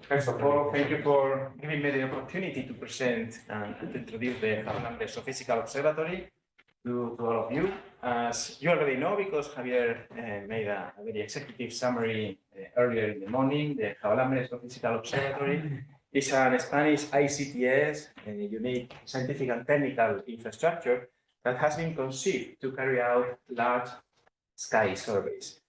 First of all, thank you for giving me the opportunity to present and to introduce the Javalambre Astrophysical Observatory to all of you. As you already know, because Javier made a very executive summary earlier in the morning, the Javalambre Astrophysical Observatory is an Spanish ICTS, a unique scientific and technical infrastructure that has been conceived to carry out large sky surveys.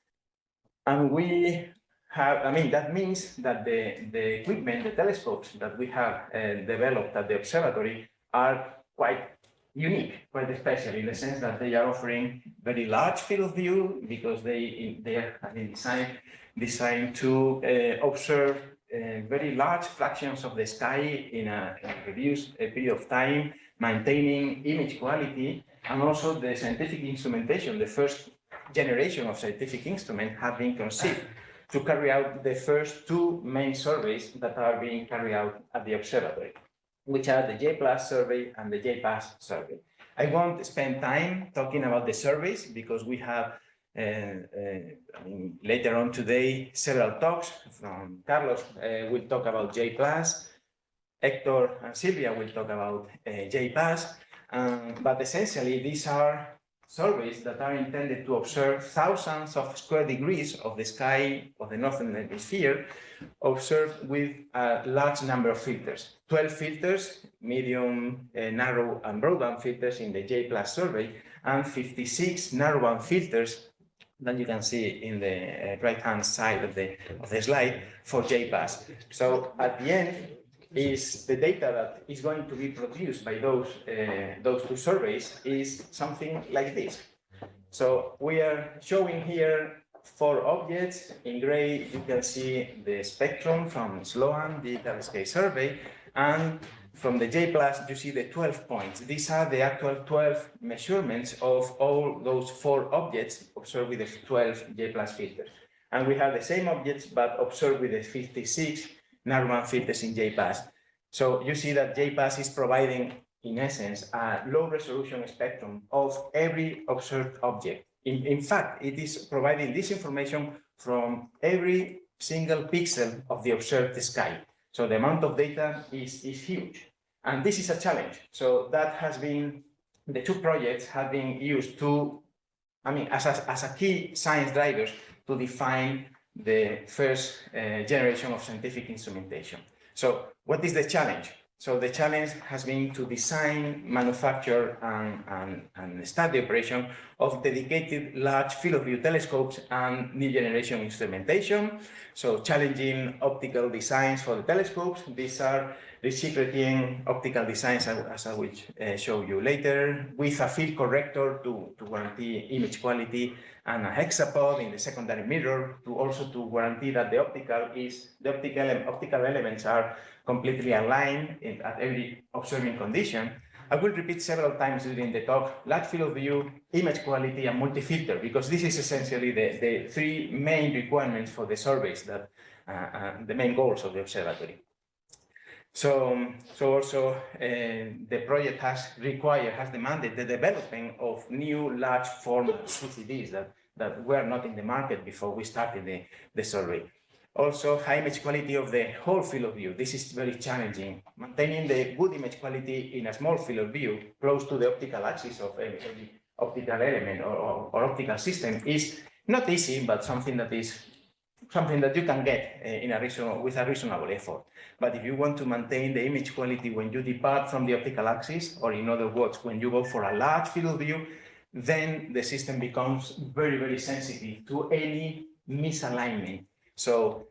And we have, that means that the equipment, the telescopes that we have developed at the observatory are quite unique, quite special in the sense that they are offering very large field of view because they are designed to observe very large fractions of the sky in a reduced period of time, maintaining image quality, and also the scientific instrumentation, the first generation of scientific instruments have been conceived to carry out the first two main surveys that are being carried out at the observatory, which are the JPLAS survey and the JPAS survey. I won't spend time talking about the surveys because we have later on today several talks from Carlos will talk about JPLAS, Héctor and Silvia will talk about JPAS, but essentially these are surveys that are intended to observe thousands of square degrees of the sky of the northern hemisphere, observed with a large number of filters. 12 filters, medium, narrow, and broadband filters in the JPLAS survey, and 56 narrowband filters that you can see in the right-hand side of the slide for JPAS. So at the end, is the data that is going to be produced by those two surveys is something like this. So we are showing here 4 objects. In gray, you can see the spectrum from SLOAN, Digital Sky Survey, and from the JPLAS, you see the 12 points. These are the actual 12 measurements of all those 4 objects observed with the 12 JPLAS filters. And we have the same objects, but observed with the 56 narrowband filters in JPAS. So you see that JPAS is providing, in essence, a low resolution spectrum of every observed object. In fact, it is providing this information from every single pixel of the observed sky. So the amount of data is huge. And this is a challenge. So that has been, the 2 projects have been used to, as a key science drivers to define the first generation of scientific instrumentation. So what is the challenge? So the challenge has been to design, manufacture, and start the operation of dedicated large field of view telescopes and new generation instrumentation. So challenging optical designs for the telescopes. These are secreting optical designs, as I will show you later, with a field corrector to guarantee image quality, and a hexapod in the secondary mirror to guarantee that the optical elements are completely aligned at every observing condition. I will repeat several times during the talk, large field of view, image quality, and multi-filter, because this is essentially the 3 main requirements for the surveys that the main goals of the observatory. So also the project has demanded the development of new large format CCDs that were not in the market before we started the survey. Also, high image quality of the whole field of view. This is very challenging. Maintaining the good image quality in a small field of view close to the optical axis of every optical element or optical system is not easy, but something that you can get with a reasonable effort. But if you want to maintain the image quality when you depart from the optical axis, or in other words, when you go for a large field of view, then the system becomes very, very sensitive to any misalignment. So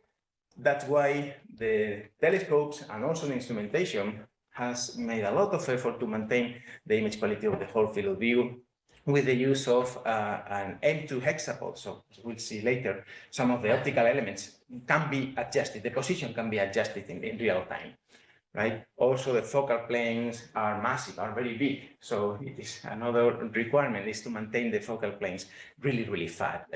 that's why the telescopes and also the instrumentation has made a lot of effort to maintain the image quality of the whole field of view with the use of an M2 hexapod. So we'll see later, some of the optical elements can be adjusted. The position can be adjusted in real time, right? Also, the focal planes are massive, are very big. So it is another requirement is to maintain the focal planes really, really flat.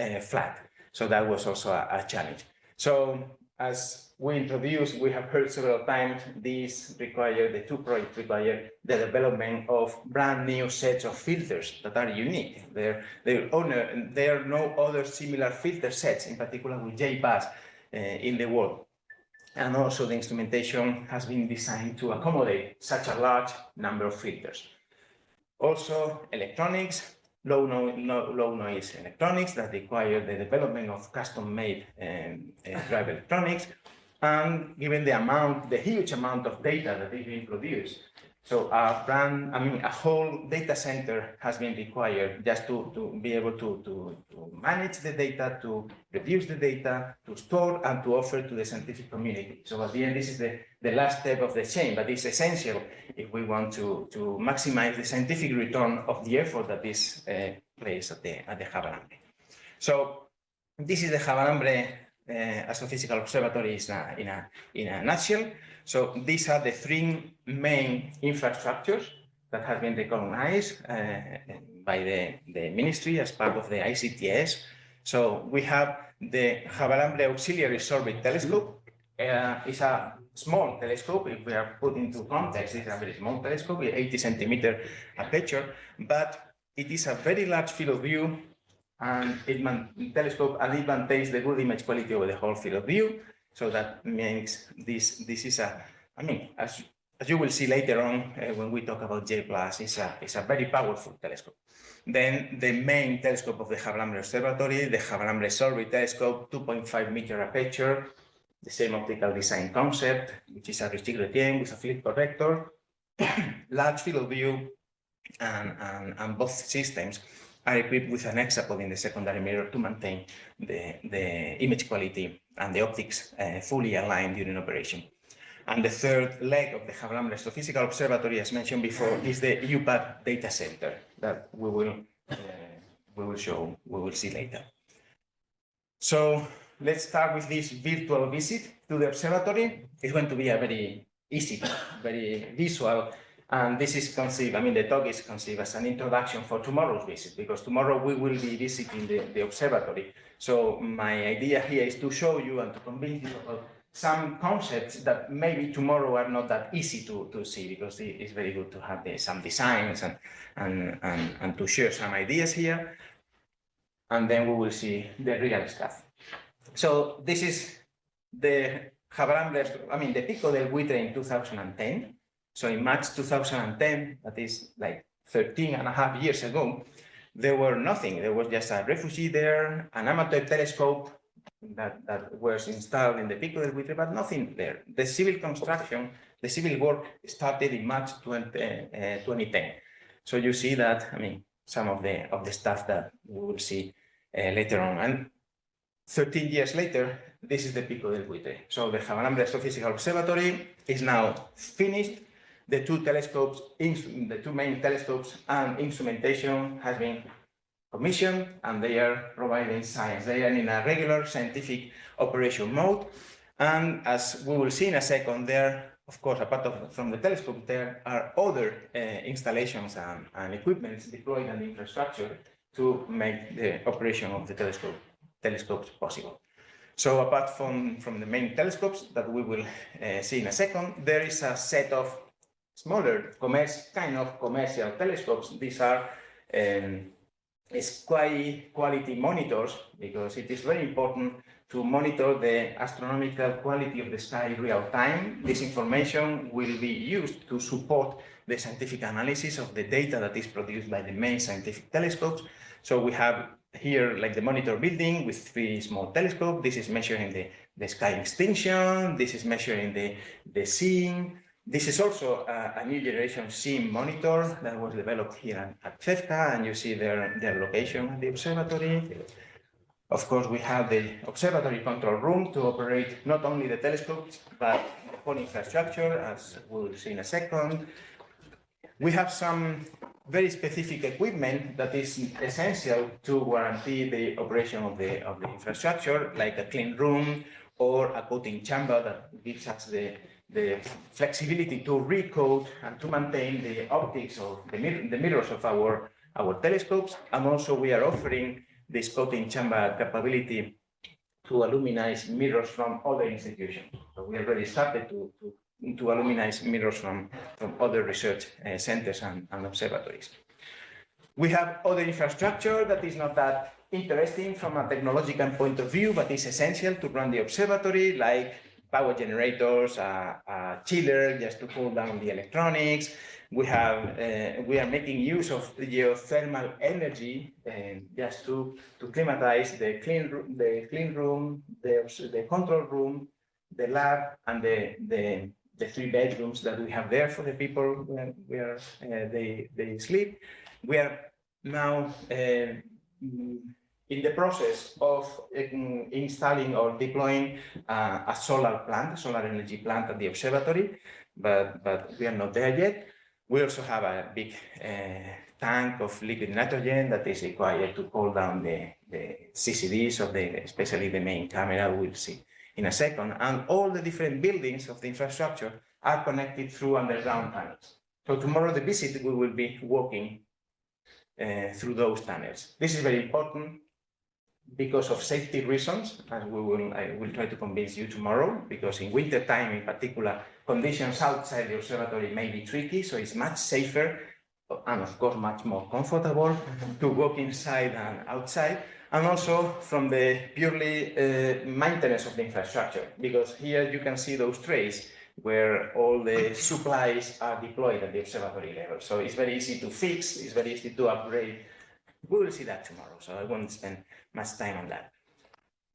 So that was also a challenge. So as we introduced, we have heard several times, the 2 projects require the development of brand new sets of filters that are unique. There are no other similar filter sets, in particular with JPAS in the world. And also the instrumentation has been designed to accommodate such a large number of filters. Also electronics, low noise electronics that require the development of custom-made drive electronics, and given the huge amount of data that is being produced. So a whole data center has been required just to be able to manage the data, to reduce the data, to store and to offer to the scientific community. So at the end, this is the last step of the chain, but it's essential if we want to maximize the scientific return of the effort that is placed at the Javalambre. So this is the Javalambre Astrophysical Observatory in a nutshell. So these are the three main infrastructures that have been recognized by the ministry as part of the ICTS. So we have the Javalambre Auxiliary Orbit Telescope. It's a small telescope. If we are put into context, it's a very small telescope with 80 centimeter aperture, but it is a very large field of view, and it maintains the good image quality over the whole field of view. So that makes this is as you will see later on when we talk about J+, it's a very powerful telescope. Then the main telescope of the Javalambre Observatory, the Javalambre Orbit Telescope, 2.5 meter aperture, the same optical design concept, which is a restricted reticle with a field corrector, large field of view, and both systems are equipped with an hexapod in the secondary mirror to maintain the image quality and the optics fully aligned during operation. And the third leg of the Javalambre Astrophysical Observatory, as mentioned before, is the UPAD data center that we will see later. So let's start with this virtual visit to the observatory. It's going to be a very easy, very visual. And this is conceived, the talk is conceived as an introduction for tomorrow's visit, because tomorrow we will be visiting the observatory. So my idea here is to show you and to convince you about some concepts that maybe tomorrow are not that easy to see, because it's very good to have some designs and to share some ideas here. And then we will see the real stuff. So this is the Javalambre, the Pico del Buitre in 2010. So in March 2010, that is like 13.5 years ago, there were nothing. There was just a refugee there, an amateur telescope that was installed in the Pico del Buitre, but nothing there. The civil construction, the civil work started in March 2010. So you see that, some of the stuff that we will see later on. And 13 years later, this is the Pico del Buitre. So the Javalambre Astrophysical Observatory is now finished. The two main telescopes and instrumentation has been commissioned, and they are providing science. They are in a regular scientific operation mode. And as we will see in a second, there, of course, apart from the telescope, there are other installations and equipment deployed and infrastructure to make the operation of the telescopes possible. So apart from the main telescopes that we will see in a second, there is a set of smaller kind of commercial telescopes. These are SKA quality monitors, because it is very important to monitor the astronomical quality of the sky in real time. This information will be used to support the scientific analysis of the data that is produced by the main scientific telescopes. So we have here like the monitor building with 3 small telescopes. This is measuring the sky extinction. This is measuring the seeing. This is also a new generation SIM monitor that was developed here at CEFCA, and you see their location at the observatory. Of course, we have the observatory control room to operate not only the telescopes, but the whole infrastructure, as we'll see in a second. We have some very specific equipment that is essential to guarantee the operation of the infrastructure, like a clean room or a coating chamber that gives us the flexibility to recode and to maintain the optics or the mirrors of our telescopes. And also we are offering this coating chamber capability to illuminize mirrors from other institutions. So we already started to illuminize mirrors from other research centers and observatories. We have other infrastructure that is not that interesting from a technological point of view, but is essential to run the observatory, like power generators, a chiller just to cool down the electronics. We are making use of geothermal energy just to climatize the clean room, the control room, the lab, and the 3 bedrooms that we have there for the people when they sleep. We are now in the process of installing or deploying a solar energy plant at the observatory, but we are not there yet. We also have a big tank of liquid nitrogen that is required to cool down the CCDs of especially the main camera. We'll see in a second. And all the different buildings of the infrastructure are connected through underground tunnels. So tomorrow the visit, we will be walking through those tunnels. This is very important because of safety reasons, and I will try to convince you tomorrow, because in winter time in particular, conditions outside the observatory may be tricky, so it's much safer and of course much more comfortable to walk inside than outside, and also from the purely maintenance of the infrastructure, because here you can see those trays where all the supplies are deployed at the observatory level. So it's very easy to fix, it's very easy to upgrade. We will see that tomorrow, so I won't spend much time on that.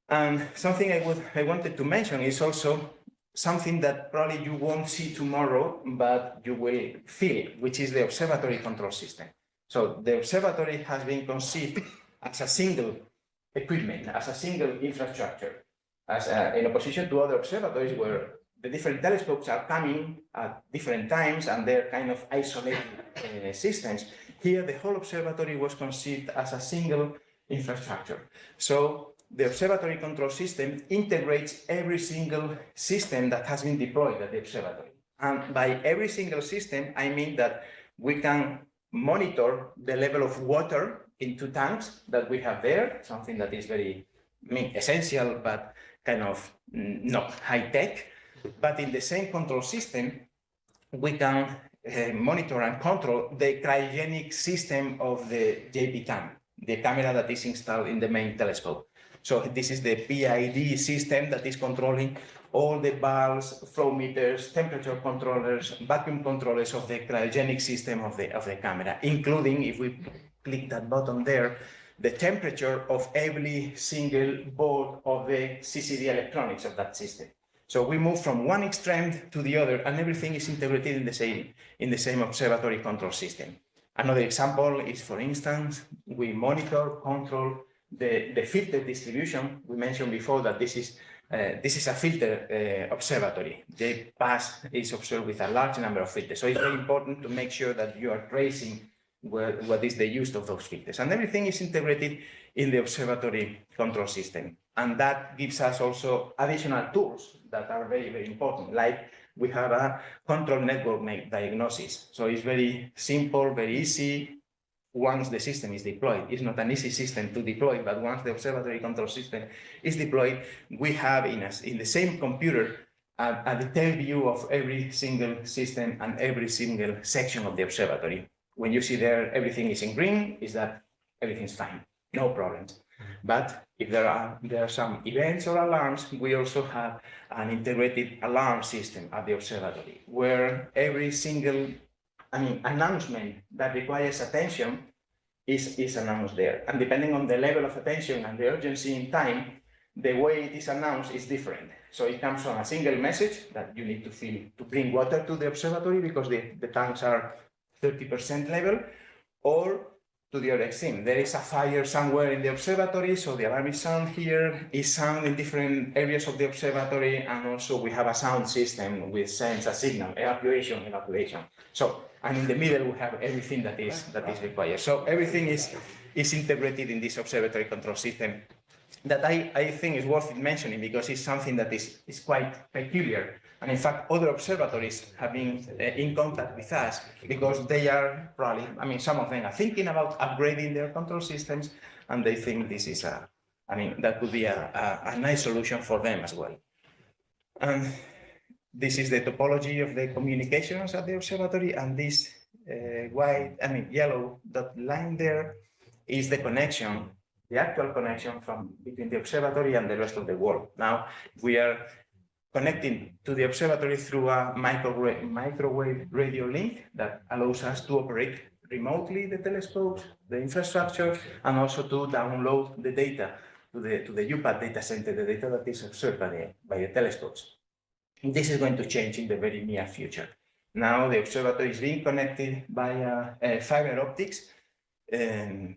And something I wanted to mention is also something that probably you won't see tomorrow, but you will feel, which is the observatory control system. So the observatory has been conceived as a single equipment, as a single infrastructure, in opposition to other observatories where the different telescopes are coming at different times and they're kind of isolated systems. Here, the whole observatory was conceived as a single infrastructure. So the observatory control system integrates every single system that has been deployed at the observatory. And by every single system, I mean that we can monitor the level of water in 2 tanks that we have there, something that is very essential, but kind of not high tech. But in the same control system, we can monitor and control the cryogenic system of the JP-CAM, the camera that is installed in the main telescope. So this is the PID system that is controlling all the valves, flow meters, temperature controllers, vacuum controllers of the cryogenic system of the camera, including, if we click that button there, the temperature of every single board of the CCD electronics of that system. So we move from one extreme to the other, and everything is integrated in the same observatory control system. Another example is, for instance, we monitor, control the filter distribution. We mentioned before that this is a filter observatory. JPAS is observed with a large number of filters, so it's very important to make sure that you are tracing what is the use of those filters. And everything is integrated in the observatory control system. And that gives us also additional tools that are very, very important, like we have a control network diagnosis. So it's very simple, very easy. Once the system is deployed, it's not an easy system to deploy, but once the observatory control system is deployed, we have in the same computer a detailed view of every single system and every single section of the observatory. When you see there everything is in green, is that everything's fine, no problems. But if there are some events or alarms, we also have an integrated alarm system at the observatory, where every single announcement that requires attention is announced there. And depending on the level of attention and the urgency in time, the way it is announced is different. So it comes from a single message that you need to bring water to the observatory because the tanks are 30% level, or to the other extreme. There is a fire somewhere in the observatory, so the alarm is sound here, is sound in different areas of the observatory, and also we have a sound system which sends a signal, evacuation. So, and in the middle we have everything that is required. So everything is integrated in this observatory control system that I think is worth mentioning because it's something that is quite peculiar. And in fact, other observatories have been in contact with us because they are probably, some of them are thinking about upgrading their control systems, and they think this is that could be a nice solution for them as well. And this is the topology of the communications at the observatory, and this yellow dot line there is the connection, the actual connection between the observatory and the rest of the world. Now we are connecting to the observatory through a microwave radio link that allows us to operate remotely the telescopes, the infrastructure, and also to download the data to the UPAD data center, the data that is observed by the telescopes. This is going to change in the very near future. Now the observatory is being connected via fiber optics, and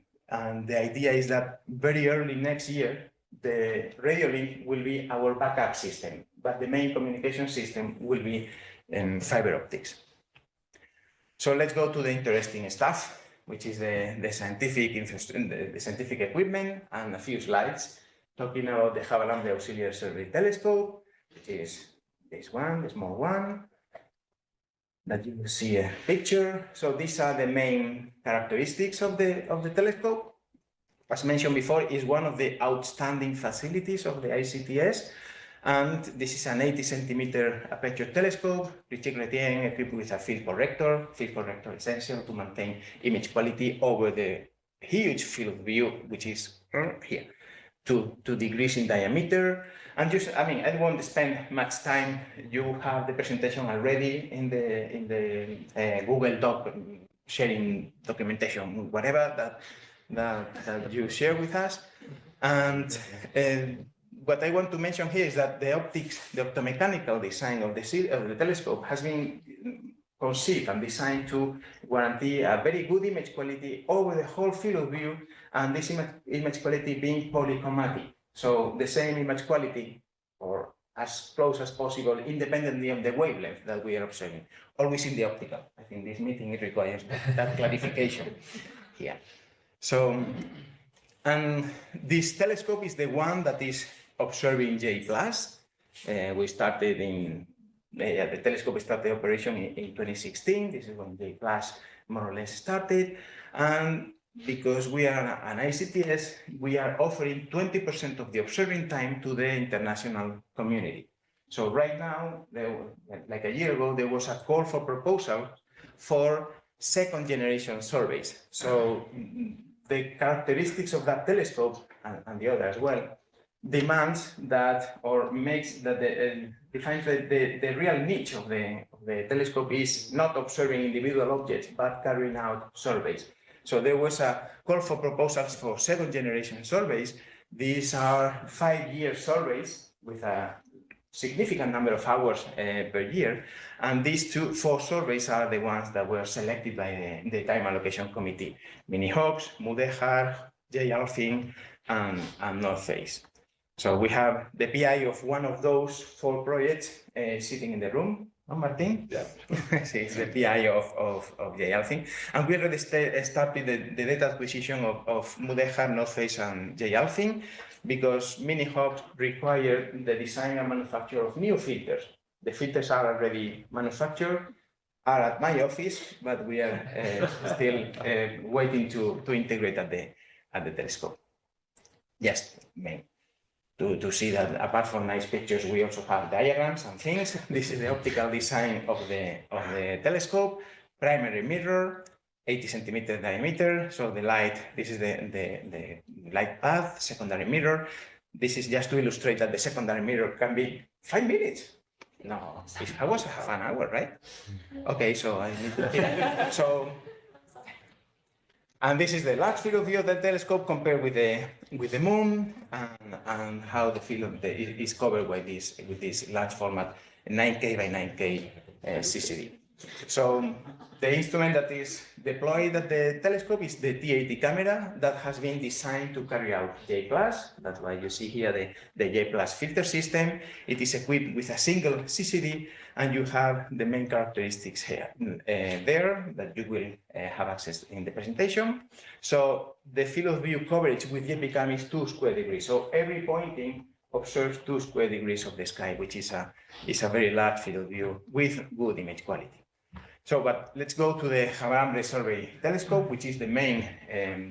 the idea is that very early next year, the radio link will be our backup system, but the main communication system will be fiber optics. So let's go to the interesting stuff, which is the scientific equipment, and a few slides talking about the Javalambre Auxiliary Survey Telescope, which is this one, the small one, that you will see a picture. So these are the main characteristics of the telescope. As mentioned before, is one of the outstanding facilities of the ICTS. And this is an 80-centimeter aperture telescope, reticulating, equipped with a field corrector. Field corrector essential to maintain image quality over the huge field of view, which is here, 2 degrees in diameter. And just, I mean, I won't spend much time. You have the presentation already in the Google Doc sharing documentation, whatever that you share with us. And what I want to mention here is that the optomechanical design of the telescope has been conceived and designed to guarantee a very good image quality over the whole field of view, and this image quality being polychromatic. So the same image quality, or as close as possible, independently of the wavelength that we are observing, always in the optical. I think this meeting requires that clarification here. So, and this telescope is the one that is observing J+. We started the telescope started operation in 2016. This is when J+ more or less started. And because we are an ICTS, we are offering 20% of the observing time to the international community. So right now, like a year ago, there was a call for proposal for second generation surveys. So the characteristics of that telescope and the other as well demands that, or makes that defines the real niche of the telescope is not observing individual objects, but carrying out surveys. So there was a call for proposals for second generation surveys. These are 5-year surveys with a significant number of hours per year. And these 4 surveys are the ones that were selected by the time allocation committee: miniJPAS, mudéjar, J-Alpine, and North Face. So we have the PI of one of those 4 projects sitting in the room. Oh, Martin? Yeah. He's the PI of J-Alpine. And we already started the data acquisition of mudéjar, North Face, and J-Alpine, because miniJPAS require the design and manufacture of new filters. The filters are already manufactured, are at my office, but we are still waiting to integrate at the telescope. Yes, to see that apart from nice pictures, we also have diagrams and things. This is the optical design of the telescope. Primary mirror, 80-centimeter diameter. So the light, this is the light path. Secondary mirror. This is just to illustrate that the secondary mirror can be 5 minutes. No, I was half an hour, right? Okay, so I need to. So. And this is the large field of view of the telescope compared with the moon, and how the field is covered with this large format 9K by 9K CCD. So the instrument that is deployed at the telescope is the T80 camera that has been designed to carry out J+. That's why you see here the J+ filter system. It is equipped with a single CCD, and you have the main characteristics here there that you will have access in the presentation. So the field of view coverage with JPCam is 2 square degrees. So every pointing observes 2 square degrees of the sky, which is a very large field of view with good image quality. So, but let's go to the Javalambre Survey Telescope, which is the main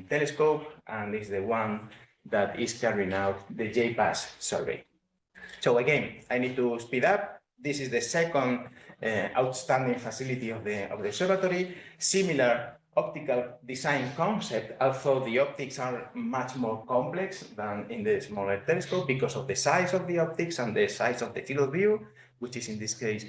telescope, and is the one that is carrying out the J+PAS survey. So again, I need to speed up. This is the second outstanding facility of the observatory, similar optical design concept, although the optics are much more complex than in the smaller telescope because of the size of the optics and the size of the field of view, which is in this case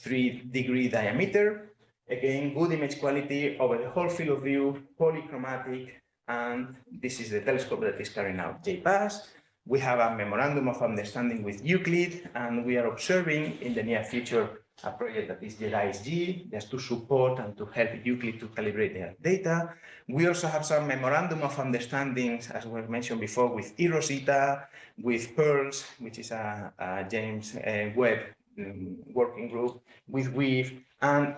3-degree diameter. Again, good image quality over the whole field of view, polychromatic, and this is the telescope that is carrying out JPAS. We have a memorandum of understanding with Euclid, and we are observing in the near future a project that is JEDICE-G, just to support and to help Euclid to calibrate their data. We also have some memorandum of understandings, as we mentioned before, with eROSITA, with PEARLS, which is a James Webb working group, with WEAVE, and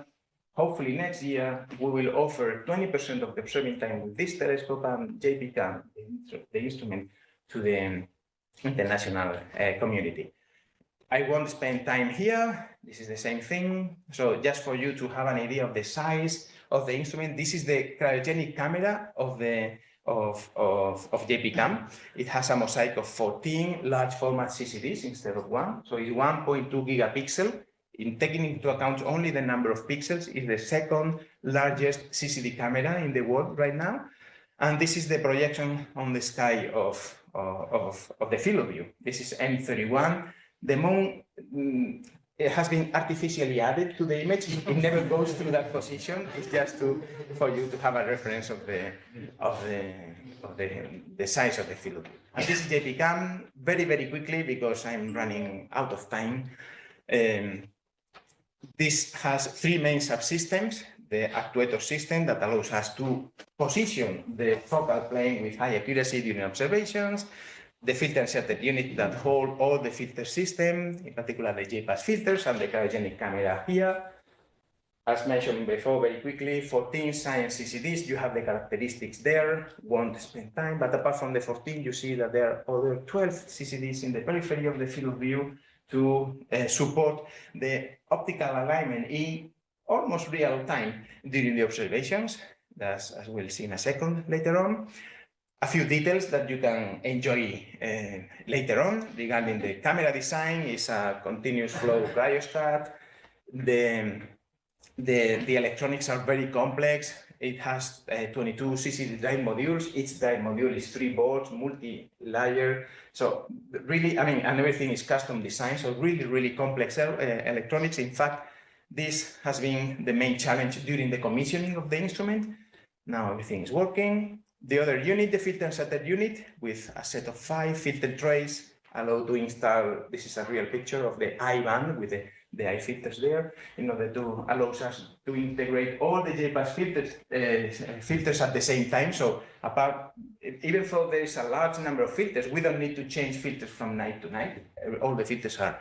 hopefully next year we will offer 20% of the observing time with this telescope and JPCAM, the instrument, to the international community. I won't spend time here. This is the same thing. So just for you to have an idea of the size of the instrument, this is the cryogenic camera of JPCAM. It has a mosaic of 14 large format CCDs instead of one. So it's 1.2 gigapixel. In taking into account only the number of pixels, is the second largest CCD camera in the world right now. And this is the projection on the sky of the field of view. This is M31. The moon, it has been artificially added to the image. It never goes through that position. It's just for you to have a reference of the size of the field of view. And this is JPCAM. Very quickly, because I'm running out of time. This has three main subsystems. The actuator system that allows us to position the focal plane with high accuracy during observations, the filter shutter unit that hold all the filter system, in particular the JPAS filters and the cryogenic camera here. As mentioned before, very quickly, 14 science CCDs, you have the characteristics there, won't spend time, but apart from the 14, you see that there are other 12 CCDs in the periphery of the field of view to support the optical alignment in almost real time during the observations, as we'll see in a second later on. A few details that you can enjoy later on regarding the camera design is a continuous flow cryostat. The electronics are very complex. It has 22 CCD drive modules. Each drive module is 3 boards, multi-layer. So really, I mean, and everything is custom designed. So really complex electronics. In fact, this has been the main challenge during the commissioning of the instrument. Now everything is working. The other unit, the filter shutter unit, with a set of 5 filter trays, allowed to install, this is a real picture of the eye band with the eye filters there, in order to allow us to integrate all the JPAS filters at the same time. So even though there is a large number of filters, we don't need to change filters from night to night. All the filters are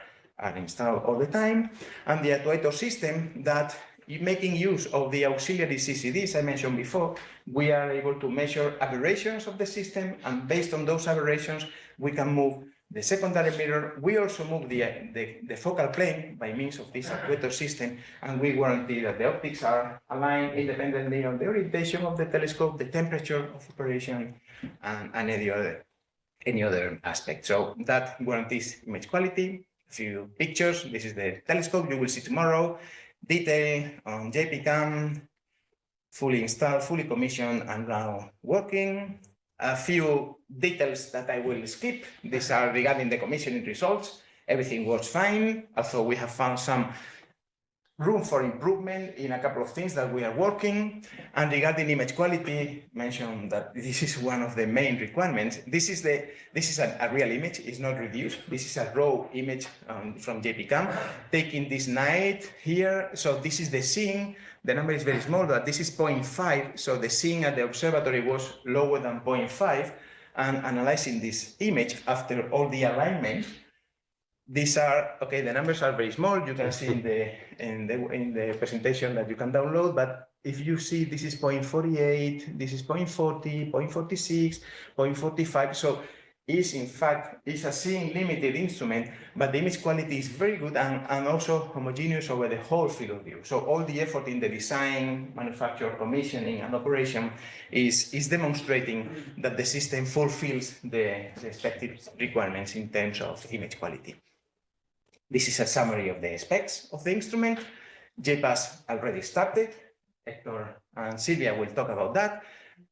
installed all the time. And the actuator system that, making use of the auxiliary CCDs I mentioned before, we are able to measure aberrations of the system, and based on those aberrations, we can move the secondary mirror. We also move the focal plane by means of this actuator system, and we guarantee that the optics are aligned independently on the orientation of the telescope, the temperature of operation, and any other aspect. So that guarantees image quality. A few pictures. This is the telescope you will see tomorrow. Detail on JPCAM, fully installed, fully commissioned, and now working. A few details that I will skip. These are regarding the commissioning results. Everything works fine, although we have found some room for improvement in a couple of things that we are working. And regarding image quality, mentioned that this is one of the main requirements. This is a real image, it's not reduced. This is a raw image from JPCAM, taking this night here. So this is the seeing. The number is very small, but this is 0.5. So the seeing at the observatory was lower than 0.5. And analyzing this image after all the alignment, these are, okay, the numbers are very small. You can see in the presentation that you can download, but if you see, this is 0.48, this is 0.40, 0.46, 0.45. So is in fact a seeing limited instrument, but the image quality is very good and also homogeneous over the whole field of view. So all the effort in the design, manufacture, commissioning, and operation is demonstrating that the system fulfills the expected requirements in terms of image quality. This is a summary of the specs of the instrument. JPAS already started. Héctor and Silvia will talk about that.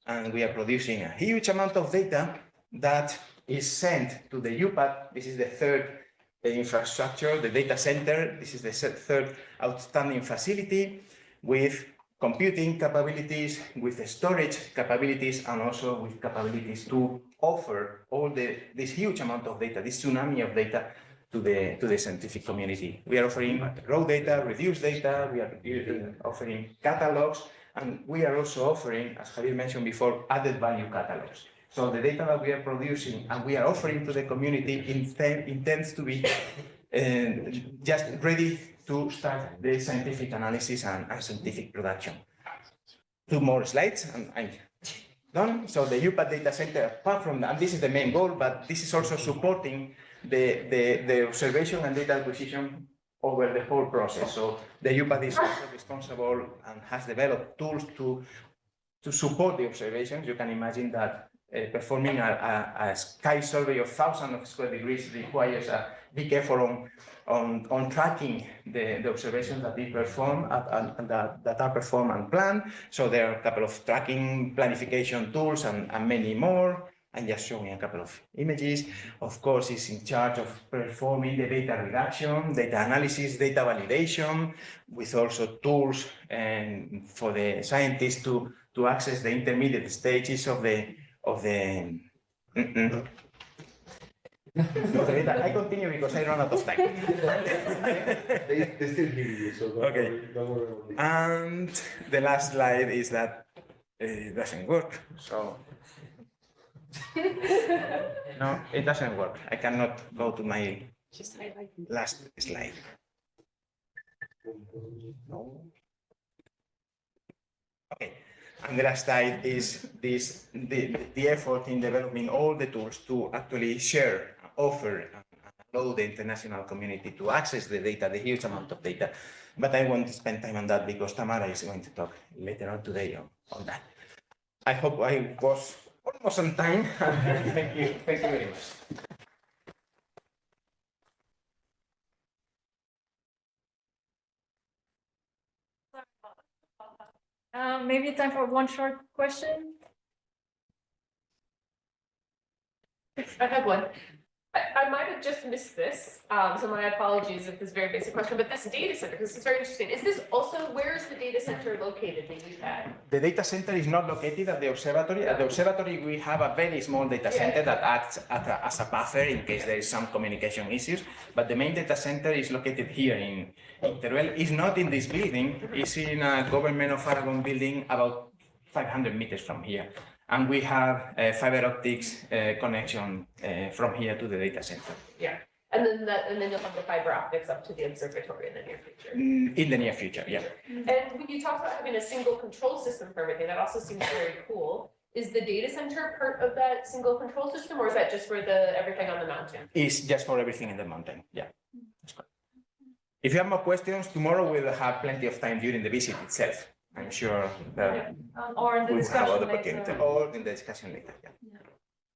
And we are producing a huge amount of data that is sent to the UPAD. This is the third infrastructure, the data center. This is the third outstanding facility with computing capabilities, with storage capabilities, and also with capabilities to offer all this huge amount of data, this tsunami of data to the scientific community. We are offering raw data, reduced data, we are offering catalogs, and we are also offering, as Javier mentioned before, added value catalogs. So the data that we are producing and we are offering to the community intends to be just ready to start the scientific analysis and scientific production. 2 more slides and I'm done. So the UPAD data center, apart from that, and this is the main goal, but this is also supporting the observation and data acquisition over the whole process. So the UPAD is also responsible and has developed tools to support the observations. You can imagine that performing a sky survey of thousands of square degrees requires a big effort on tracking the observations that we perform and that are performed and planned. So there are a couple of tracking planification tools and many more. I'm just showing a couple of images. Of course, it's in charge of performing the data reduction, data analysis, data validation, with also tools for the scientists to access the intermediate stages of the I continue because I run out of time. They still hear you, so don't worry. And the last slide is that it doesn't work. So no, it doesn't work. I cannot go to my last slide. No. Okay. And the last slide is the effort in developing all the tools to actually share, offer, and allow the international community to access the data, the huge amount of data. But I won't spend time on that because Tamara is going to talk later on today on that. I hope I was almost on time. Thank you very much. Maybe time for one short question. I have one. I might have just missed this, so my apologies if this is a very basic question, but this data center, this is very interesting. Is this also, where is the data center located that you've had? The data center is not located at the observatory. At the observatory, we have a very small data center that acts as a buffer in case there is some communication issues. But the main data center is located here in Teruel. It's not in this building. It's in a Government of Aragon building about 500 meters from here. And we have a fiber optics connection from here to the data center. Yeah, and then you'll have the fiber optics up to the observatory in the near future. In the near future, yeah. And when you talk about having a single control system for everything, that also seems very cool. Is the data center part of that single control system, or is that just for everything on the mountain? It's just for everything in the mountain, yeah. If you have more questions, tomorrow we'll have plenty of time during the visit itself. I'm sure that Or in the we'll have other discussion opportunity, later. or in the discussion later. Yeah.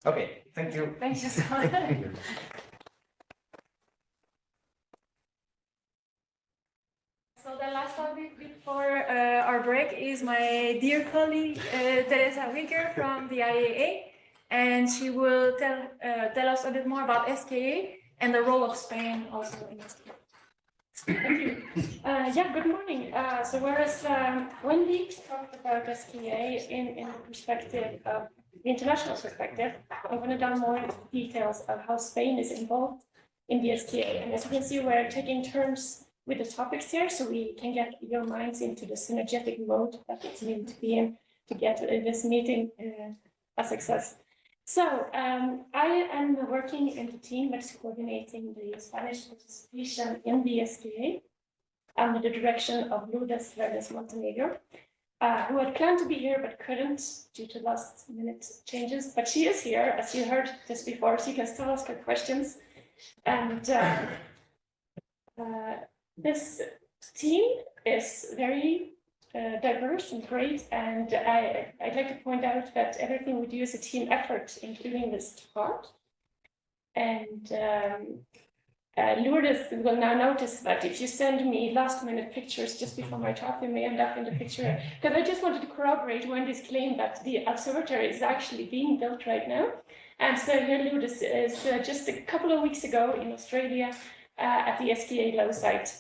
Okay, thank you. Thank you so much. So the last topic before our break is my dear colleague Theresa Wiegert from the IAA, and she will tell us a bit more about SKA and the role of Spain also in SKA. Thank you. Yeah, good morning. So whereas Wendy talked about SKA in the perspective of the international perspective, I'm going to dive more into the details of how Spain is involved in the SKA. And as you can see, we're taking turns with the topics here, so we can get your minds into the synergetic mode that it's needed to be in to get this meeting a success. So I am working in the team that is coordinating the Spanish participation in the SKA under the direction of Lourdes Hernández-Monteagudo, who had planned to be here but couldn't due to last minute changes. But she is here, as you heard this before, so you can still ask her questions. And this team is very diverse and great, and I'd like to point out that everything we do is a team effort, including this part. And Lourdes will now notice that if you send me last-minute pictures just before my talk, they may end up in the picture. Because I just wanted to corroborate Wendy's claim that the observatory is actually being built right now. And so here Lourdes is just a couple of weeks ago in Australia at the SKA site.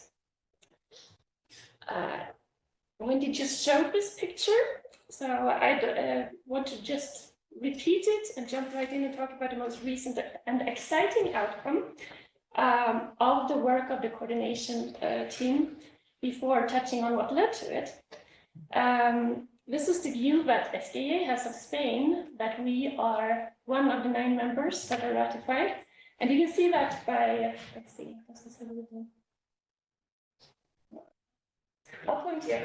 Wendy just showed this picture, so I want to just repeat it and jump right in and talk about the most recent and exciting outcome of the work of the coordination team before touching on what led to it. This is the view that SKA has of Spain, that we are one of the 9 members that are ratified. And you can see that by, let's see, I'll point here.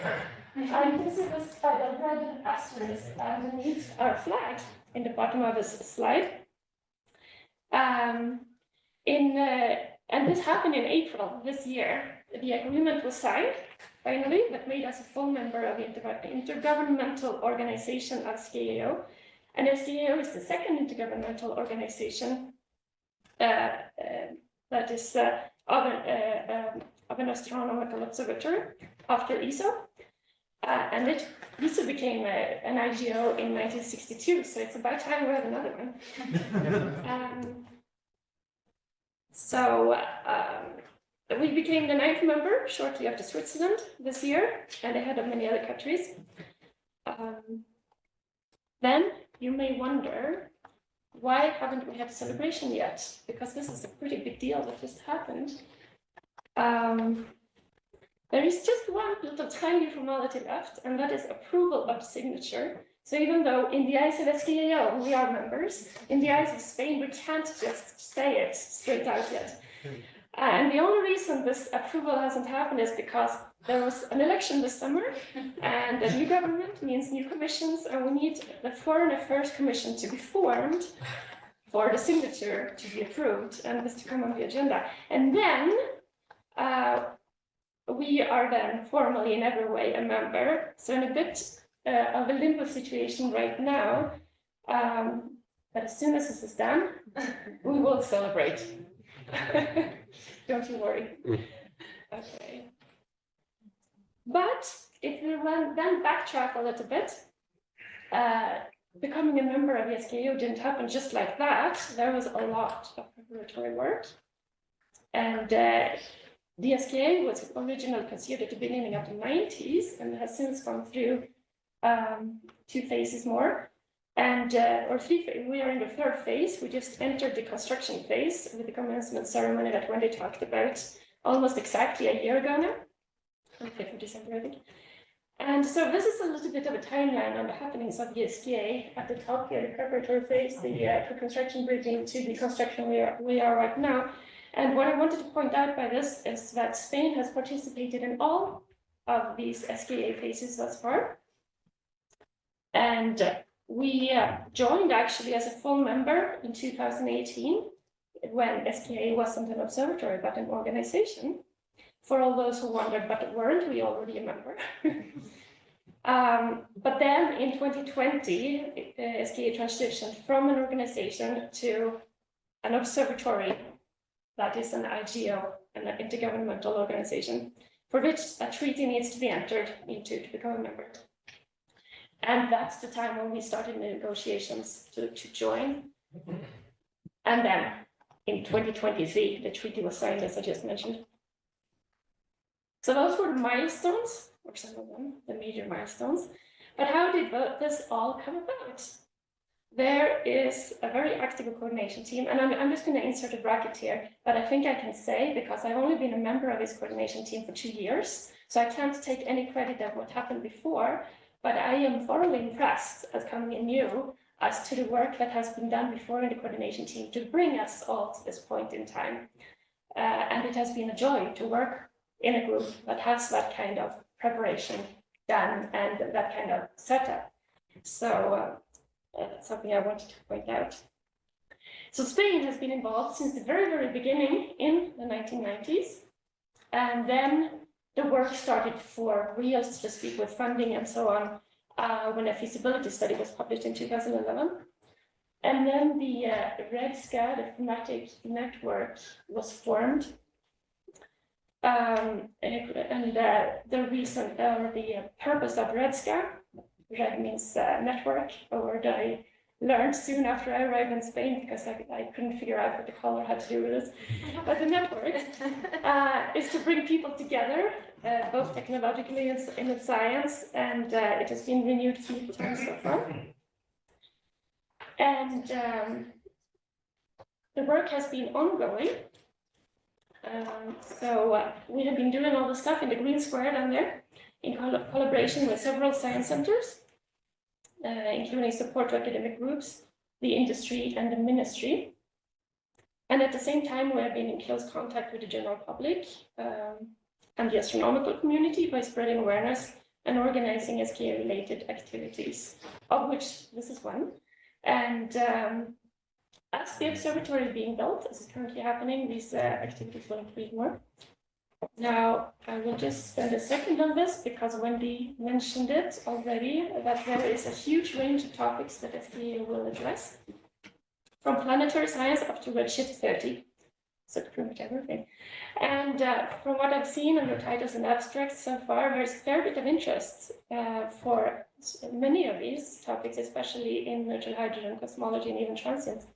You can see this by the red asterisk underneath our flag in the bottom of this slide. And this happened in April this year. The agreement was signed, finally, that made us a full member of the intergovernmental organization of SKAO. And SKAO is the second intergovernmental organization that is of an astronomical observatory after ESO. And ESO became an IGO in 1962, so it's about time we have another one. We became the 9th member shortly after Switzerland this year, and ahead of many other countries. Then you may wonder, why haven't we had a celebration yet? Because this is a pretty big deal that just happened. There is just one little tiny formality left, and that is approval of the signature. So even though in the eyes of SKAO we are members, in the eyes of Spain we can't just say it straight out yet. And the only reason this approval hasn't happened is because there was an election this summer, and a new government means new commissions, and we need the Foreign Affairs Commission to be formed for the signature to be approved and this to come on the agenda. And then we are then formally in every way a member. So in a bit of a limbo situation right now, but as soon as this is done, we will celebrate. Don't you worry. Okay. But if we then backtrack a little bit, becoming a member of the SKAO didn't happen just like that. There was a lot of preparatory work. And the SKA was originally conceived at the beginning of the 90s and has since gone through 2 phases more. And or 3 phases. We are in the 3rd phase. We just entered the construction phase with the commencement ceremony that Wendy talked about almost exactly a year ago now, on the 5th of December, I think. And so this is a little bit of a timeline on the happenings of the SKA at the top here, the preparatory phase, the pre-construction bridging to the construction we are right now. And what I wanted to point out by this is that Spain has participated in all of these SKA phases thus far. And we joined actually as a full member in 2018 when SKA wasn't an observatory but an organization. For all those who wondered, but weren't we already a member? But then in 2020, SKA transitioned from an organization to an observatory that is an IGO, an intergovernmental organization, for which a treaty needs to be entered into to become a member. And that's the time when we started the negotiations to join. And then in 2023, the treaty was signed, as I just mentioned. So those were the milestones, or some of them, the major milestones. But how did this all come about? There is a very active coordination team, and I'm just going to insert a bracket here, but I think I can say, because I've only been a member of this coordination team for 2 years, so I can't take any credit of what happened before, but I am thoroughly impressed as coming in new as to the work that has been done before in the coordination team to bring us all to this point in time. And it has been a joy to work in a group that has that kind of preparation done and that kind of setup. So that's something I wanted to point out. So Spain has been involved since the very, very beginning in the 1990s. And then the work started for real, so to speak, with funding and so on, when a feasibility study was published in 2011. And then the Red SKA, the thematic network, was formed. And the reason or the purpose of Red SKA, Red means network, a word I learned soon after I arrived in Spain because I couldn't figure out what the color had to do with it. But the network is to bring people together, both technologically and in science, and it has been renewed 3 times so far. And the work has been ongoing. So we have been doing all the stuff in the green square down there in collaboration with several science centers, including support to academic groups, the industry, and the ministry. And at the same time, we have been in close contact with the general public and the astronomical community by spreading awareness and organizing SKA-related activities, of which this is one. And as the observatory is being built, as is currently happening, these activities will increase more. Now, I will just spend a second on this because Wendy mentioned it already, that there is a huge range of topics that SKA will address, from planetary science up to redshift 30, so pretty much everything. And from what I've seen in the titles and abstracts so far, there's a fair bit of interest for many of these topics, especially in neutral hydrogen, cosmology, and even transients.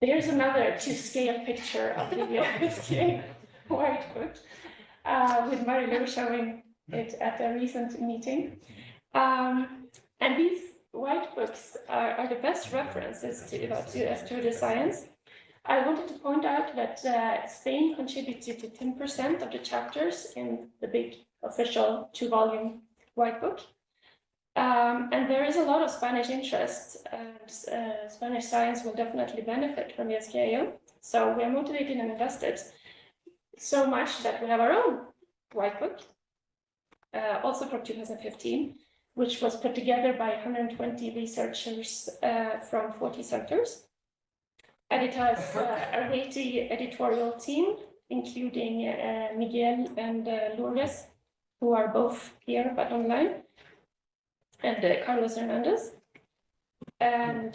Here's another to-scale picture of the SKA white book with Marie-Lou showing it at a recent meeting. And these white books are the best references to the science. I wanted to point out that Spain contributed to 10% of the chapters in the big official 2-volume white book. And there is a lot of Spanish interest, and Spanish science will definitely benefit from the SKAO. So we are motivated and invested so much that we have our own white book, also from 2015, which was put together by 120 researchers from 40 centers. And it has a weighty editorial team, including Miguel and Lourdes, who are both here but online, and Carlos Hernández. And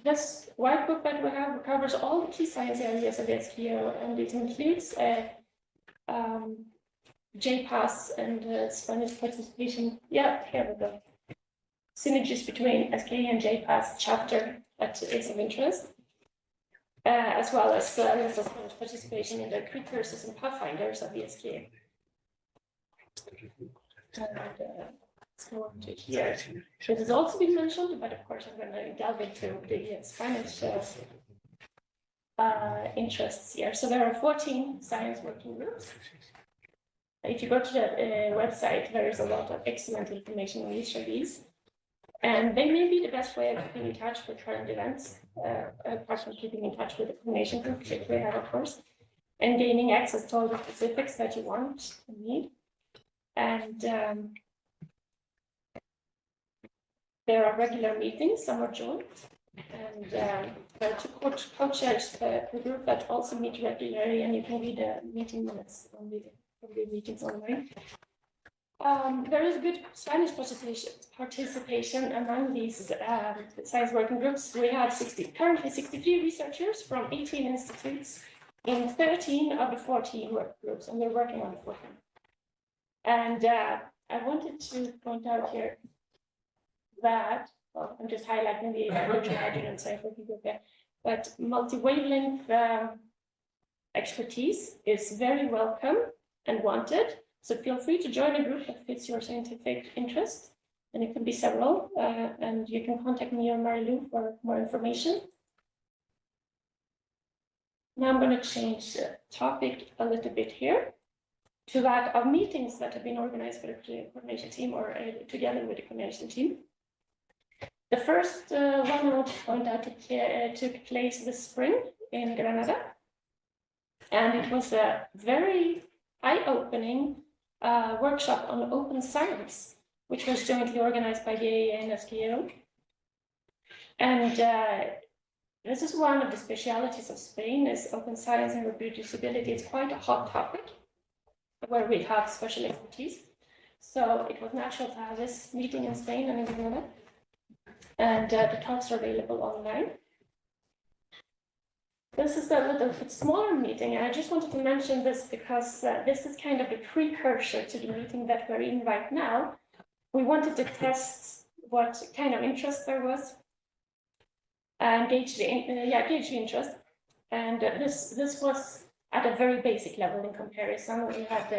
this white book that we have covers all the key science areas of the SKAO, and it includes JPAS and Spanish participation. Yeah, here we go. Synergies between SKA and JPAS chapter that is of interest, as well as Spanish participation in the precursors and pathfinders of the SKA. Let's go on to here. It has also been mentioned, but of course I'm going to delve into the Spanish interests here. So there are 14 science working groups. If you go to the website, there is a lot of excellent information on each of these. And they may be the best way of keeping in touch with current events, apart from keeping in touch with the coordination group that we have, of course, and gaining access to all the specifics that you want and need. And there are regular meetings, some are joint, and there are 2 co-chairs per group that also meet regularly, and you can read the meeting minutes from the meetings online. There is good Spanish participation among these science working groups. We have currently 63 researchers from 18 institutes in 13 of the 14 work groups, and we're working on the 14th. And I wanted to point out here that, well, I'm just highlighting the hydrogen science working group there, but multi-wavelength expertise is very welcome and wanted. So feel free to join a group that fits your scientific interest, and it can be several, and you can contact me or Marie-Lou for more information. Now I'm going to change the topic a little bit here to that of meetings that have been organized by the coordination team or together with the coordination team. The first one I want to point out took place this spring in Granada, and it was a very eye-opening workshop on open science, which was jointly organized by the AEA and SKAO. And this is one of the specialities of Spain, is open science and reproducibility. It's quite a hot topic where we have special expertise. So it was natural to have this meeting in Spain and in Granada. And the talks are available online. This is a little bit smaller meeting, and I just wanted to mention this because this is kind of the precursor to the meeting that we're in right now. We wanted to test what kind of interest there was and gauge the interest. And this was at a very basic level in comparison. We had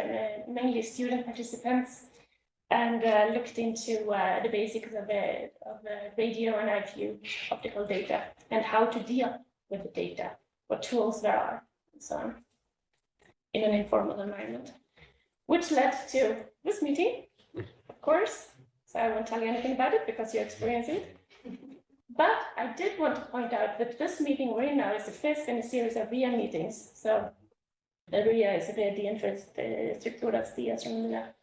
mainly student participants and looked into the basics of radio and IQ optical data and how to deal with the data, what tools there are, and so on, in an informal environment, which led to this meeting, of course. So I won't tell you anything about it because you experience it. But I did want to point out that this meeting we're in now is the fifth in a series of RIA meetings. So the RIA is the Infraestructuras de Astronomía,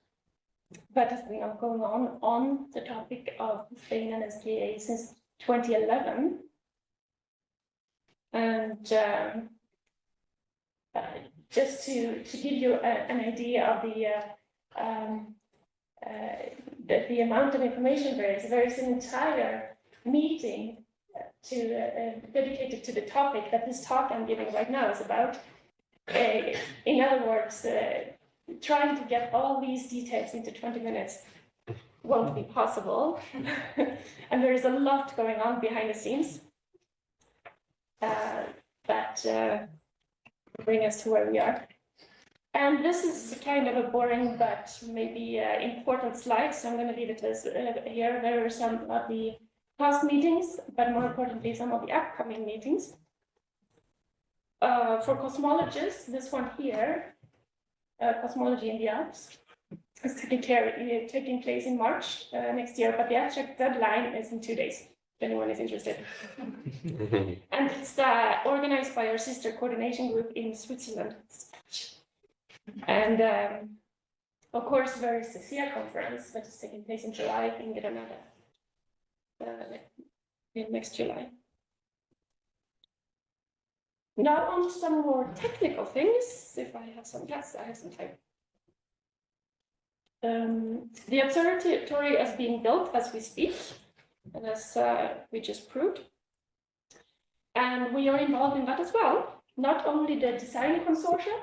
that has been going on the topic of Spain and SKA since 2011. And just to give you an idea of the amount of information there is an entire meeting dedicated to the topic that this talk I'm giving right now is about. In other words, trying to get all these details into 20 minutes won't be possible. And there is a lot going on behind the scenes that bring us to where we are. And this is kind of a boring but maybe important slide, so I'm going to leave it as here. There are some of the past meetings, but more importantly, some of the upcoming meetings. For cosmologists, this one here, Cosmology in the Alps, is taking place in March next year, but the abstract deadline is in 2 days, if anyone is interested. And it's organized by our sister coordination group in Switzerland. And of course, there is the SIA conference that is taking place in July in Granada, next July. Now on to some more technical things, if I have some, yes, I have some time. The observatory is being built as we speak, and as we just proved. And we are involved in that as well, not only the design consortia,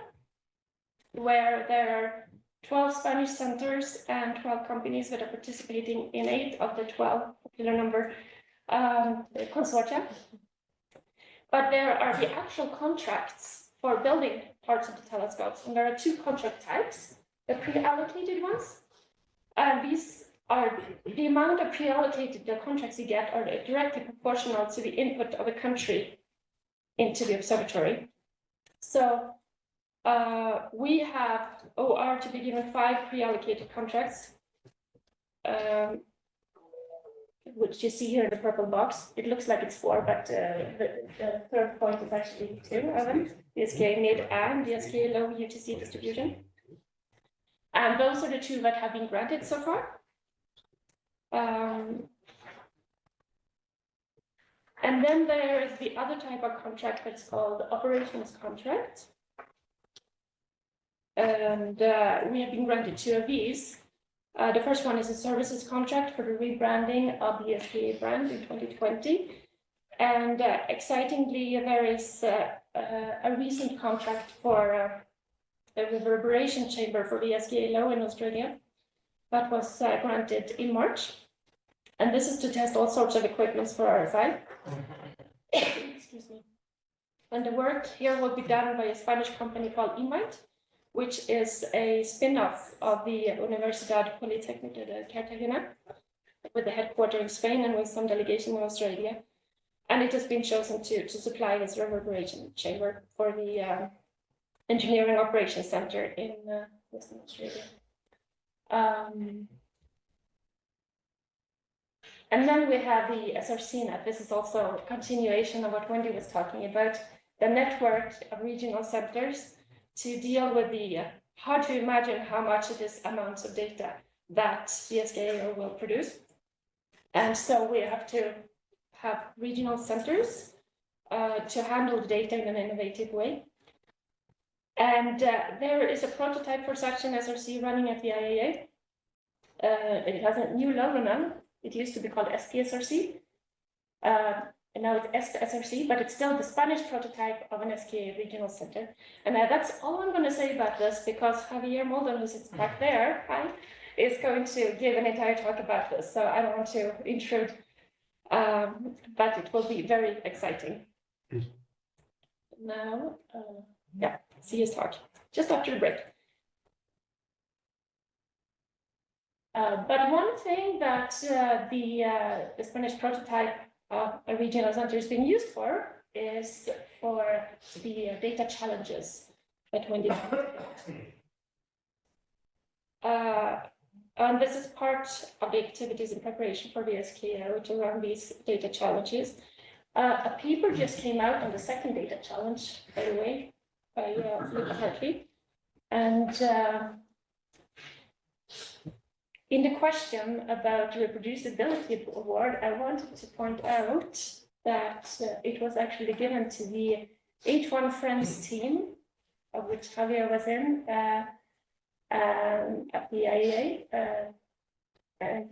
where there are 12 Spanish centers and 12 companies that are participating in 8 of the 12 popular number consortia. But there are the actual contracts for building parts of the telescopes, and there are 2 contract types: the pre-allocated ones, and these are the amount of pre-allocated the contracts you get are directly proportional to the input of a country into the observatory. So we have OR to be given 5 pre-allocated contracts, which you see here in the purple box. It looks like it's 4, but the third point is actually 2 of them: the SKA mid and the SKA low UTC distribution. And those are the 2 that have been granted so far. And then there is the other type of contract that's called operations contract. And we have been granted 2 of these. The first one is a services contract for the rebranding of the SKA brand in 2020. And excitingly, there is a recent contract for a reverberation chamber for the SKA low in Australia that was granted in March. And this is to test all sorts of equipments for RFI. Excuse me. And the work here will be done by a Spanish company called IMITE, which is a spin-off of the Universidad Politécnica de Cartagena, with the headquarters in Spain and with some delegation in Australia. And it has been chosen to supply this reverberation chamber for the Engineering Operations Center in Western Australia. And then we have the SRCnet. This is also a continuation of what Wendy was talking about, the network of regional centers to deal with the hard to imagine how much it is amounts of data that the SKAO will produce. And so we have to have regional centers to handle the data in an innovative way. And there is a prototype for such an SRC running at the IAA. It has a new logo now. It used to be called espSRC, And now it's espSRC, but it's still the Spanish prototype of an SKA regional center. And that's all I'm going to say about this, because Javier Moldón, who sits back there, hi, is going to give an entire talk about this. So I don't want to intrude, but it will be very exciting. Now, yeah, see his talk just after the break. But one thing that the Spanish prototype of a regional center is being used for is for the data challenges that Wendy talked about. And this is part of the activities in preparation for the SKAO to run these data challenges. A paper just came out on the second data challenge, by the way, by Hartley. And in the question about the reproducibility award, I wanted to point out that it was actually given to the H1 Friends team, of which Javier was in, at the IAA.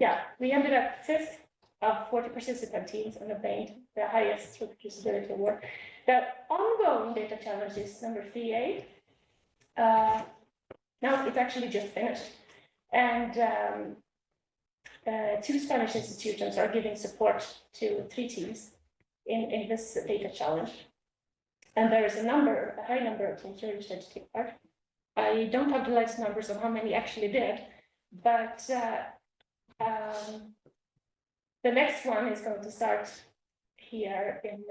Yeah, we ended up 5th of 40 participant teams and obtained the highest reproducibility award. The ongoing data challenge is number 3A. Now it's actually just finished. And 2 Spanish institutions are giving support to 3 teams in this data challenge. And there is a high number of teams registered to take part. I don't have the latest numbers on how many actually did, but the next one is going to start here in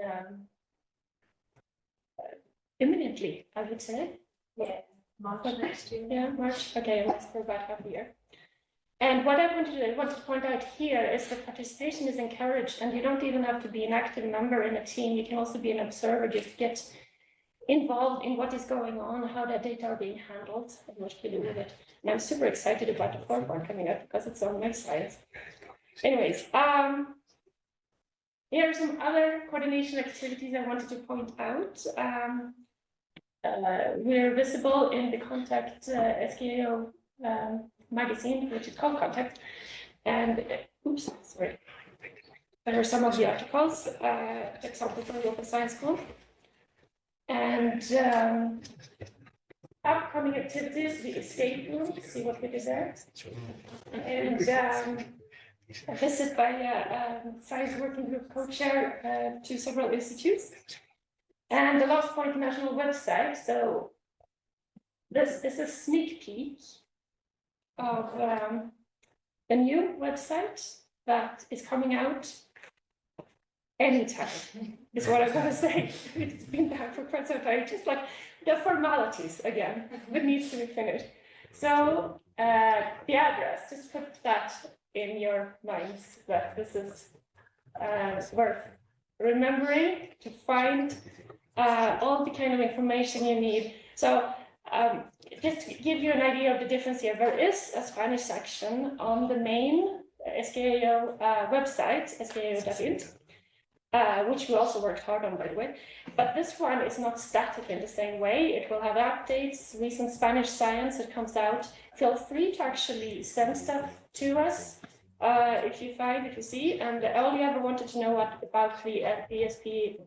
imminently, I would say. Yeah, March next year. Yeah, March. Okay, let's for about half a year. And what I wanted to point out here is that participation is encouraged, and you don't even have to be an active member in a team. You can also be an observer, just get involved in what is going on, how that data are being handled, and what to do with it. And I'm super excited about the fourth one coming up because it's on my science. Anyways, here are some other coordination activities I wanted to point out. We're visible in the Contact SKAO magazine, which is called Contact. And, oops, sorry. There are some of the articles, example from Local Science School. And upcoming activities, the escape room, see what we did there. And a visit by a science working group co-chair to several institutes. And the last point, national website. So this is a sneak peek of a new website that is coming out anytime, is what I'm going to say. It's been down for quite some time, just like the formalities again, that needs to be finished. So the address, just put that in your minds that this is worth remembering to find all the kind of information you need. So just to give you an idea of the difference here, there is a Spanish section on the main SKAO website, skao.int, which we also worked hard on, by the way. But this one is not static in the same way. It will have updates, recent Spanish science that comes out. Feel free to actually send stuff to us if you see. And all you ever wanted to know about the ESP,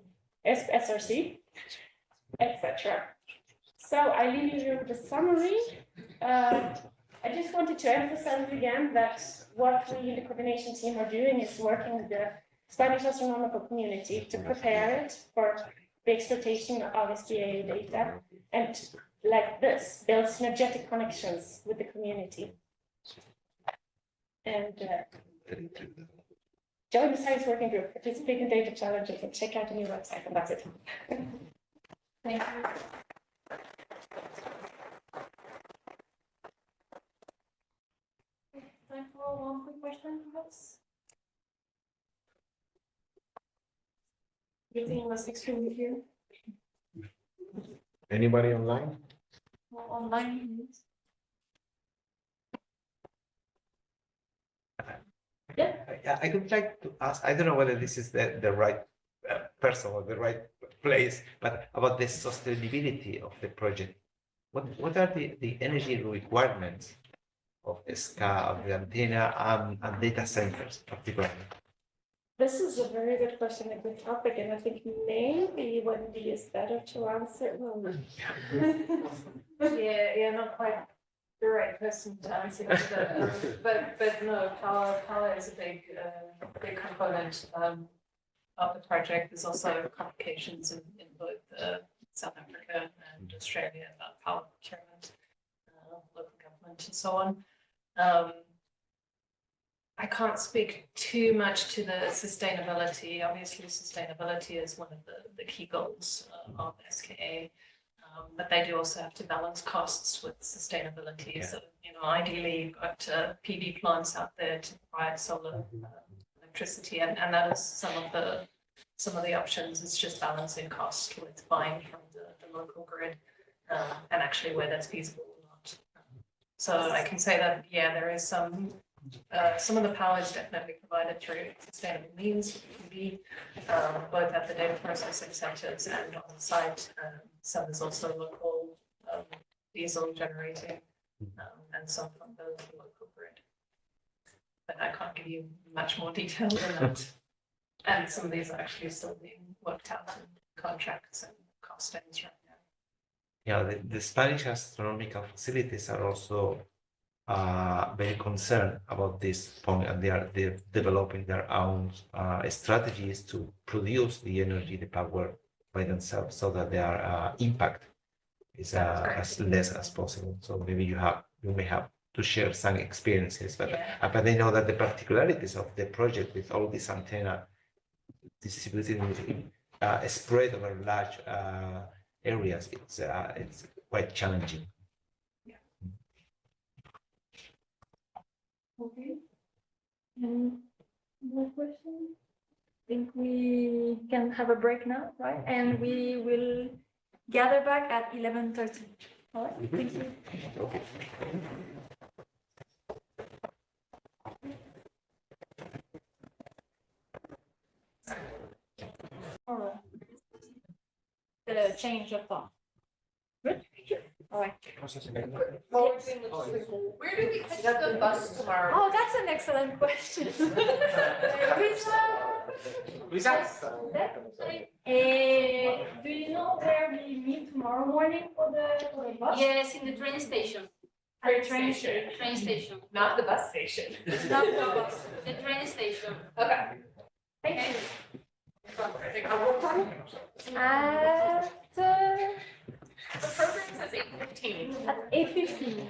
espSRC, etc. So I leave you with the summary. I just wanted to emphasize again that what we in the coordination team are doing is working with the Spanish astronomical community to prepare it for the exploitation of SKA data, and like this, build synergetic connections with the community. And join the science working group, participate in data challenges, and check out the new website, and that's it. Thank you. Time for one quick question, perhaps? Everything was extremely clear. Anybody online? Well, online. Yeah. I would like to ask, I don't know whether this is the right person or the right place, but about the sustainability of the project. What are the energy requirements of SKA, of the antenna, and data centers particularly? This is a very good question, a good topic, and I think maybe Wendy is better to answer. Yeah, not quite the right person to answer that, but no, power is a big component of the project. There's also complications in both South Africa and Australia about power procurement, local government, and so on. I can't speak too much to the sustainability. Obviously, sustainability is one of the key goals of SKA, but they do also have to balance costs with sustainability. Yeah. So, ideally, you've got PV plants out there to provide solar electricity, and that is some of the options. It's just balancing cost with buying from the local grid, and actually where that's feasible or not. So I can say that, yeah, there is some of the power is definitely provided through sustainable means, PV, both at the data processing centers and on the site. Some is also local diesel generating, and some from the local grid. But I can't give you much more detail than that. And some of these are actually still being worked out in contracts and costings right now. Yeah, the Spanish astronomical facilities are also very concerned about this point, and they're developing their own strategies to produce the energy, the power by themselves, so that their impact is as less as possible. So maybe you may have to share some experiences, but Yeah. but they know that the particularities of the project with all these antenna distributed spread over large areas, it's quite challenging. Okay. More questions? I think we can have a break now, right? And we will gather back at 11:30. All right, thank you. Okay. All right. The change of thought. Good? All right. Where do we catch the bus tomorrow? Oh, that's an excellent question. Lisa? Do you know where we meet tomorrow morning for the bus? Yes, in the train station. Train station. Train station. Not the bus station. Not the bus. The train station. Okay. Thank you. The program says 8:15. At 8:15.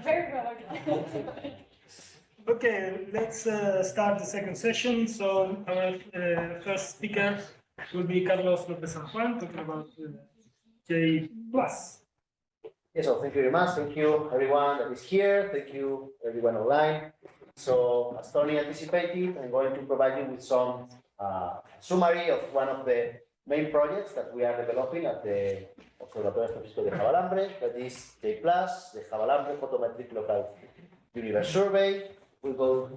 Very well organized. Okay, let's start the second session. So our first speaker will be Carlos López and Juan, talking about J+. Yes, so thank you very much. Thank you everyone that is here. Thank you everyone online. So as Tony anticipated, I'm going to provide you with some summary of one of the main projects that we are developing at the Observatorio Astrofísico de Javalambre, that is J+, the Javalambre Photometric Local Universe Survey. We will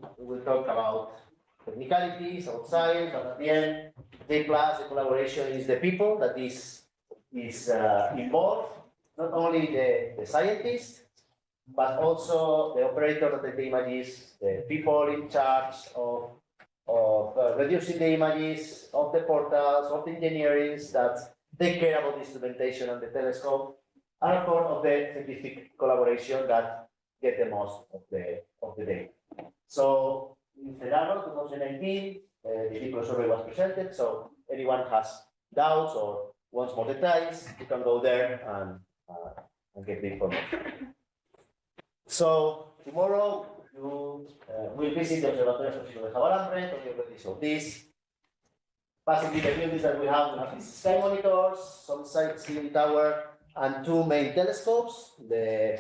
talk about technicalities, about science, and at the end, J+, the collaboration is the people that is involved, not only the scientists, but also the operator of the images, the people in charge of reducing the images, of the portals, of the engineering that take care about the instrumentation and the telescope, and of course of the scientific collaboration that get the most of the data. So in February 2019, the people survey was presented. So anyone has doubts or wants more details, you can go there and get the information. So tomorrow you will visit the Observatorio Astrofísico de Javalambre. Tony already showed this. Basically, the buildings that we have these sky monitors, some sightseeing tower, and two main telescopes. The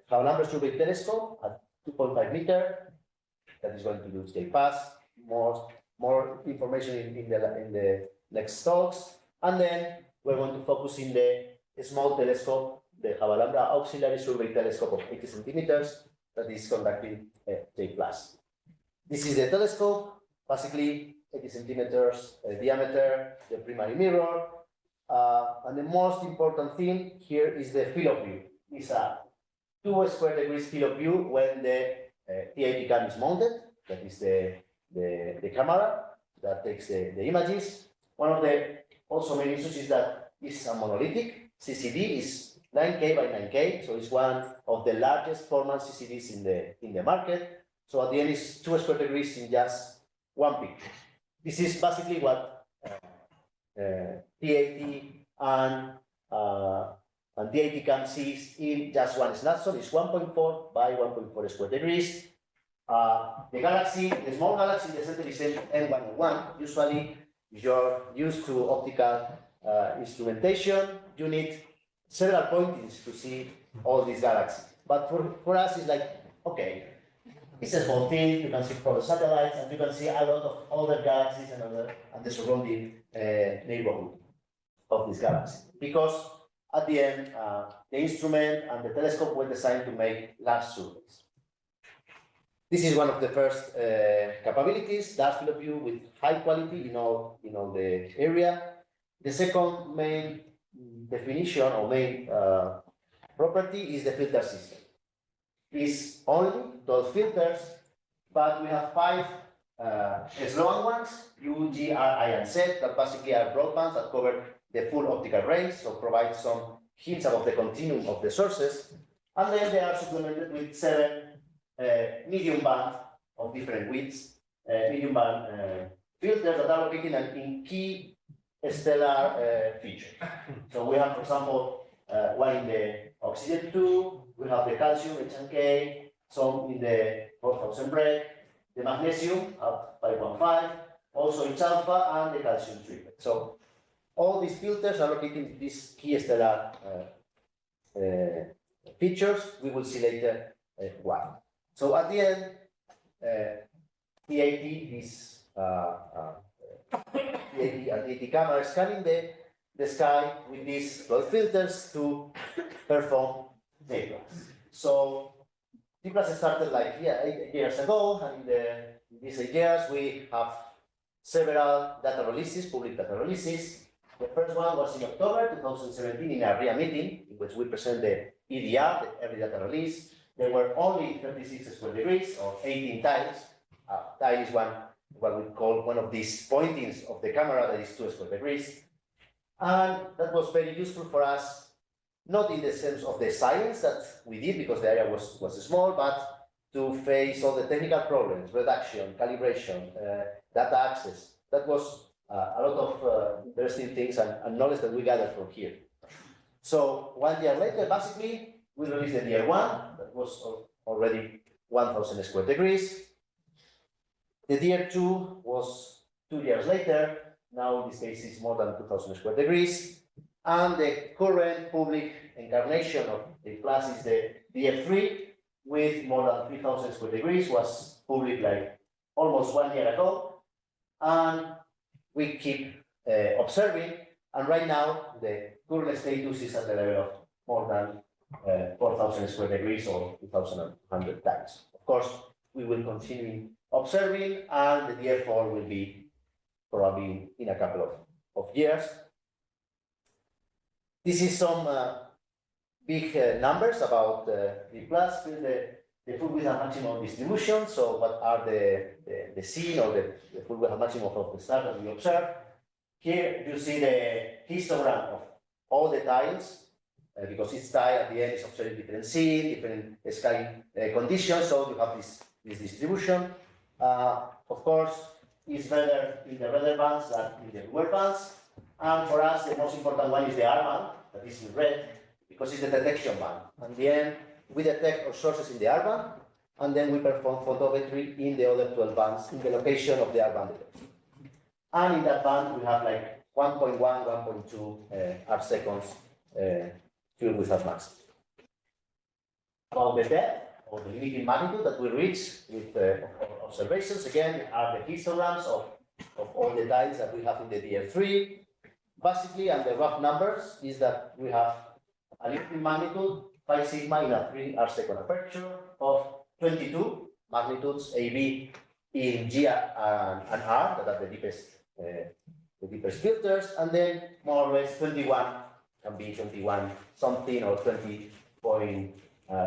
Javalambre Survey Telescope at 2.5 meter, that is going to use J+. More information in the next talks. And then we're going to focus in the small telescope, the Javalambre Auxiliary Survey Telescope of 80 centimeters, that is conducting J+. This is the telescope, basically 80 centimeters diameter, the primary mirror. And the most important thing here is the field of view. It's a 2 square degrees field of view when the TIP cam is mounted. that is the camera that takes the images. One of the also main issues is that it's a monolithic. CCD is 9K by 9K, so it's one of the largest format CCDs in the market. So at the end, it's 2 square degrees in just one picture. This is basically what TAT and TAT can see in just one snapshot. It's 1.4 by 1.4 square degrees. The galaxy, the small galaxy in the center is M101. Usually, if you're used to optical instrumentation, you need several pointings to see all these galaxies. But for us, it's like, okay, it's a small thing, you can see from the satellites, and you can see a lot of other galaxies and the surrounding neighborhood of this galaxy. Because at the end, the instrument and the telescope were designed to make large surveys. This is one of the first capabilities, large field of view with high quality in all the area. The second main definition or main property is the filter system. It's only 12 filters, but we have 5 slow ones, U, G, R, I, and Z, that basically are broadbands that cover the full optical range, so provide some hints about the continuum of the sources. And then they are supplemented with 7 medium band of different widths, medium band filters that are located in key stellar features. So we have, for example, one in the oxygen 2, we have the calcium, H and K, some in the 4000 break, the magnesium at 515, also H alpha, and the calcium triplet. So all these filters are located in these key stellar features. We will see later why. So at the end, TAT is TAT camera scanning the sky with these 12 filters to perform JPLAS. So JPLAS started like 8 years ago, and in these 8 years we have several data releases, public data releases. The first one was in October 2017 in a RIA meeting, in which we present the EDR, the every data release. There were only 36 square degrees or 18 tiles. Tile is what we call one of these pointings of the camera that is 2 square degrees. And that was very useful for us, not in the sense of the science that we did, because the area was small, but to face all the technical problems, reduction, calibration, data access. That was a lot of interesting things and knowledge that we gathered from here. So 1 year later, basically, we released the year 1, that was already 1000 square degrees. The year 2 was 2 years later. Now in this case it's more than 2000 square degrees. And the current public incarnation of the class is the DF3 with more than 3000 square degrees, was public like almost 1 year ago. And we keep observing, and right now the current status is at the level of more than 4000 square degrees or 2100 times. Of course, we will continue observing, and the DF4 will be probably in a couple of years. This is some big numbers about the plus, the full width and maximum distribution. So what are the scene or the full width and maximum of the star that we observe? Here you see the histogram of all the tiles, because each tile at the end is observing different scene, different sky conditions. So you have this distribution. Of course, it's better in the redder bands than in the bluer bands. And for us, the most important one is the R band, that is in red, because it's the detection band. And the end, we detect our sources in the R band, and then we perform photometry in the other 12 bands in the location of the R band detection. And in that band, we have like 1.1, 1.2 arc seconds filled with that max. About the depth or the limiting magnitude that we reach with observations, again, are the histograms of all the tiles that we have in the DF3. Basically, and the rough numbers is that we have a limiting magnitude 5 sigma in a 3 arc second aperture of 22 magnitudes AB in G and R, that are the deepest filters, and then more or less 21 can be 21 something or 20 point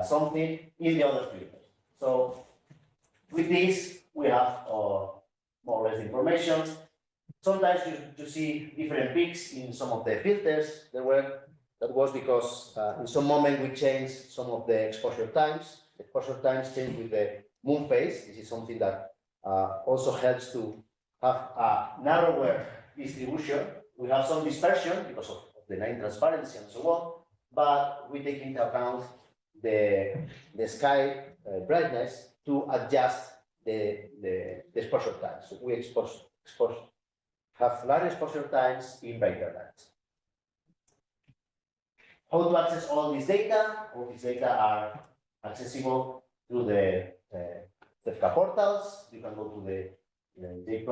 something in the other filters. So with this, we have more or less information. Sometimes you see different peaks in some of the filters. That was because in some moment we changed some of the exposure times. Exposure times change with the moon phase. This is something that also helps to have a narrower distribution. We have some dispersion because of the line transparency and so on, but we take into account the sky brightness to adjust the exposure times. So we have large exposure times in brighter lights. How to access all this data? All these data are accessible through the CEFCA portals. You can go to the J+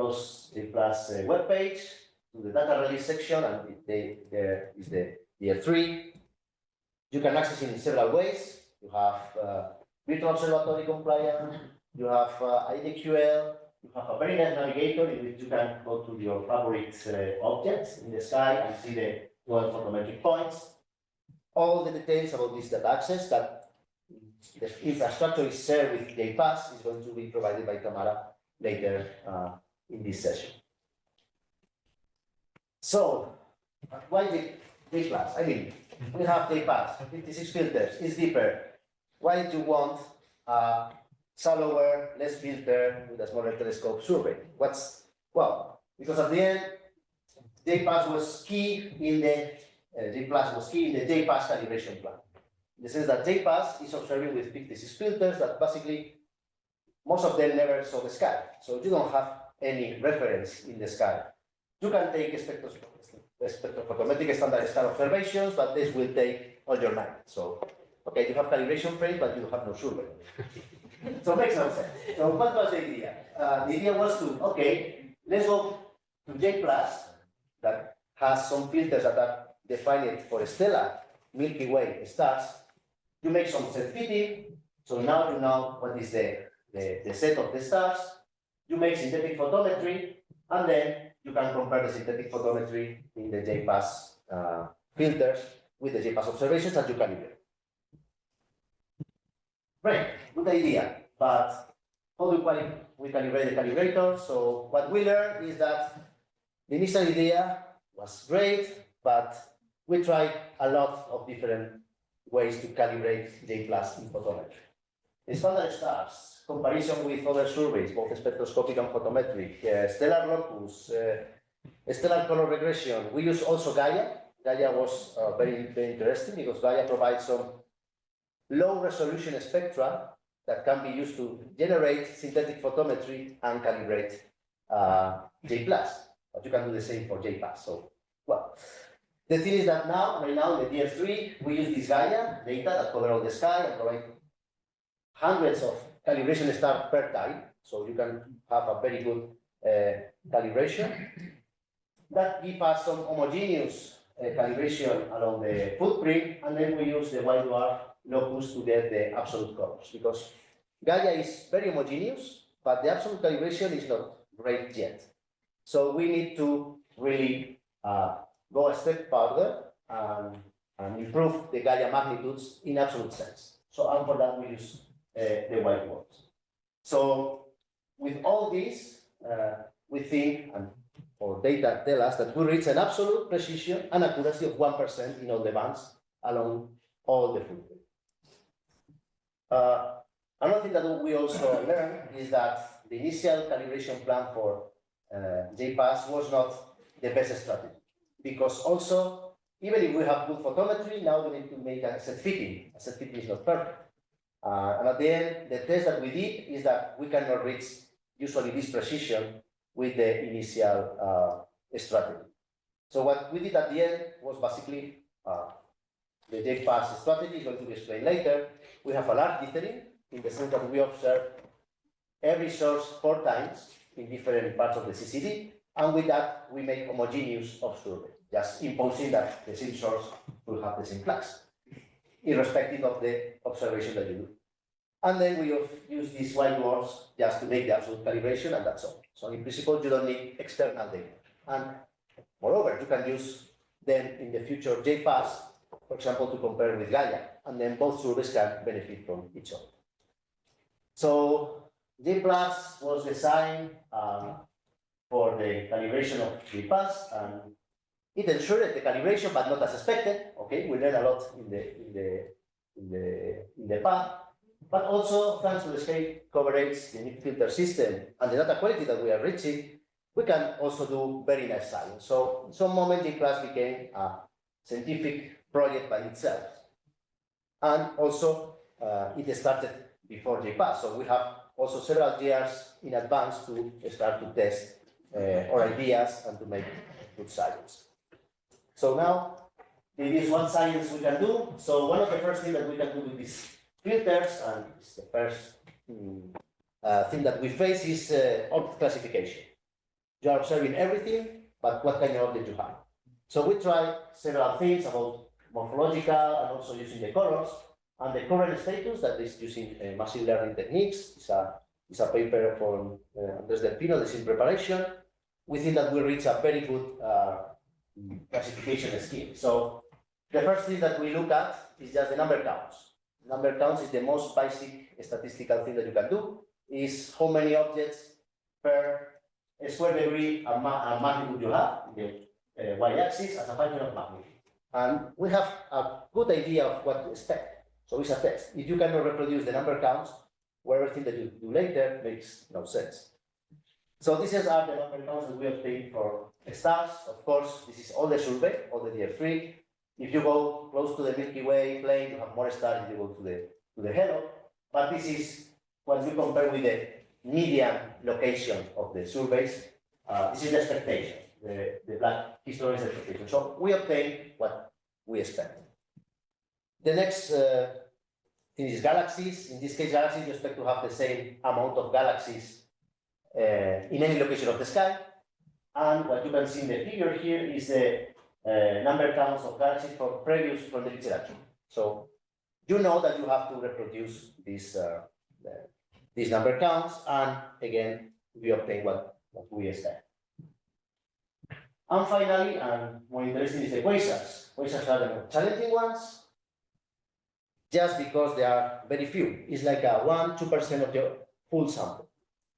webpage, to the data release section, and there is the year 3. You can access it in several ways. You have virtual observatory compliant, you have IDQL, you have a very nice navigator in which you can go to your favorite objects in the sky and see the 12 photometric points. All the details about this data access that the infrastructure is shared with JPAS is going to be provided by Tamara later in this session. So, why JPAS? I mean, we have JPAS, 56 filters, it's deeper. Why do you want a shallower, less filter with a smaller telescope survey? Well, because at the end, JPAS was key in the JPAS calibration plan. In the sense that JPAS is observing with 56 filters that basically most of them never saw the sky. So you don't have any reference in the sky. You can take spectrophotometric standard star observations, but this will take all your night. So, okay, you have calibration frames, but you have no survey. So it makes no sense. So what was the idea? The idea was to, okay, let's go to J+ that has some filters that are defined for stellar Milky Way stars. You make some set fitting, so now you know what is the set of the stars. You make synthetic photometry, and then you can compare the synthetic photometry in the JPAS filters with the JPAS observations that you calibrate. Great, good idea, but how do we calibrate the calibrator? So what we learned is that the initial idea was great, but we tried a lot of different ways to calibrate J+ in photometry. In standard stars, comparison with other surveys, both spectroscopic and photometric, stellar locus, stellar color regression. We use also Gaia. Gaia was very interesting because Gaia provides some low resolution spectra that can be used to generate synthetic photometry and calibrate J+. But you can do the same for JPAS. So, well, the thing is that right now, in the year 3, we use this Gaia data that cover all the sky and provide hundreds of calibration stars per time. So you can have a very good calibration. That gives us some homogeneous calibration along the footprint, and then we use the white dwarf locus to get the absolute colors, because Gaia is very homogeneous, but the absolute calibration is not great yet. So we need to really go a step further and improve the Gaia magnitudes in absolute sense. So, and for that we use the white dwarfs. So with all this, we think, and our data tell us that we reach an absolute precision and accuracy of 1% in all the bands along all the footprint. Another thing that we also learned is that the initial calibration plan for JPAS was not the best strategy, because also, even if we have good photometry, now we need to make a set fitting. A set fitting is not perfect. And at the end, the test that we did is that we cannot reach usually this precision with the initial strategy. So what we did at the end was basically the JPAS strategy is going to be explained later. We have a large dithering in the sense that we observe every source 4 times in different parts of the CCD, and with that we make homogeneous survey, just imposing that the same source will have the same flux, irrespective of the observation that you do. And then we use these white dwarfs just to make the absolute calibration, and that's all. So in principle, you don't need external data. And moreover, you can use them in the future JPAS, for example, to compare with Gaia, and then both surveys can benefit from each other. So J+ was designed for the calibration of JPAS, and it ensured the calibration, but not as expected. Okay, we learned a lot in the path, but also thanks to the scale coverage, the unique filter system, and the data quality that we are reaching, we can also do very nice science. So in some moment, J+ became a scientific project by itself, and also it started before JPAS. So we have also several years in advance to start to test our ideas and to make good science. So now, there is one science we can do. So one of the first things that we can do with these filters, and it's the first thing that we face, is object classification. You are observing everything, but what kind of object you have? So we try several things about morphological and also using the colors. And the current status that is using machine learning techniques is a paper from Andrés del Pino that's in preparation. We think that we reach a very good classification scheme. So the first thing that we look at is just the number counts. Number counts is the most basic statistical thing that you can do, is how many objects per square degree of magnitude you have in the y-axis as a function of magnitude. And we have a good idea of what to expect. So it's a test. If you cannot reproduce the number counts, well, everything that you do later makes no sense. So these are the number counts that we obtained for stars. Of course, this is all the survey, all the DF3. If you go close to the Milky Way plane, you have more stars if you go to the halo. But this is what we compare with the median location of the surveys. This is the expectation, the black historical expectation. So we obtain what we expect. The next thing is galaxies. In this case, galaxies, you expect to have the same amount of galaxies in any location of the sky. And what you can see in the figure here is the number counts of galaxies from the literature. So you know that you have to reproduce these number counts, and again, we obtain what we expect. And finally, and more interesting, is the quasars. Quasars are the more challenging ones, just because there are very few. It's like a 1–2% of your full sample.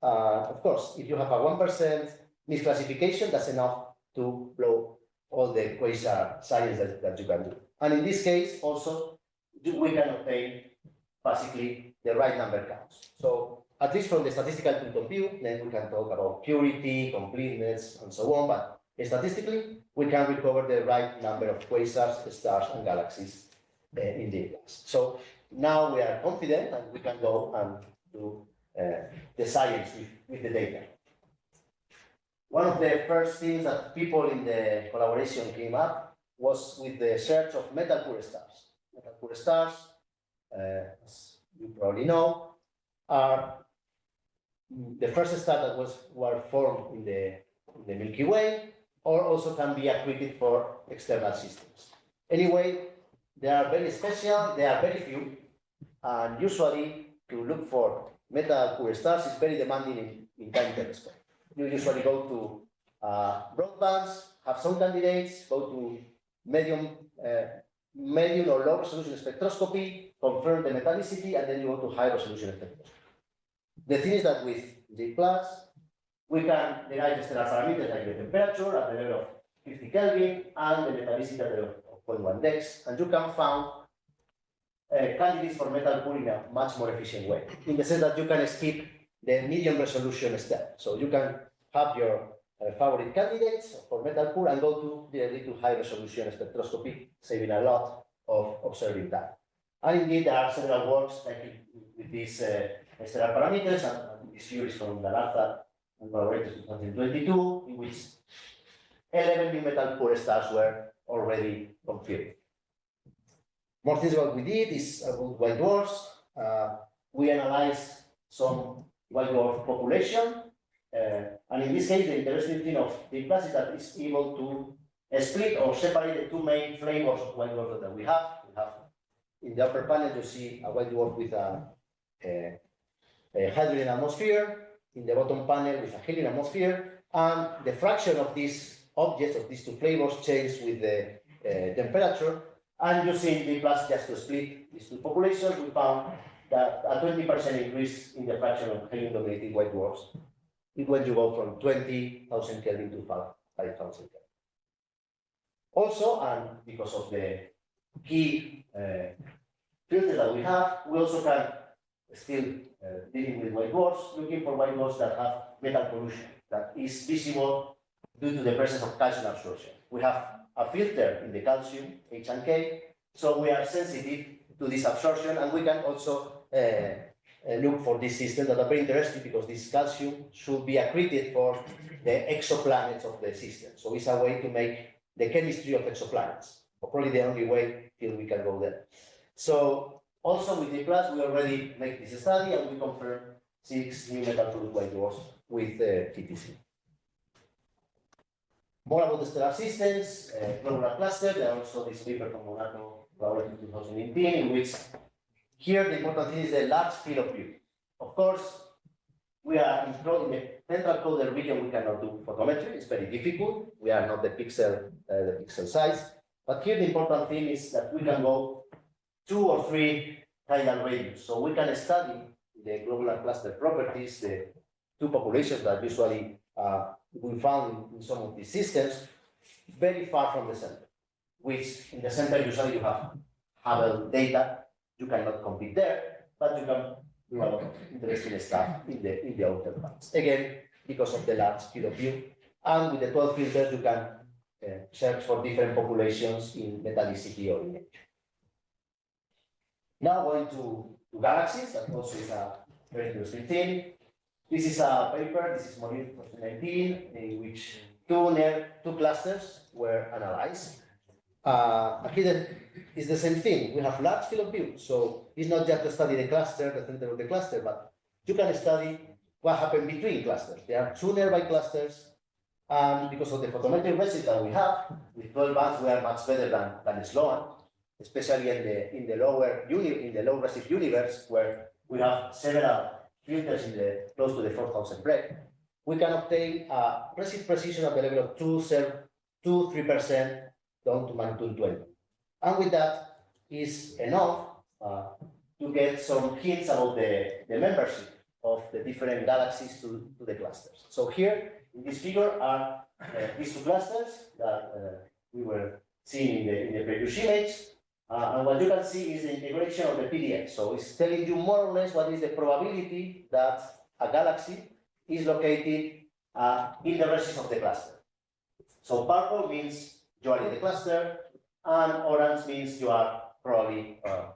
Of course, if you have a 1% misclassification, that's enough to blow all the quasar science that you can do. And in this case, also, we can obtain basically the right number counts. So at least from the statistical point of view, then we can talk about purity, completeness, and so on. But statistically, we can recover the right number of quasars, stars, and galaxies in the class. So now we are confident and we can go and do the science with the data. One of the first things that people in the collaboration came up was with the search of metal-poor stars. Metal-poor stars, as you probably know, are the first stars that were formed in the Milky Way, or also can be accreted for external systems. Anyway, they are very special, they are very few, and usually to look for metal-poor stars is very demanding in time telescope. You usually go to broadbands, have some candidates, go to medium or low resolution spectroscopy, confirm the metallicity, and then you go to high resolution spectroscopy. The thing is that with J+, we can derive stellar parameters like the temperature at the level of 50 Kelvin and the metallicity at the level of 0.1 Dex, and you can find candidates for metal poor in a much more efficient way, in the sense that you can skip the medium resolution step. So you can have your favorite candidates for metal poor and go directly to high resolution spectroscopy, saving a lot of observing time. And indeed, there are several works like with these stellar parameters, and this view is from Galarza and collaborators in 2022, in which 11 new metal poor stars were already confirmed. More things what we did is about white dwarfs. We analyzed some white dwarf population, and in this case, the interesting thing of the class is that it's able to split or separate the two main flavors of white dwarf that we have. In the upper panel, you see a white dwarf with a hydrogen atmosphere. In the bottom panel, with a helium atmosphere, and the fraction of these objects of these two flavors change with the temperature. And using the plus just to split these two populations, we found that a 20% increase in the fraction of helium-dominated white dwarfs when you go from 20,000 Kelvin to 5,000 Kelvin. Also, and because of the key filters that we have, we also can still dealing with white dwarfs, looking for white dwarfs that have metal pollution that is visible due to the presence of calcium absorption. We have a filter in the calcium, H and K, so we are sensitive to this absorption, and we can also look for these systems that are very interesting because this calcium should be accreted for the exoplanets of the system. So it's a way to make the chemistry of exoplanets, or probably the only way till we can go there. So also with the plus, we already make this study and we confirm 6 new metal-polluted white dwarfs with TTC. More about the stellar systems, globular cluster. There are also this paper from Monaco in 2018, in which here the important thing is the large field of view. Of course, we are in the central clouded region. We cannot do photometry; it's very difficult. We are not the pixel size. But here the important thing is that we can go 2 or 3 tidal radius. So we can study the globular cluster properties, the 2 populations that usually we found in some of these systems, very far from the center, which in the center usually you have Hubble data. You cannot compete there, but you can do a lot of interesting stuff in the outer bands. Again, because of the large field of view. And with the 12 filters, you can search for different populations in metallicity or in nature. Now going to galaxies, that also is a very interesting thing. This is a paper, this is Marín 2019, in which two clusters were analyzed. Here is the same thing. We have large field of view, so it's not just to study the cluster, the center of the cluster, but you can study what happened between clusters. There are 2 nearby clusters, and because of the photometric residue that we have, with 12 bands, we are much better than Sloan, especially in the low redshift universe, where we have several filters close to the 4,000 break. We can obtain a redshift precision at the level of 2-3% down to magnitude 20. And with that is enough to get some hints about the membership of the different galaxies to the clusters. So here in this figure are these 2 clusters that we were seeing in the previous image. And what you can see is the integration of the PDF. So it's telling you more or less what is the probability that a galaxy is located in the redshift of the cluster. So purple means you are in the cluster, and orange means you are probably a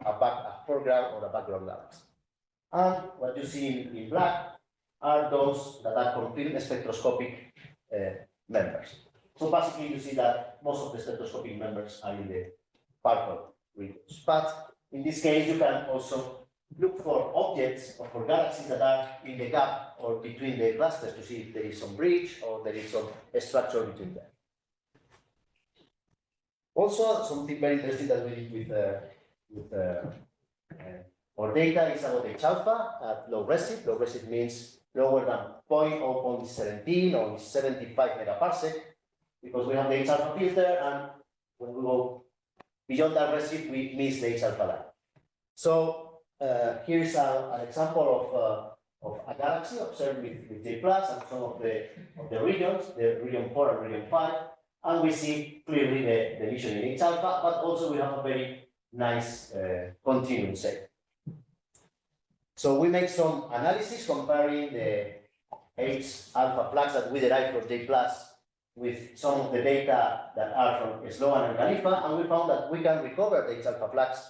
foreground or a background galaxy. And what you see in black are those that are confirmed spectroscopic members. So basically you see that most of the spectroscopic members are in the purple regions. But in this case, you can also look for objects or for galaxies that are in the gap or between the clusters to see if there is some bridge or there is some structure between them. Also, something very interesting that we did with our data is about H alpha at low redshift. Low redshift means lower than 0.17 or 75 megaparsec, because we have the H alpha filter, and when we go beyond that redshift, we miss the H alpha line. So here is an example of a galaxy observed with J+ and some of the regions, the region 4 and region 5. And we see clearly the emission in H alpha, but also we have a very nice continuum set. So we make some analysis comparing the H alpha flux that we derive from J+ with some of the data that are from Sloan and Khalifa, and we found that we can recover the H alpha flux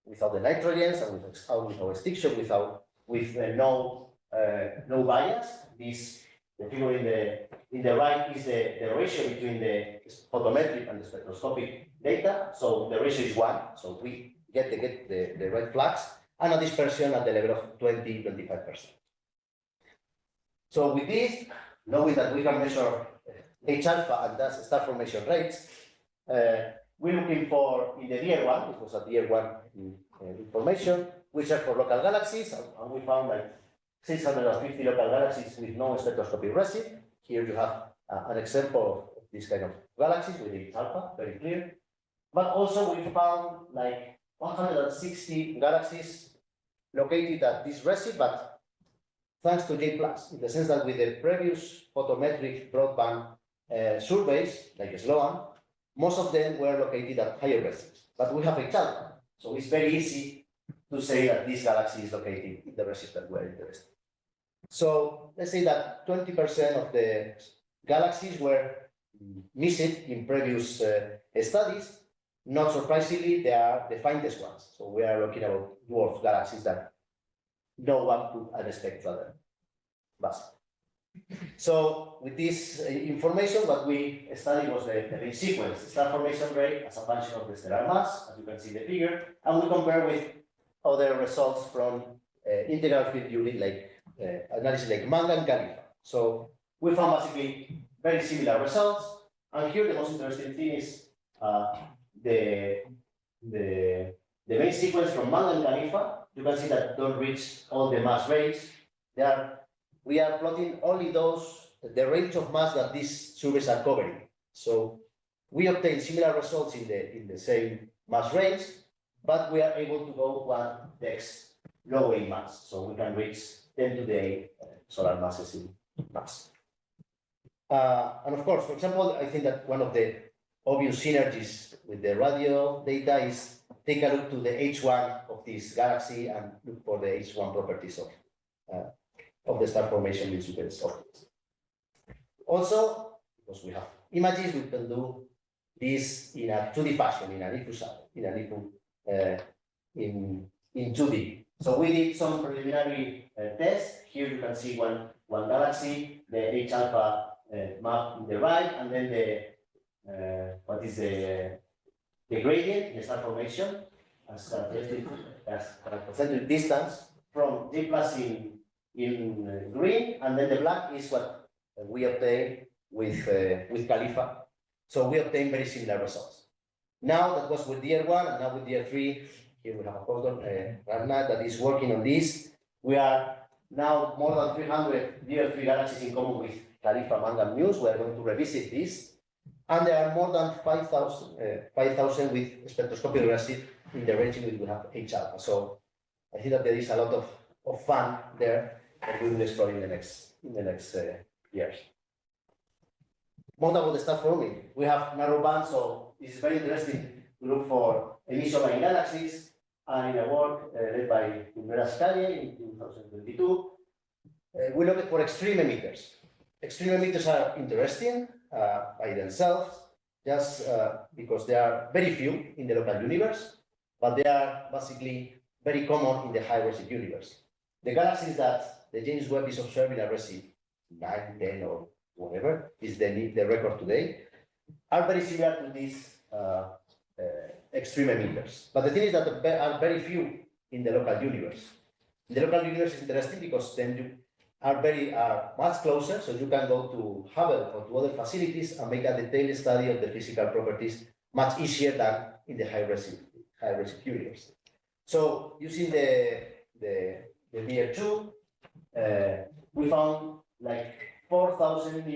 without the nitrogens and without extinction, with no bias. The figure in the right is the ratio between the photometric and the spectroscopic data. So the ratio is 1. So we get the right flux and a dispersion at the level of 20-25%. So with this, knowing that we can measure H alpha and thus star formation rates, we're looking for in the year 1, it was at year 1 information, we search for local galaxies, and we found like 650 local galaxies with no spectroscopic redshift. Here you have an example of this kind of galaxies with H alpha, very clear. But also we found like 160 galaxies located at this redshift, but thanks to J+, in the sense that with the previous photometric broadband surveys, like Sloan, most of them were located at higher redshifts. But we have H alpha, so it's very easy to say that this galaxy is located in the redshift that we're interested. So let's say that 20% of the galaxies were missed in previous studies. Not surprisingly, they are the faintest ones. So we are looking about dwarf galaxies that no one could expect rather. So with this information, what we studied was the ring sequence, star formation rate as a function of the stellar mass, as you can see in the figure, and we compare with other results from integral field unit like analysis like Wang and Khalifa. So we found basically very similar results, and here the most interesting thing is the main sequence from Wang and Khalifa. You can see that don't reach all the mass range. We are plotting only the range of mass that these surveys are covering. So we obtain similar results in the same mass range, but we are able to go 1 dex lower in mass. So we can reach 10 to the 8 solar masses in mass. And of course, for example, I think that one of the obvious synergies with the radio data is take a look to the H1 of this galaxy and look for the H1 properties of the star formation with super objects. Also, because we have images, we can do this in a 2D fashion, in in 2D. So we did some preliminary tests. Here you can see one galaxy, the H alpha map on the right, and then what is the gradient, the star formation, as concentric distance from J+ in green, and then the black is what we obtained with Khalifa. So we obtained very similar results. Now that was with year 1, and now with year 3, here we have a postdoc, Ragnar, that is working on this. We are now more than 300 year 3 galaxies in common with Khalifa, Wang, and Muse. We are going to revisit this. And there are more than 5,000 with spectroscopic redshift in the range in which we have H alpha. So I think that there is a lot of fun there that we will explore in the next years. More about the star forming. We have narrow bands, so this is very interesting to look for emission in galaxies. And in a work led by Theresa in 2022, we looked for extreme emitters. Extreme emitters are interesting by themselves, just because there are very few in the local universe, but they are basically very common in the high redshift universe. The galaxies that the James Webb is observing at redshift 9, 10, or whatever is the record today, are very similar to these extreme emitters. But the thing is that there are very few in the local universe. The local universe is interesting because then you are much closer, so you can go to Hubble or to other facilities and make a detailed study of the physical properties much easier than in the high redshift universe. So using the VR2, we found like 4,000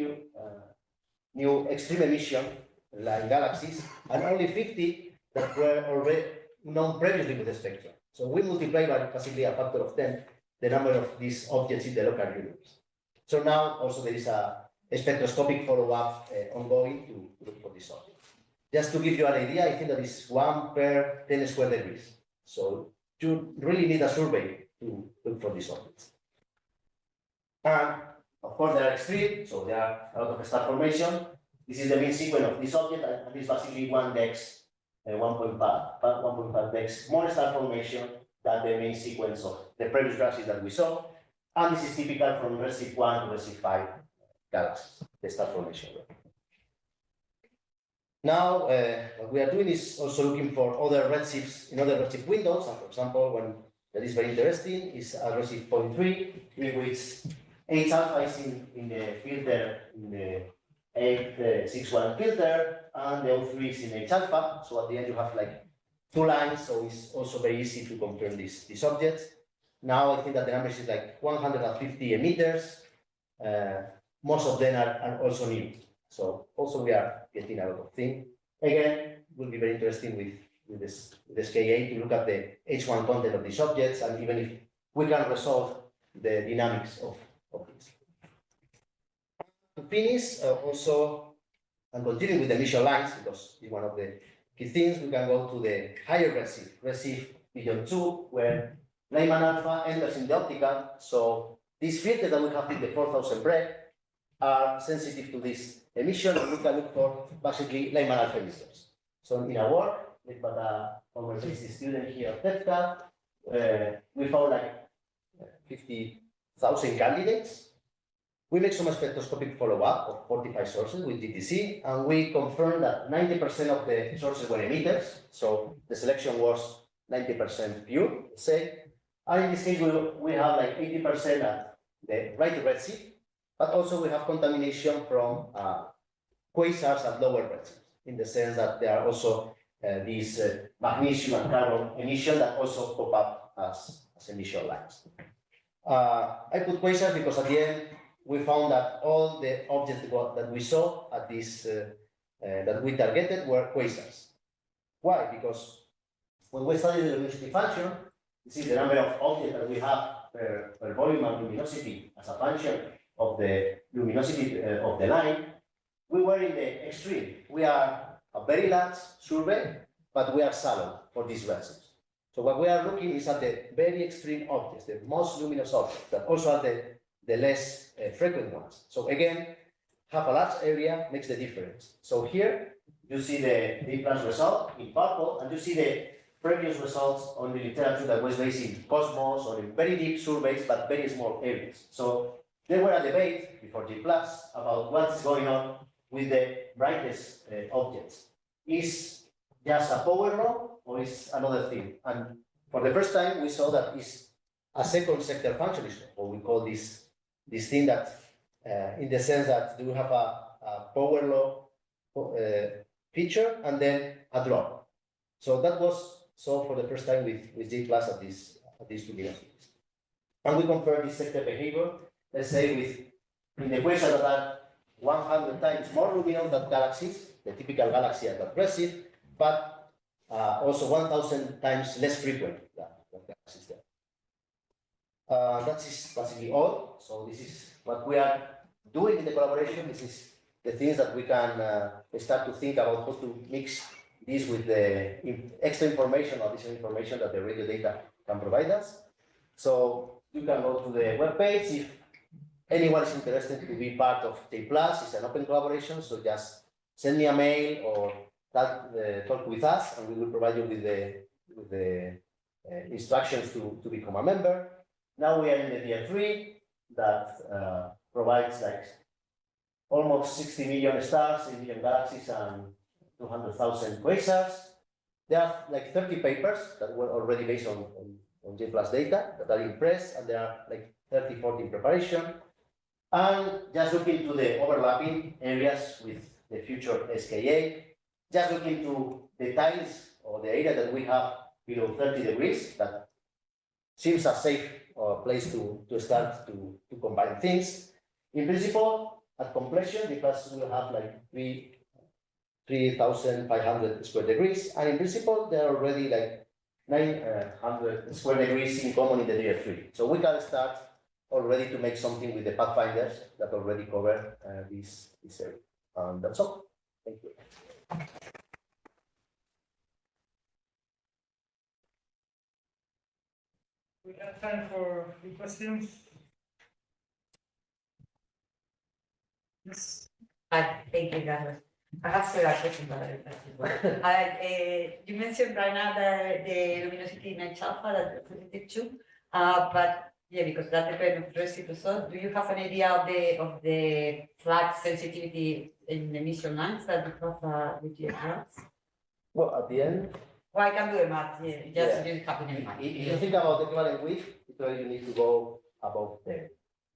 new extreme emission like galaxies, and only 50 that were already known previously with the spectrum. So we multiply by basically a factor of 10 the number of these objects in the local universe. So now also there is a spectroscopic follow-up ongoing to look for these objects. Just to give you an idea, I think that is 1 per 10 square degrees. So you really need a survey to look for these objects. And of course, they are extreme, so there are a lot of star formation. This is the main sequence of this object, and this is basically 1 dex, 1.5 dex more star formation than the main sequence of the previous galaxies that we saw. And this is typical from redshift 1 to redshift 5 galaxies, the star formation rate. Now, what we are doing is also looking for other redshifts in other redshift windows. And for example, one that is very interesting is at redshift 0.3, in which H alpha is in the filter, in the 861 filter, and the O3 is in H alpha. So at the end, you have like 2 lines, so it's also very easy to confirm these objects. Now I think that the numbers is like 150 emitters. Most of them are also new. So also we are getting a lot of things. Again, will be very interesting with with SKA to look at the H1 content of these objects, and even if we can resolve the dynamics of this. To finish, also, and continuing with the emission lines, because it's one of the key things, we can go to the higher redshift region 2, where Lyman alpha enters in the optical. So these filters that we have in the 4000 break are sensitive to this emission, and we can look for basically Lyman alpha emitters. So in our work, with a former PhD student here at CEFCA, we found like 50,000 candidates. We make some spectroscopic follow-up of 45 sources with GTC, and we confirmed that 90% of the sources were emitters. So the selection was 90% pure, say. And in this case, we have like 80% at the right redshift, but also we have contamination from quasars at lower redshift, in the sense that there are also these magnesium and carbon emission that also pop up as emission lines. I put quasars because at the end, we found that all the objects that we saw at this, that we targeted were quasars. Why? Because when we study the luminosity function, this is the number of objects that we have per volume and luminosity as a function of the luminosity of the line. We were in the extreme. We are a very large survey, but we are shallow for these redshift. So what we are looking is at the very extreme objects, the most luminous objects, that also are the less frequent ones. So again, have a large area makes the difference. So here you see the deep plus result in purple, and you see the previous results on the literature that was based in Cosmos or in very deep surveys, but very small areas. So there were a debate before G plus about what is going on with the brightest objects. Is just a power law or is another thing? And for the first time, we saw that is a second sector function, is what we call this thing that, in the sense that we have a power law feature and then a drop. So that was solved for the first time with J plus at these luminosities. And we compare this sector behavior, let's say, with in the equation that are 100 times more luminous than galaxies, the typical galaxy at that redshift, but also 1,000 times less frequent than galaxies there. That is basically all. So this is what we are doing in the collaboration. This is the things that we can start to think about how to mix this with the extra information or additional information that the radio data can provide us. So you can go to the webpage if anyone is interested to be part of J+. It's an open collaboration, so just send me a mail or talk with us, and we will provide you with the instructions to become a member. Now we are in the tier 3 that provides like almost 60 million stars, 8 million galaxies, and 200,000 quasars. There are like 30 papers that were already based on J+ data that are in press, and there are like 30, 40 in preparation. And just look into the overlapping areas with the future SKA. Just look into the tiles or the area that we have below 30 degrees. That seems a safe place to start to combine things. In principle, at completion, because we'll have like 3,500 square degrees, and in principle, there are already like 900 square degrees in common in the tier 3. So we can start already to make something with the pathfinders that already cover this area. That's all. Thank you. We have time for the questions. Yes. Hi, thank you, Carlos. I have several questions about it. You mentioned right now the luminosity in H alpha that you're sensitive to, but yeah, because that depends on redshift result. Do you have an idea of the flat sensitivity in emission lines that you have with your plants? Well, at the end, well, I can do the math. Yeah, just didn't happen in mind. If you think about the equivalent width, you need to go above the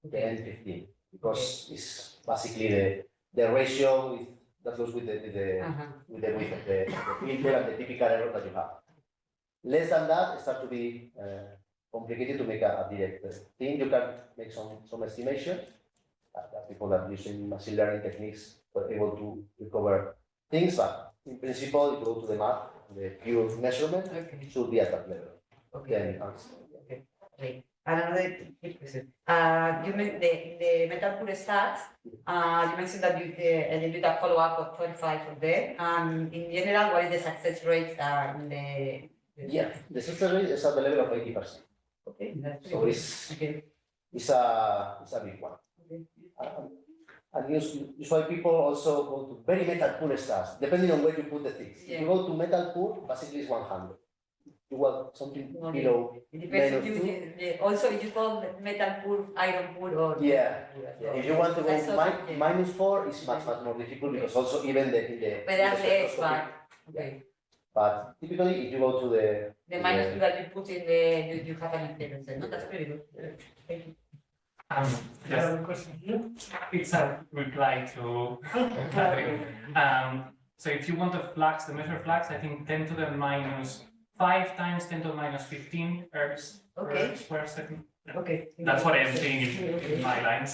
N15, because it's basically the ratio that goes with the width of the filter and the typical error that you have. Less than that, it starts to be complicated to make a direct thing. You can make some estimation. People that using machine learning techniques were able to recover things, but in principle, you go to the math, the pure measurement should be at that level. Okay. Then, Okay. Great. And another quick question. You mentioned the metal pool stats. You mentioned that you did a follow-up of 25 of them. And in general, what is the success rate in the? yeah, the success rate is at the level of 80%. Okay. So it's a big one. Okay. And usually people also go to very metal poor stars, depending on where you put the things. Yeah. If you go to metal poor, basically it's 100. You want something Okay. below. It depends if -2. also if you call metal pool, iron pool, or Yeah. If you want to go That's also- -4, it's much more difficult because also even in the But that's less, spectroscopy. okay. But typically, if you go to the The -2 that you put in the you have an inference, no? That's pretty good. Thank you. Yes. Question here. It's a reply to. So if you want the flux, the measure flux, I think 10 to the -5 times 10 to the -15 ergs Okay. per square second. Okay. That's what I'm saying in my lines.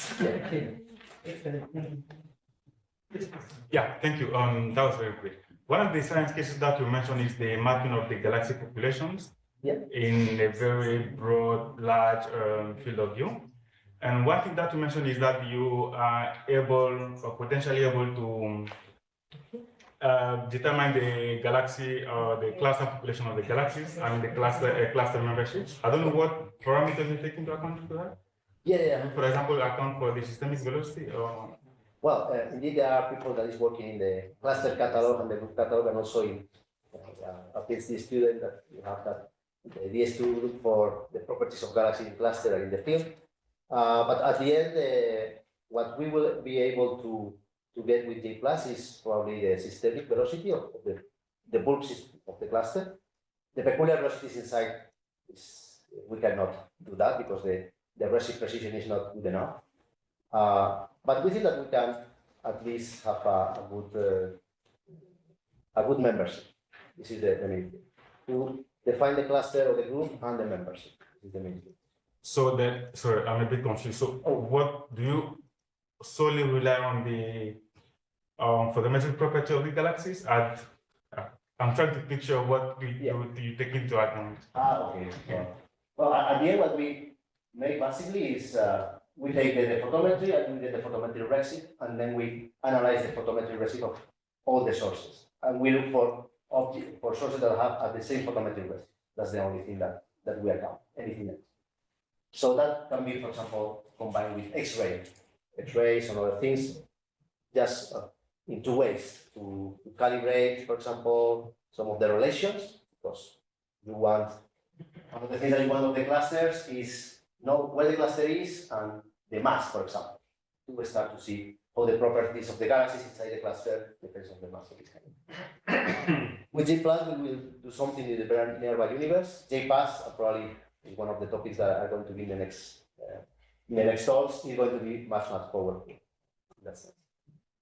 Yeah, thank you. That was very quick. One of the science cases that you mentioned is the mapping of the galaxy populations in a very broad, large field of view. And one thing that you mentioned is that you are able or potentially able to determine the galaxy or the cluster population of the galaxies, I mean the cluster membership. I don't know what parameters you take into account for that. Yeah. For example, account for the systemic velocity or. Well, indeed, there are people that is working in the cluster catalog and the group catalog, and also in a PhD student that you have that. The idea is to look for the properties of galaxy in cluster and in the field. But at the end, what we will be able to get with J+ is probably the systemic velocity of the bulk system of the cluster. The peculiar velocities inside we cannot do that because the redshift precision is not good enough. But we think that we can at least have a good membership. This is the main thing. To define the cluster or the group and the membership. This is the main thing. So then, sorry, I'm a bit confused. So what do you solely rely on the for the metric property of the galaxies? I'm trying to picture what you take into account. Okay. Well, at the end, what we make basically is we take the photometry and we get the photometry redshift, and then we analyze the photometry redshift of all the sources, and we look for sources that have at the same photometry redshift. That's the only thing that we account. Anything else. So that can be, for example, combined with X-rays and other things, just in two ways to calibrate, for example, some of the relations, because you want, one of the things that you want of the clusters is know where the cluster is and the mass, for example, to start to see how the properties of the galaxies inside the cluster depends on the mass of this kind. With J+, we will do something in the very nearby universe. JPAS probably is one of the topics that are going to be in the next talks. Is going to be much powerful. That's it.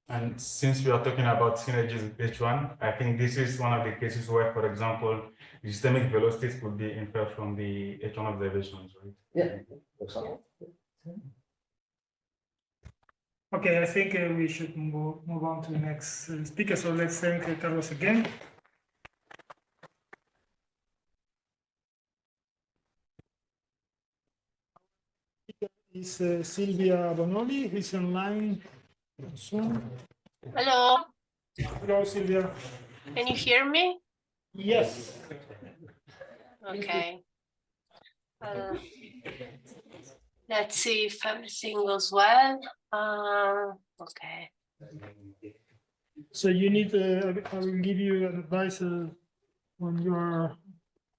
And since we are talking about synergies with H1, I think this is one of the cases where, for example, the systemic velocities could be inferred from the H1 observations, right? Yeah, for example. Okay, I think we should move on to the next speaker. So let's thank Carlos again. Is Silvia Bonoli, who's online soon. Hello. Hello, Silvia. Can you hear me? Yes. Okay. Let's see if everything goes well. Okay. So you need, I will give you an advice when you're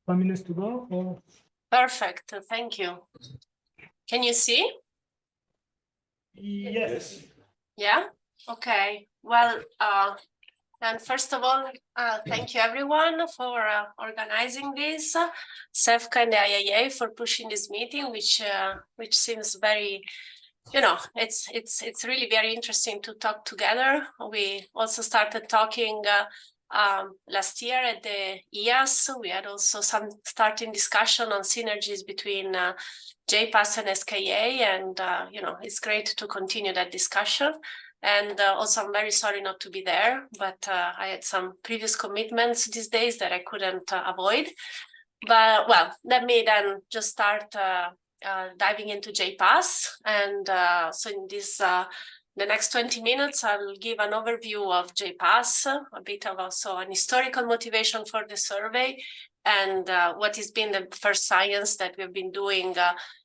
5 minutes to go. Or? Perfect. Thank you. Can you see? Yes. Yeah. Okay. Well, and first of all, thank you everyone for organizing this, CEFCA and the IAA for pushing this meeting, which seems very, it's really very interesting to talk together. We also started talking last year at the IAS. We had also some starting discussion on synergies between JPAS and SKA, and it's great to continue that discussion. And also, I'm very sorry not to be there, but I had some previous commitments these days that I couldn't avoid. But well, let me then just start diving into JPAS. And so in this the next 20 minutes, I will give an overview of JPAS, a bit of also an historical motivation for the survey, and what has been the first science that we've been doing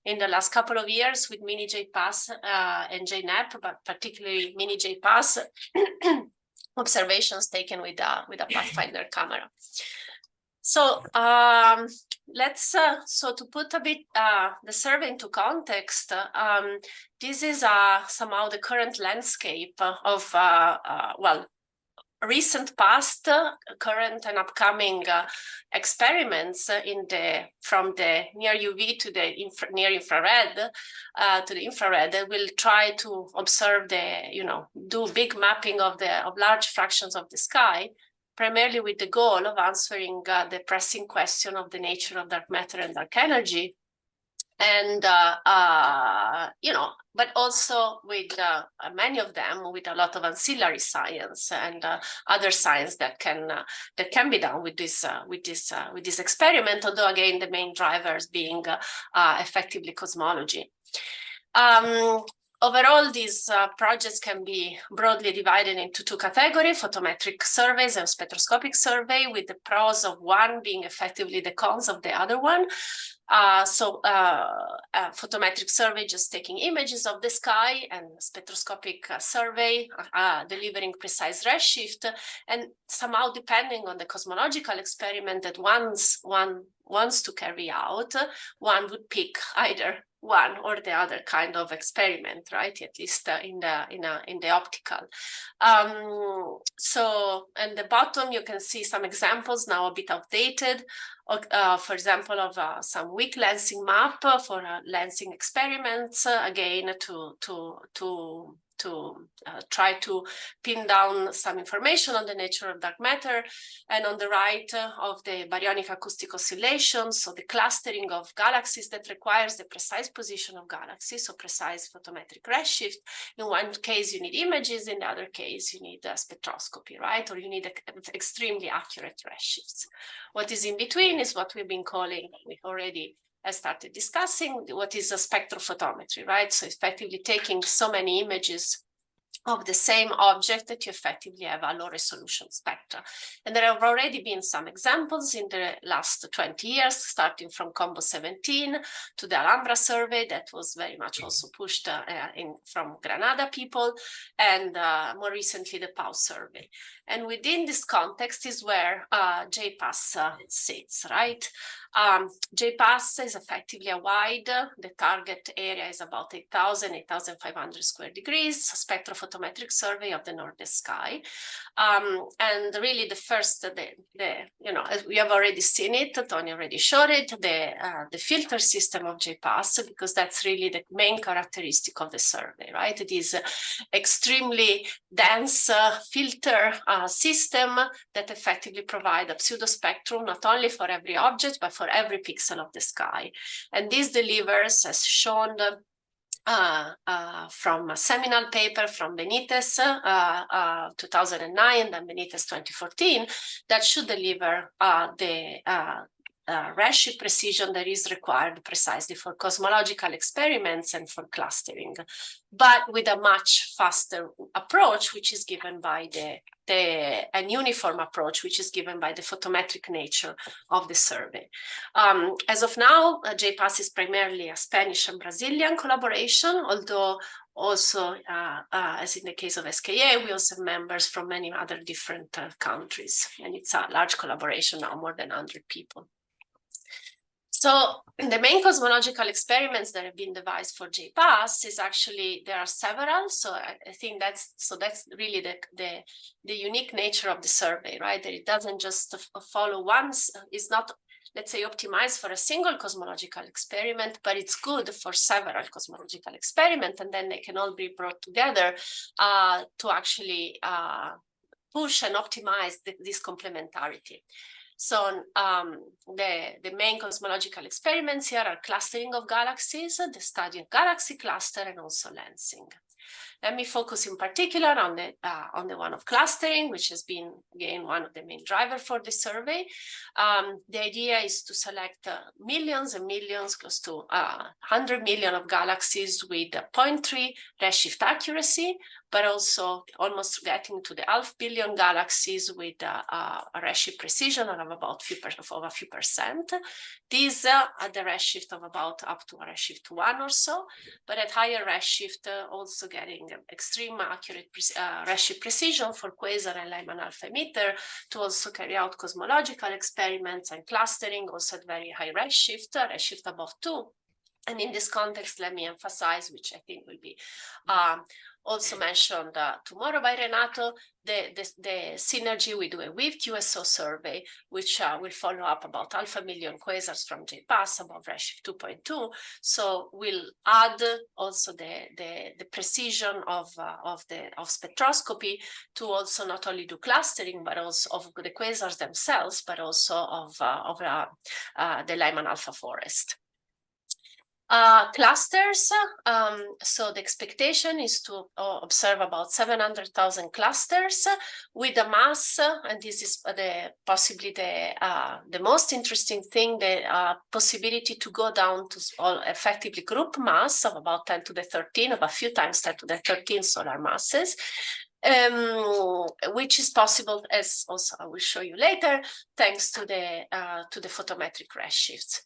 in the last couple of years with miniJPAS and JNEP, but particularly miniJPAS observations taken with a Pathfinder camera. So let's so to put a bit the survey into context, this is somehow the current landscape of well, recent past, current and upcoming experiments in from the near UV to the near infrared to the infrared that will try to observe do big mapping of large fractions of the sky, primarily with the goal of answering the pressing question of the nature of dark matter and dark energy. And, but also with many of them with a lot of ancillary science and other science that can be done with this experiment, although again, the main drivers being effectively cosmology. Overall, these projects can be broadly divided into two categories: photometric surveys and spectroscopic survey, with the pros of one being effectively the cons of the other one. Photometric survey just taking images of the sky, and spectroscopic survey delivering precise redshift, and somehow depending on the cosmological experiment that one wants to carry out, one would pick either one or the other kind of experiment, right? At least in the optical. So in the bottom you can see some examples now a bit outdated. For example, of some weak lensing map for lensing experiments, again to try to pin down some information on the nature of dark matter. And on the right of the baryonic acoustic oscillations, so the clustering of galaxies that requires the precise position of galaxies, so precise photometric redshift. In one case, you need images, in the other case, you need spectroscopy, right? Or you need extremely accurate redshifts. What is in between is what we've been calling, we already started discussing, what is a spectrophotometry, right? So effectively taking so many images of the same object that you effectively have a low resolution spectra. And there have already been some examples in the last 20 years, starting from Combo 17 to the Alhambra survey that was very much also pushed from Granada people, and more recently the PAU survey. And within this context is where JPAS sits, right? JPAS is effectively a wide, the target area is about 8,500 square degrees, spectrophotometric survey of the northern sky. And really the first, as we have already seen it, Tony already showed it, the filter system of JPAS, because that's really the main characteristic of the survey, right? It is extremely dense filter system that effectively provide a pseudo spectrum, not only for every object, but for every pixel of the sky. And this delivers, as shown from a seminal paper from Benitez 2009 and then Benitez 2014, that should deliver the redshift precision that is required precisely for cosmological experiments and for clustering, but with a much faster approach, which is given by an uniform approach, which is given by the photometric nature of the survey. As of now, JPAS is primarily a Spanish and Brazilian collaboration, although also, as in the case of SKA, we also have members from many other different countries, and it's a large collaboration now, more than 100 people. So the main cosmological experiments that have been devised for JPAS is actually, there are several. So I think that's really the unique nature of the survey, right? That it doesn't just follow once, it's not, let's say, optimized for a single cosmological experiment, but it's good for several cosmological experiments, and then they can all be brought together to actually push and optimize this complementarity. So the main cosmological experiments here are clustering of galaxies, the study of galaxy cluster, and also lensing. Let me focus in particular on the one of clustering, which has been, again, one of the main drivers for the survey. The idea is to select millions and millions, close to 100 million of galaxies with 0.3 redshift accuracy, but also almost getting to the 500 million galaxies with a redshift precision of about a few percent. These are the redshift of about up to a redshift 1 or so, but at higher redshift, also getting extreme accurate redshift precision for quasar and Lyman alpha emitter to also carry out cosmological experiments and clustering, also at very high redshift above 2. And in this context, let me emphasize, which I think will be also mentioned tomorrow by Renato, the synergy we do a with QSO survey, which will follow up about 500 million quasars from JPAS above redshift 2.2. So we'll add also the precision of spectroscopy to also not only do clustering, but also of the quasars themselves, but also of the Lyman alpha forest. Clusters, so the expectation is to observe about 700,000 clusters with a mass, and this is possibly the most interesting thing, the possibility to go down to effectively group mass of about 10 to the 13, of a few times 10 to the 13 solar masses. Which is possible, as also I will show you later, thanks to the photometric redshifts.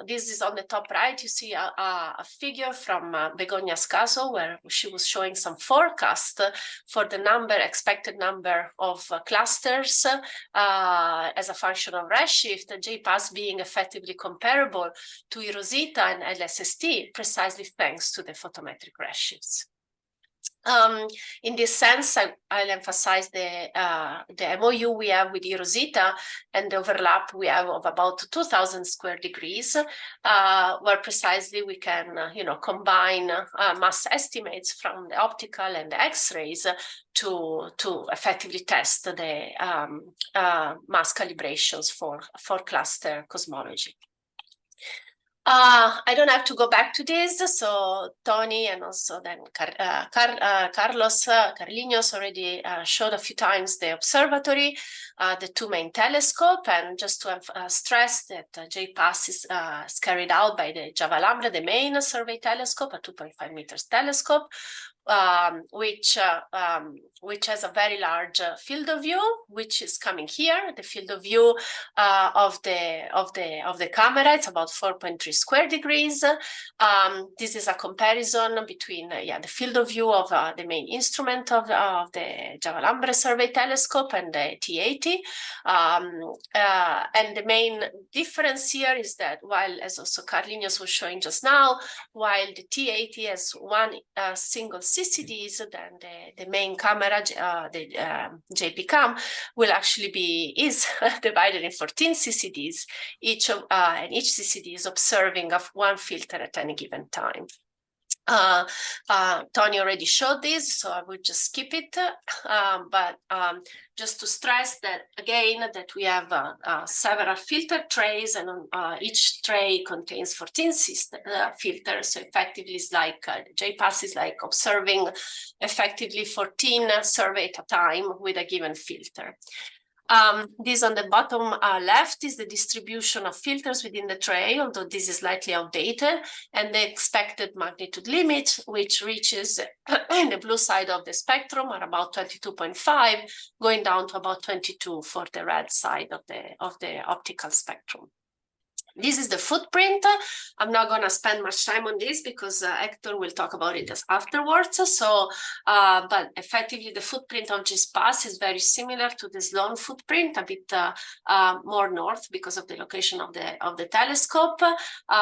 This is on the top right. You see a figure from Begonia's Caso, where she was showing some forecast for the expected number of clusters as a function of redshift, and JPAS being effectively comparable to Rosita and LSST, precisely thanks to the photometric redshifts. In this sense, I'll emphasize the MOU we have with Rosita and the overlap we have of about 2,000 square degrees, where precisely we can, combine mass estimates from the optical and the X-rays to effectively test the mass calibrations for cluster cosmology. I don't have to go back to this, so Tony and also then Carlinhos already showed a few times the observatory, the two main telescopes, and just to stress that JPAS is carried out by the Javalambre, the main survey telescope, a 2.5 meters telescope, which has a very large field of view, which is coming here. The field of view of the camera, it's about 4.3 square degrees. This is a comparison between the field of view of the main instrument of the Javalambre survey telescope and the T80. And the main difference here is that while, as also Carlinhos was showing just now, while the T80 has one single CCDs, then the main camera, the JP cam, will actually is divided in 14 CCDs, and each CCD is observing of one filter at any given time. Tony already showed this, so I would just skip it. But just to stress that again, that we have several filter trays, and each tray contains 14 filters. So effectively, it's like JPAS is like observing effectively 14 surveys at a time with a given filter. This on the bottom left is the distribution of filters within the tray, although this is slightly outdated, and the expected magnitude limit, which reaches in the blue side of the spectrum at about 22.5, going down to about 22 for the red side of the optical spectrum. This is the footprint. I'm not going to spend much time on this because Héctor will talk about it afterwards. So, but effectively, the footprint of JPAS is very similar to the Sloan footprint, a bit more north because of the location of the telescope.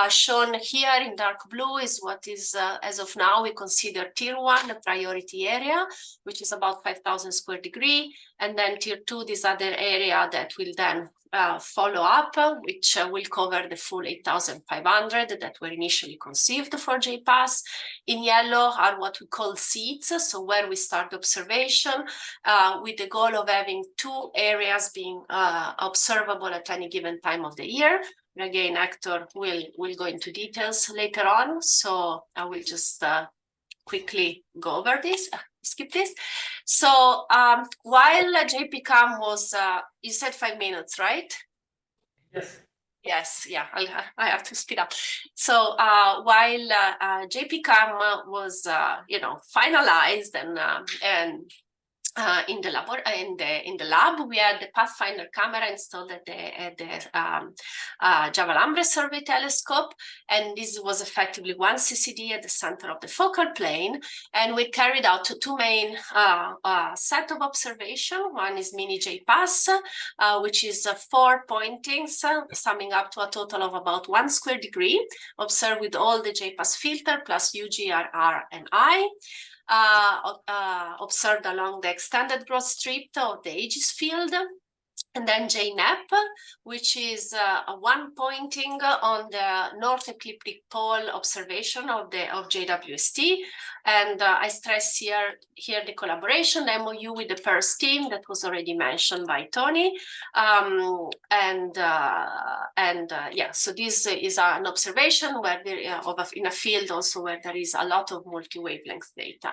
Shown here in dark blue is what is, as of now, we consider Tier 1, the priority area, which is about 5,000 square degree, and then Tier 2, this other area that will then follow up, which will cover the full 8,500 that were initially conceived for JPAS. In yellow are what we call seeds, so where we start observation, with the goal of having 2 areas being observable at any given time of the year. And again, Héctor will go into details later on, so I will just quickly go over this, skip this. So while JPCAM was, you said 5 minutes, right? Yes. Yes, yeah, I have to speed up. So while JPCAM was, finalized and in the lab, we had the Pathfinder camera installed at the Javalambre survey telescope, and this was effectively one CCD at the center of the focal plane. And we carried out two main set of observation. One is miniJPAS, which is 4 pointings, summing up to a total of about 1 square degree, observed with all the JPAS filter plus UGRR and I. Observed along the extended broad strip of the Aegis field, and then JNEP, which is one pointing on the north ecliptic pole observation of JWST. And I stress here the collaboration, the MOU with the Pérez team that was already mentioned by Tony. So this is an observation where in a field also where there is a lot of multi-wavelength data.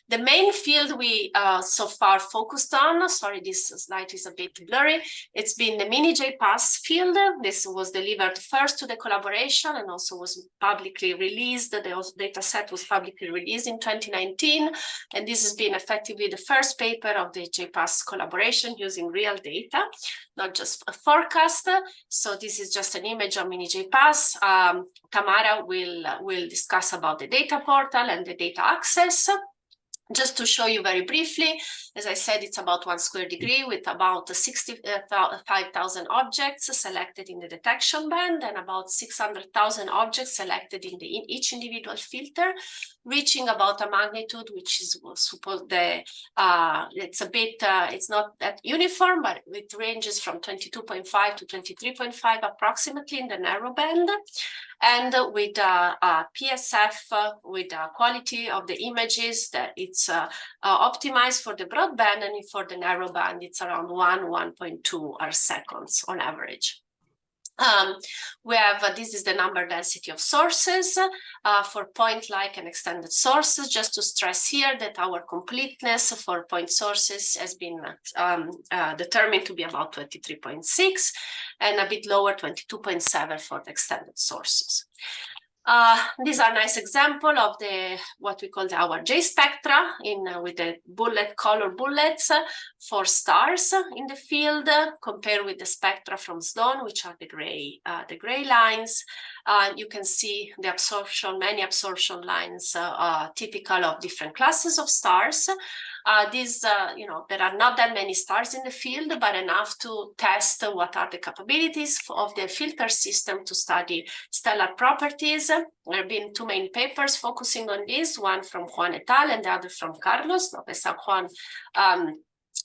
The main field we so far focused on, sorry, this slide is a bit blurry, it's been the miniJPAS field. This was delivered first to the collaboration and also was publicly released. The data set was publicly released in 2019. And this has been effectively the first paper of the JPAS collaboration using real data, not just a forecast. So this is just an image of miniJPAS. Tamara will discuss about the data portal and the data access. Just to show you very briefly, as I said, it's about 1 square degree with about 65,000 objects selected in the detection band and about 600,000 objects selected in each individual filter, reaching about a magnitude which is supposed it's not that uniform, but it ranges from 22.5 to 23.5 approximately in the narrow band. And with PSF, with the quality of the images, that it's optimized for the broadband, and for the narrow band, it's around 1.2 arcseconds on average. We have, this is the number density of sources for point-like and extended sources. Just to stress here that our completeness for point sources has been determined to be about 23.6 and a bit lower, 22.7 for the extended sources. These are nice example of what we call our J spectra with the color bullets for stars in the field, compared with the spectra from Sloan, which are the gray lines. You can see the absorption, many absorption lines typical of different classes of stars. There are not that many stars in the field, but enough to test what are the capabilities of the filter system to study stellar properties. There have been 2 main papers focusing on this, one from Juan et al. And the other from Carlos, López and Juan,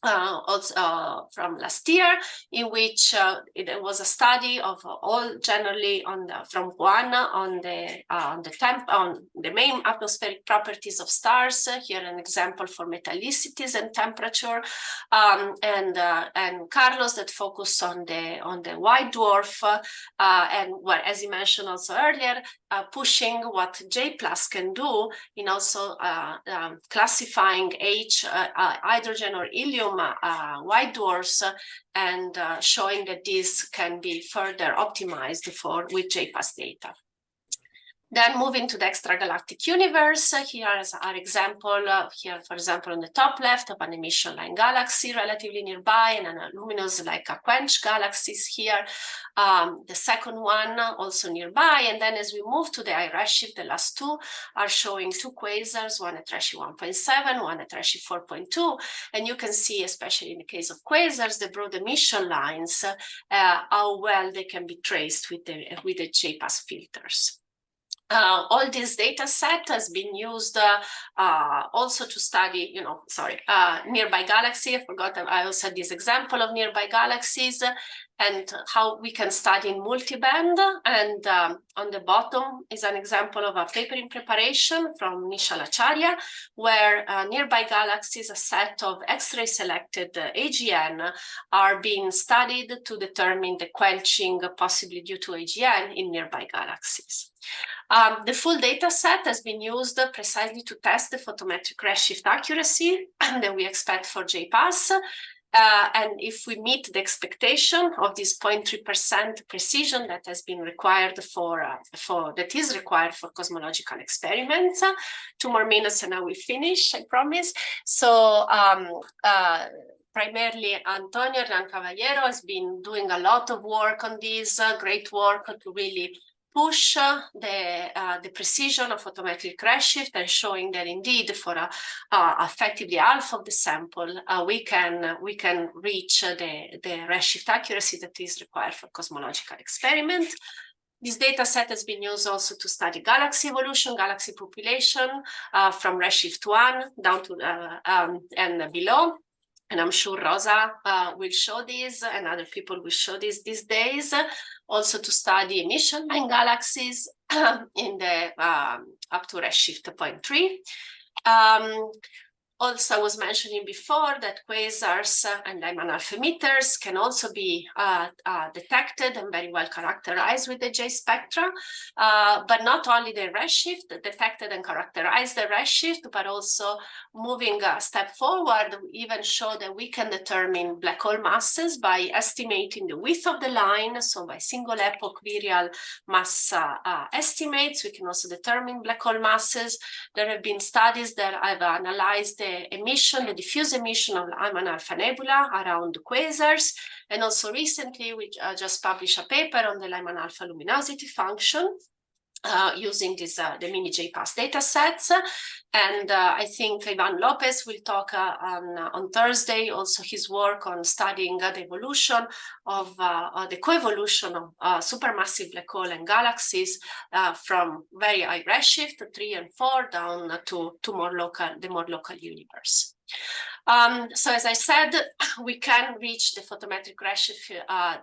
also from last year, in which it was a study of all generally from Juan on the main atmospheric properties of stars. Here an example for metallicities and temperature, and Carlos that focused on the white dwarf, and what, as you mentioned also earlier, pushing what J+ can do in also classifying hydrogen or helium white dwarfs, and showing that this can be further optimized with JPAS data. Then moving to the extragalactic universe, here is our example, here for example on the top left of an emission line galaxy relatively nearby, and a luminous like a quench galaxies here. The second one also nearby, and then as we move to the high redshift, the last 2 are showing 2 quasars, one at redshift 1.7, one at redshift 4.2, and you can see, especially in the case of quasars, the broad emission lines, how well they can be traced with the JPAS filters. All this data set has been used also to study, nearby galaxy. I forgot, I also had this example of nearby galaxies and how we can study in multiband. And on the bottom is an example of a paper in preparation from Nishal Acharya, where nearby galaxies, a set of X-ray selected AGN, are being studied to determine the quenching possibly due to AGN in nearby galaxies. The full data set has been used precisely to test the photometric redshift accuracy that we expect for JPAS. And if we meet the expectation of this 0.3% precision that has been required that is required for cosmological experiments, 2 more minutes and I will finish, I promise. So primarily Antonio Caballero has been doing a lot of work on this, great work to really push the precision of photometric redshift and showing that indeed for effectively half of the sample we can reach the redshift accuracy that is required for cosmological experiment. This data set has been used also to study galaxy evolution, galaxy population from redshift 1 down to and below. And I'm sure Rosa will show this and other people will show this these days. Also to study emission line galaxies in the up to redshift 0.3. Also, I was mentioning before that quasars and Lyman alpha emitters can also be detected and very well characterized with the J spectra, but not only the redshift, detected and characterized the redshift, but also moving a step forward, we even show that we can determine black hole masses by estimating the width of the line. So by single epoch virial mass estimates, we can also determine black hole masses. There have been studies that have analyzed the emission, the diffuse emission of Lyman alpha nebula around quasars. And also recently, we just published a paper on the Lyman alpha luminosity function using this, the miniJPAS data sets. And I think Ivan López will talk on Thursday, also his work on studying the evolution of the coevolution of supermassive black hole and galaxies from very high redshift 3 and 4 down to the more local universe. So as I said, we can reach the photometric redshift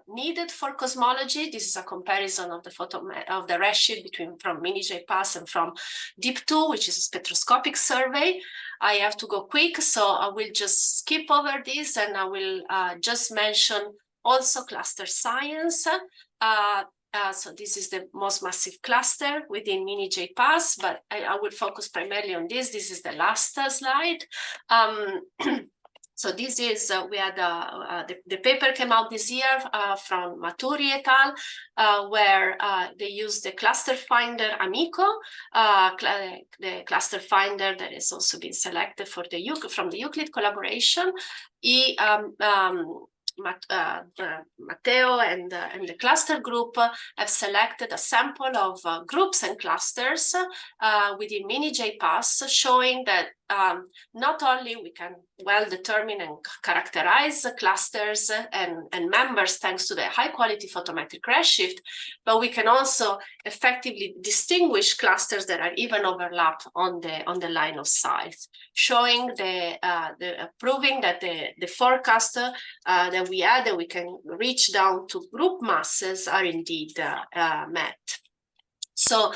needed for cosmology. This is a comparison of the redshift from miniJPAS and from DEEP2, which is a spectroscopic survey. I have to go quick, so I will just skip over this and I will just mention also cluster science. So this is the most massive cluster within miniJPAS, but I will focus primarily on this. This is the last slide. So this is, we had, the paper came out this year from Maturi et al., where they used the cluster finder Amico, the cluster finder that has also been selected for from the Euclid collaboration. Matteo and the cluster group have selected a sample of groups and clusters within miniJPAS, showing that not only we can well determine and characterize clusters and members thanks to the high quality photometric redshift, but we can also effectively distinguish clusters that are even overlap on the line of sight, showing proving that the forecast that we had, that we can reach down to group masses, are indeed met. So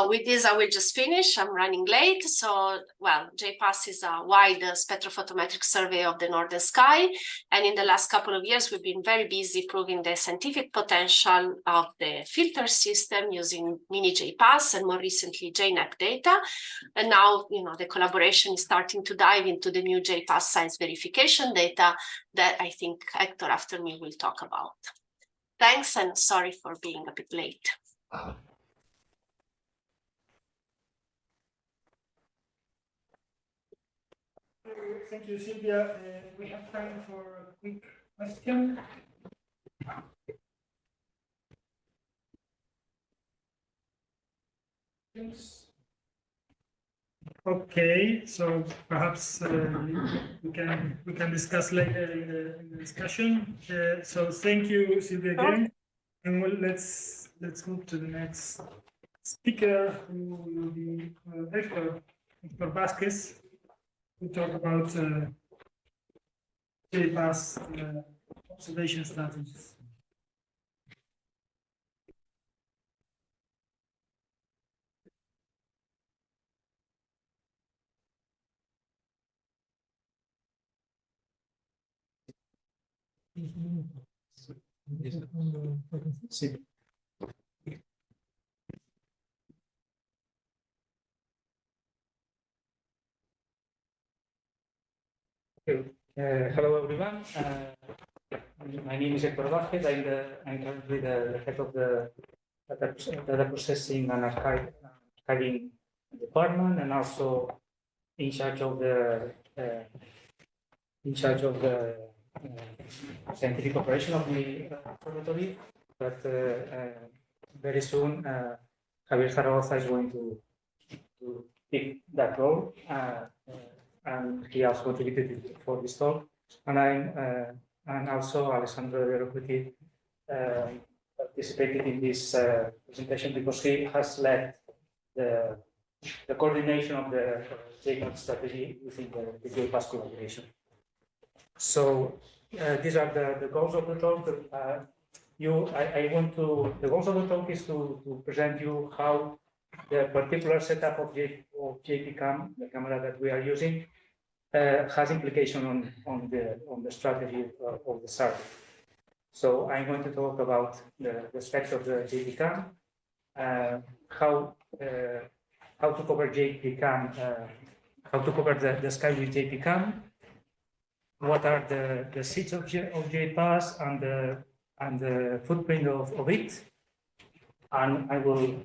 with this, I will just finish. I'm running late. So, well, JPAS is a wide spectrophotometric survey of the northern sky. And in the last couple of years, we've been very busy proving the scientific potential of the filter system using miniJPAS and more recently JNEP data. And now, the collaboration is starting to dive into the new JPAS size verification data that I think Héctor after me will talk about. Thanks, and sorry for being a bit late. Thank you, Silvia. We have time for a quick question. Okay, so perhaps we can discuss later in the discussion. So thank you, Silvia, again, and let's move to the next speaker, who will be Héctor Vázquez. We talk about JPAS observation strategies. Sí. Hello everyone. My name is Héctor Vázquez. I'm currently the head of the data processing and archiving department, and also in charge of the scientific operation of the observatory. But very soon, Javier Zaragoza is going to take that role, and he also contributed for this talk. And also Alessandro Verocruti participated in this presentation because he has led the coordination of the JPAS strategy within the JPAS collaboration. So these are the goals of the talk. The goals of the talk is to present you how the particular setup of JPCam, the camera that we are using, has implication on the strategy of the survey. So I'm going to talk about the specs of the JPCam, how to cover JPCam, how to cover the sky with JPCam, what are the seats of JPAS and the footprint of it, and I will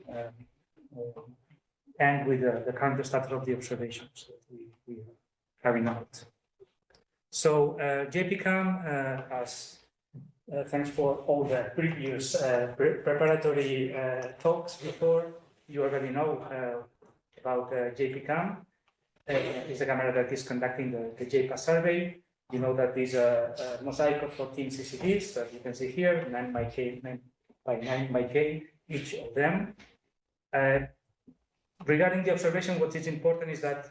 end with the current status of the observations that we are carrying out. So JPCam, thanks for all the previous preparatory talks before. You already know about JPCam. It's a camera that is conducting the JPAS survey. You know that is a mosaic of 14 CCDs that you can see here, 9 by 9 by K, each of them. Regarding the observation, what is important is that,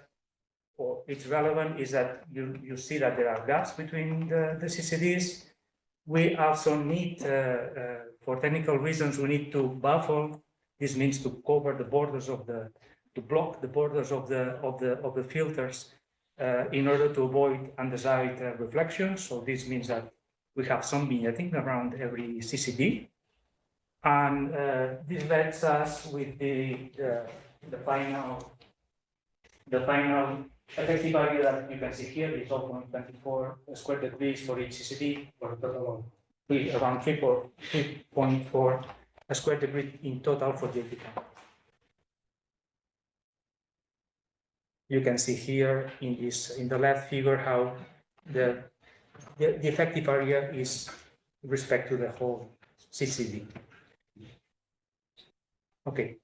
or it's relevant, is that you see that there are gaps between the CCDs. We also need, for technical reasons, we need to buffer. This means to cover the borders of to block the borders of the filters in order to avoid underside reflections. So this means that we have some vignetting around every CCD, and this lets us with the final effective value that you can see here is 0.24 square degrees for each CCD, or a total of around 3.4 square degree in total for JPCam. You can see here in the left figure how the effective area is with respect to the whole CCD. Okay,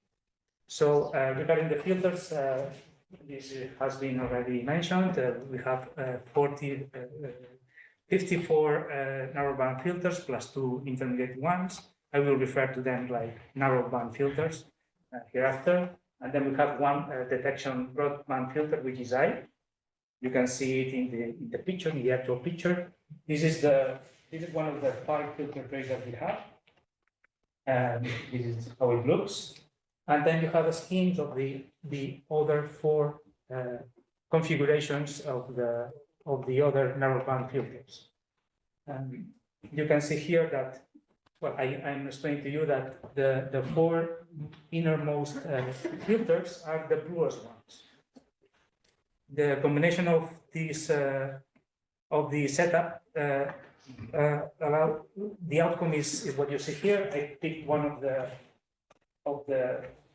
so regarding the filters, this has been already mentioned. We have 54 narrowband filters plus 2 intermediate ones. I will refer to them like narrowband filters hereafter. And then we have one detection broadband filter, which is I. You can see it in the picture, in the actual picture. This is one of the 5 filter trays that we have. And this is how it looks. And then you have schemes of the other 4 configurations of the other narrowband filters. You can see here that, well, I'm explaining to you that the 4 innermost filters are the bluest ones. The combination of these of the setup allow the outcome is what you see here. I picked one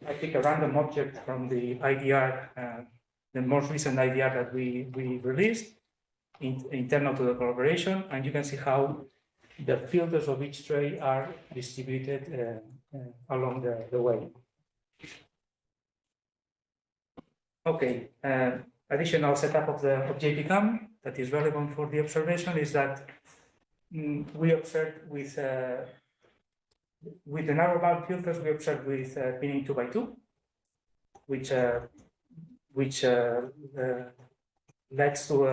I picked a random object from the IDR, the most recent IDR that we released internal to the collaboration, and you can see how the filters of each tray are distributed along the way. Okay, additional setup of JPCam that is relevant for the observation is that we observed with the narrowband filters, we observed with pinning 2x2, which leads to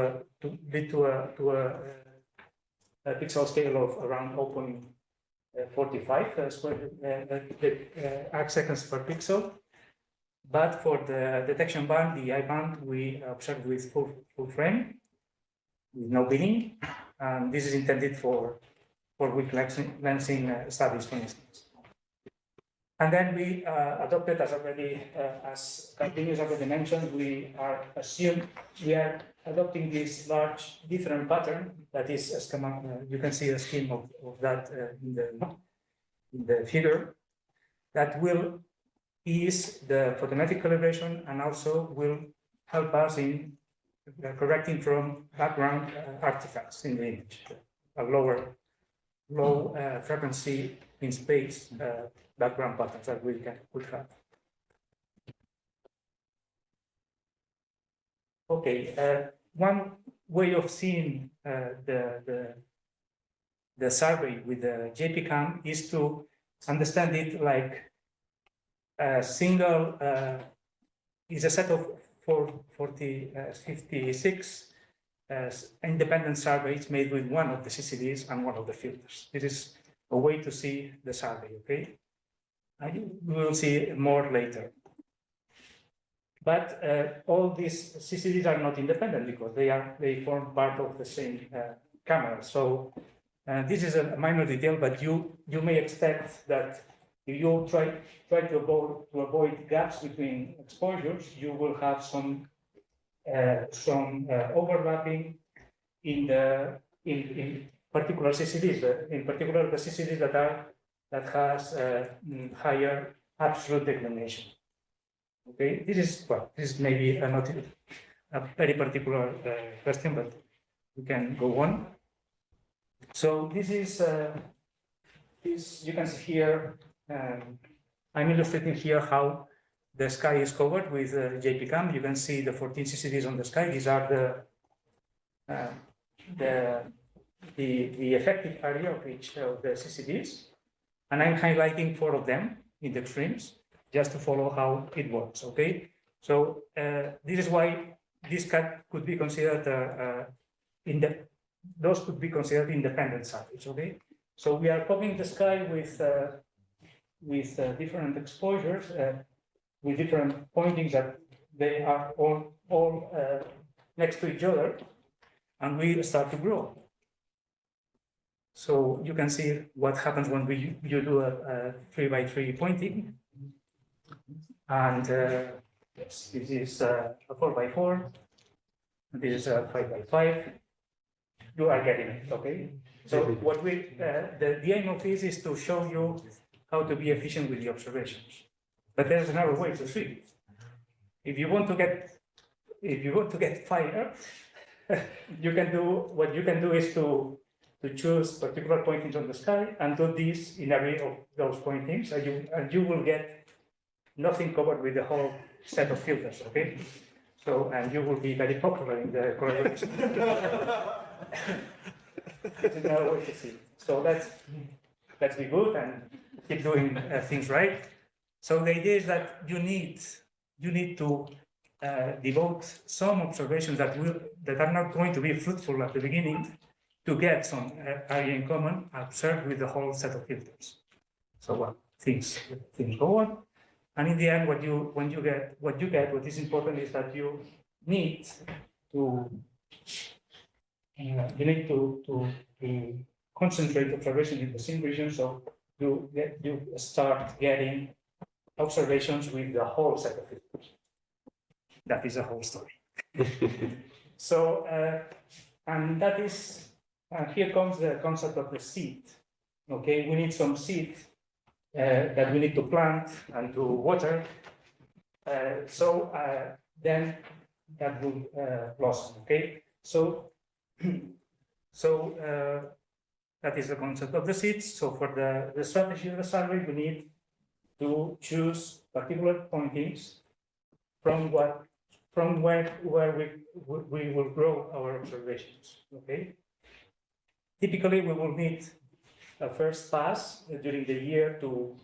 a pixel scale of around 0.45 square arc seconds per pixel. But for the detection band, the I band, we observed with full frame, with no binning. And this is intended for weak lensing studies, for instance. And then we adopted, as Continuous already mentioned, we are adopting this large different pattern that is a schema. You can see a scheme of that in the figure that will ease the photometric calibration and also will help us in correcting from background artifacts in the image, a low frequency in space background patterns that we could have. Okay, one way of seeing the survey with the JPCam is to understand it like a single, is a set of 56 independent surveys made with one of the CCDs and one of the filters. This is a way to see the survey, okay? We will see more later. But all these CCDs are not independent because they form part of the same camera. So this is a minor detail, but you may expect that if you try to avoid gaps between exposures, you will have some overlapping in particular CCDs. In particular, the CCDs that has higher absolute declination. Okay, this is maybe not a very particular question, but we can go on. So this is you can see here. I'm illustrating here how the sky is covered with JPCam. You can see the 14 CCDs on the sky. These are the effective area of each of the CCDs, and I'm highlighting 4 of them in the extremes just to follow how it works. Okay, so this is why this could be considered those could be considered independent surveys. Okay, so we are covering the sky with different exposures, with different pointings that they are all next to each other, and we start to grow. So you can see what happens when you do a 3x3 pointing. And yes, this is a 4x4. This is a 5x5. You are getting it, okay? So what the aim of this is to show you how to be efficient with the observations. But there's another way to see it. If you want to get fire, what you can do is to choose particular pointings on the sky and do this in array of those pointings, and you will get nothing covered with the whole set of filters, okay? So, and you will be very popular in the collaboration. It's another way to see it. So let's be good and keep doing things right. So the idea is that you need to devote some observations that are not going to be fruitful at the beginning to get some area in common observed with the whole set of filters. So things go on, and in the end, what is important is that you need to concentrate observation in the same region, so you start getting observations with the whole set of filters. That is a whole story. So, and that is, here comes the concept of the seed. Okay, we need some seed that we need to plant and to water. Then that will blossom. Okay, so that is the concept of the seeds. So for the strategy of the survey, we need to choose particular pointings from where we will grow our observations. Okay. Typically, we will need a first pass during the year to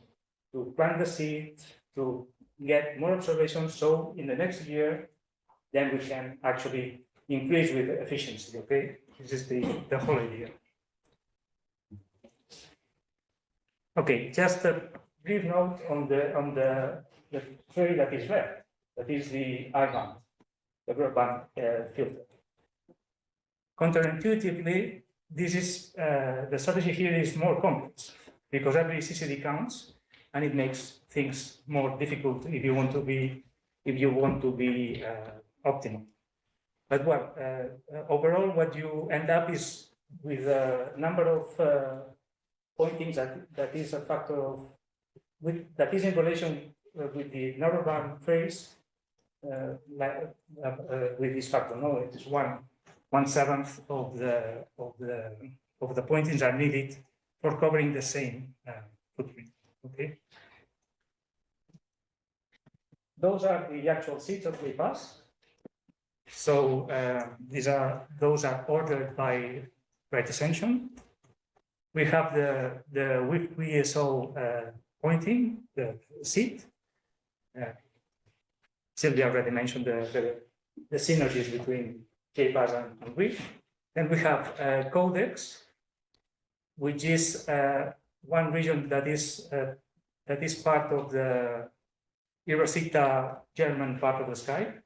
plant the seed, to get more observations. So in the next year, then we can actually increase with efficiency. Okay, this is the whole idea. Okay, just a brief note on the tray that is left. That is the I-band, the broadband filter. Counterintuitively, this is the strategy here is more complex because every CCD counts, and it makes things more difficult if you want to be optimal. But well, overall, what you end up is with a number of pointings that is a factor of that is in relation with the narrowband phase with this factor. No, it is 1/7 of the pointings are needed for covering the same footprint. Okay. Those are the actual seats of JPAS. So those are ordered by descension. We have the WISO pointing, the seat. Silvia already mentioned the synergies between JPAS and WIF. Then we have Codex, which is one region that is part of the Eurosita German part of the sky.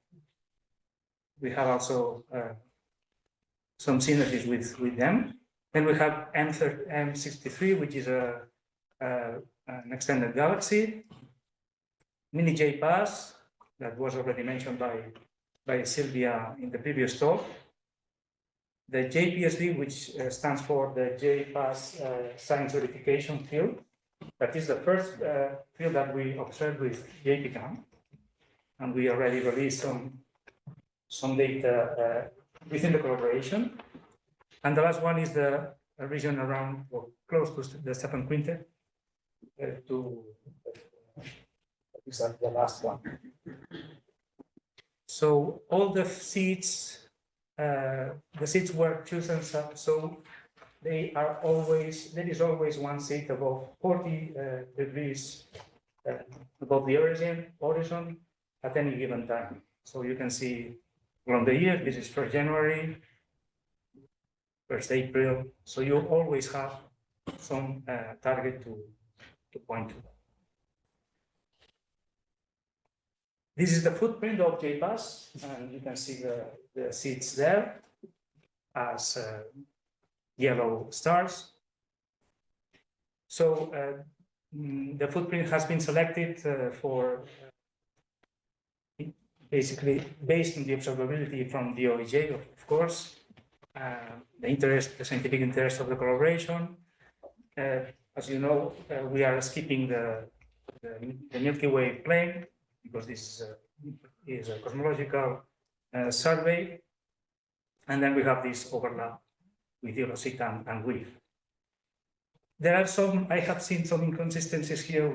We have also some synergies with them. Then we have M63, which is an extended galaxy. miniJPAS, that was already mentioned by Silvia in the previous talk. The JPSV, which stands for the JPAS Science Verification Field. That is the first field that we observed with JPCAM. And we already released some data within the collaboration. And the last one is the region around or close to the Stefan Quintet. Is the last one. So all the seats were chosen so there is always one seat above 40 degrees above the horizon at any given time. So you can see from the year, this is 1st January, 1st April. So you always have some target to point to. This is the footprint of JPAS, and you can see the seats there as yellow stars. So the footprint has been selected for basically based on the observability from the OEJ, of course, the scientific interest of the collaboration. As you know, we are skipping the Milky Way plane because this is a cosmological survey. And then we have this overlap with Eurosita and WIF. There are I have seen some inconsistencies here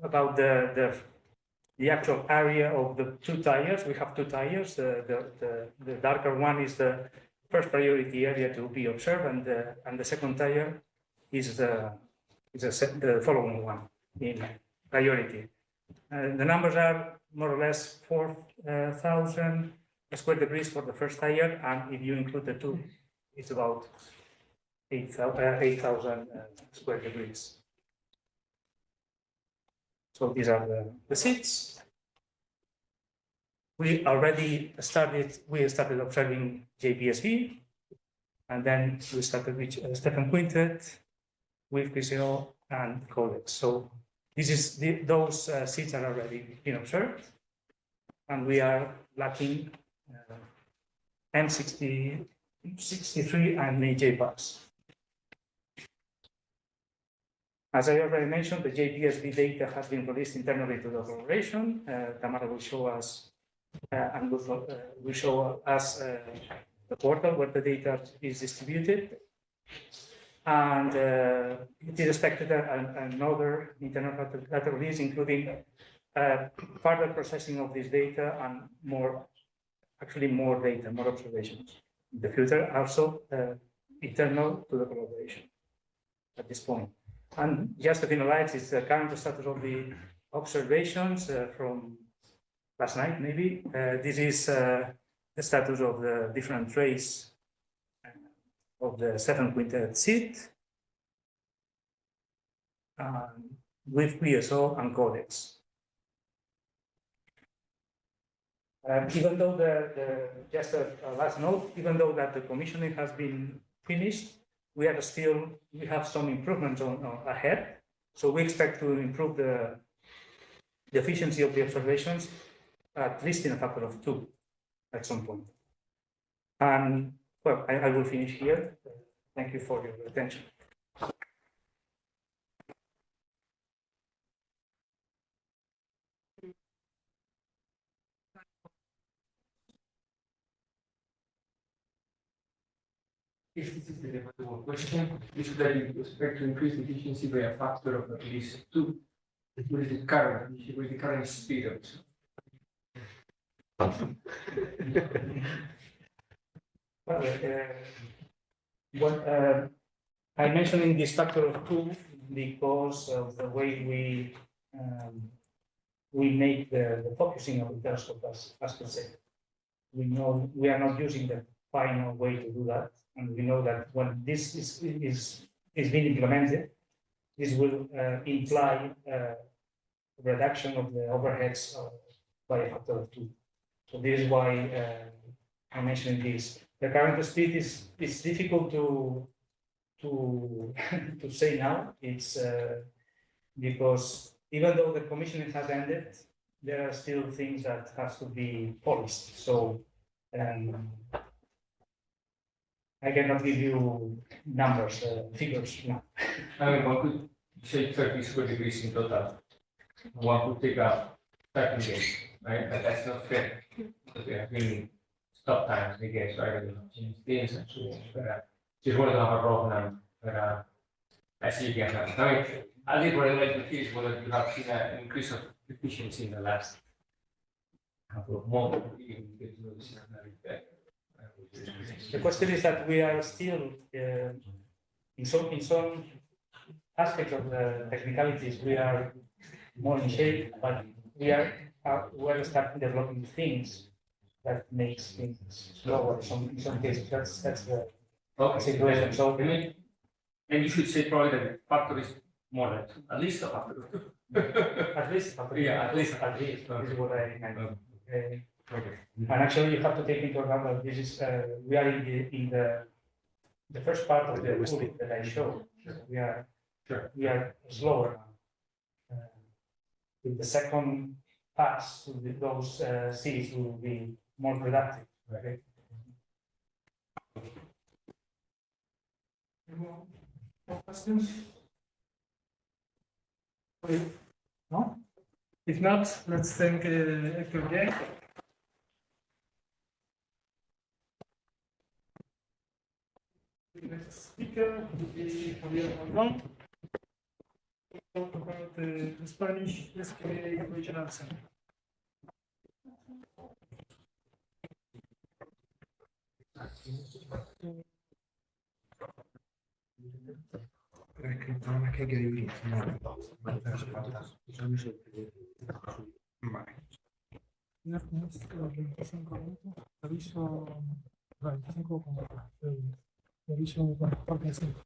about the actual area of the two tiers. We have two tiers. The darker one is the first priority area to be observed, and the second tier is the following one in priority. The numbers are more or less 4,000 square degrees for the first tier, and if you include the two, it's about 8,000 square degrees. So these are the seats. We started observing JPSV, and then we started with Stefan Quintet, with PCO and Codex. So this is those seats are already been observed, and we are lacking M63 and miniJPAS. As I already mentioned, the JPSV data has been released internally to the collaboration. Tamara will show us and will show us the portal where the data is distributed. And it is expected another internal data release, including further processing of this data and more data, more observations in the future, also internal to the collaboration at this point. And just to finalize, it's the current status of the observations from last night, maybe. This is the status of the different trays of the Stefan Quintet seat with PSO and Codex. Even though just a last note, even though that the commissioning has been finished, we have some improvements ahead. So we expect to improve the efficiency of the observations at least in a factor of 2 at some point. And well, I will finish here. Thank you for your attention. If this is the debatable question, is that you expect to increase the efficiency by a factor of at least 2. What is the current speed of it? Well, I mentioned in this factor of 2 because of the way we make the focusing of the telescope as per se. We know we are not using the final way to do that, and we know that when this is being implemented, this will imply reduction of the overheads by a factor of 2. So this is why I mentioned this. The current speed is difficult to say now. It's because even though the commissioning has ended, there are still things that have to be polished. So I cannot give you numbers, figures now. I mean, one could say 30 square degrees in total. One could take up 30 days, right? But that's not fair. Because we have really stop times, I guess, right? We have changed things and so on. But just wanted to have a raw number. But I see you get that. I mean, at least what I'd like to hear is whether you have seen an increase of efficiency in the last couple of months. The question is that we are still in some aspects of the technicalities we are more in shape, but we're starting developing things that makes things slower. In some cases, that's the situation. So and you should say probably that the factor is more than 2, at least a factor of 2. At least, yeah, at least. This is what I meant. And actually, you have to take into account that this is we are in the first part of the tool that I showed. We are slower now. With the second pass, those seeds will be more productive. Okay. More questions? No? If not, let's thank Héctor Vázquez. The next speaker is Javier Moldón. We'll talk about the Spanish SKA Regional Center. Aviso 25 aviso parte de 5.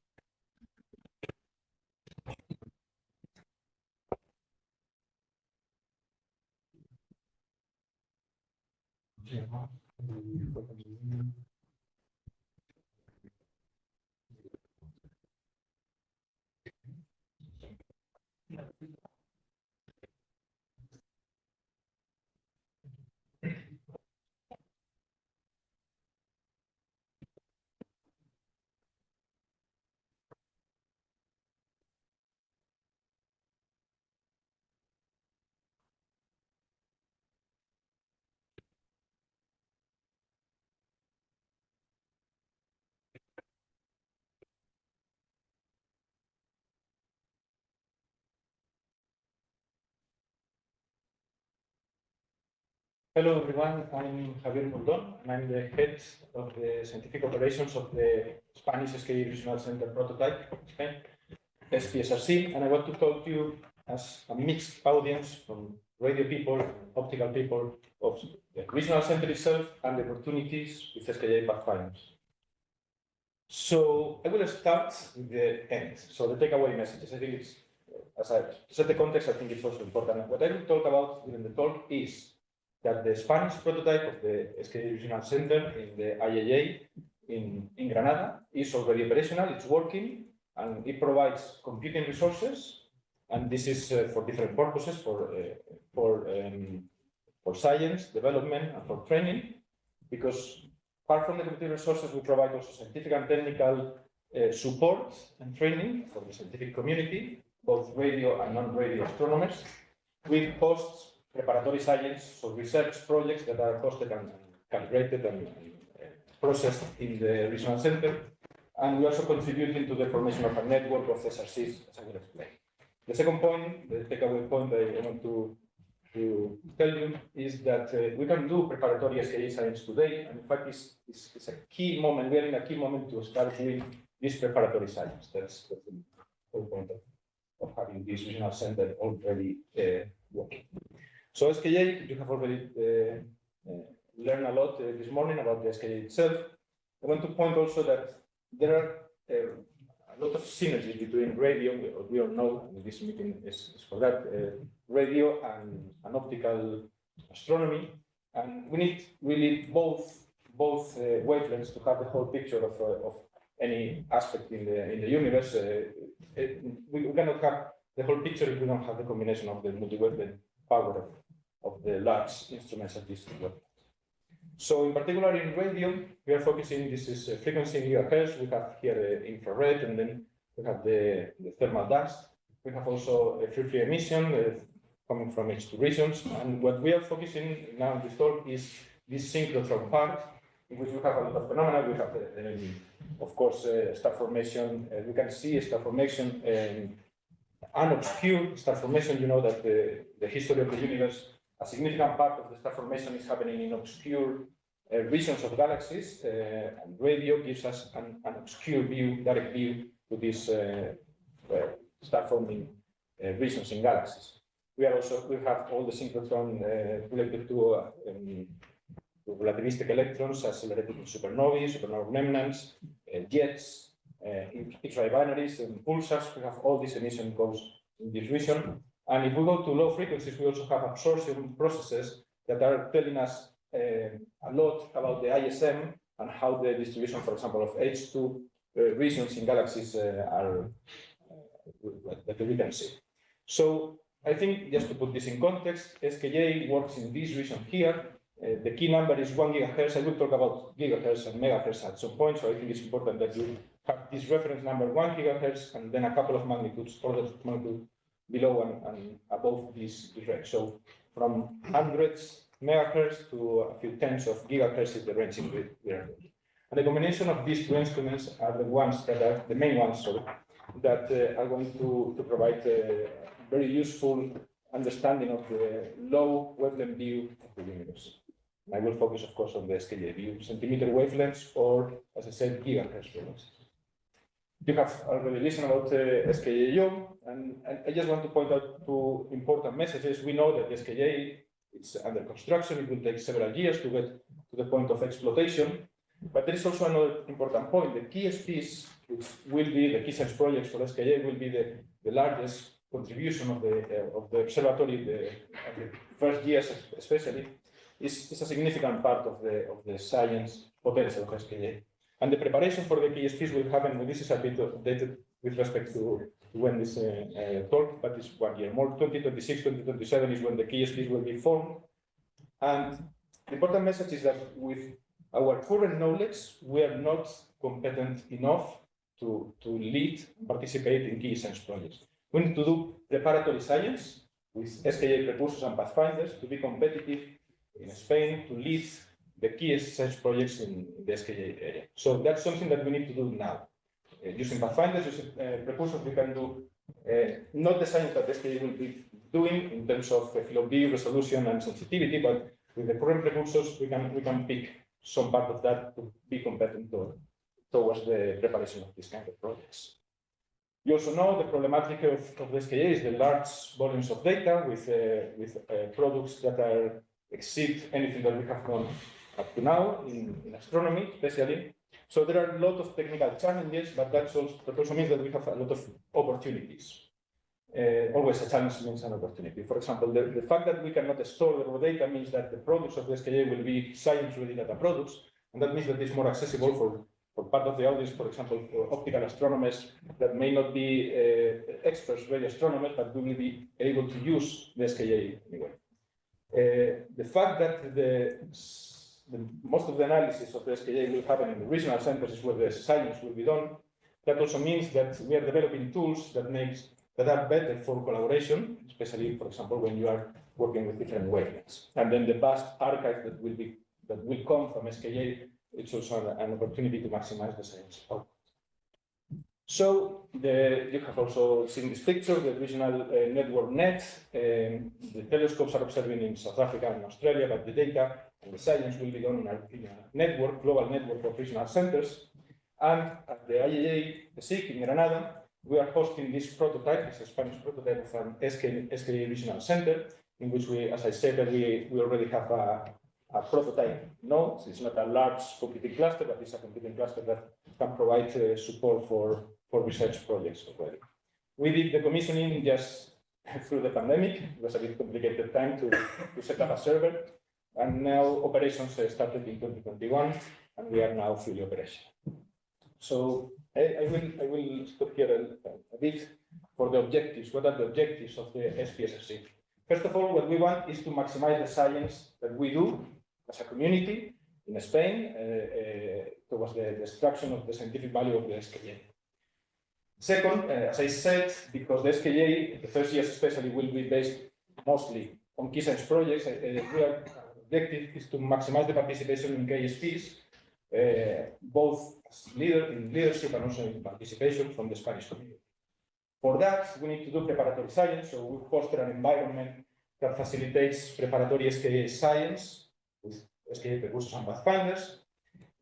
Hello everyone, I'm Javier Moldón, and I'm the head of the scientific operations of the Spanish SKA Regional Center prototype, espSRC, and I want to talk to you as a mixed audience from radio people, optical people, of the regional center itself and the opportunities with SKA pathfinders. So I will start with the end. So the takeaway messages, I think it's, as I set the context, I think it's also important. What I will talk about during the talk is that the Spanish prototype of the SKA Regional Center in the IAA in Granada is already operational, it's working, and it provides computing resources and this is for different purposes, for science, development, and for training, because apart from the computer resources, we provide also scientific and technical support and training for the scientific community, both radio and non-radio astronomers, with post-preparatory science, so research projects that are hosted and calibrated and processed in the regional center. And we also contributing to the formation of a network of SRCs, as I will explain. The second point, the takeaway point that I want to tell you is that we can do preparatory SKA science today, and in fact, it's a key moment. We are in a key moment to start doing this preparatory science. That's the whole point of having this regional center already working. So SKA, you have already learned a lot this morning about the SKA itself. I want to point also that there are a lot of synergies between radio, we all know, and this meeting is for that, radio and optical astronomy, and we need really both wavelengths to have the whole picture of any aspect in the universe. We cannot have the whole picture if we don't have the combination of the multi-wavelength power of the large instruments at this level. So in particular in radio, we are focusing, this is frequency in gigahertz. We have here the infrared, and then we have the thermal dust. We have also a free emission coming from H2 regions. And what we are focusing now in this talk is this synchrotron part, in which we have a lot of phenomena. We have, of course, star formation. We can see star formation, unobscured star formation. You know that the history of the universe, a significant part of the star formation is happening in obscure regions of galaxies, and radio gives us an obscure view, direct view to these star-forming regions in galaxies. We have all the synchrotron related to relativistic electrons, accelerated supernovae, supernova remnants, jets, X-ray binaries, and pulsars. We have all this emission goes in this region. And if we go to low frequencies, we also have absorption processes that are telling us a lot about the ISM and how the distribution, for example, of H2 regions in galaxies are that we can see. So I think, just to put this in context, SKA works in this region here. The key number is 1 gigahertz. I will talk about gigahertz and megahertz at some point, so I think it's important that you have this reference number 1 gigahertz and then a couple of magnitudes, orders of magnitude below and above this range. So from hundreds megahertz to a few tens of gigahertz is the range in which we are doing. And the combination of these two instruments are the ones that are the main ones, that are going to provide a very useful understanding of the low wavelength view of the universe. And I will focus, of course, on the SKA view, centimeter wavelengths, or, as I said, gigahertz frequencies. You have already listened about SKA, and I just want to point out two important messages. We know that the SKA is under construction. It will take several years to get to the point of exploitation. But there is also another important point. The KSPs, which will be the key science projects for SKA, will be the largest contribution of the observatory, the first years especially, is a significant part of the science potential of SKA. And the preparation for the KSPs will happen, this is a bit updated with respect to when this talk, but it's 1 year more. 2026, 2027 is when the KSPs will be formed. And the important message is that with our current knowledge, we are not competent enough to lead and participate in key science projects. We need to do preparatory science with SKA precursors and pathfinders to be competitive in Spain, to lead the key science projects in the SKA area. So that's something that we need to do now. Using pathfinders, using precursors, we can do not the science that SKA will be doing in terms of field of view, resolution, and sensitivity, but with the current precursors, we can pick some part of that to be competent towards the preparation of these kind of projects. You also know the problematic of the SKA is the large volumes of data with products that exceed anything that we have done up to now in astronomy, especially. So there are a lot of technical challenges, but that also means that we have a lot of opportunities. Always a challenge means an opportunity. For example, the fact that we cannot store the raw data means that the products of the SKA will be science-ready data products, and that means that it's more accessible for for part of the audience, for example, for optical astronomers that may not be experts, radio astronomers, but will be able to use the SKA anyway. The fact that most of the analysis of the SKA will happen in the regional centers is where the science will be done. That also means that we are developing tools that are better for collaboration, especially, for example, when you are working with different wavelengths. And then the vast archive that will come from SKA, it's also an opportunity to maximize the science output. So you have also seen this picture, the regional network net. The telescopes are observing in South Africa and Australia, but the data and the science will be done in a network, global network of regional centers. And at the IAA, the SIC in Granada, we are hosting this prototype, it's a Spanish prototype of an SKA regional center, in which we, as I said, we already have a prototype node. It's not a large computing cluster, but it's a computing cluster that can provide support for research projects already. We did the commissioning just through the pandemic. It was a bit complicated time to set up a server. And now operations started in 2021, and we are now fully operational. So I will stop here a bit for the objectives. What are the objectives of the espSRC? First of all, what we want is to maximize the science that we do as a community in Spain towards the extraction of the scientific value of the SKA. Second, as I said, because the SKA, the first years especially, will be based mostly on key science projects, our objective is to maximize the participation in KSPs, both as in leadership and also in participation from the Spanish community. For that, we need to do preparatory science, so we foster an environment that facilitates preparatory SKA science with SKA precursors and pathfinders.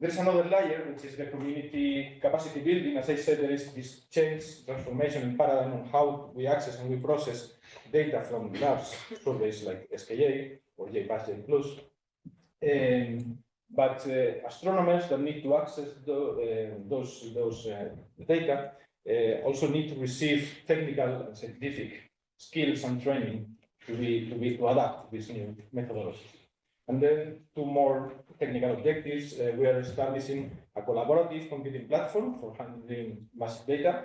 There's another layer, which is the community capacity building. As I said, there is this change, transformation in paradigm on how we access and we process data from labs, surveys like SKA or JPAS, J+. But astronomers that need to access those data also need to receive technical and scientific skills and training to adapt to this new methodology. And then two more technical objectives. We are establishing a collaborative computing platform for handling massive data.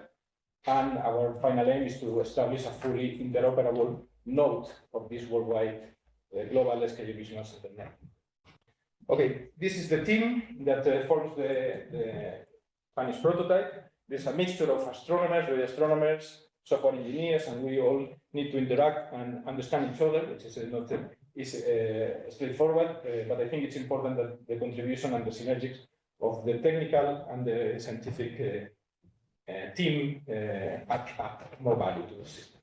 And our final aim is to establish a fully interoperable node of this worldwide global SKA regional center network. Okay, this is the team that forms the Spanish prototype. There's a mixture of astronomers, radio astronomers, software engineers, and we all need to interact and understand each other, which is not straightforward, but I think it's important that the contribution and the synergies of the technical and the scientific team add more value to the system.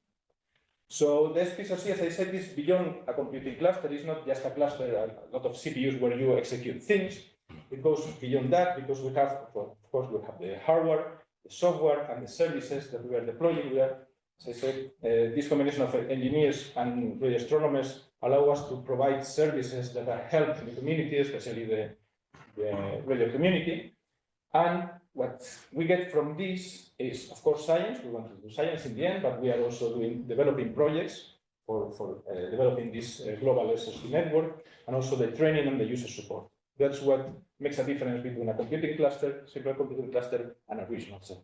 So the espSRC, as I said, is beyond a computing cluster. It's not just a cluster, a lot of CPUs where you execute things. It goes beyond that because we have, of course, we have the hardware, the software, and the services that we are deploying there. As I said, this combination of engineers and radio astronomers allow us to provide services that are helping the community, especially the radio community. And what we get from this is, of course, science. We want to do science in the end, but we are also developing projects for developing this global SSD network, and also the training and the user support. That's what makes a difference between a computing cluster, simple computing cluster, and a regional center.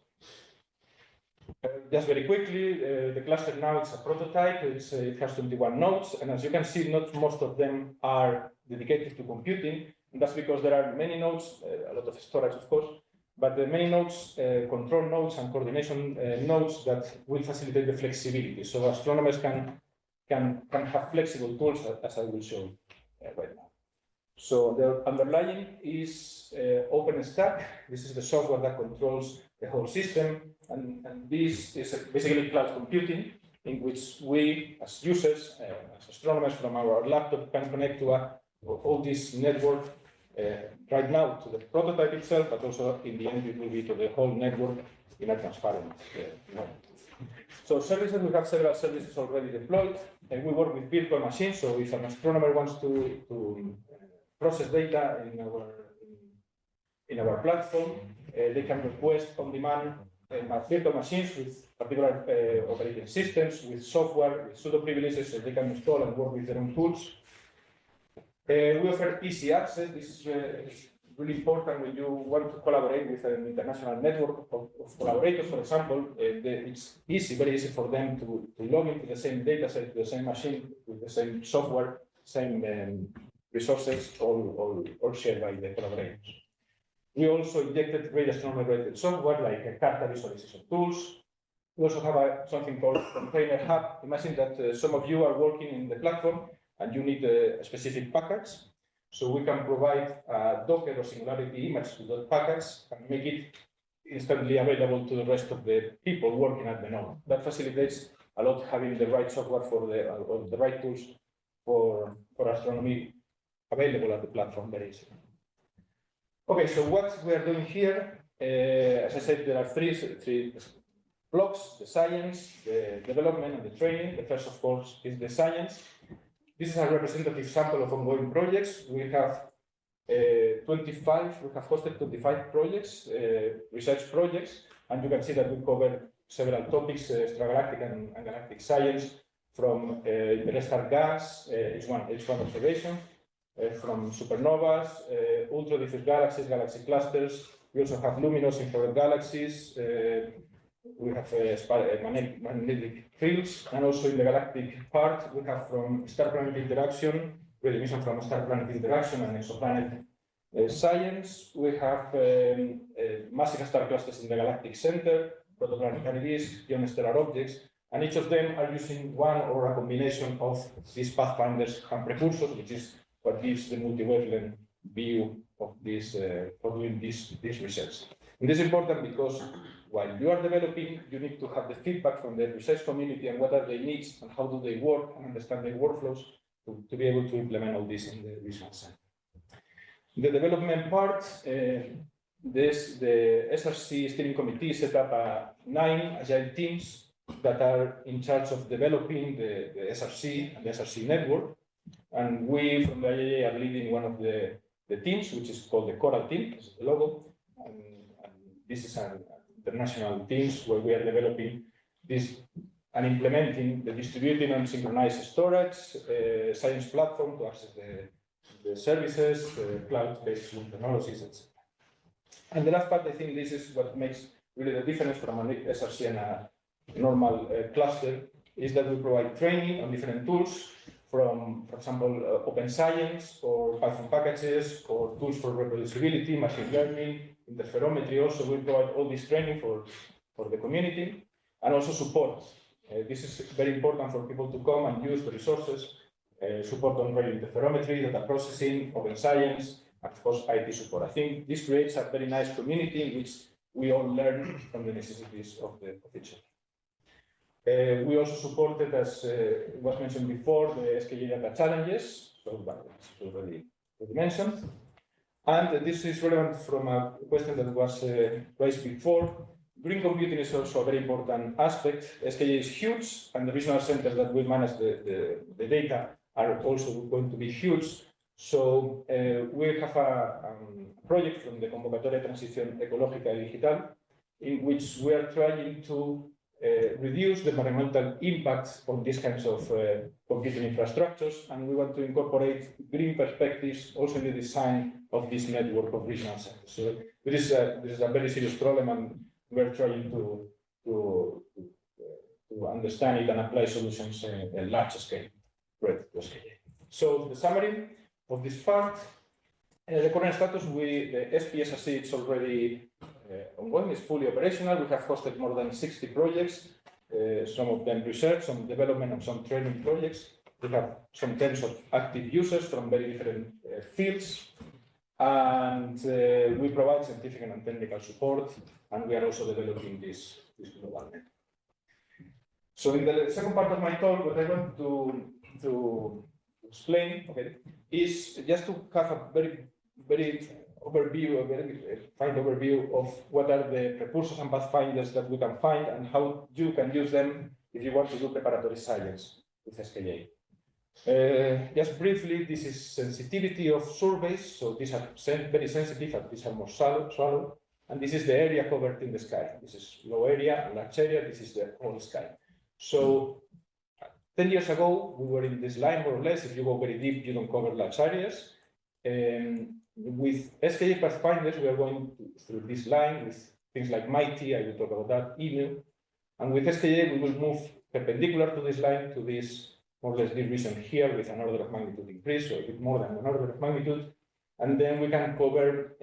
Just very quickly, the cluster now is a prototype. It has 21 nodes, and as you can see, not most of them are dedicated to computing. And that's because there are many nodes, a lot of storage, of course, but the many nodes, control nodes and coordination nodes that will facilitate the flexibility. So astronomers can have flexible tools, as I will show right now. So the underlying is OpenStack. This is the software that controls the whole system. And this is basically cloud computing, in which we, as users, as astronomers from our laptop, can connect to all this network right now to the prototype itself, but also in the end it will be to the whole network in a transparent way. So services, we have several services already deployed, and we work with virtual machines. So if an astronomer wants to process data in our platform, they can request on demand virtual machines with particular operating systems, with software, with pseudo privileges, so they can install and work with their own tools. We offer easy access. This is really important when you want to collaborate with an international network of collaborators, for example. It's easy, very easy for them to log into the same data set, to the same machine, with the same software, same resources, all shared by the collaborators. We also injected radio astronomy-related software like Carta visualization tools. We also have something called Container Hub. Imagine that some of you are working in the platform and you need a specific package. So we can provide a Docker or Singularity image to that package and make it instantly available to the rest of the people working at the node. That facilitates a lot having the right software for the right tools for astronomy available at the platform very easily. Okay, so what we are doing here, as I said, there are three blocks: the science, the development, and the training. The first, of course, is the science. This is a representative sample of ongoing projects. We have 25. We have hosted 25 projects, research projects, and you can see that we cover several topics: extragalactic and galactic science, from interstellar gas, H1 observation, from supernovas, ultra diffuse galaxies, galaxy clusters. We also have luminous infrared galaxies. We have magnetic fields, and also in the galactic part, we have from star-planet interaction, radio emission from star-planet interaction and exoplanet science. We have massive star clusters in the galactic center, protoplanetary disks, young stellar objects, and each of them are using one or a combination of these pathfinders and precursors, which is what gives the multi-wavelength view of this for doing this research. And this is important because while you are developing, you need to have the feedback from the research community and what are their needs and how do they work and understand their workflows to be able to implement all this in the research center. The development part, the SRC steering committee set up 9 agile teams that are in charge of developing the SRC and the SRC network. And we from the IAA are leading one of the teams, which is called the Coral team, this is the logo. And this is an international teams where we are developing this and implementing the distributed and synchronized storage science platform to access the services, cloud-based technologies, etc. And the last part, I think this is what makes really the difference from an SRC and a normal cluster, is that we provide training on different tools from, for example, open science or Python packages or tools for reproducibility, machine learning, interferometry. Also, we provide all this training for the community and also support. This is very important for people to come and use the resources, support on radio interferometry, data processing, open science, and of course, IT support. I think this creates a very nice community in which we all learn from the necessities of each other. We also supported, as was mentioned before, the SKA data challenges, so that's already mentioned. And this is relevant from a question that was raised before. Green computing is also a very important aspect. SKA is huge, and the regional centers that will manage the data are also going to be huge. So we have a project from the Convocatoria Transición Ecológica y Digital, in which we are trying to reduce the environmental impact of these kinds of computing infrastructures, and we want to incorporate green perspectives also in the design of this network of regional centers. So this is a very serious problem, and we're trying to understand it and apply solutions in a large scale. So the summary of this part, the current status, the espSRC is already ongoing, is fully operational. We have hosted more than 60 projects, some of them research, some development, and some training projects. We have some tens of active users from very different fields, and we provide scientific and technical support, and we are also developing this global network. So in the second part of my talk, what I want to explain, okay, is just to have a very overview, a very fine overview of what are the precursors and pathfinders that we can find and how you can use them if you want to do preparatory science with SKA. Just briefly, this is sensitivity of surveys. So these are very sensitive, and these are more shallow. And this is the area covered in the sky. This is low area and large area. This is the whole sky. So 10 years ago, we were in this line more or less. If you go very deep, you don't cover large areas. With SKA pathfinders, we are going through this line with things like MIT, I will talk about that, EMU. And with SKA, we will move perpendicular to this line to this more or less this region here with an order of magnitude increase, so a bit more than an order of magnitude. And then we can cover,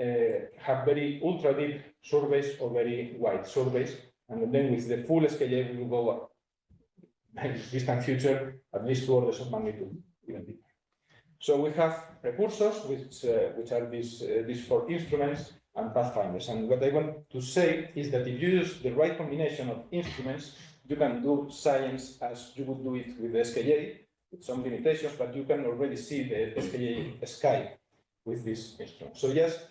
have very ultra deep surveys or very wide surveys. And then with the full SKA, we will go up in the distant future, at least 2 orders of magnitude, even deeper. So we have precursors, which are these 4 instruments, and pathfinders. And what I want to say is that if you use the right combination of instruments, you can do science as you would do it with the SKA, with some limitations, but you can already see the SKA sky with this instrument. So just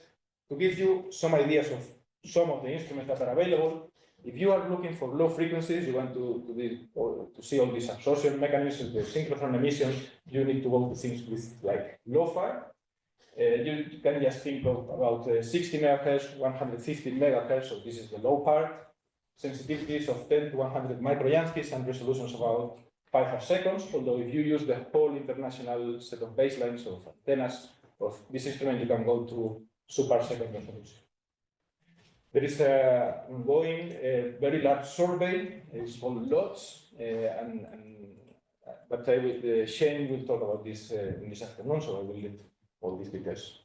to give you some ideas of some of the instruments that are available, if you are looking for low frequencies, you want to see all these absorption mechanisms, the synchrotron emission, you need to go to things with like LOFAR. You can just think of about 60 megahertz, 150 megahertz, so this is the low part, sensitivities of 10 to 100 microjanskis and resolutions about 5 seconds, although if you use the whole international set of baselines of antennas of this instrument, you can go to super-second resolution. There is a ongoing very large survey, it's called LOTS, but Shane will talk about this in this afternoon, so I will leave all these details.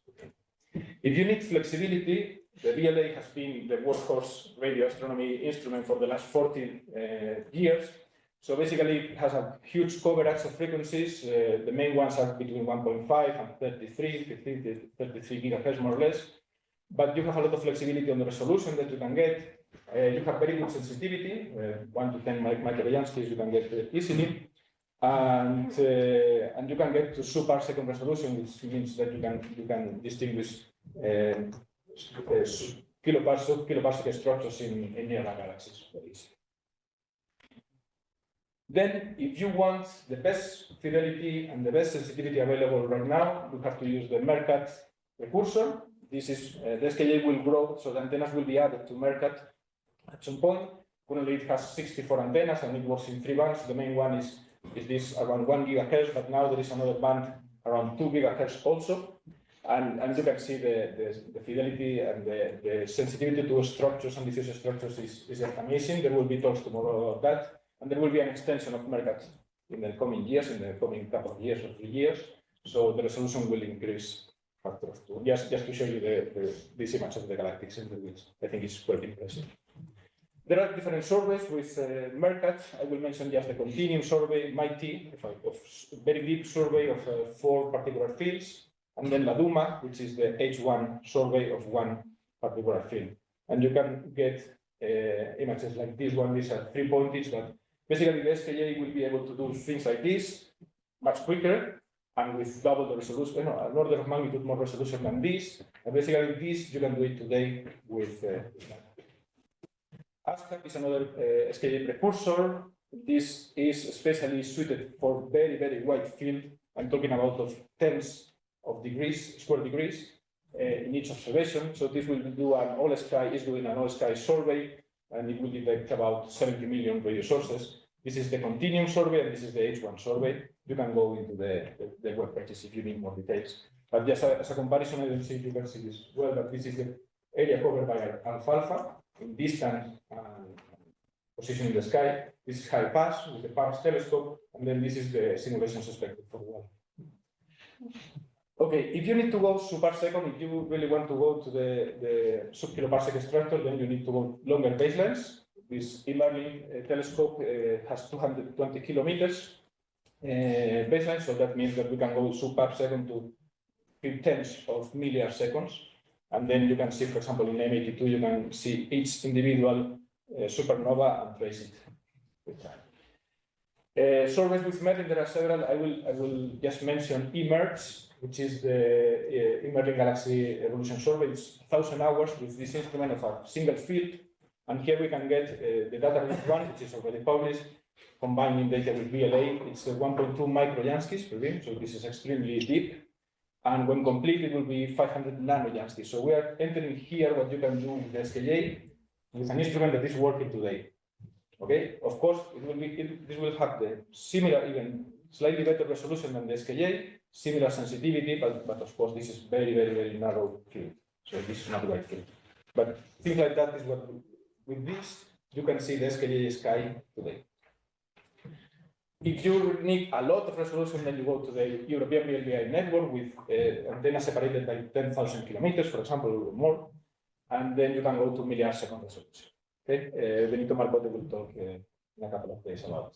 If you need flexibility, the VLA has been the workhorse radio astronomy instrument for the last 14 years. So basically, it has a huge coverage of frequencies. The main ones are between 1.5 and 15 to 33 gigahertz, more or less. But you have a lot of flexibility on the resolution that you can get. You have very good sensitivity, 1 to 10 microjanskis you can get easily. And you can get to super-second resolution, which means that you can distinguish kiloparsec structures in nearby galaxies very easily. Then, if you want the best fidelity and the best sensitivity available right now, you have to use the MERCAT precursor. This is the SKA will grow, so the antennas will be added to MERCAT at some point. Currently, it has 64 antennas and it works in 3 bands. The main one is this around 1 gigahertz, but now there is another band around 2 gigahertz also. And you can see the fidelity and the sensitivity to structures and diffuse structures is amazing. There will be talks tomorrow about that. And there will be an extension of MERCAT in the coming years, in the coming couple of years or 3 years. So the resolution will increase factor of 2. Just to show you this image of the galactic center, which I think is quite impressive. There are different surveys with MERCAT. I will mention just the continuum survey, MIT, a very deep survey of 4 particular fields, and then LADUMA, which is the H1 survey of 1 particular field. And you can get images like this one. These are 3 pointers, but basically the SKA will be able to do things like this much quicker and with double the resolution, an order of magnitude more resolution than this. And basically this, you can do it today with ASCAP is another SKA precursor. This is especially suited for very, very wide field. I'm talking about of tens of degrees, square degrees in each observation. So this will do an all sky, is doing an all sky survey, and it will detect about 70 million radio sources. This is the continuum survey, and this is the H1 survey. You can go into the web pages if you need more details. But just as a comparison, I don't see if you can see this well, but this is the area covered by alfalfa in distant position in the sky. This is high pass with the Pérez telescope, and then this is the simulations expected for the world. Okay, if you need to go super second, if you really want to go to the sub-kiloparsec structure, then you need to go longer baselines. This Marín telescope has 220 kilometers baseline, so that means that we can go super second to few tenths of milliards seconds. And then you can see, for example, in M82, you can see each individual supernova and trace it with time. Surveys with Merlin, there are several. I will just mention eMERGE, which is the Emerging Galaxy Evolution Survey. It's 1,000 hours with this instrument of a single field. And here we can get the data with one, which is already published, combining data with VLA. It's 1.2 microjanskis per beam, so this is extremely deep. And when complete, it will be 500 nanojanskis. So we are entering here what you can do with the SKA with an instrument that is working today. Okay, of course, this will have the similar, even slightly better resolution than the SKA, similar sensitivity, but of course this is very narrow field. So this is not wide field. But things like that is what, with this, you can see the SKA sky today. If you need a lot of resolution, then you go to the European VLBI network with antennas separated by 10,000 kilometers, for example, or more, and then you can go to millisecond resolution. Okay, Benito Marcote will talk in a couple of days about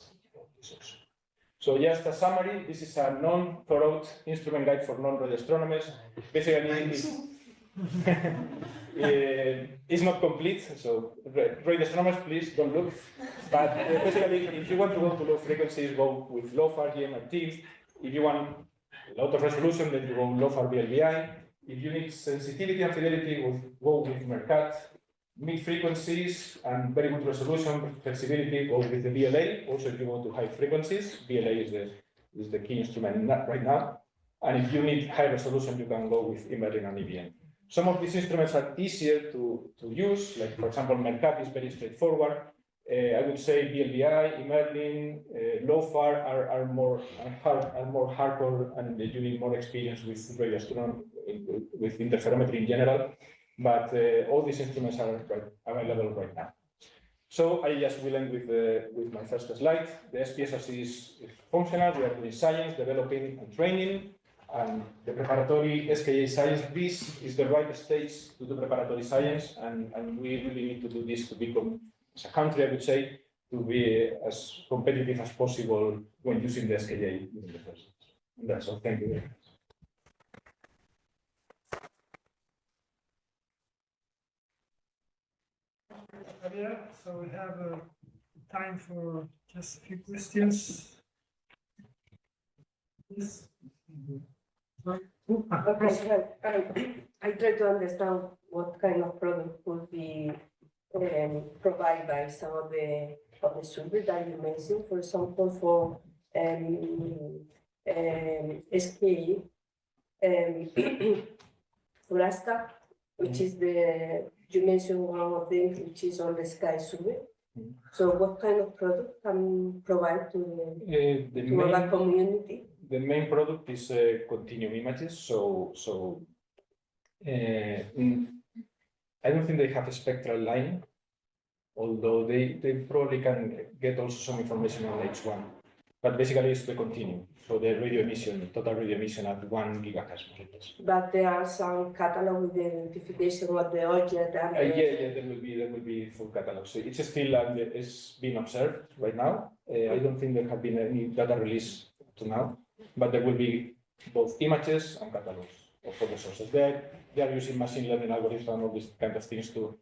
this also. So just a summary, this is a non-thorough instrument guide for non-radio astronomers. Basically, it's not complete, so radio astronomers, please don't look. But basically, if you want to go to low frequencies, go with LOFAR, GMRT. If you want a lot of resolution, then you go LOFAR VLBI. If you need sensitivity and fidelity, go with MERCAT. Mid frequencies and very good resolution, flexibility, go with the BLA. Also, if you go to high frequencies, BLA is the key instrument right now. And if you need high resolution, you can go with Merlin and EVN. Some of these instruments are easier to use, like for example, MERCAT is very straightforward. I would say BLBI, Merlin, LOFAR are more hardcore, and you need more experience with radio astronomy, with interferometry in general. But all these instruments are available right now. So I just will end with my first slide. The espSRC is functional. We are doing science, developing, and training. And the preparatory SKA science, this is the right stage to do preparatory science, and we really need to do this to become, as a country, I would say, to be as competitive as possible when using the SKA in the first. And that's all. Thank you very much. So we have time for just a few questions. Yes. Okay, so I try to understand what kind of product could be provided by some of the survey that you mentioned. For example, for SKA, Alaska, which is you mentioned one of them, which is on the sky survey. So what kind of product can provide to the community? The main product is continuum images. So I don't think they have a spectral line, although they probably can get also some information on H1. But basically it's the continuum. So the radio emission, total radio emission at 1 gigahertz. But there are some catalog with the identification of the object. And yeah, there will be full catalog. So it's still it's being observed right now. I don't think there have been any data release to now, but there will be both images and catalogs of all the sources. They are using machine learning algorithms and all these kind of things to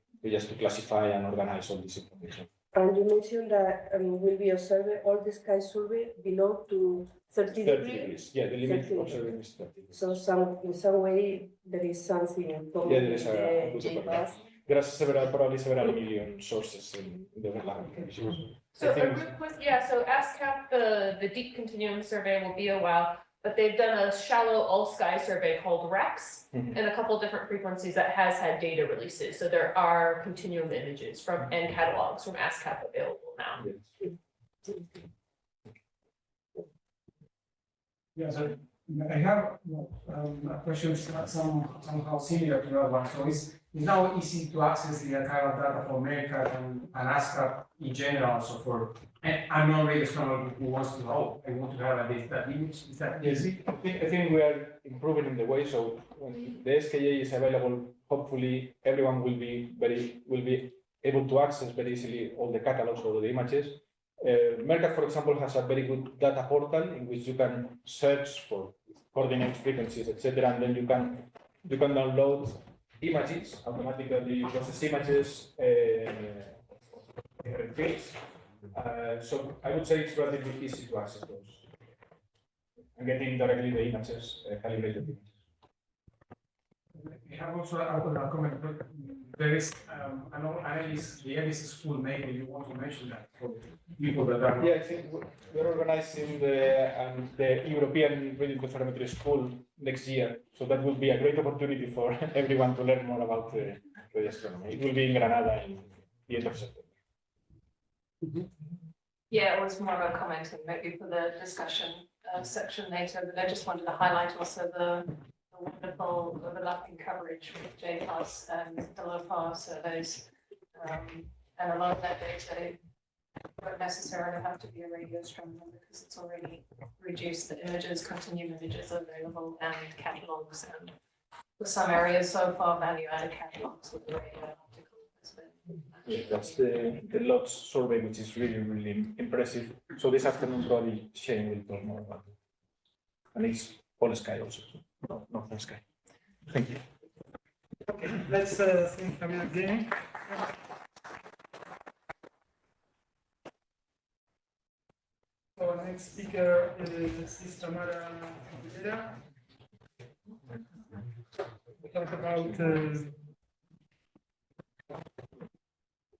classify and organize all this information. And you mentioned that will be a survey, all the sky survey below to 30 degrees. Yeah, the limit of observing is 30 degrees. So in some way there is something in common. Yeah, there is with the JPAS. There are probably several million sources in the applications. So so ASCAP, the deep continuum survey will be a while, but they've done a shallow all sky survey called REX in a couple different frequencies that has had data releases. So there are continuum images and catalogs from ASCAP available now. Yeah, so I have a question somehow similar to that one. So it's now easy to access the kind of data for America and ASCAP in general. So for a non-radio astronomer who wants to know, I want to have that image. Is that easy? I think we are improving in the way. So when the SKA is available, hopefully everyone will be able to access very easily all the catalogs or the images. Mercat, for example, has a very good data portal in which you can search for coordinates, frequencies, etc., and then you can download images automatically. You process images, different fields. So I would say it's relatively easy to access those and getting directly the images, calibrated images. We have also a comment. There is an analysis, the analysis school maybe you want to mention that for people that are. Yeah, I think we're organizing the European Radio Interferometry School next year, so that will be a great opportunity for everyone to learn more about radio astronomy. It will be in Granada in the end of September. Yeah, it was more of a comment maybe for the discussion. section later, but I just wanted to highlight also the wonderful overlapping coverage with JPAS and the LOFAR surveys. And a lot of that data won't necessarily have to be a radio astronomer because it's already reduced. The images, continuum images are available, and catalogues, and for some areas so far value-added catalogues with the radio optical has been. Yeah, that's the LOTS survey, which is really, really impressive. So this afternoon, probably Shane will talk more about it. And it's all sky also, not sky. Thank you. Okay, let's thank Javier again. So our next speaker is Tamara. We talk about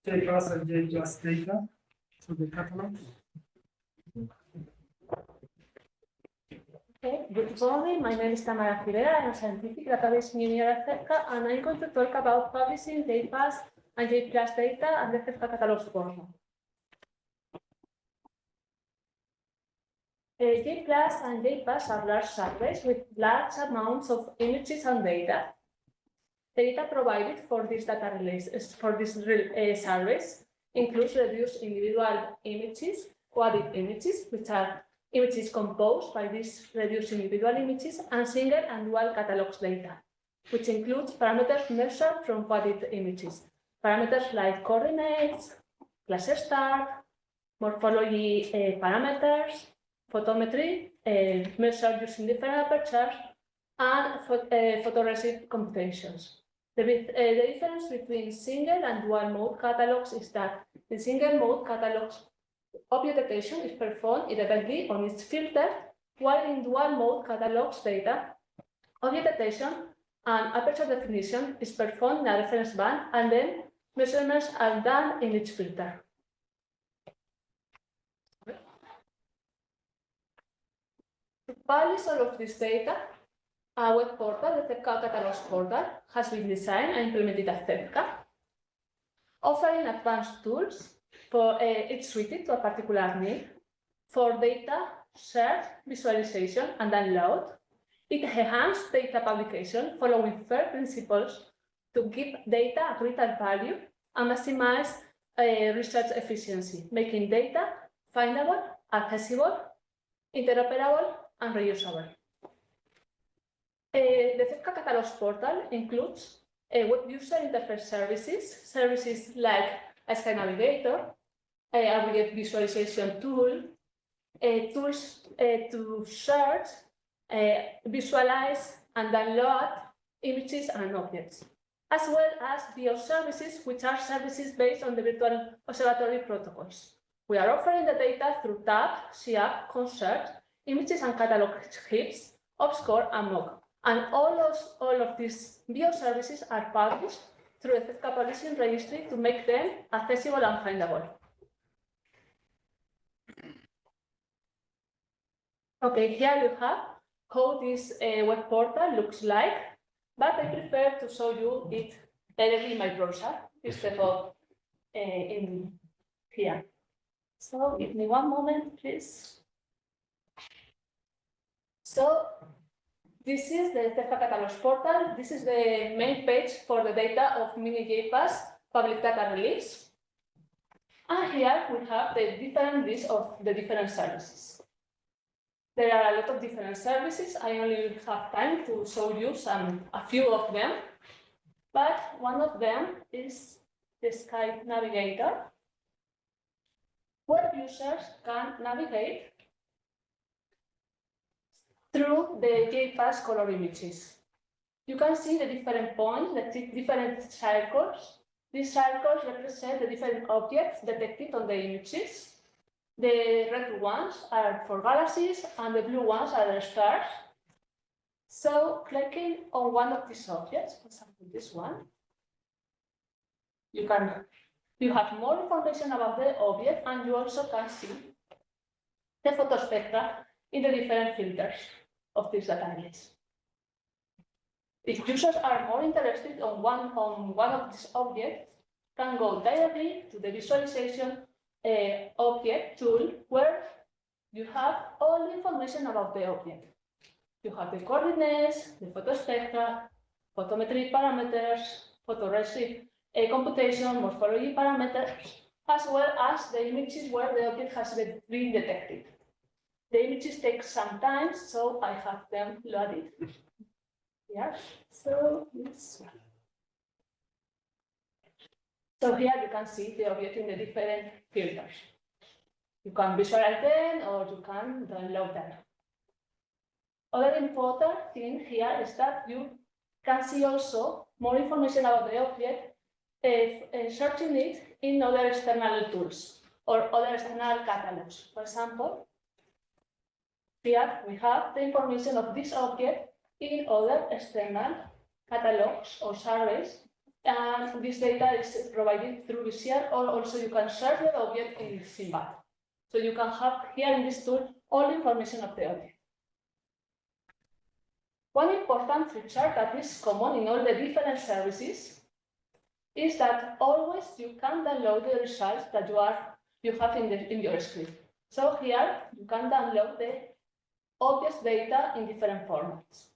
JPAS and JPAS data, so the catalogs. Okay, good morning. My name is Tamara. I'm a scientific database engineer at CEFCA, and I'm going to talk about publishing JPAS and JPAS data and the CEFCA catalogs portal. JPAS and JPAS are large surveys with large amounts of images and data. Data provided for this data release surveys includes reduced individual images, quadrid images, which are images composed by these reduced individual images, and single and dual catalogs data, which includes parameters measured from quadrid images. Parameters like coordinates, cluster start, morphology parameters, photometry measured using different apertures, and photoresist computations. The difference between single and dual mode catalogs is that in single mode catalogs, object detection is performed independently on its filter, while in dual mode catalogs data, object detection and aperture definition is performed in a reference band, and then measurements are done in each filter. To publish all of this data, a web portal, the CEFCA Catalogues portal, has been designed and implemented at CEFCA, offering advanced tools for it's suited to a particular need for data, search, visualization, and download. It enhances data publication following FAIR principles to give data a greater value and maximize research efficiency, making data findable, accessible, interoperable, and reusable. The CEFCA Catalogues portal includes web user interface services like a Sky Navigator, a visualization tool, tools to search, visualize, and download images and objects, as well as bio services, which are services based on the virtual observatory protocols. We are offering the data through TAB, SIAP, Concert, images and catalog heaps, OBSCORE, and MOOC. And all of these bio services are published through the CEFCA Publishing Registry to make them accessible and findable. Okay, here you have how this web portal looks like, but I prefer to show you it directly in my browser instead of in here. So give me one moment, please. So this is the CEFCA Catalogues portal. This is the main page for the data of miniJPAS public data release. And here we have the different list of the different services. There are a lot of different services. I only have time to show you a few of them, but one of them is the Sky Navigator, where users can navigate through the JPAS color images. You can see the different points, the different circles. These circles represent the different objects detected on the images. The red ones are for galaxies and the blue ones are the stars. So clicking on one of these objects, for example, this one, you have more information about the object, and you also can see the photospectra in the different filters of this database. If users are more interested on one of these objects, can go directly to the visualization object tool, where you have all the information about the object. You have the coordinates, the photospectra, photometric parameters, photoredshift computation, morphology parameters, as well as the images where the object has been detected. The images take some time, so I have them loaded. Yeah, so this one. So here you can see the object in the different filters. You can visualize them or you can download them. Other important thing here is that you can see also more information about the object if searching it in other external tools or other external catalogs. For example, here we have the information of this object in other external catalogs or surveys, and this data is provided through VCR, or also you can search the object in SIMBAT. So you can have here in this tool all the information of the object. One important feature that is common in all the different services is that always you can download the results that you have in your script. So here you can download the object data in different formats.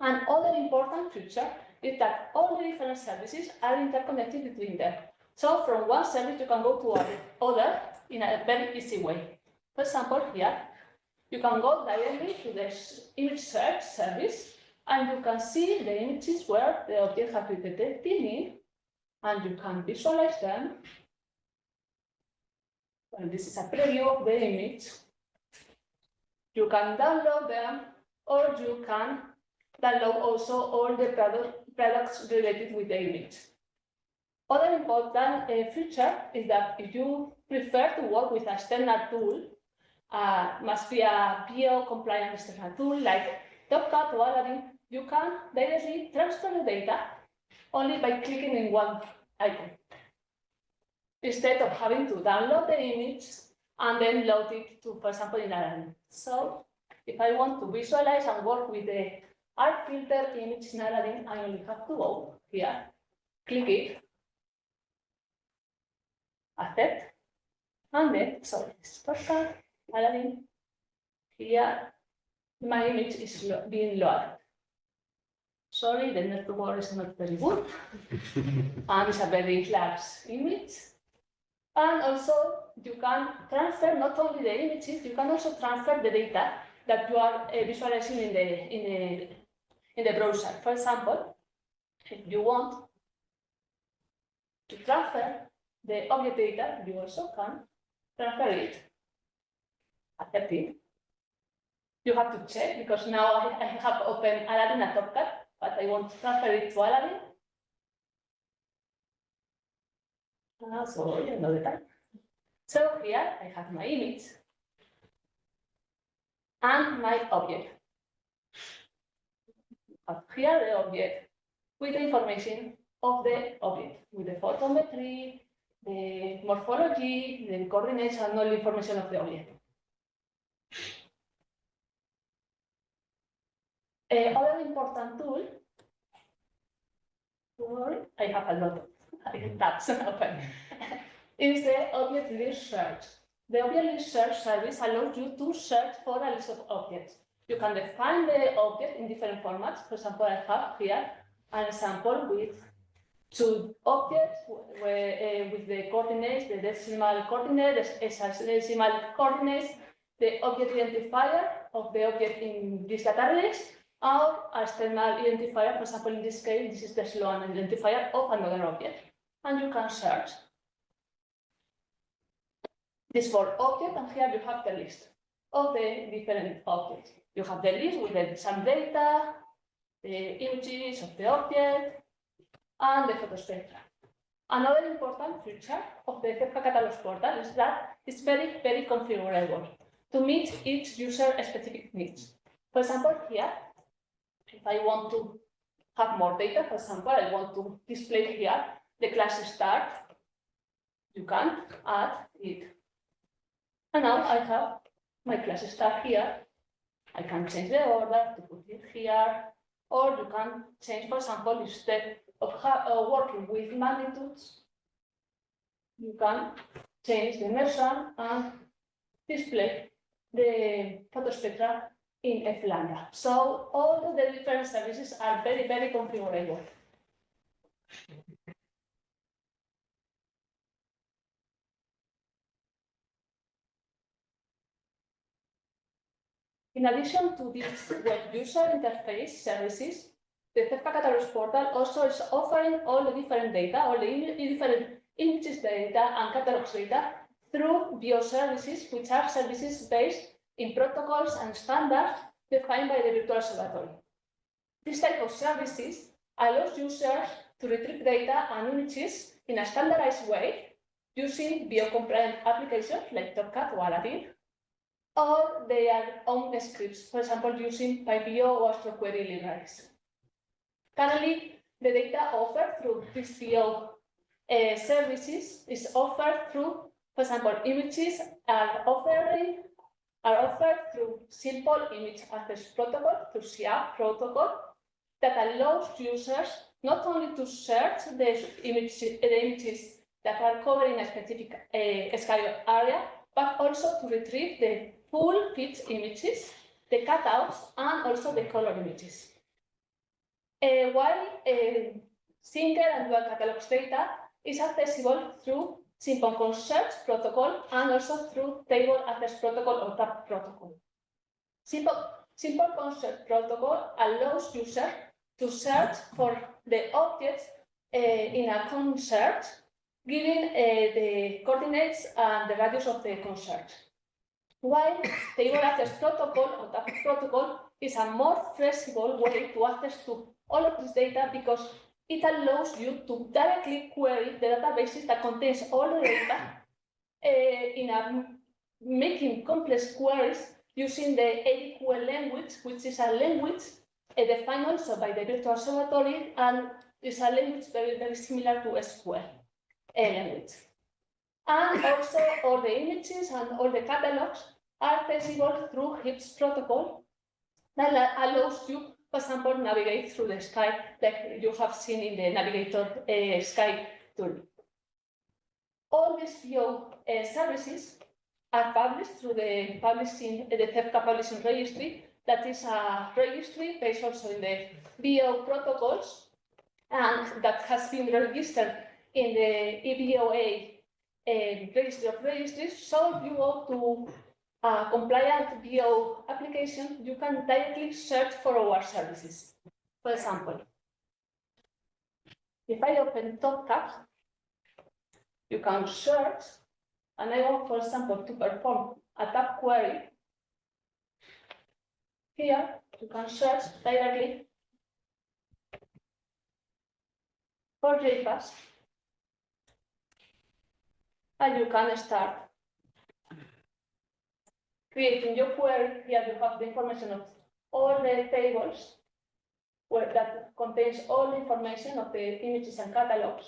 And other important feature is that all the different services are interconnected between them. So from one service you can go to other in a very easy way. For example, here you can go directly to the image search service and you can see the images where the object has been detected in, and you can visualize them. And this is a preview of the image. You can download them, or you can download also all the products related with the image. Other important feature is that if you prefer to work with an external tool, must be a PO compliant external tool like TopCat or Amorín, you can directly transfer the data only by clicking in one icon, instead of having to download the image and then load it to, for example, in Amorín. So if I want to visualize and work with the art filter image in Amorín, I only have to go here, click it, accept, and then, sorry, it's TopCat, Amorín. Here, my image is being loaded. Sorry, the network is not very good. And it's a very large image. And also, you can transfer not only the images, you can also transfer the data that you are visualizing in the browser. For example, if you want to transfer the object data, you also can transfer it. Accept it. You have to check, because now I have opened Amorín at TopCat, but I want to transfer it to Amorín. So you know the time. So here I have my image and my object. Here the object with the information of the object, with the photometry, the morphology, the coordinates, and all the information of the object. Other important tool, I have a lot of tabs open, is the object list search. The object list search service allows you to search for a list of objects. You can define the object in different formats. For example, I have here an example with 2 objects with the coordinates, the decimal coordinate, the hexadecimal coordinates, the object identifier of the object in this database, or a external identifier. For example, in this case, this is the Sloan identifier of another object. And you can search this for object, and here you have the list of the different objects. You have the list with some data, the images of the object, and the photospectra. Another important feature of the CEFCA Catalogues portal is that it's very, very configurable to meet each user-specific needs. For example, here, if I want to have more data, for example, I want to display here the class start, you can add it. And now I have my class start here. I can change the order to put it here, or you can change, for example, instead of working with magnitudes, you can change the immersion and display the photospectra in F lambda. So all the different services are very, very configurable. In addition to these web user interface services, the CEFCA Catalogues portal also is offering all the different data, all the different images data and catalogs data through bioservices, which are services based in protocols and standards defined by the Virtual Observatory. This type of services allows users to retrieve data and images in a standardized way using biocompliant applications like Tomcat or Aladdin, or their own scripts, for example, using PyBio or AstroQuery libraries. Currently, the data offered through these bio services is offered through, for example, images are offered through simple image access protocol, through SKA protocol, that allows users not only to search the images that are covering a specific SKA area, but also to retrieve the full pitch images, the cutouts, and also the color images. While single and dual catalogs data is accessible through simple concept protocol and also through table access protocol or TAP protocol. Simple concept protocol allows users to search for the objects in a concert, giving the coordinates and the radius of the concert. While table access protocol or TAP protocol is a more flexible way to access to all of this data because it allows you to directly query the databases that contains all the data making complex queries using the ADQL language, which is a language defined also by the Virtual Observatory, and is a language very, very similar to SQL language. And also all the images and all the catalogs are accessible through HIPS protocol that allows you, for example, navigate through the sky like you have seen in the Navigator Sky tool. All these bio services are published through the CEFCA Publishing Registry. That is a registry based also in the bio protocols and that has been registered in the EBOA Registry of Registries. So if you go to a compliant bio application, you can directly search for our services. For example, if I open Tomcat, you can search, and I want, for example, to perform a tab query. Here, you can search directly for JPAS, and you can start creating your query. Here you have the information of all the tables that contains all the information of the images and catalogs.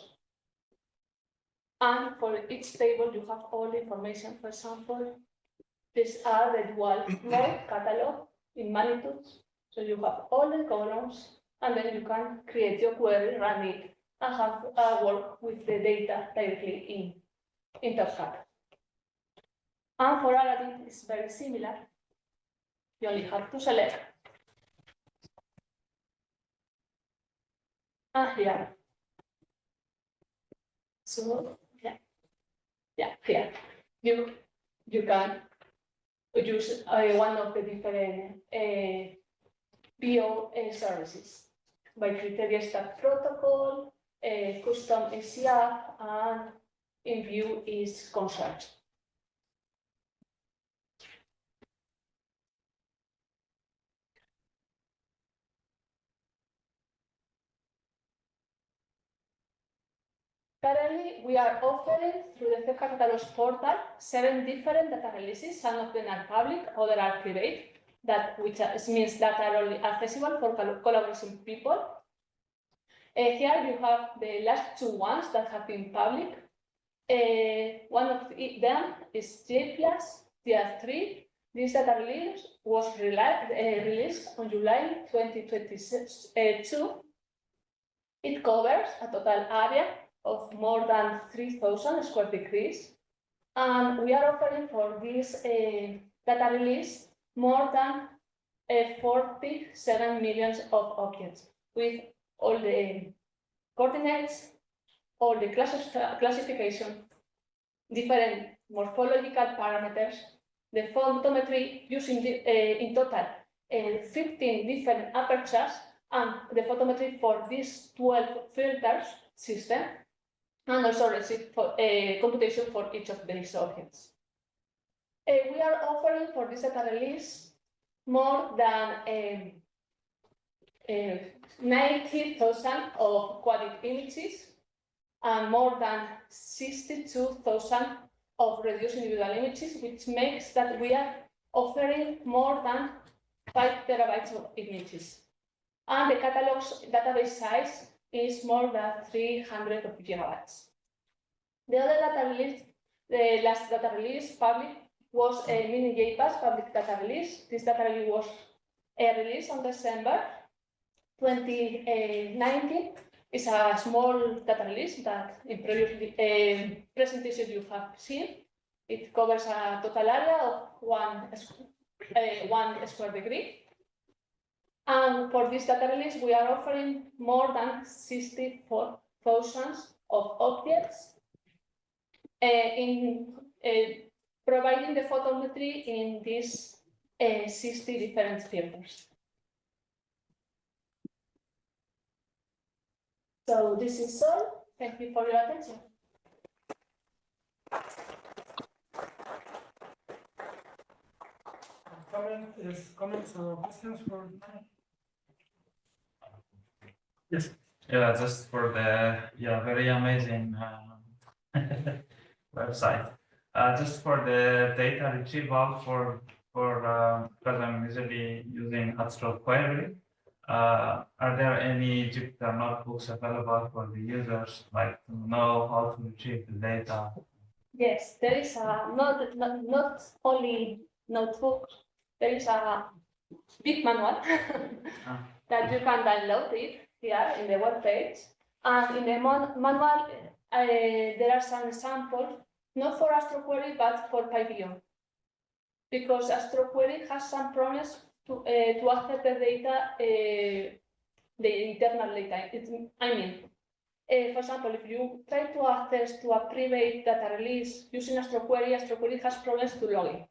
And for each table, you have all the information. For example, these are the dual mode catalog in magnitudes. So you have all the columns, and then you can create your query, run it, and have work with the data directly in Tomcat. And for Aladdin, it's very similar. You only have to select. And here. So, here. You can use one of the different bio services by criteria stack protocol, custom ACR, and in view is concert. Currently, we are offering through the CEFCA Catalogues portal 7 different data releases. Some of them are public, others are private, which means that are only accessible for collaboration people. Here you have the last 2 ones that have been public. One of them is JPLAS Tier 3. This data release was released on July 2022. It covers a total area of more than 3,000 square degrees. And we are offering for this data release more than 47 million of objects with all the coordinates, all the classification, different morphological parameters, the photometry using in total 15 different apertures, and the photometry for these 12 filters system, and also receive computation for each of these objects. We are offering for this data release more than 90,000 of quadratic images and more than 62,000 of reduced individual images, which makes that we are offering more than 5 terabytes of images. And the catalogues database size is more than 300 gigabytes. The other data release, the last data release public, was a miniJPAS public data release. This data release was released on December 2019. It's a small data release that in previous presentations you have seen. It covers a total area of 1 square degree. And for this data release, we are offering more than 64,000 of objects providing the photometry in these 60 different filters. So this is all. Thank you for your attention. Comments or questions for? Yes. Yeah, just for the very amazing website. Just for the data retrieval because I'm usually using Astroquery. Are there any Jupyter notebooks available for the users, like to know how to retrieve the data? Yes, there is a not only notebook. There is a big manual that you can download it here in the web page. And in the manual, there are some samples, not for Astroquery, but for PyBio. Because Astroquery has some problems to access the data, the internal data. For example, if you try to access to a private data release using Astroquery has problems to log in.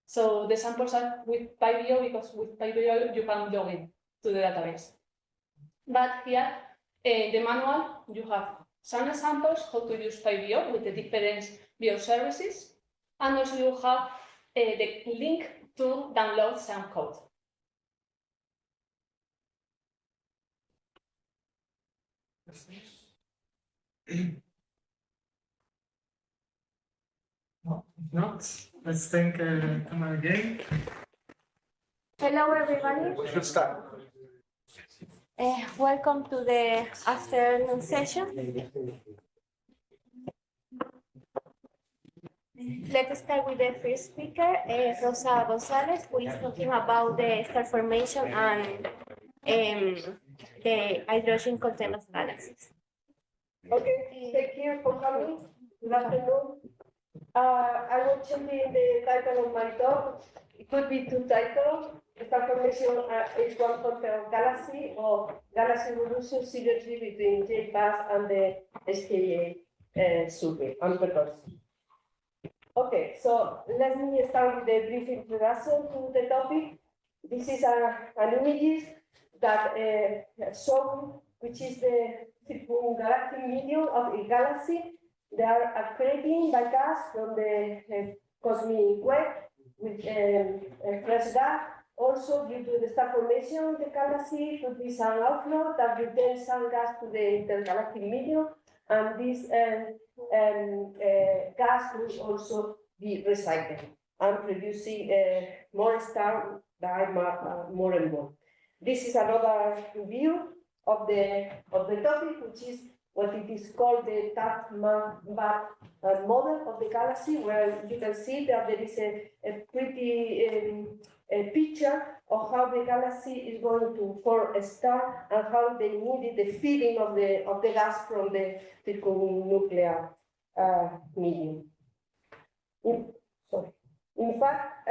So the samples are with PyBio because with PyBio you can log in to the database. But here, the manual, you have some examples how to use PyBio with the different bio services, and also you have the link to download some code. No, let's thank Tamara again. Hello, everybody. We should start. Welcome to the afternoon session. Let's start with the first speaker, Rosa González, who is talking about the star formation and the hydrogen content of galaxies. Okay, thank you for coming. Good afternoon. I will change the title of my talk. It could be two titles. Star formation is one content of galaxy, or galaxy evolution synergy between JPAS and the SKA survey and purpose. Okay, so let me start with a brief introduction to the topic. This is an image that shows which is the circumgalactic medium of a galaxy. They are accreting by gas from the cosmic web with fresh gas. Also, due to the star formation of the galaxy, could be some outflow that returns some gas to the intergalactic medium, and this gas could also be recycled and producing more stars that are more and more. This is another view of the topic, which is what it is called the Tap-Map model of the galaxy, where you can see that there is a pretty picture of how the galaxy is going to form a star and how they needed the feeding of the gas from the circumnuclear medium. Sorry. In fact,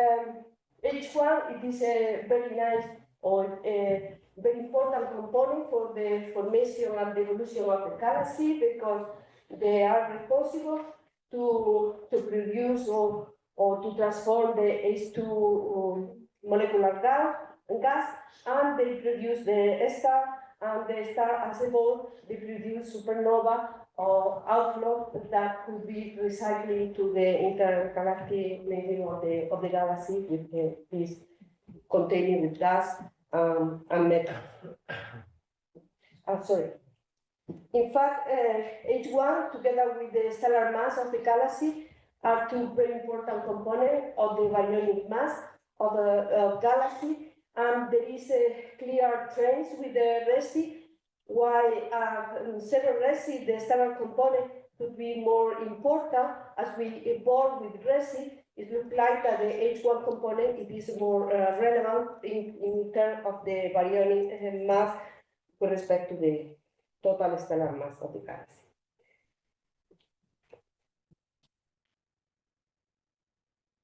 H1 it is a very nice or a very important component for the formation and the evolution of the galaxy because they are responsible to produce or to transform the H2 molecular gas, and they produce the star, and the star as a whole, they produce supernova or outflow that could be recycling to the intergalactic medium of the galaxy with this containing with gas and metal. Sorry. In fact, H1 together with the stellar mass of the galaxy are two very important components of the baryonic mass of the galaxy, and there is a clear trend with the Resi, while several Resi, the stellar component, could be more important as we evolve with Resi. It looks like that the H1 component it is more relevant in terms of the baryonic mass with respect to the total stellar mass of the galaxy.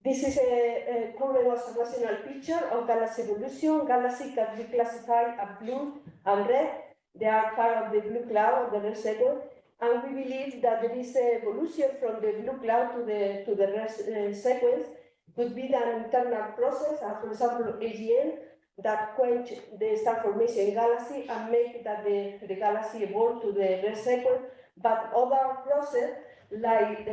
This is a current observational picture of galaxy evolution. Galaxy can be classified as blue and red. They are part of the blue cloud of the red sequence, and we believe that there is an evolution from the blue cloud to the red sequence. Could be an internal process, for example, AGN, that quench the star formation in galaxy and make that the galaxy evolve to the red sequence. But other process, like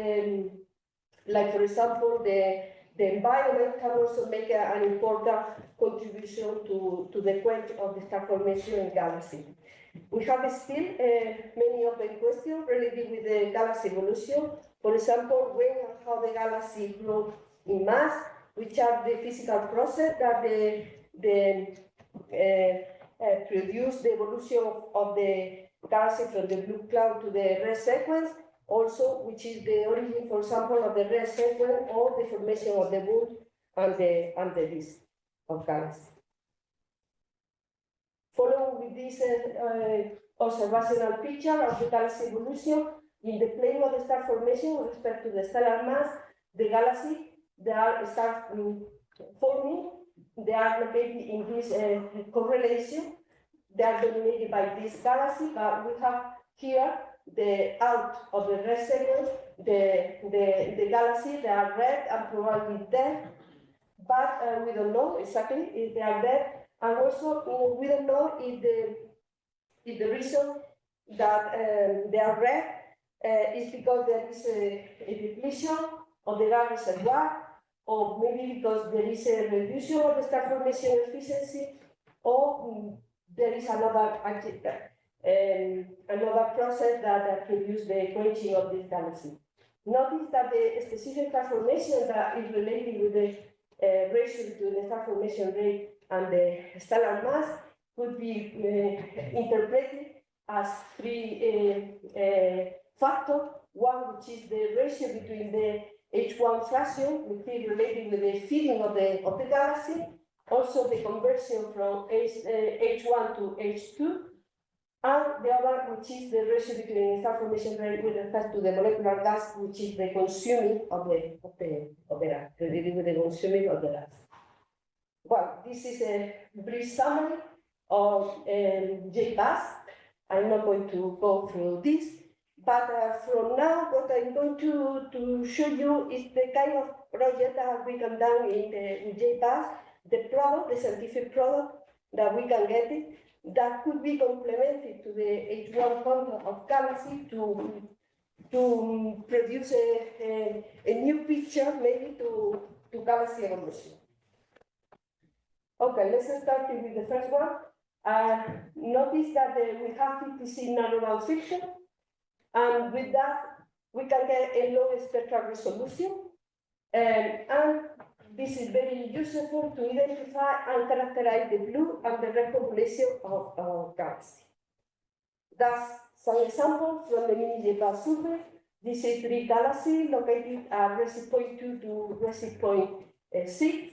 for example, the environment can also make an important contribution to the quench of the star formation in galaxy. We have still many open questions related with the galaxy evolution. For example, when and how the galaxy grows in mass, which are the physical process that produce the evolution of the galaxy from the blue cloud to the red sequence, also which is the origin, for example, of the red sequence or the formation of the moon and the disk of galaxy. Following with this observational picture of the galaxy evolution, in the plane of the star formation with respect to the stellar mass, the galaxy, they are start forming, they are located in this correlation, they are dominated by this galaxy, but we have here the out of the red sequence, the galaxy, they are red and probably dead, but we don't know exactly if they are dead, and also we don't know if the reason that they are red is because there is a depletion of the gas reservoir, or maybe because there is a reduction of the star formation efficiency, or there is another process that produces the quenching of this galaxy. Notice that the specific star formation that is related with the ratio between the star formation rate and the stellar mass could be interpreted as three factors. One, which is the ratio between the H1 fraction, which is related with the feeding of the galaxy, also the conversion from H1 to H2, and the other, which is the ratio between the star formation rate with respect to the molecular gas, which is the consuming of the gas, related with the consuming of the gas. Well, this is a brief summary of JPAS. I'm not going to go through this, but from now, what I'm going to show you is the kind of project that we can do in JPAS, the product, the scientific product that we can get it, that could be complemented to the H1 content of galaxy to produce a new picture, maybe to galaxy evolution. Okay, let's start with the first one. Notice that we have 56 nanoband filter, and with that we can get a low spectral resolution, and this is very useful to identify and characterize the blue and the red population of galaxy. That's some example from the miniJPAS survey. This is 3 galaxies located at Resi 0.2 to Resi 0.6,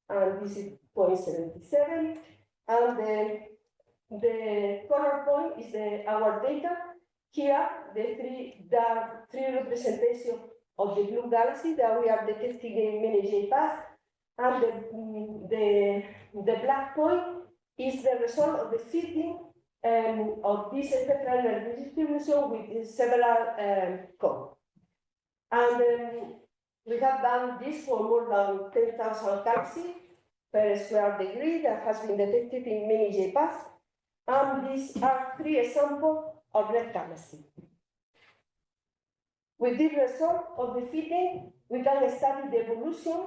and this is 0.77, and the color point is our data. Here, the three representations of the blue galaxy that we are detecting in miniJPAS, and the black point is the result of the fitting of this spectral energy distribution with several codes. And we have done this for more than 10,000 galaxies per square degree that has been detected in miniJPAS. And these are 3 examples of red galaxies. With this result of the fitting, we can study the evolution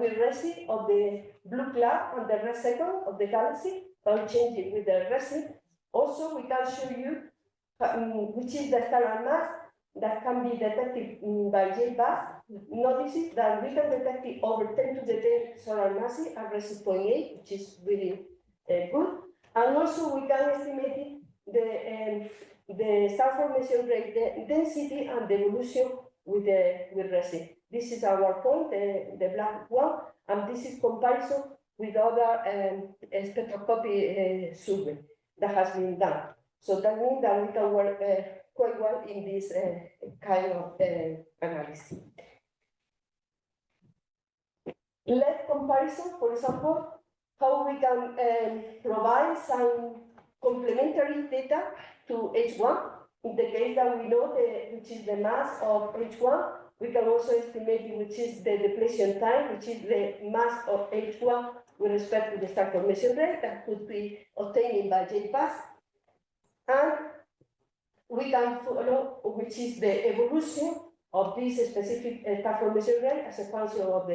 with resin of the blue cloud and the red second of the galaxy, and change it with the resin. Also, we can show you which is the stellar mass that can be detected by JPAS. Notice that we can detect it over 10 to the 10 solar masses at resin 0.8, which is really good. And also, we can estimate the star formation rate, the density, and the evolution with resin. This is our point, the black one, and this is comparison with other spectroscopy survey that has been done. So that means that we can work quite well in this kind of analysis. Let's comparison, for example, how we can provide some complementary data to H1. In the case that we know which is the mass of H1, we can also estimate which is the depletion time, which is the mass of H1 with respect to the star formation rate that could be obtained by JPAS. And we can follow which is the evolution of this specific star formation rate as a function of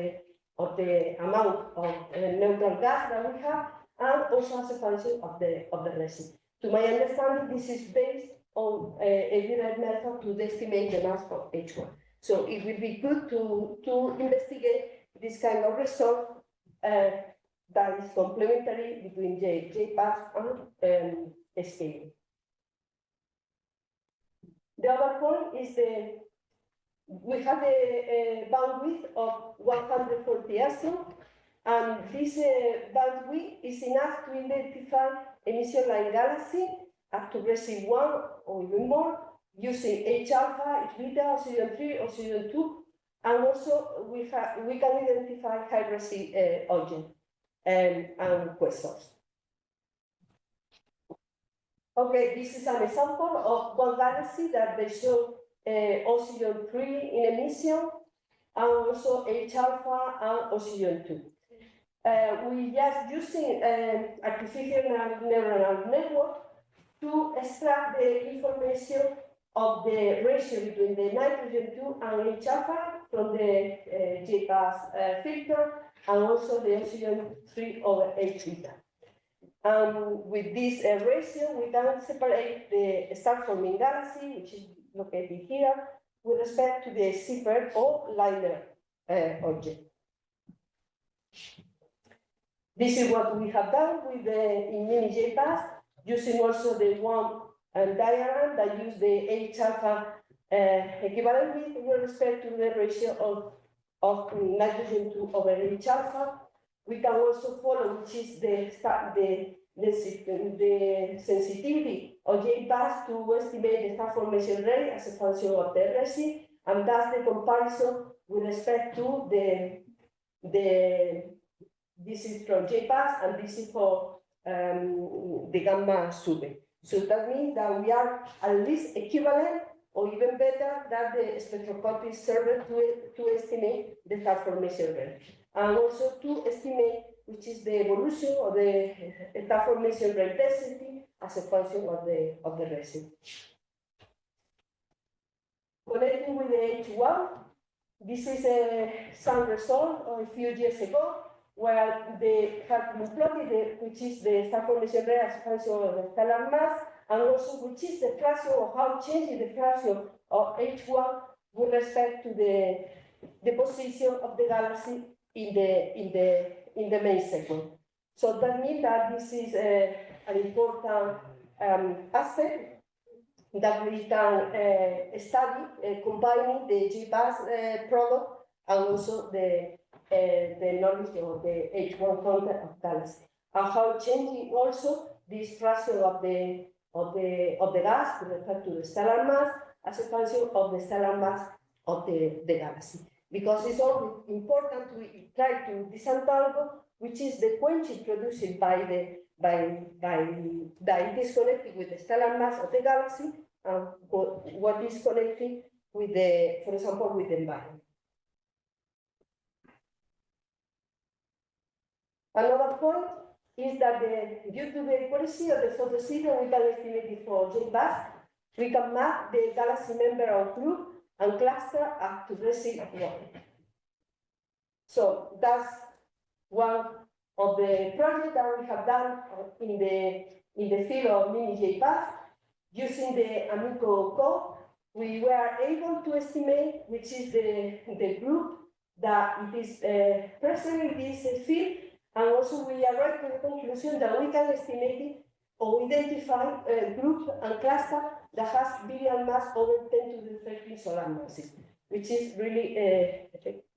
the amount of neutral gas that we have, and also as a function of the resin. To my understanding, this is based on a direct method to estimate the mass of H1. So it will be good to investigate this kind of result that is complementary between JPAS and SKA. The other point is we have a bandwidth of 140 ASIO, and this bandwidth is enough to identify emission line galaxy up to resin 1 or even more, using H alpha, H beta, oxygen 3, oxygen 2, and also we can identify high resin objects and quasars. Okay, this is an example of one galaxy that they show oxygen 3 in emission, and also H alpha and oxygen 2. We just using artificial neural network to extract the information of the ratio between the nitrogen 2 and H alpha from the JPAS filter, and also the oxygen 3 over H beta. With this ratio, we can separate the star-forming galaxy, which is located here, with respect to the Civera or liner object. This is what we have done with in miniJPAS, using also the one diagram that use the H alpha equivalent with respect to the ratio of nitrogen 2 over H alpha. We can also follow which is the sensitivity of JPAS to estimate the star formation rate as a function of the resin, and that's the comparison with respect to this is from JPAS and this is for the gamma survey. So that means that we are at least equivalent or even better than the spectroscopy survey to estimate the star formation rate, and also to estimate which is the evolution of the star formation rate density as a function of the resin. Connecting with the H1, this is some result of a few years ago, where they have been plotted which is the star formation rate as a function of the stellar mass, and also which is the fraction of how changing the fraction of H1 with respect to the position of the galaxy in the main segment. So that means that this is an important aspect that we can study, combining the JPAS product and also the knowledge of the H1 content of galaxy, and how changing also this fraction of the gas with respect to the stellar mass as a function of the stellar mass the galaxy. Because it's always important to try to disentangle which is the quenching produced by it is connected with the stellar mass of the galaxy and what is connected with the, for example, with the environment. Another point is that due to the accuracy of the photo signal, we can estimate it for JPAS. We can map the galaxy member or group and cluster up to redshift 1. So that's one of the projects that we have done in the field of miniJPAS. Using the Amico code, we were able to estimate which is the group that it is present in this field, and also we arrived to the conclusion that we can estimate it or identify a group and cluster that has virial mass over 10 to the 13 solar masses, which is really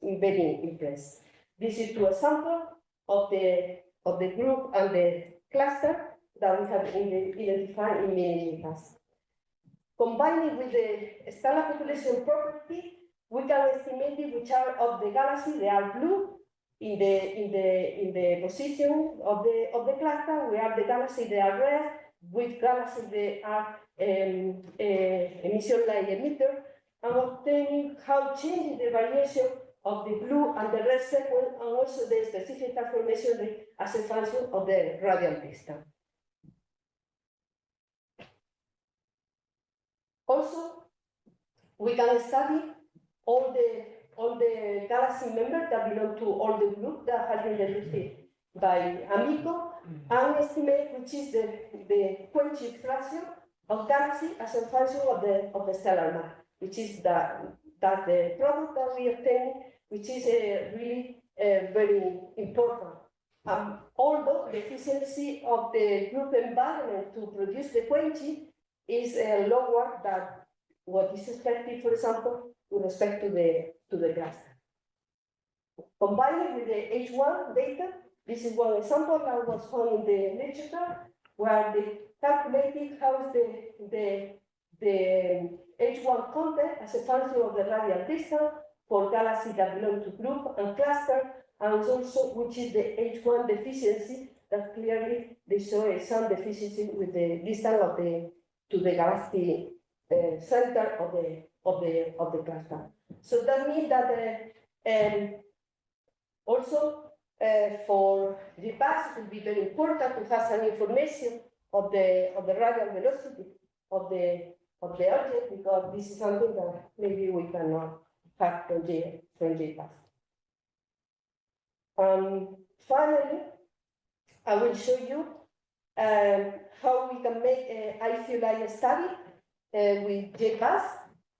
very impressive. This is two examples of the group and the cluster that we have identified in miniJPAS. Combining with the stellar population property, we can estimate it which are of the galaxy. They are blue in the position of the cluster. We have the galaxy. They are red. With galaxies they are emission light emitter, and obtaining how changing the variation of the blue and the red sequence, and also the specific transformation rate as a function of the radial distance. Also, we can study all the galaxy members that belong to all the group that has been deduced by Amico, and estimate which is the quenching fraction of galaxy as a function of the stellar mass, which is the product that we obtain, which is really very important. Although the efficiency of the group environment to produce the quenching is lower than what is expected, for example, with respect to the cluster. Combining with the H1 data, this is one example that was found in the literature, where they calculated how is the H1 content as a function of the radial distance for galaxies that belong to group and cluster, and also which is the H1 deficiency that clearly they show some deficiency with the distance to the galaxy center of the cluster. So that means that also for JPAS it will be very important to have some information of the radial velocity of the object, because this is something that maybe we cannot have from JPAS. Finally, I will show you how we can make an ICLI study with JPAS.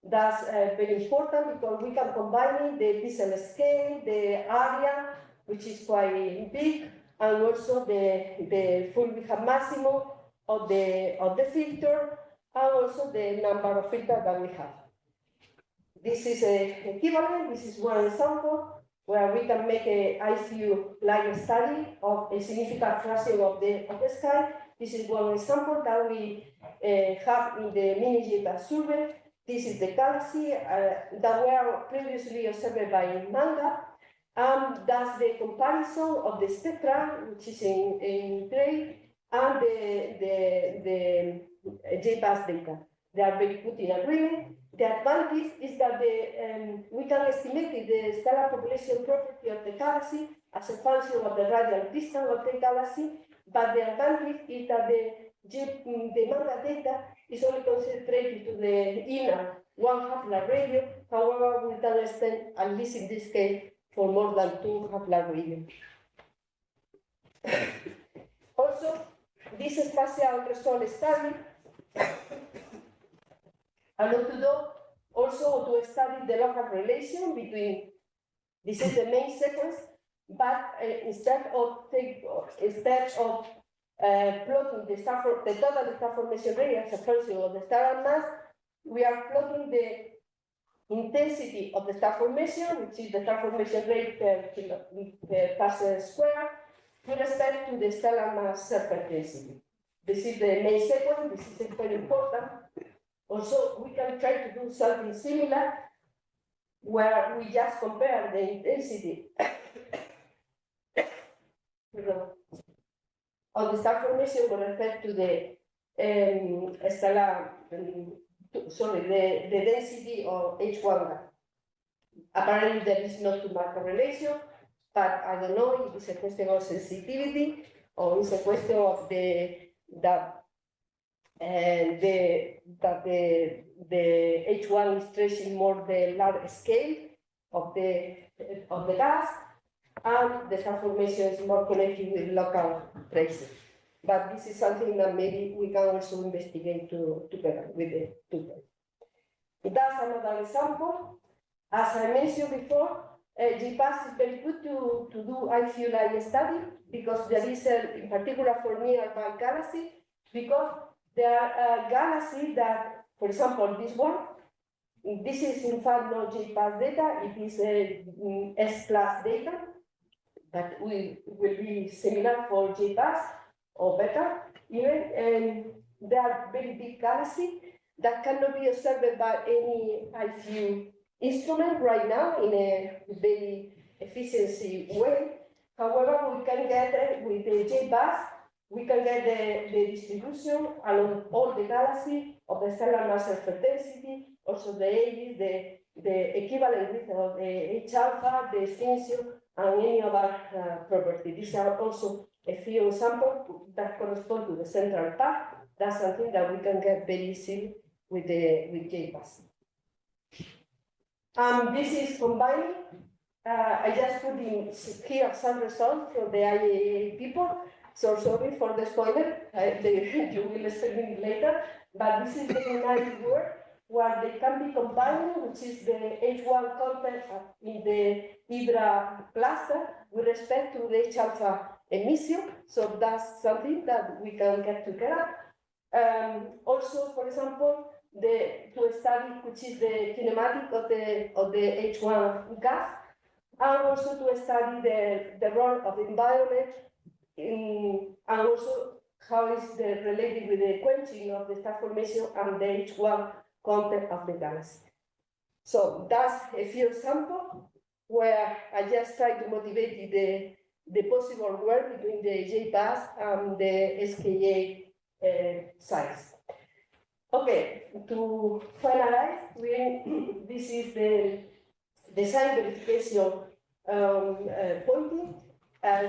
That's very important because we can combine the pixel scale, the area, which is quite big, and also the full Wiham maximum of the filter, and also the number of filters that we have. This is equivalent. This is one example where we can make a ICU light study of a significant fraction of the sky. This is one example that we have in the miniJPAS survey. This is the galaxy that were previously observed by Manga. That's the comparison of the spectra, which is in gray, and the JPAS data. They are very good in agreement. The advantage is that we can estimate the stellar population property of the galaxy as a function of the radial distance of the galaxy, but the advantage is that the Manga data is only concentrated to the inner 1 half-life radio. However, we can extend, at least in this case, for more than 2 half-life radios. Also, this spatial result study allowed to do also to study the local relation between, this is the main sequence, but instead of plotting the total star formation rate as a function of the stellar mass, we are plotting the intensity of the star formation, which is the star formation rate per Pascal square, with respect to the stellar mass surface density. This is the main sequence. This is very important. Also, we can try to do something similar where we just compare the intensity of the star formation with respect to the the density of H1. Apparently, there is not too much correlation, but I don't know if it's a question of sensitivity or it's a question of the H1 is tracing more the large scale of the gas, and the transformation is more connected with local traces. But this is something that maybe we can also investigate together with the tutor. That's another example. As I mentioned before, JPAS is very good to do IFU-like study because there is, in particular for nearby galaxies, because there are galaxies that, for example, this one, this is in fact not JPAS data, it is S-class data, that will be similar for JPAS or better even, and they are very big galaxies that cannot be observed by any IFU instrument right now in a very efficiency way. However, we can get with the JPAS, we can get the distribution along all the galaxies of the stellar mass surface density, also the ages, the equivalent width of the H alpha, the extinction, and any other property. These are also a few examples that correspond to the central path. That's something that we can get very easily with JPAS. This is combining. I just put in here some results from the IAA people. So sorry for the spoiler. You will explain it later. But this is the united work where they can be combined, which is the H1 content in the Hydra cluster with respect to the H alpha emission. So that's something that we can get together. Also, for example, to study which is the kinematic of the H1 gas, and also to study the role of the environment and also how is related with the quenching of the star formation and the H1 content of the galaxy. So that's a few examples where I just try to motivate the possible work between the JPAS and the SKA sites. Okay, to finalize, this is the design verification pointing.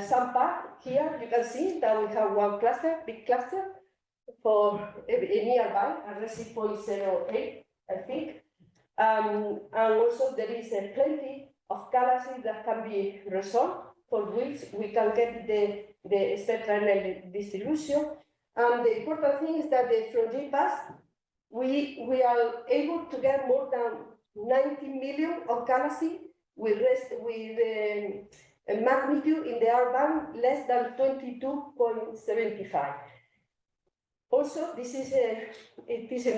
Some part here you can see that we have one cluster, big cluster, for a nearby, a RESI 0.08, I think. And also there is plenty of galaxies that can be resolved, for which we can get the spectral distribution. And the important thing is that from JPAS, we are able to get more than 90 million of galaxies with a magnitude in the R band less than 22.75. Also, this is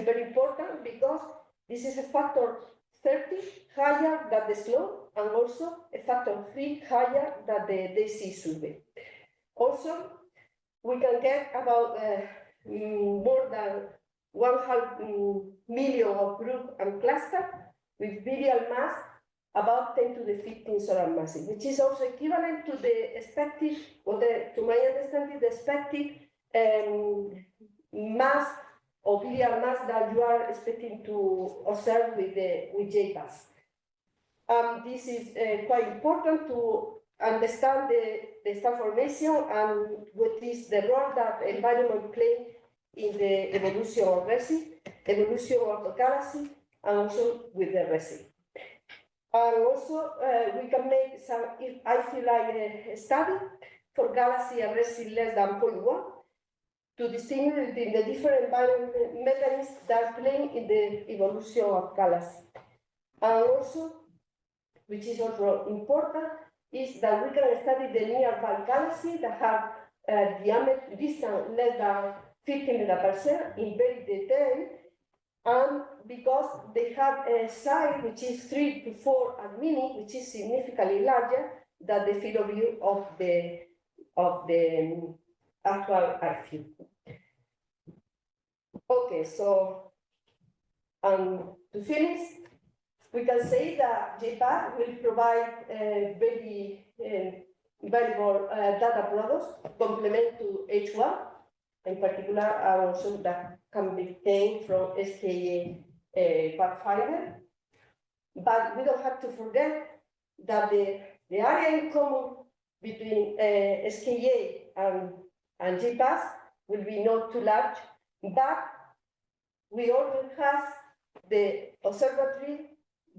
very important because this is a factor 30 higher than the slope and also a factor 3 higher than the DC survey. Also, we can get about more than 1/2 million of group and cluster with virial mass about 10 to the 15 solar masses, which is also equivalent to the expected, or to my understanding, the expected mass or virial mass that you are expecting to observe with JPAS. This is quite important to understand the star formation and what is the role that environment plays in the evolution of RESI, evolution of the galaxy, and also with the RESI. And also, we can make some, if I feel like a study for galaxy and RESI less than 0.1 to distinguish between the different environment mechanisms that play in the evolution of galaxy. And also, which is also important, is that we can study the nearby galaxies that have diameter distance less than 50 megaparsec in very detail, and because they have a size which is 3 to 4 at mini, which is significantly larger than the field of view of the actual IFU. Okay, so to finish, we can say that JPAS will provide very valuable data products complement to H1, in particular, also that can be obtained from SKA Pathfinder. But we don't have to forget that the area in common between SKA and JPAS will be not too large, but we already have the observatory,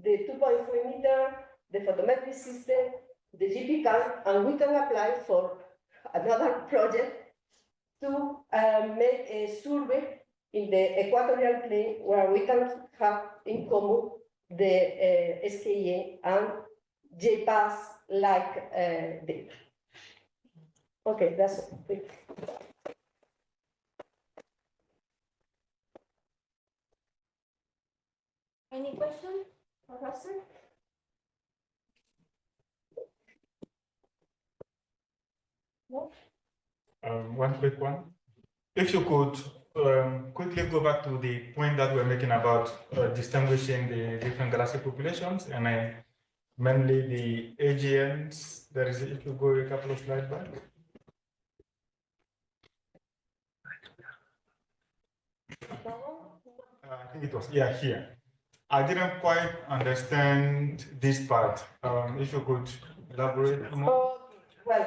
the 2.4 meter, the photometric system, the GPCAM, and we can apply for another project to make a survey in the equatorial plane where we can have in common the SKA and JPAS like data. Okay, that's it. Any question, Professor? No? One quick one. If you could quickly go back to the point that we're making about distinguishing the different galactic populations, and mainly the AGNs. There is, if you go a couple of slides back. I think it was, yeah, here. I didn't quite understand this part. If you could elaborate more. Well,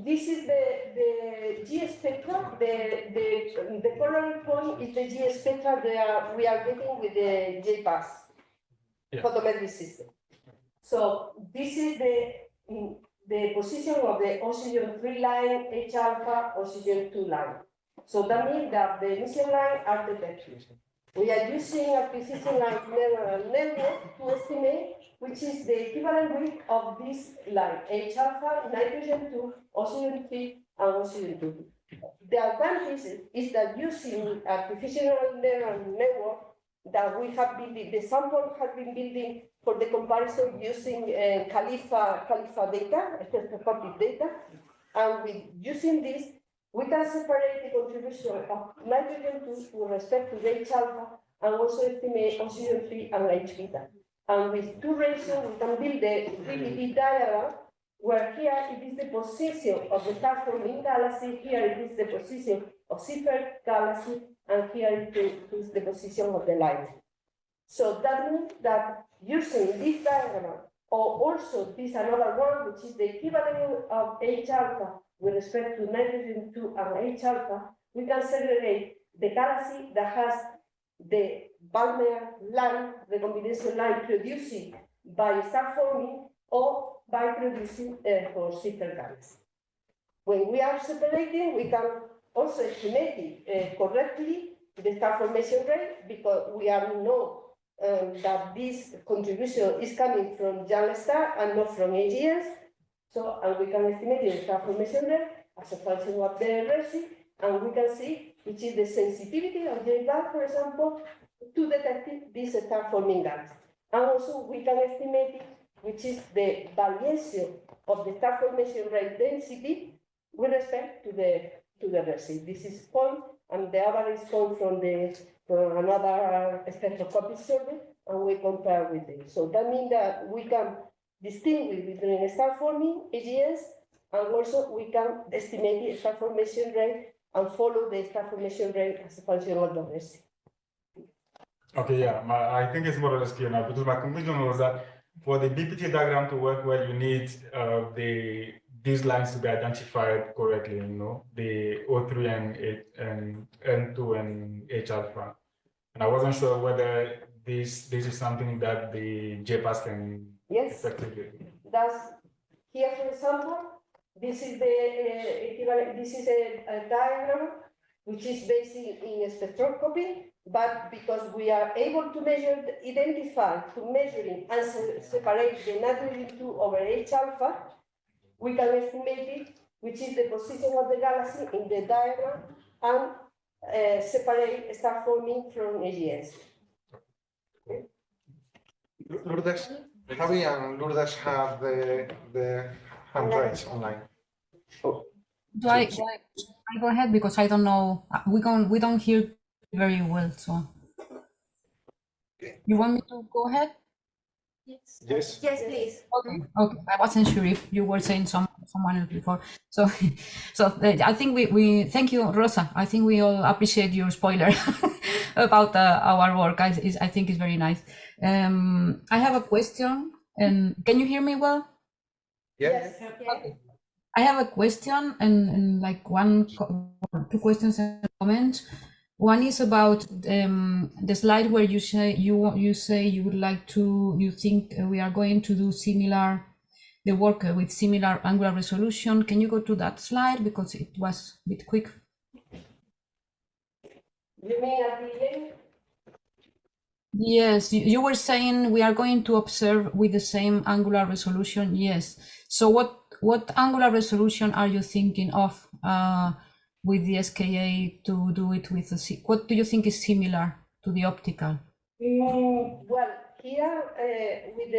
this is the G spectrum. The coloring point is the G spectrum that we are getting with the JPAS photometric system. So this is the position of the oxygen 3 line, H alpha, oxygen 2 line. So that means that the emission line are detected. We are using artificial neural network to estimate which is the equivalent weight of this line, H alpha, nitrogen 2, oxygen 3, and oxygen 2. The advantage is that using artificial neural network that we have been, the sample has been building for the comparison using Khalifa data, spectroscopic data, and with using this, we can separate the contribution of nitrogen 2 with respect to the H alpha and also estimate oxygen 3 and H beta. And with two ratios, we can build the DBT diagram where here it is the position of the star-forming galaxy, here it is the position of Civera galaxy, and here it is the position of the line. So that means that using this diagram, or also this another one, which is the equivalent of H alpha with respect to nitrogen 2 and H alpha, we can segregate the galaxy that has the Balmer line, the combination line produced by star forming or by producing for Civera galaxy. When we are separating, we can also estimate it correctly the star formation rate, because we are know that this contribution is coming from young star and not from AGS. So, and we can estimate the star formation rate as a function of the resi, and we can see which is the sensitivity of JPAS, for example, to detect this star forming galaxy. And also we can estimate it, which is the variation of the star formation rate density with respect to the resi. This is point, and the average point from another spectroscopic survey, and we compare with it. So that means that we can distinguish between star forming AGS, and also we can estimate the star formation rate and follow the star formation rate as a function of the resi. Okay, yeah, I think it's more or less clear now, because my conclusion was that for the BPT diagram to work well, you need these lines to be identified correctly, you know, the O3 and N2 and H alpha. And I wasn't sure whether this is something that the JPAS can effectively do. That's here, for example, this is the equivalent, this is a diagram which is based in spectroscopy, but because we are able to measure, identify, to measuring and separate the nitrogen 2 over H alpha, we can estimate it, which is the position of the galaxy in the diagram, and separate star forming from AGS. Lourdes, Javi and Lourdes have the hand raised online. Do I go ahead, because I don't know, we don't hear very well, so you want me to go ahead? Yes. Yes, please. Okay, okay. I wasn't sure if you were saying someone else before. So, I think we thank you, Rosa. I think we all appreciate your spoiler about our work. I think it's very nice. I have a question, and can you hear me well? Yes. Okay. I have a question and like two questions and comments. One is about the slide where you say you would like to, you think we are going to do the work with similar angular resolution. Can you go to that slide because it was a bit quick? You mean at the end? Yes, you were saying we are going to observe with the same angular resolution. Yes. So what angular resolution are you thinking of with the SKA to do it with what do you think is similar to the optical? Well, here with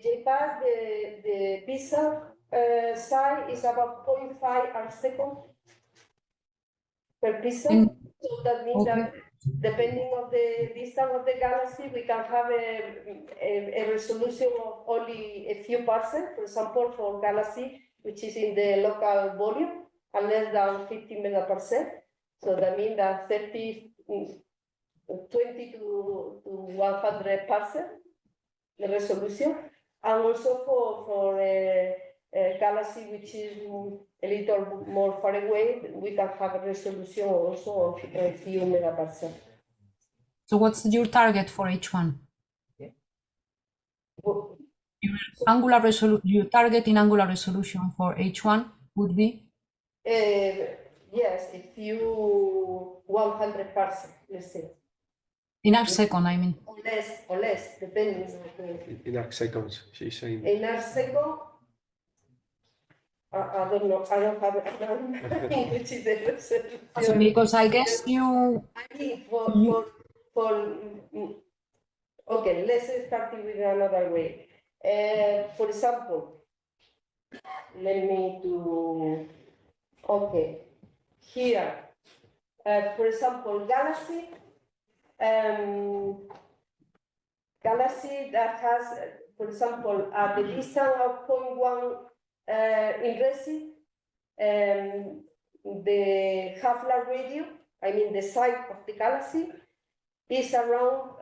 JPAS, the pixel size is about 0.5 arc-second per pixel. So that means that depending on the distance of the galaxy, we can have a resolution of only a few parsecs. For example, for galaxy which is in the local volume, and less than 50 megaparsec. So that means that 20 to 100 parsec, the resolution, and also for a galaxy which is a little more far away, we can have a resolution also of a few megaparsec. So what's your target for H1? Angular resolution, your target in angular resolution for H1 would be? Yes, a few 100 parsec, let's say. In arc-second, I mean. Or less, depending. In arc-seconds, she's saying. In arc-second, I don't know. I don't have a plan which is the resolution. Because I guess you. I mean, okay, let's start with another way. For example, let me do. Okay, here, for example, galaxy that has, for example, at the distance of 0.1 in Resi, the half-life radio, I mean the size of the galaxy, is around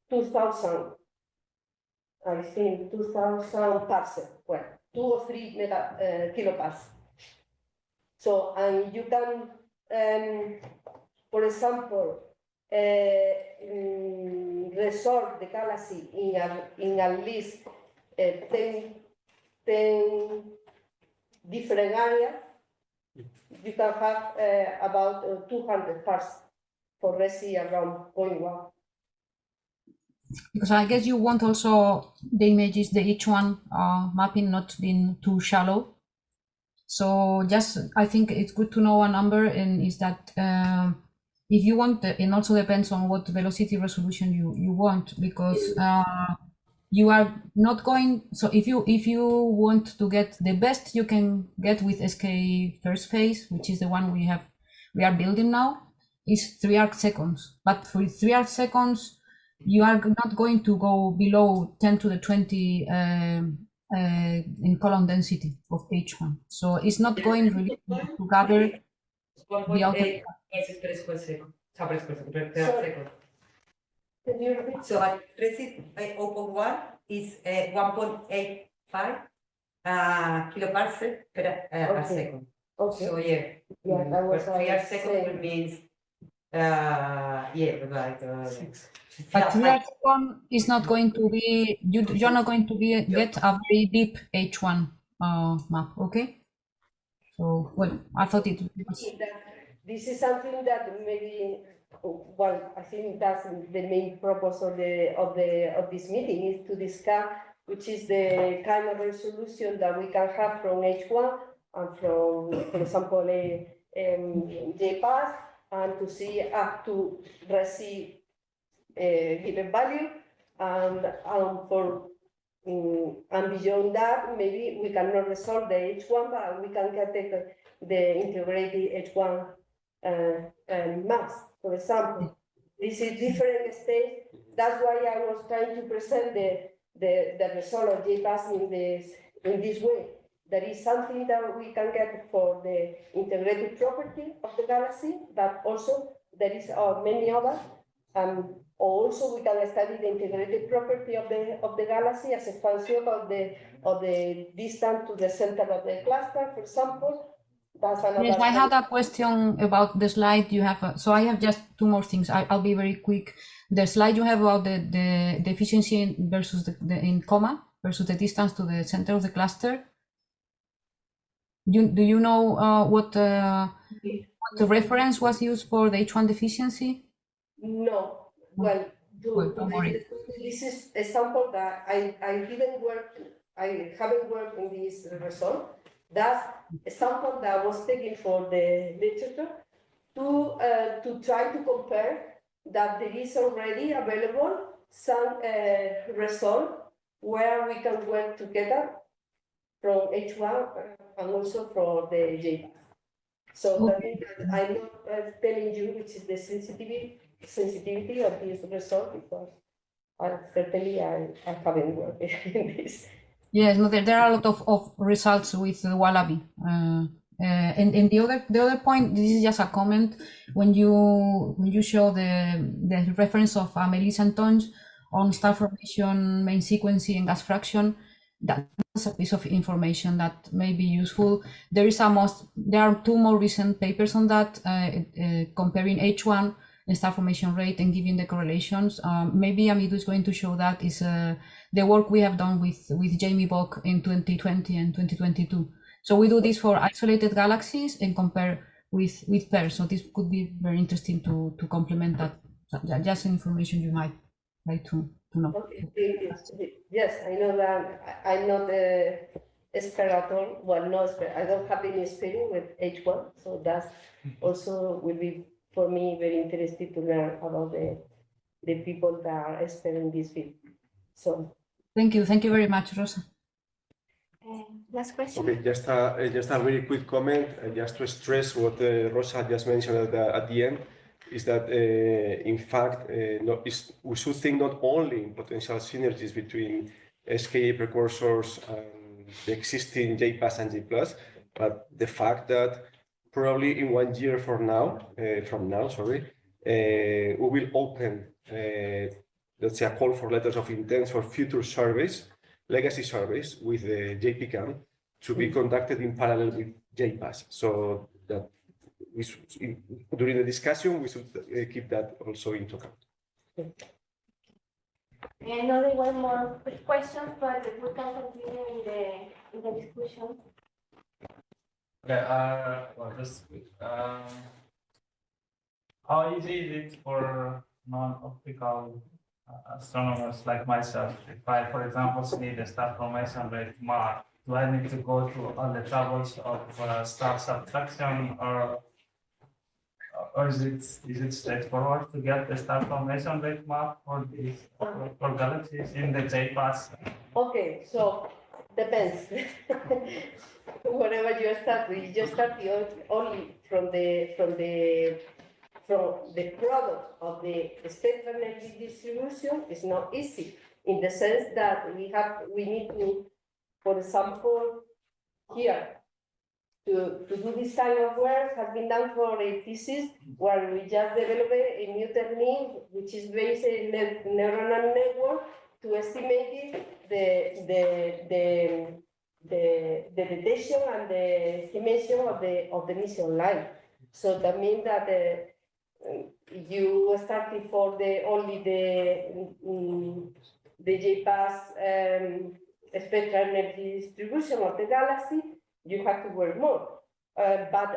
2,000, I think 2,000 parsec, well, 2 or 3 kiloparsec. So, and you can, for example, resolve the galaxy in at least 10 different areas. You can have about 200 parsec for Resi around 0.1. Because I guess you want also the images, the H1 mapping not being too shallow. So just, I think it's good to know a number, and is that if you want, and also depends on what velocity resolution you want, because you are not going, so if you want to get the best you can get with SKA first phase, which is the one we are building now, is 3 arc-seconds. But for 3 arc-seconds, you are not going to go below 10 to the 20 in column density of H1. So it's not going really to gather the outer. So at Resi 0.1 is 1.85 kiloparsec per arc-second. Okay. So yeah, that was 3 arc-second means like 6. But 3 arc-second is not going to be, you're not going to get a very deep H1 map, okay? So, well, I thought it was. This is something that maybe, well, I think that's the main purpose of this meeting, is to discuss which is the kind of resolution that we can have from H1 and from, for example, JPAS, and to see up to Resi given value, and beyond that, maybe we cannot resolve the H1, but we can take the integrated H1 mass, for example. This is different stage. That's why I was trying to present the result of JPAS in this way. There is something that we can get for the integrated property of the galaxy, but also there is many others. Also, we can study the integrated property of the galaxy as a function of the distance to the center of the cluster, for example. That's another. Yes, I had a question about the slide you have. So I have just two more things. I'll be very quick. The slide you have about the efficiency versus in comma versus the distance to the center of the cluster. Do you know what the reference was used for the H1 deficiency? No. Well, this is a sample that I haven't worked in this result. That's a sample that was taken for the literature to try to compare that there is already available some result where we can work together from H1 and also for the JPAS. So that means that I'm not telling you which is the sensitivity of this result, because certainly I haven't worked in this. Yes, no, there are a lot of results with the Wallaby. And the other point, this is just a comment, when you show the reference of Amélie and Tonge on star formation, main sequencing, and gas fraction, that's a piece of information that may be useful. There are two more recent papers on that, comparing H1 and star formation rate and giving the correlations. Maybe Amidu is going to show that is the work we have done with Jamie Bock in 2020 and 2022. So we do this for isolated galaxies and compare with pairs. So this could be very interesting to complement that. Just information you might like to know. Okay. Yes, I know that I'm not the expert at all. Well, no expert. I don't have any experience with H1, so that also will be for me very interesting to learn about the people that are expert in this field. So thank you very much, Rosa. Last question. Okay, just a very quick comment, just to stress what Rosa just mentioned at the end, is that in fact we should think not only in potential synergies between SKA precursors and the existing JPAS and J+, but the fact that probably in 1 year from now, we will open, let's say, a call for letters of intent for future surveys, legacy surveys with the JPCAM to be conducted in parallel with JPAS. So that during the discussion, we should keep that also into account. I know there were more questions, but we can continue in the discussion. Okay, well, just how easy is it for non-optical astronomers like myself, if I, for example, need a star formation rate mark, do I need to go through all the troubles of star subtraction, or is it straightforward to get the star formation rate mark for these for galaxies in the JPAS? Okay, so depends. Whenever you start, you start only from the product of the spectral energy distribution. Is not easy in the sense that we need to, for example, here to do this kind of work has been done for a thesis where we just developed a new technique which is based in neuronal network to estimate the detection and the estimation of the mission line. So that means that you started for only the JPAS spectral energy distribution of the galaxy. You have to work more, but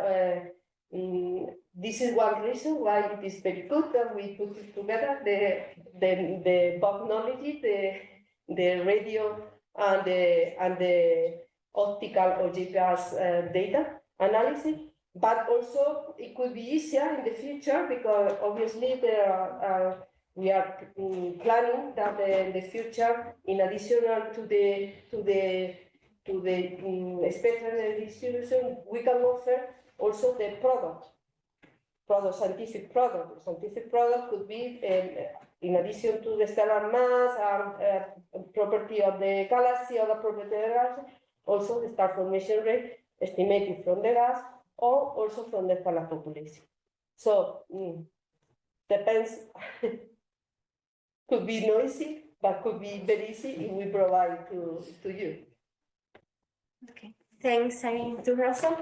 this is one reason why it is very good that we put it together, the both knowledge, the radio and the optical or JPAS data analysis. But also it could be easier in the future because obviously we are planning that in the future, in addition to the spectral distribution, we can offer also the product product, scientific product. Scientific product could be, in addition to the stellar mass and property of the galaxy, other property of the galaxy, also the star formation rate estimated from the gas or also from the stellar population. So depends. Could be noisy, but could be very easy if we provide to you. Okay, thanks to Rosa.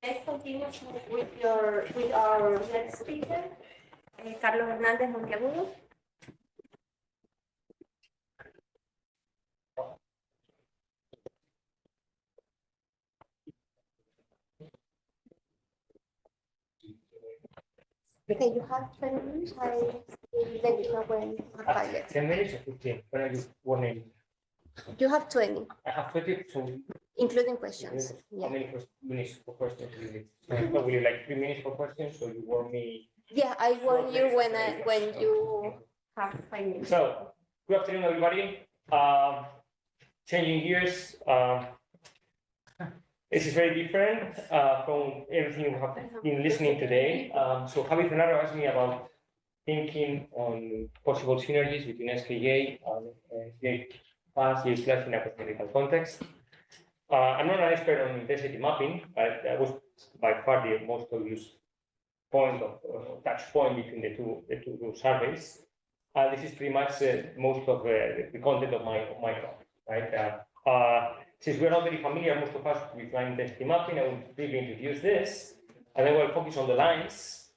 Let's continue with our next speaker, Carlos Hernández-Monteagudo. Okay, you have 20 minutes. I will let you know when you have 5 minutes. 10 minutes or 15? When are you warning? You have 20, I have 20, so including questions. how many minutes for questions do you need? Will you like 3 minutes for questions, so you warn me? Yeah, I warn you when you have 5 minutes. So, good afternoon, everybody. Changing gears. This is very different from everything you have been listening today. So Javier Moldón asked me about thinking on possible synergies between SKA and JPAS in a cosmological context. I'm not an expert on intensity mapping, but that was by far the most obvious point of touch point between the two surveys. This is pretty much most of the content of my talk, right? Since we're not very familiar, most of us, with line intensity mapping, I will briefly introduce this, and then we'll focus on the lines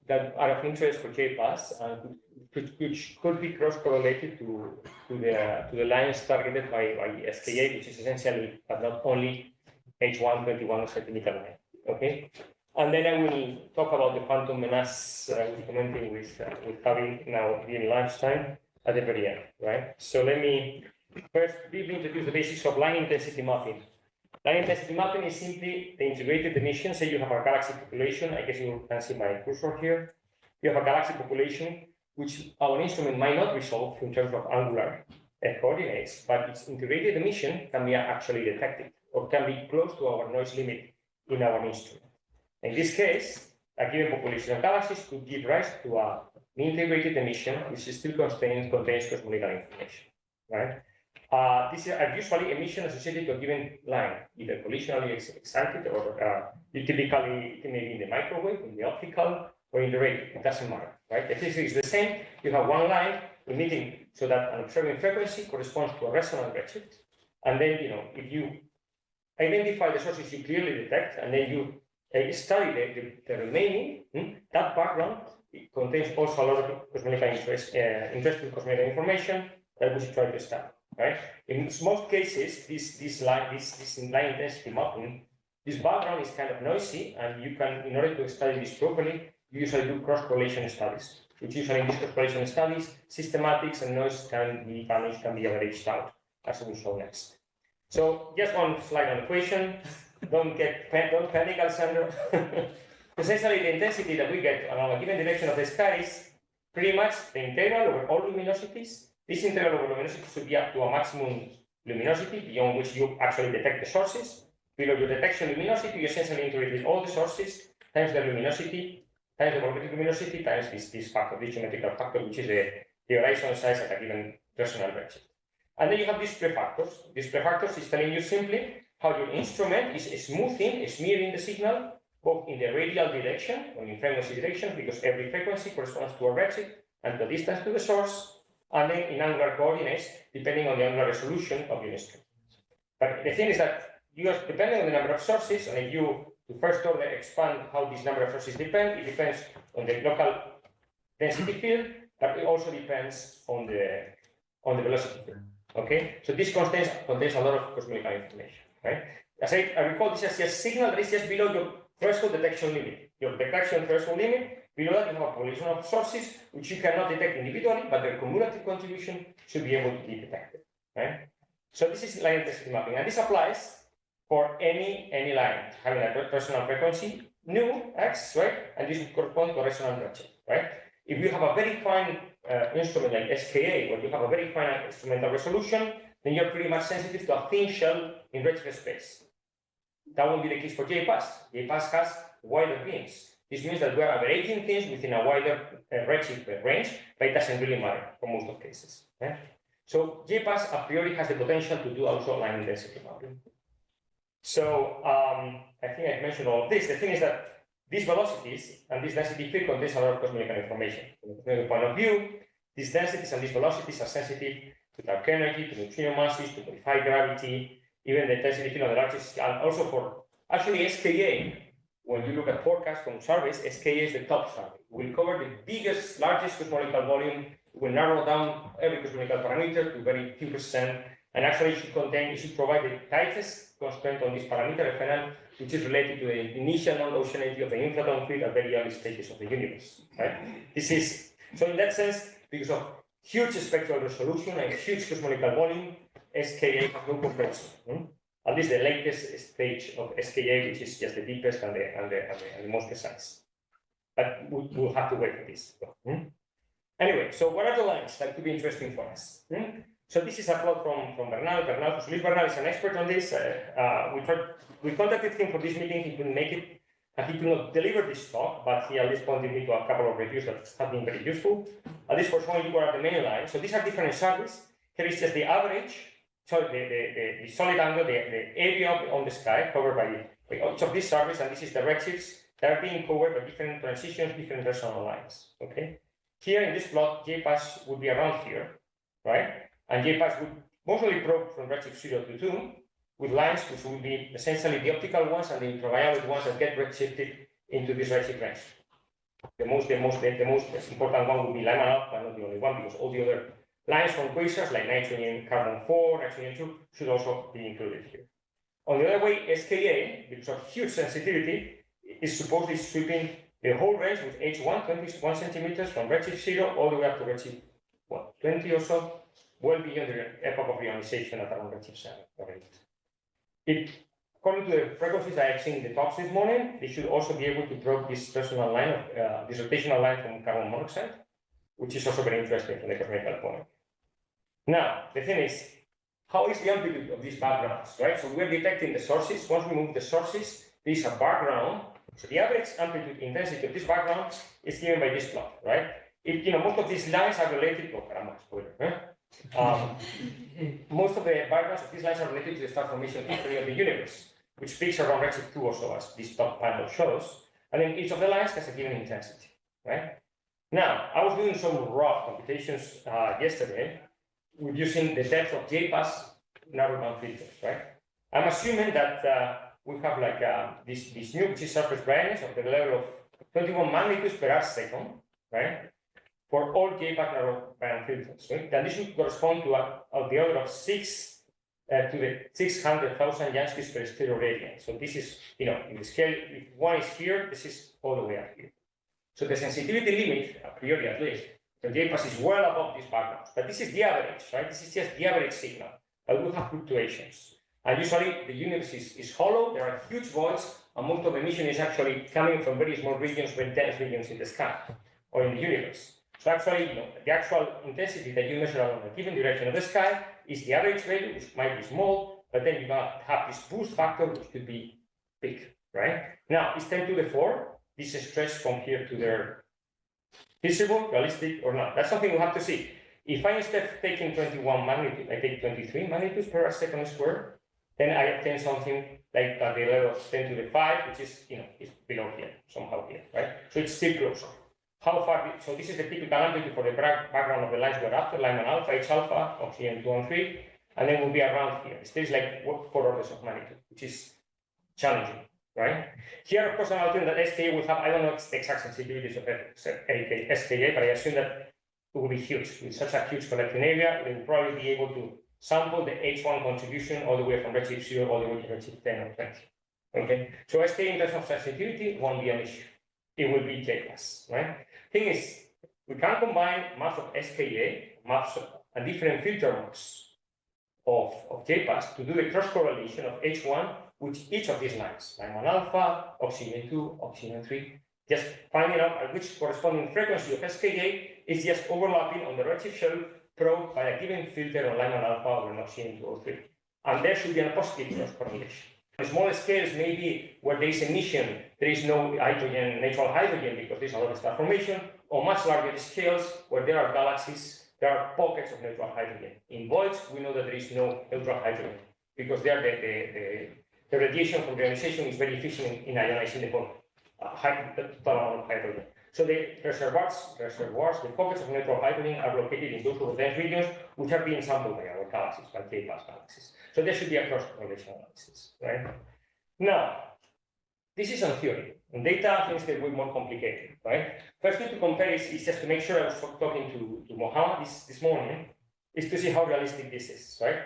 that are of interest for JPAS, and which could be cross-correlated to the lines targeted by SKA, which is essentially, but not only, H1 21 centimeter line. Okay, and then I will talk about the phantom menace. I will be commenting with Javi now during lunchtime at the very end, right? So let me first briefly introduce the basics of line intensity mapping. Line intensity mapping is simply the integrated emission. Say you have a galaxy population. I guess you can see my cursor here. You have a galaxy population which our instrument might not resolve in terms of angular coordinates, but its integrated emission can be actually detected or can be close to our noise limit in our instrument. In this case, a given population of galaxies could give rise to an integrated emission which still contains cosmological information, right? These are usually emissions associated to a given line, either collisionally excited or typically it may be in the microwave, in the optical, or in the radio. It doesn't matter, right? The physics is the same. You have one line emitting so that an observing frequency corresponds to a resonant redshift. And then, if you identify the sources you clearly detect, and then you study the remaining, that background contains also a lot of cosmological interesting cosmological information that we should try to study. Right? In most cases, this line intensity mapping, this background is kind of noisy, and you can, in order to study this properly, you usually do cross-correlation studies, which usually in these cross-correlation studies, systematics and noise can be averaged out, as we will show next. So just one slide on equation. Don't panic, Alessandro. Essentially, the intensity that we get along a given direction of the sky is pretty much the integral over all luminosities. This integral over luminosity should be up to a maximum luminosity beyond which you actually detect the sources. Below your detection luminosity, you essentially integrate all the sources times the luminosity, times the volumeric luminosity, times this factor, this geometrical factor, which is the horizon size at a given resonant redshift. And then you have these prefactors. These prefactors is telling you simply how your instrument is smearing the signal, both in the radial direction or in frequency direction, because every frequency corresponds to a redshift and the distance to the source, and then in angular coordinates, depending on the angular resolution of your instrument. But the thing is that depending on the number of sources, and if you to first order expand how this number of sources depend, it depends on the local density field, but it also depends on the velocity field. Okay, so this contains a lot of cosmological information, right? As I recall, this is just signal that is just below your threshold detection limit. Your detection threshold limit. Below that, you have a population of sources which you cannot detect individually, but their cumulative contribution should be able to be detected, right? So this is line intensity mapping, and this applies for any line having a resonant frequency nu x, right? And this would correspond to a resonant redshift, right? If you have a very fine instrument like SKA, where you have a very fine instrumental resolution, then you're pretty much sensitive to a thin shell in redshift space. That won't be the case for JPAS. JPAS has wider beams. This means that we're averaging things within a wider redshift range, but it doesn't really matter for most of cases. Okay? So JPAS a priori has the potential to do also line intensity mapping. So I think I've mentioned all of this. The thing is that these velocities and this density field contains a lot of cosmological information. From the cosmological point of view, these densities and these velocities are sensitive to dark energy, to neutrino masses, to modified gravity, even the density field on the largest, and also for actually SKA. When you look at forecasts from surveys, SKA is the top survey. We'll cover the biggest, largest cosmological volume. We'll narrow down every cosmological parameter to very few percent, and actually it should provide the tightest constraint on this parameter, FNL, which is related to the initial non-oceanity of the inflaton field at very early stages of the universe. Right? This is so in that sense, because of huge spectral resolution and huge cosmological volume, SKA has no comparison. At least the latest stage of SKA, which is just the deepest and the most precise. But we'll have to wait for this. Anyway, so what are the lines that could be interesting for us? So this is a plot from Bernal. Luis Bernal is an expert on this. We contacted him for this meeting. He couldn't make it. He could not deliver this talk, but he at least pointed me to a couple of reviews that have been very useful. At least for showing you what are the main lines. So these are different surveys. Here is just the average. So the solid angle, the area on the sky covered by each of these surveys, and this is the redshifts that are being covered by different transitions, different resonant lines. Okay. Here in this plot, JPAS would be around here, right? And JPAS would mostly probe from redshift 0 to 2, with lines which would be essentially the optical ones and the ultraviolet ones that get redshifted into this redshift range. The most important one would be Lyman alpha, not the only one, because all the other lines from quasars like nitrogen, carbon 4, nitrogen 2 should also be included here. On the other way, SKA, because of huge sensitivity, is supposedly sweeping the whole range with H1, 21 centimeters from redshift 0 all the way up to redshift 20 or so, well beyond the epoch of ionization at around redshift 7 or 8. According to the frequencies I have seen in the talks this morning, they should also be able to probe this personal line of this rotational line from carbon monoxide, which is also very interesting from the cosmological point. Now, the thing is, how is the amplitude of these backgrounds, right? So we're detecting the sources. Once we move the sources, there is a background. So the average amplitude intensity of this background is given by this plot, right? Most of these lines are related to most of the backgrounds of these lines are related to the star formation history of the universe, which peaks around redshift 2 or so, as this top panel shows. And then each of the lines has a given intensity, right? Now, I was doing some rough computations yesterday with using the depth of JPAS narrowband filters, right? I'm assuming that we have like this new, which is surface brightness of the level of 21 magnitudes per arc second, right? For all JPAS narrowband filters, right? Then this would correspond to the order of 6 to the 600,000 Janskis per stereo radian. So this is, in the scale, if one is here, this is all the way up here. So the sensitivity limit, a priori at least, the JPAS is well above these backgrounds. But this is the average, right? This is just the average signal. But we have fluctuations. And usually the universe is hollow, there are huge voids, and most of the emission is actually coming from very small regions, very dense regions in the sky or in the universe. So actually, the actual intensity that you measure along a given direction of the sky is the average value, which might be small, but then you're going to have this boost factor, which could be big, right? Now, is 10 to the 4 this is stretched from here to there feasible, realistic, or not? That's something we have to see. If I instead of taking 21 magnitude, I take 23 magnitudes per second square, then I obtain something like at the level of 10 to the 5, which is, is below here, somehow here, right? So it's still closer. How far? So this is the typical amplitude for the background of the lines we're after, Lyman alpha, H alpha, oxygen 2 and 3, and then we'll be around here. It stays like 4 orders of magnitude, which is challenging, right? Here, of course, I'm assuming that SKA will have, I don't know the exact sensitivities of SKA, but I assume that it will be huge. With such a huge collecting area, we will probably be able to sample the H1 contribution all the way from redshift 0 all the way to redshift 10 or 20. Okay, so SKA in terms of sensitivity won't be an issue. It will be JPAS, right? Thing is, we can combine maps of SKA, maps and different filter maps of JPAS to do the cross correlation of H1 with each of these lines, Lyman alpha, oxygen 2, oxygen 3, just finding out at which corresponding frequency of SKA is just overlapping on the redshift shell probed by a given filter on Lyman alpha we're not seeing 2 or 3. And there should be a positive cross correlation. On smaller scales, maybe where there is emission, there is no hydrogen, natural hydrogen, because there's a lot of star formation, or much larger scales where there are galaxies, there are pockets of neutral hydrogen. In voids, we know that there is no neutral hydrogen, because there the radiation from the ionization is very efficient in ionizing the total amount of hydrogen. So the reservoirs, the pockets of neutral hydrogen are located in those dense regions which are being sampled by our galaxies, by JPAS galaxies. So there should be a cross-correlation analysis, right? Now, this is on theory. On data, things get way more complicated, right? First thing to compare is just to make sure I was talking to Mohammed this morning, is to see how realistic this is, right?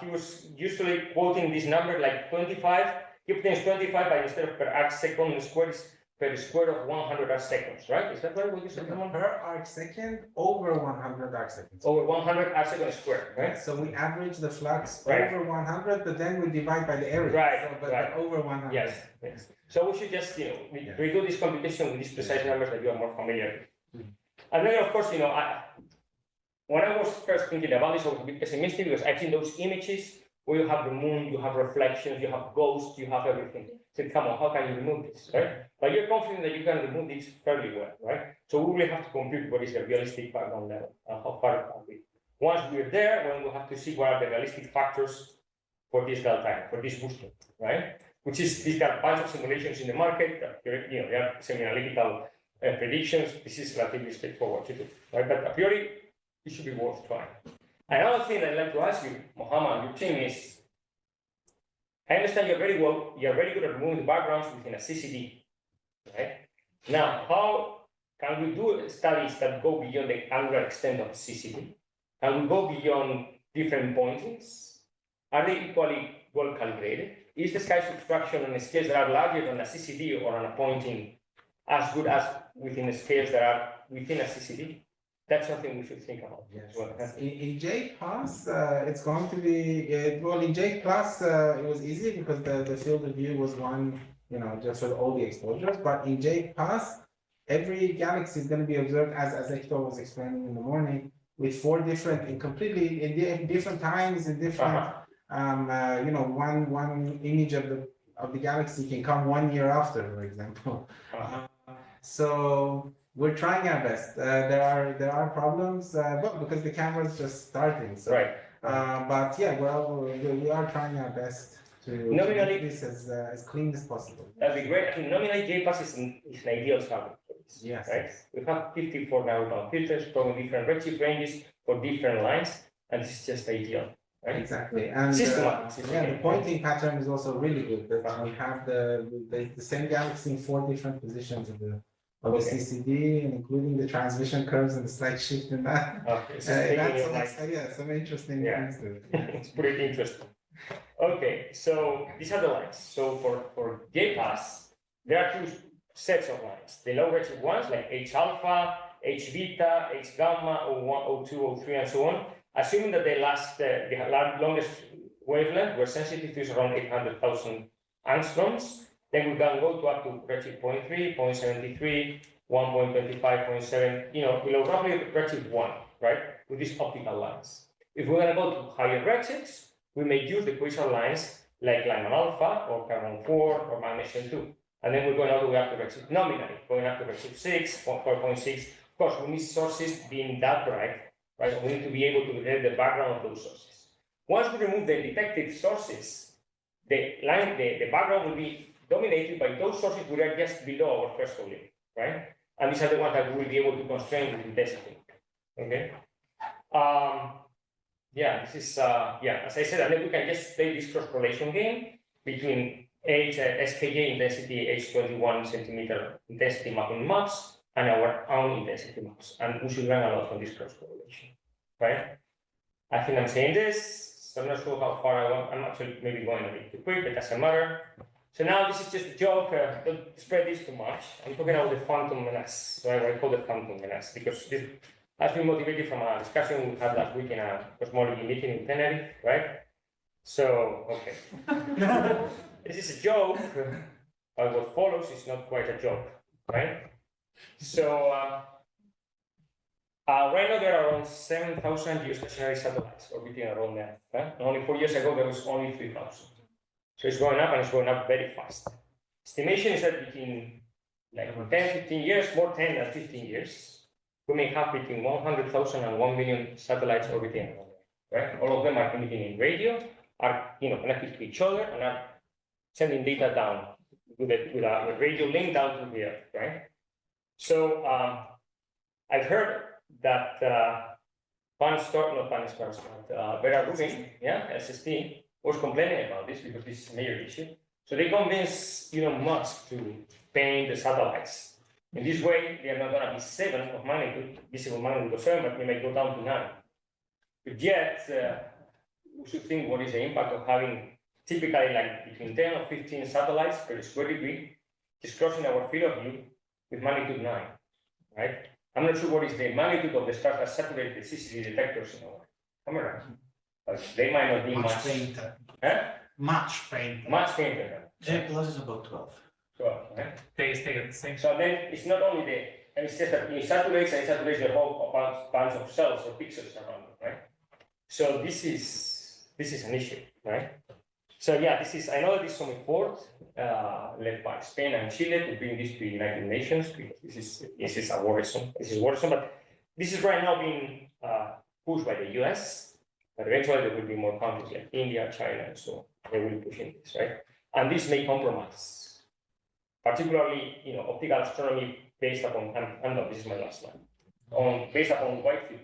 He was usually quoting this number like 25. He obtains 25 by instead of per arc second square is per square of 100 arc seconds, right? Is that right? What you said? Per arc second over 100 arc seconds. Over 100 arc seconds square, right? So we average the flux Right. over 100, but then we divide by the area. Right, So, but right. over 100. Yes, yes. So we should just, redo this computation with these precise numbers that you are more familiar with. And then, of course, when I was first thinking about this, I was a bit pessimistic because I've seen those images where you have the moon, you have reflections, you have ghosts, you have everything. I said, come on, how can you remove this, right? But you're confident that you can remove this fairly well, right? So we will have to compute what is the realistic background level and how far it can be. Once we're there, then we'll have to see what are the realistic factors for this delta, for this boosting, right? Which is, these are a bunch of simulations in the market, they are semi-analytical predictions. This is relatively straightforward to do, right? But a priori, it should be worth trying. Another thing I'd like to ask you, Mohammed, your team is, I understand you're very good at removing the backgrounds within a CCD, right? Now, how can we do studies that go beyond the angular extent of the CCD? Can we go beyond different pointings? Are they equally well calibrated? Is the sky subtraction on scales that are larger than a CCD or on a pointing as good as within the scales that are within a CCD? That's something we should think about. Yes. In JPAS, it's going to be, well, in J plus, it was easy because the field of view was one, just for all the exposures. But in JPAS, every galaxy is going to be observed, as Héctor was explaining in the morning, with 4 different, in different times, in different, one image of the galaxy can come 1 year after, for example. So we're trying our best. There are problems, but because the camera's just starting. So, right. But yeah, well, we are trying our best to make this as clean as possible. That'd be great. I think nominally JPAS is an ideal target for this. Yes. Right? We have 54 narrowband filters from different redshift ranges for different lines, and this is just ideal. Right? Exactly. And the pointing pattern is also really good. That we have the same galaxy in 4 different positions of the CCD, and including the transmission curves and the slight shift in that. Okay. That's some interesting things to it. It's pretty interesting. Okay, so these are the lines. So for JPAS, there are 2 sets of lines. The low redshift ones like H alpha, H beta, H gamma, O1, O2, O3, and so on. Assuming that they last the longest wavelength, where sensitivity is around 800,000 angstroms, then we can go to up to redshift 0.3, 0.73, 1.25, 0.7, below roughly redshift 1, right? With these optical lines. If we're going to go to higher redshifts, we may use the quasar lines like Lyman alpha or carbon 4 or magnesium 2. And then we're going all the way up to redshift nominally, going up to redshift 6, 4.6. Of course, we need sources being that bright, right? We need to be able to detect the background of those sources. Once we remove the detected sources, the background will be dominated by those sources which are just below our threshold limit, right? And these are the ones that we will be able to constrain with intensity. Okay. This is as I said, and then we can just play this cross correlation game between SKA intensity H21 centimeter intensity mapping maps and our own intensity maps, and we should learn a lot from this cross correlation, right? I think I'm saying this, so I'm not sure how far I want. I'm actually maybe going a bit too quick, but it doesn't matter. So now this is just a joke, don't spread this too much. I'm talking about the phantom menace, so I call it phantom menace, because this has been motivated from a discussion we had last week in a cosmology meeting in Tenerife, right? So, okay. This is a joke, but what follows is not quite a joke, right? So, Right now, there are around 7,000 geostationary satellites orbiting around Earth. And only 4 years ago, there was only 3,000. So it's going up, and it's going up very fast. Estimation is that between like 10, 15 years, more 10 than 15 years, we may have between 100,000 and 1 million satellites orbiting around Earth. Right? All of them are emitting in radio, are connected to each other, and are sending data down with a radio link down to the Earth. Right? So I've heard that Vera Rubin, SST, was complaining about this because this is a major issue. So they convinced Elon Musk to paint the satellites. In this way, they are not going to be 7 of magnitude, visible magnitude of 7, but they may go down to 9. But yet, we should think what is the impact of having typically like between 10 or 15 satellites per square degree, just crossing our field of view with magnitude 9, right? I'm not sure what is the magnitude of the stars that saturate the CCD detectors in our camera, but they might not be much fainter. Huh? Much fainter. Much fainter. J plus is about 12. 12, right? They stay at the same. So then it's not only and it's just that it saturates the whole bunch of cells or pixels around it, right? So this is an issue, right? So yeah, I know that this is some effort led by Spain and Chile to bring this to the United Nations, because this is worrisome, but this is right now being pushed by the US, but eventually there will be more countries like India, China, and so on. They will be pushing this, right? And this may compromise, particularly, optical astronomy based upon, and this is my last slide, based upon wide field,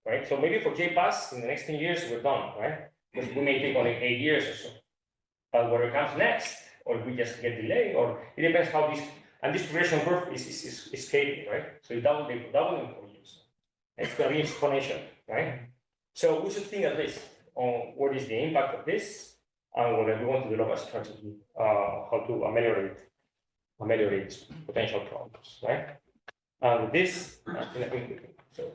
right? So maybe for JPAS, in the next 10 years, we're done, right? Because we may take only 8 years or so. But whatever comes next, or if we just get delayed, or it depends how this progression curve is scaling, right? So it double in 4 years. It's going to be exponential, right? So we should think at least on what is the impact of this, and whether we want to develop a strategy, how to ameliorate potential problems, right? And with this, I think so.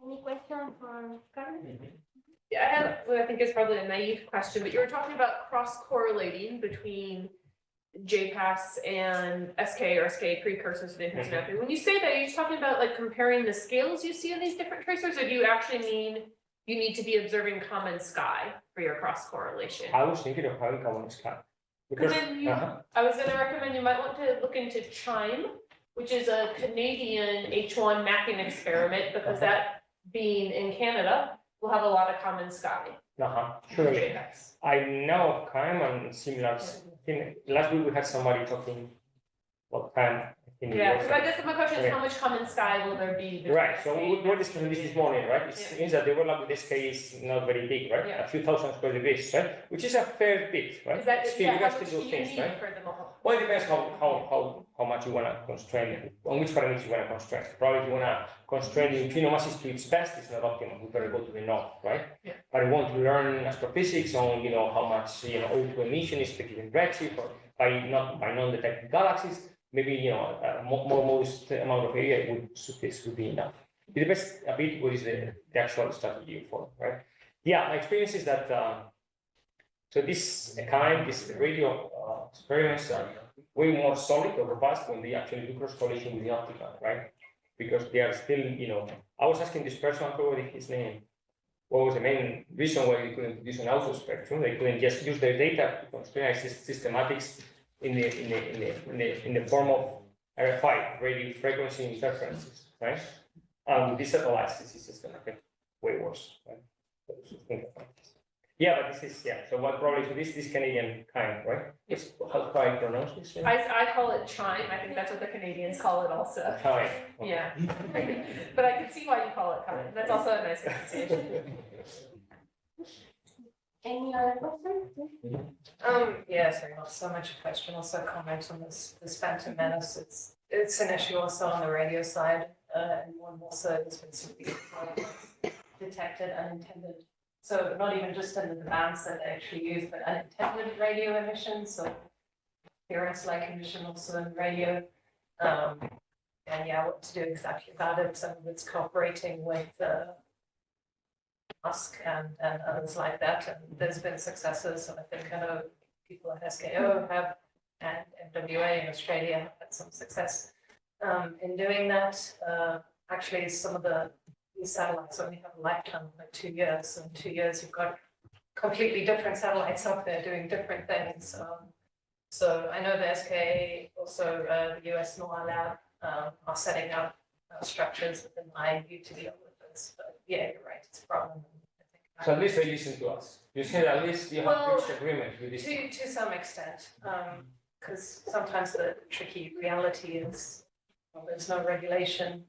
Any question for Carlos? Yeah, I have what I think is probably a naive question, but you were talking about cross-correlating between JPAS and SKA or SKA precursors to enhanced mapping. When you say that, are you just talking about like comparing the scales you see in these different tracers, or do you actually mean you need to be observing common sky for your cross-correlation? I was thinking of having common sky. Because then I was going to recommend you might want to look into CHIME, which is a Canadian H1 mapping experiment, because that being in Canada will have a lot of common sky. Sure. I know of CHIME and similar. Last week we had somebody talking about CHIME. Yeah, because I guess my question is how much common sky will there be? Right, so we were discussing this morning, right? It means that the overlap with SKA is not very big, right? A few thousand square degrees, right? Which is a fair bit, right? Is that, still, you how got much to do do you things, need right? for them all? Well, it depends how much you want to constrain, on which parameters you want to constrain. Probably if you want to constrain the neutrino masses to its best, it's not optimal. We better go to the north, right? Yeah. But I want to learn astrophysics on, how much, O2 emission is split in redshift, or by non-detected galaxies. Maybe, a more modest amount of area would suffice, would be enough. It depends a bit what is the actual strategy you follow, right? Yeah, my experience is that, so this radio experiments are way more solid or robust when they actually do cross-correlation with the optical, right? Because they are still, I was asking this person, I forgot his name, what was the main reason why they couldn't use an auto spectrum? They couldn't just use their data to constrain systematics in the form of RFI, radio frequency interferences, right? This satellites, this is just gonna get way worse, right? Yeah, but this is, so what probably for this Canadian kind, right? It's, how do I pronounce this? I call it CHIME. I think that's what the Canadians call it also. CHIME. Yeah. But I can see why you call it CHIME. That's also a nice pronunciation. Any other questions? Yes, not so much a question, also a comment on this Phantom Menace. It's an issue also on the radio side, and one also there's been some big detected unintended. So not even just in the bands that they actually use, but unintended radio emissions, so interference-like emission also in radio. And yeah, what to do exactly about it. Some of it's cooperating with Musk and others like that, and there's been successes. And I think I know people at SKAO have and MWA in Australia have had some success in doing that. Actually, some of these satellites only have a lifetime of like 2 years. So in 2 years, you've got completely different satellites up there doing different things. So I know the SKA, also the US NOAA lab, are setting up structures within IU to deal with this. But yeah, you're right, it's a problem. So at least they listen to us. You said at least you have reached agreement with this. To some extent, because sometimes the tricky reality is there's no regulation,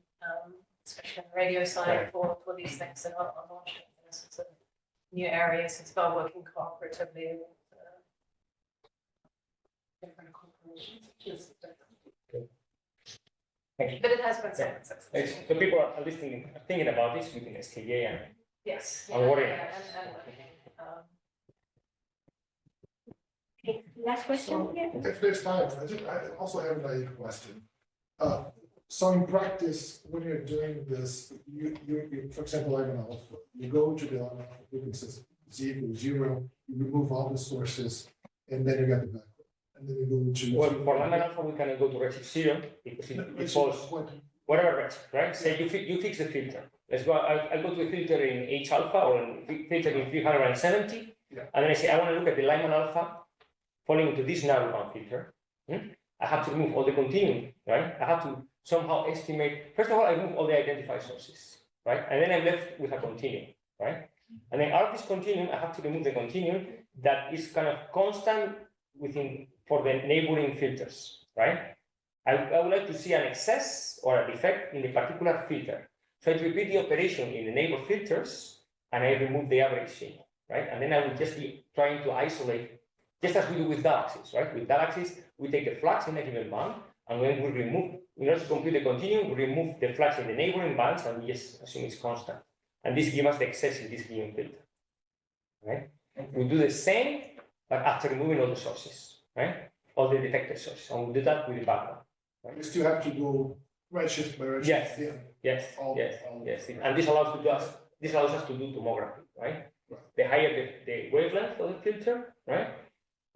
especially on the radio side for these things. They're not launched. It's a new area, so it's about working cooperatively with different corporations. But it has been some success. So people are thinking about this within SKA and yes, worrying. Okay, last question here. If there's time, I also have a naive question. So in practice, when you're doing this, you for example, Lyman alpha, you go to the Lyman alpha frequencies, z equals 0, you remove all the sources, and then you get the backward. And then you go to well, for Lyman alpha, we can go to redshift 0 because it falls whatever redshift, right? Say you fix the filter. Let's go. I'll go to a filter in H alpha or filter in 370, and then I say I want to look at the Lyman alpha falling into this narrow band filter. I have to remove all the continuum, right? I have to somehow estimate. First of all, I remove all the identified sources, right? And then I'm left with a continuum, right? And then out of this continuum, I have to remove the continuum that is kind of constant for the neighboring filters, right? I would like to see an excess or a defect in the particular filter. So I repeat the operation in the neighbor filters, and I remove the average signal, right? And then I will just be trying to isolate, just as we do with galaxies, right? With galaxies, we take the flux in a given band, and when we remove, in order to compute the continuum, we remove the flux in the neighboring bands, and we just assume it's constant. And this gives us the excess in this given filter, right? We do the same, but after removing all the sources, right? All the detected sources, and we do that with the background. Right? You still have to do redshift by redshift. Yes, yes. And this allows us to do tomography, right? The higher the wavelength of the filter, right?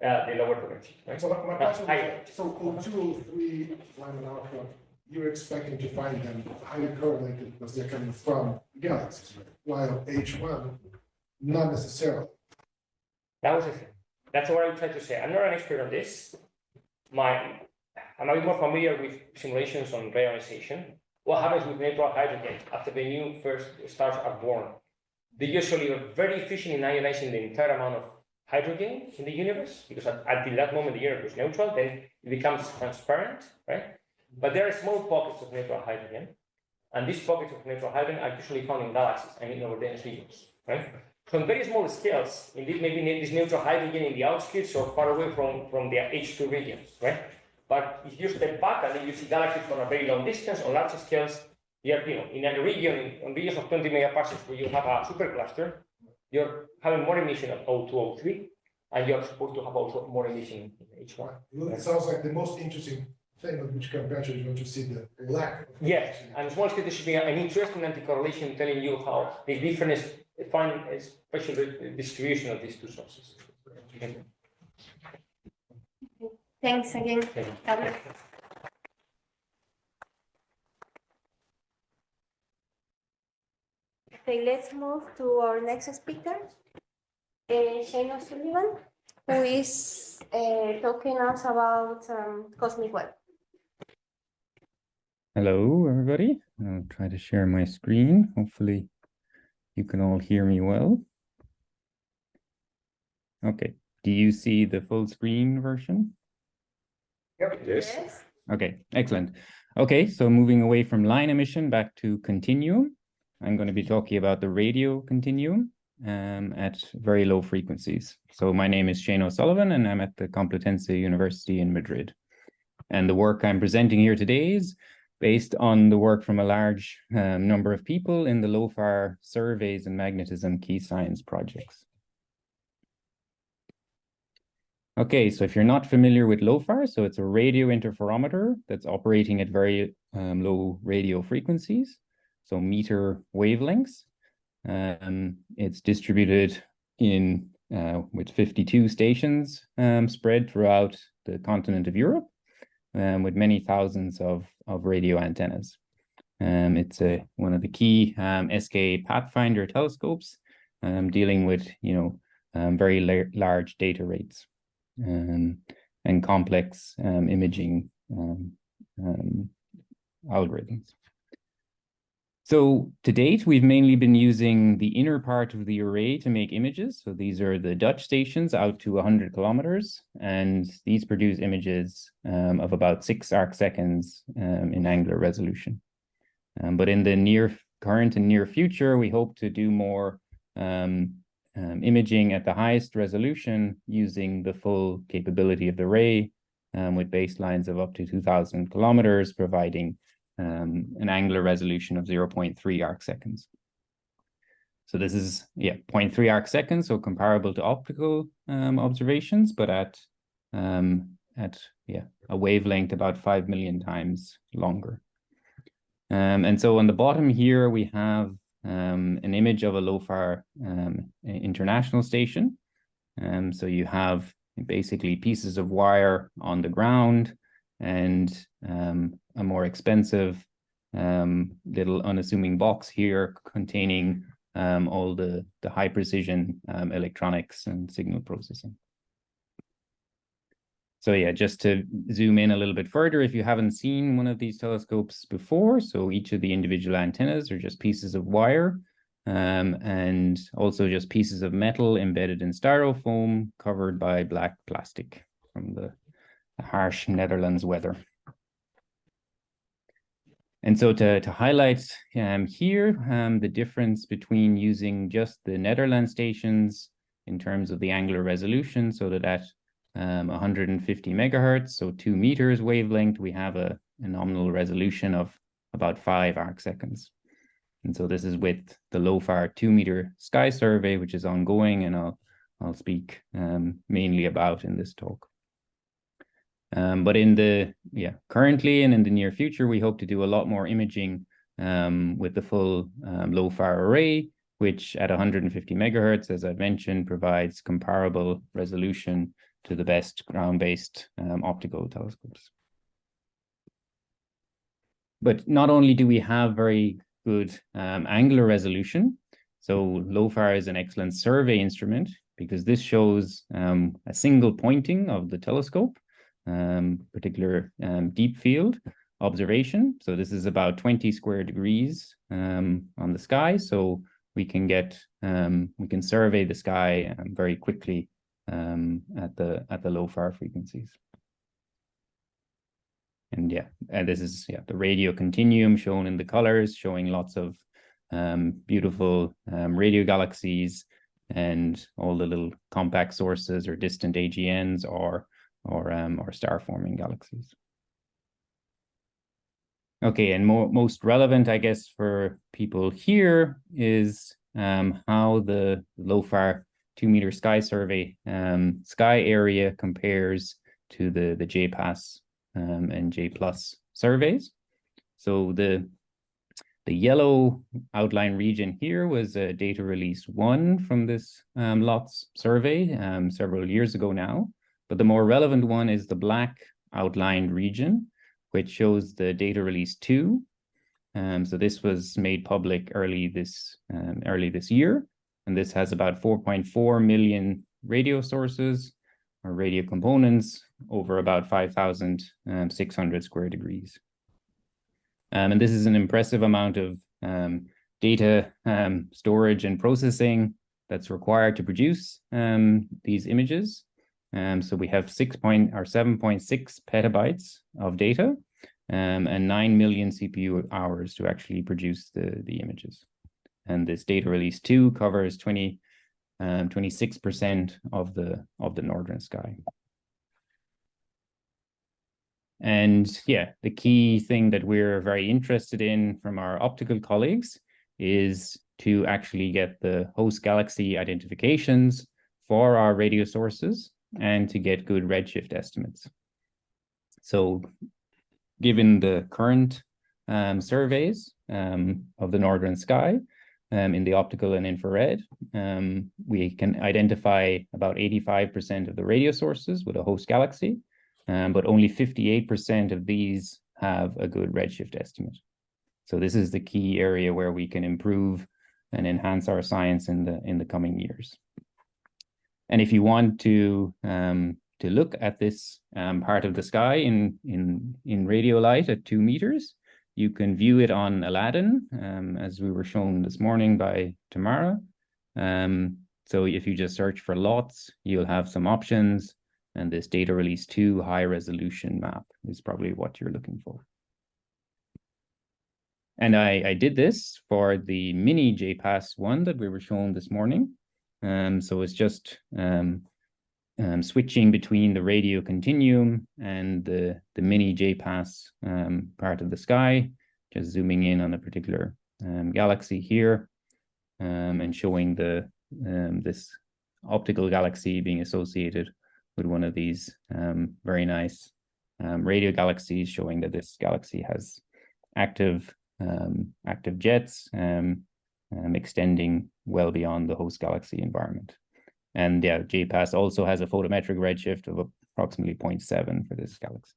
The lower the redshift, right? So my question is, so O2, O3, Lyman alpha, you're expecting to find them highly correlated because they're coming from galaxies, right? While H1, not necessarily. That was the thing. That's what I tried to say. I'm not an expert on this. I'm a bit more familiar with simulations on reionization. What happens with neutral hydrogen after the new first stars are born? They usually are very efficient in ionizing the entire amount of hydrogen in the universe, because until that moment the universe was neutral, then it becomes transparent, right? But there are small pockets of neutral hydrogen, and these pockets of neutral hydrogen are usually found in galaxies, over dense regions, right? So on very small scales, indeed, maybe this neutral hydrogen in the outskirts or far away from the H2 regions, right? But if you step back and then you see galaxies from a very long distance on large scales, you're, in a region, on regions of 20 megaparsecs where you have a supercluster, you're having more emission of O2, O3, and you're supposed to have also more emission in H1. It sounds like the most interesting thing on which comparator is going to see the lack of. Yes, and small scale there should be an interesting anti-correlation telling you how the difference find a special distribution of these two sources. Thanks again, Tamara. Okay, let's move to our next speaker, Shane O'Sullivan, who is talking us about cosmic web. Hello, everybody. I'll try to share my screen. Hopefully you can all hear me well. Okay, do you see the full screen version? Yep. Yes. Okay, excellent. Okay, so moving away from line emission back to continuum, I'm going to be talking about the radio continuum at very low frequencies. So my name is Shane O'Sullivan, and I'm at the Complutense University in Madrid. And the work I'm presenting here today is based on the work from a large number of people in the LOFAR surveys and magnetism key science projects. Okay, so if you're not familiar with LOFAR, so it's a radio interferometer that's operating at very low radio frequencies, so meter wavelengths. It's distributed in with 52 stations spread throughout the continent of Europe, with many thousands of radio antennas. It's one of the key SKA Pathfinder telescopes, dealing with very large data rates and complex imaging algorithms. So to date, we've mainly been using the inner part of the array to make images. So these are the Dutch stations out to 100 kilometers, and these produce images of about 6 arcseconds in angular resolution. But in the current and near future, we hope to do more imaging at the highest resolution using the full capability of the array, with baselines of up to 2,000 kilometers, providing an angular resolution of 0.3 arcseconds. So this is 0.3 arcseconds, so comparable to optical observations, but at a wavelength about 5 million times longer. And so on the bottom here we have an image of a LOFAR international station. So you have basically pieces of wire on the ground and a more expensive little unassuming box here containing all the high precision electronics and signal processing. So yeah, just to zoom in a little bit further, if you haven't seen one of these telescopes before, so each of the individual antennas are just pieces of wire, and also just pieces of metal embedded in styrofoam covered by black plastic from the harsh Netherlands weather. And so to highlight here the difference between using just the Netherlands stations in terms of the angular resolution, so that at 150 megahertz, so 2 meters wavelength, we have a nominal resolution of about 5 arcseconds. And so this is with the LOFAR 2-meter sky survey, which is ongoing, and I'll speak mainly about in this talk. But in the currently and in the near future, we hope to do a lot more imaging with the full LOFAR array, which at 150 megahertz, as I've mentioned, provides comparable resolution to the best ground-based optical telescopes. But not only do we have very good angular resolution, so LOFAR is an excellent survey instrument because this shows a single pointing of the telescope, particular deep field observation. So this is about 20 square degrees on the sky. So we can survey the sky very quickly at the LOFAR frequencies. And this is the radio continuum shown in the colors, showing lots of beautiful radio galaxies and all the little compact sources or distant AGNs or star-forming galaxies. Okay, and most relevant, I guess, for people here is how the LOFAR 2-meter sky survey sky area compares to the JPAS and J+ surveys. So the yellow outline region here was data release 1 from this LOTS survey several years ago now. But the more relevant one is the black outlined region, which shows the data release 2. So this was made public early this year, and this has about 4.4 million radio sources or radio components over about 5,600 square degrees. And this is an impressive amount of data storage and processing that's required to produce these images. So we have 7.6 petabytes of data and 9 million CPU hours to actually produce the images. And this data release 2 covers 26% of the northern sky. And the key thing that we're very interested in from our optical colleagues is to actually get the host galaxy identifications for our radio sources and to get good redshift estimates. So given the current surveys of the northern sky in the optical and infrared, we can identify about 85% of the radio sources with a host galaxy. but only 58% of these have a good redshift estimate. So this is the key area where we can improve and enhance our science in the coming years. And if you want to look at this part of the sky in radio light at 2 meters, you can view it on Aladdin, as we were shown this morning by Tamara. So if you just search for LOTS, you'll have some options, and this data release 2 high resolution map is probably what you're looking for. And I did this for the miniJPAS one that we were shown this morning. So it's just switching between the radio continuum and the miniJPAS part of the sky, just zooming in on a particular galaxy here, and showing this optical galaxy being associated with one of these very nice radio galaxies, showing that this galaxy has active jets extending well beyond the host galaxy environment. And yeah, JPAS also has a photometric redshift of approximately 0.7 for this galaxy.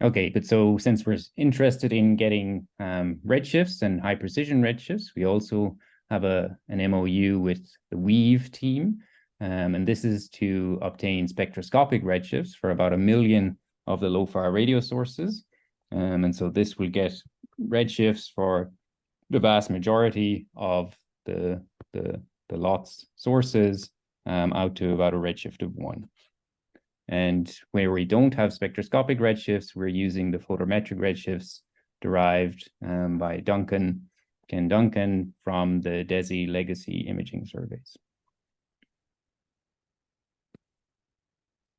Okay, but so since we're interested in getting redshifts and high precision redshifts, we also have an MOU with the WEAVE team. And this is to obtain spectroscopic redshifts for about 1 million of the LOFAR radio sources. And so this will get redshifts for the vast majority of the LOTS sources out to about a redshift of 1. And where we don't have spectroscopic redshifts, we're using the photometric redshifts derived by Ken Duncan from the DESI legacy imaging surveys.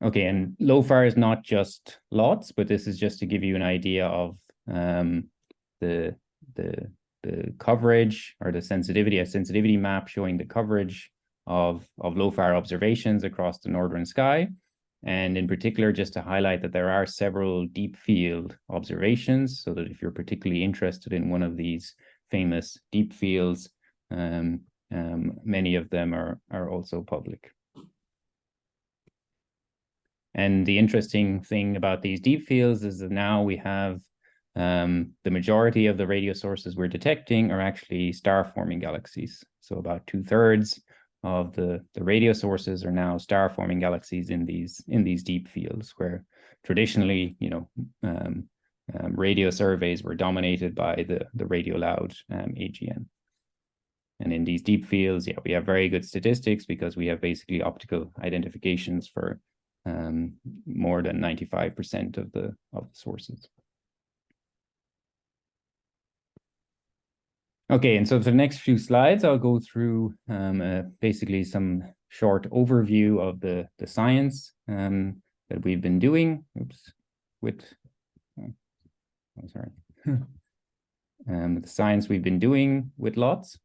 Okay, and LOFAR is not just LOTS, but this is just to give you an idea of the coverage or the sensitivity, a sensitivity map showing the coverage of LOFAR observations across the northern sky. And in particular, just to highlight that there are several deep field observations, so that if you're particularly interested in one of these famous deep fields, many of them are also public. And the interesting thing about these deep fields is that now we have the majority of the radio sources we're detecting are actually star-forming galaxies. So about 2/3 of the radio sources are now star-forming galaxies in these deep fields, where traditionally, radio surveys were dominated by the radio loud AGN. And in these deep fields, yeah, we have very good statistics because we have basically optical identifications for more than 95% of the sources. Okay, and so for the next few slides, I'll go through basically some short overview of the science that we've been doing. The science we've been doing with LOTS.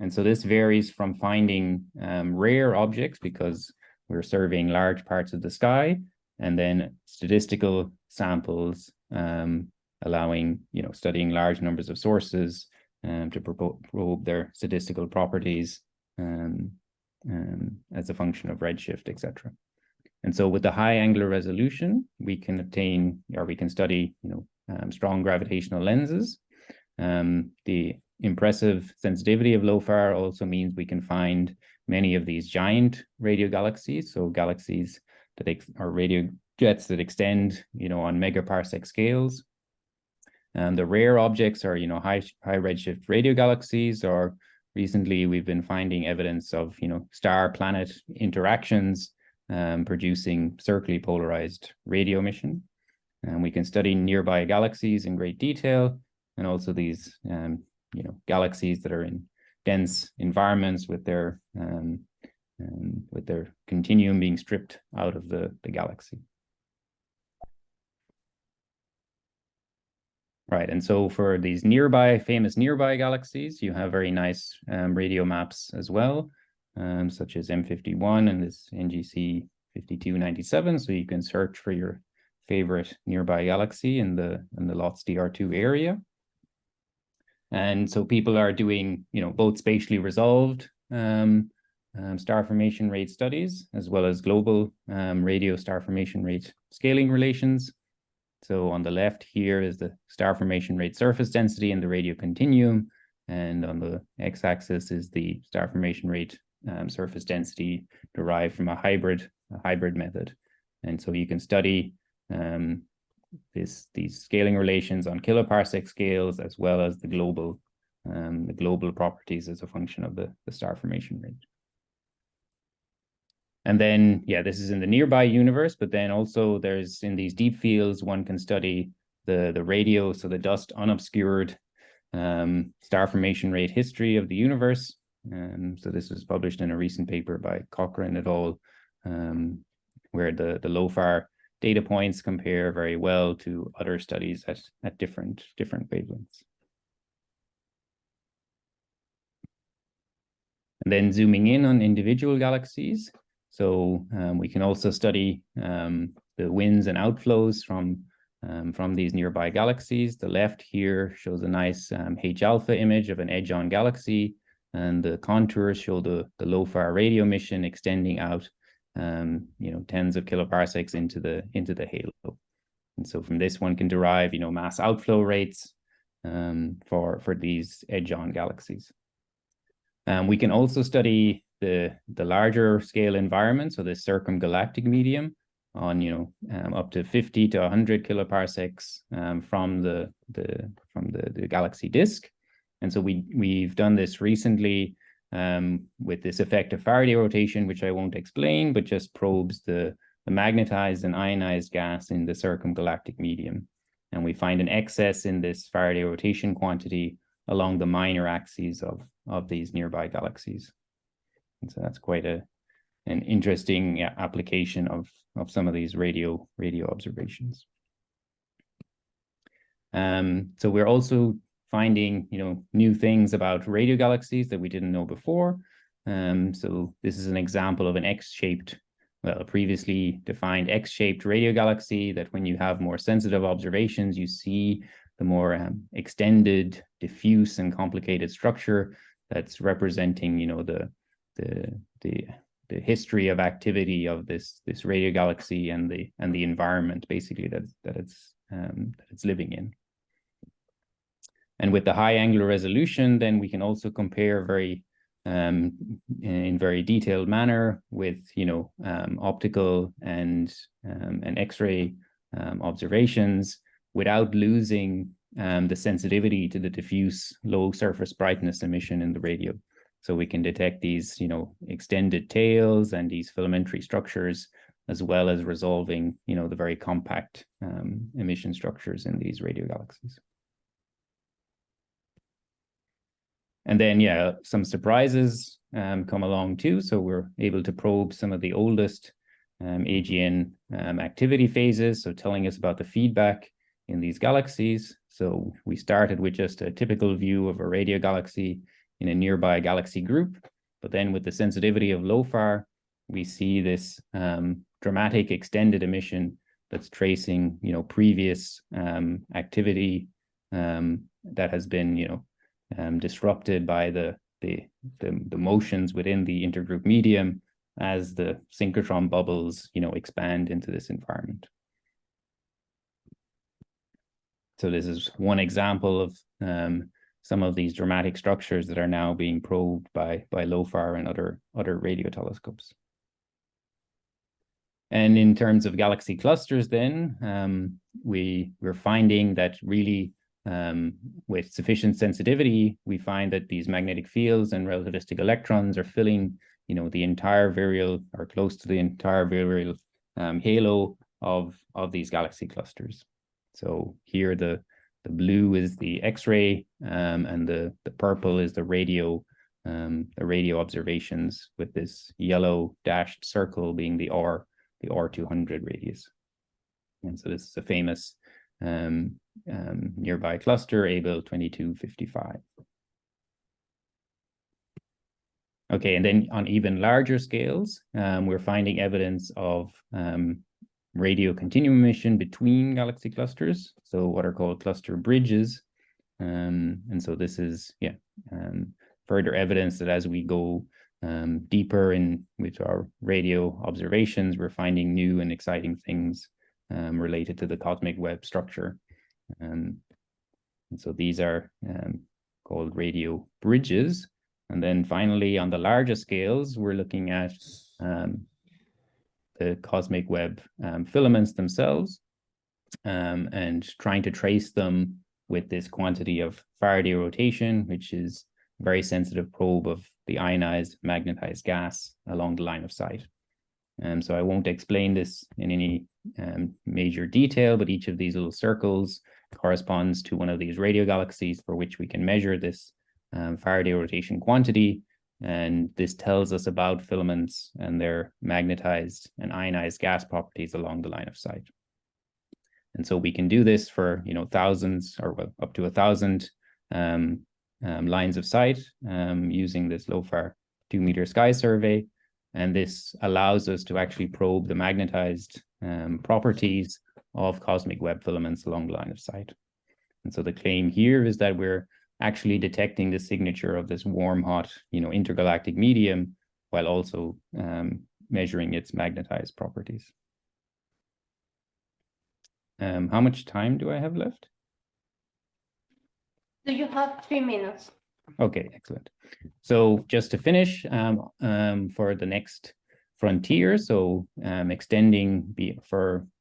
And so this varies from finding rare objects, because we're surveying large parts of the sky, and then statistical samples allowing, studying large numbers of sources to probe their statistical properties as a function of redshift, etc. And so with the high angular resolution, we can obtain, or we can study, strong gravitational lenses. The impressive sensitivity of LOFAR also means we can find many of these giant radio galaxies, so galaxies that are radio jets that extend, on megaparsec scales. The rare objects are, high redshift radio galaxies, or recently we've been finding evidence of, star-planet interactions producing circularly polarized radio emission. And we can study nearby galaxies in great detail, and also these, galaxies that are in dense environments with their continuum being stripped out of the galaxy. Right, and so for these famous nearby galaxies, you have very nice radio maps as well, such as M51 and this NGC 5297. So you can search for your favorite nearby galaxy in the LOTS DR2 area. And so people are doing, both spatially resolved star formation rate studies, as well as global radio star formation rate scaling relations. So on the left here is the star formation rate surface density in the radio continuum, and on the x-axis is the star formation rate surface density derived from a hybrid method. And so you can study these scaling relations on kiloparsec scales, as well as the global properties as a function of the star formation rate. And then, yeah, this is in the nearby universe, but then also there's in these deep fields, one can study the radio, so the dust unobscured star formation rate history of the universe. So this was published in a recent paper by Cochrane et al., where the LOFAR data points compare very well to other studies at different wavelengths. And then zooming in on individual galaxies. So we can also study the winds and outflows from these nearby galaxies. The left here shows a nice H-alpha image of an edge-on galaxy, and the contours show the LOFAR radio mission extending out, tens of kiloparsecs into the halo. And so from this one can derive, mass outflow rates for these edge-on galaxies. We can also study the larger scale environment, so the circumgalactic medium on up to 50 to 100 kiloparsecs from the galaxy disk. And so we've done this recently with this effect of Faraday rotation, which I won't explain, but just probes the magnetized and ionized gas in the circumgalactic medium. And we find an excess in this Faraday rotation quantity along the minor axes of these nearby galaxies. And so that's quite an interesting application of some of these radio observations. So we're also finding new things about radio galaxies that we didn't know before. So this is an example of an X-shaped, well, a previously defined X-shaped radio galaxy that when you have more sensitive observations, you see the more extended, diffuse, and complicated structure that's representing, the history of activity of this radio galaxy and the environment basically that it's living in. And with the high angular resolution, then we can also compare in very detailed manner with optical and X-ray observations without losing the sensitivity to the diffuse low surface brightness emission in the radio. So we can detect these, extended tails and these filamentary structures, as well as resolving, the very compact emission structures in these radio galaxies. And then, some surprises come along too. So we're able to probe some of the oldest AGN activity phases, so telling us about the feedback in these galaxies. So we started with just a typical view of a radio galaxy in a nearby galaxy group, but then with the sensitivity of LOFAR, we see this dramatic extended emission that's tracing, previous activity that has been, disrupted by the motions within the intergroup medium as the synchrotron bubbles, expand into this environment. So this is one example of some of these dramatic structures that are now being probed by LOFAR and other radio telescopes. And in terms of galaxy clusters, then we're finding that really with sufficient sensitivity, we find that these magnetic fields and relativistic electrons are filling, the entire virial or close to the entire virial halo of these galaxy clusters. So here the blue is the X-ray, and the purple is the radio observations, with this yellow dashed circle being the R200 radius. And so this is a famous nearby cluster, Abel 2255. Okay, and then on even larger scales, we're finding evidence of radio continuum emission between galaxy clusters, so what are called cluster bridges. And so this is further evidence that as we go deeper in with our radio observations, we're finding new and exciting things related to the cosmic web structure. And so these are called radio bridges. And then finally, on the larger scales, we're looking at the cosmic web filaments themselves and trying to trace them with this quantity of Faraday rotation, which is a very sensitive probe of the ionized magnetized gas along the line of sight. So I won't explain this in any major detail, but each of these little circles corresponds to one of these radio galaxies for which we can measure this Faraday rotation quantity. And this tells us about filaments and their magnetized and ionized gas properties along the line of sight. And so we can do this for, thousands or well, up to 1,000 lines of sight using this LOFAR 2-meter sky survey. And this allows us to actually probe the magnetized properties of cosmic web filaments along the line of sight. And so the claim here is that we're actually detecting the signature of this warm, hot, intergalactic medium, while also measuring its magnetized properties. How much time do I have left? Do you have 3 minutes? Okay, excellent. So just to finish, for the next frontier, so extending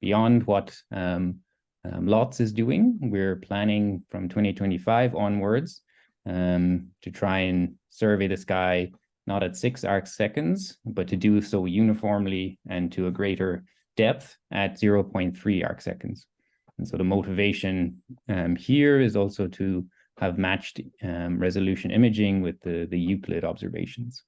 beyond what LOTS is doing, we're planning from 2025 onwards to try and survey the sky not at 6 arcseconds, but to do so uniformly and to a greater depth at 0.3 arcseconds. And so the motivation here is also to have matched resolution imaging with the Euclid observations.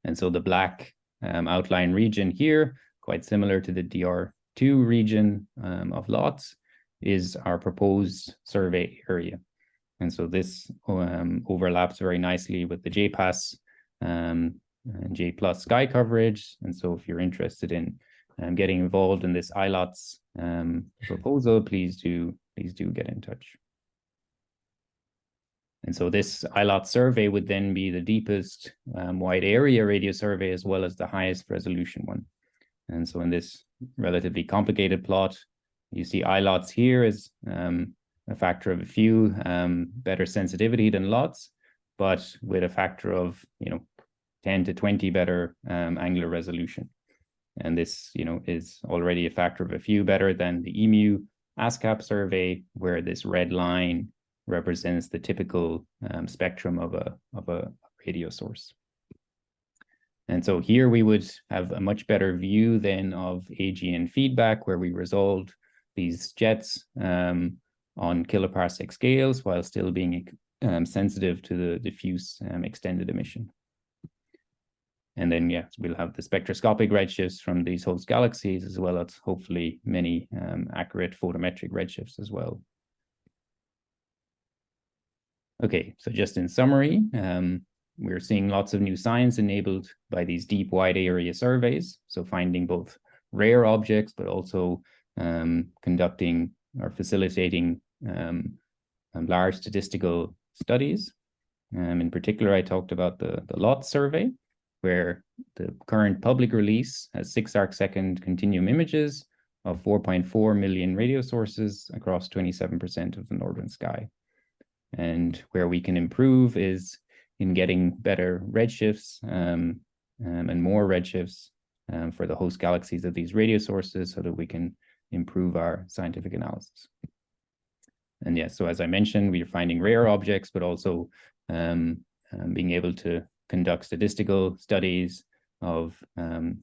And so the black outline region here, quite similar to the DR2 region of LOTS, is our proposed survey area. And so this overlaps very nicely with the JPAS and J+ sky coverage. And so if you're interested in getting involved in this ILOTS proposal, please do get in touch. And so this ILOT survey would then be the deepest wide area radio survey as well as the highest resolution one. And so in this relatively complicated plot, you see ILOTS here is a factor of a few, better sensitivity than LOTS, but with a factor of 10 to 20 better angular resolution. And this is already a factor of a few better than the EMU ASCAP survey, where this red line represents the typical spectrum of a radio source. And so here we would have a much better view then of AGN feedback, where we resolved these jets on kiloparsec scales while still being sensitive to the diffuse extended emission. And then, yes, we'll have the spectroscopic redshifts from these host galaxies, as well as hopefully many accurate photometric redshifts as well. Okay, so just in summary, we're seeing lots of new science enabled by these deep wide area surveys. So finding both rare objects, but also conducting or facilitating large statistical studies. In particular, I talked about the LOTS survey, where the current public release has 6 arcsecond continuum images of 4.4 million radio sources across 27% of the northern sky. And where we can improve is in getting better redshifts and more redshifts for the host galaxies of these radio sources so that we can improve our scientific analysis. And yes, so as I mentioned, we are finding rare objects, but also being able to conduct statistical studies of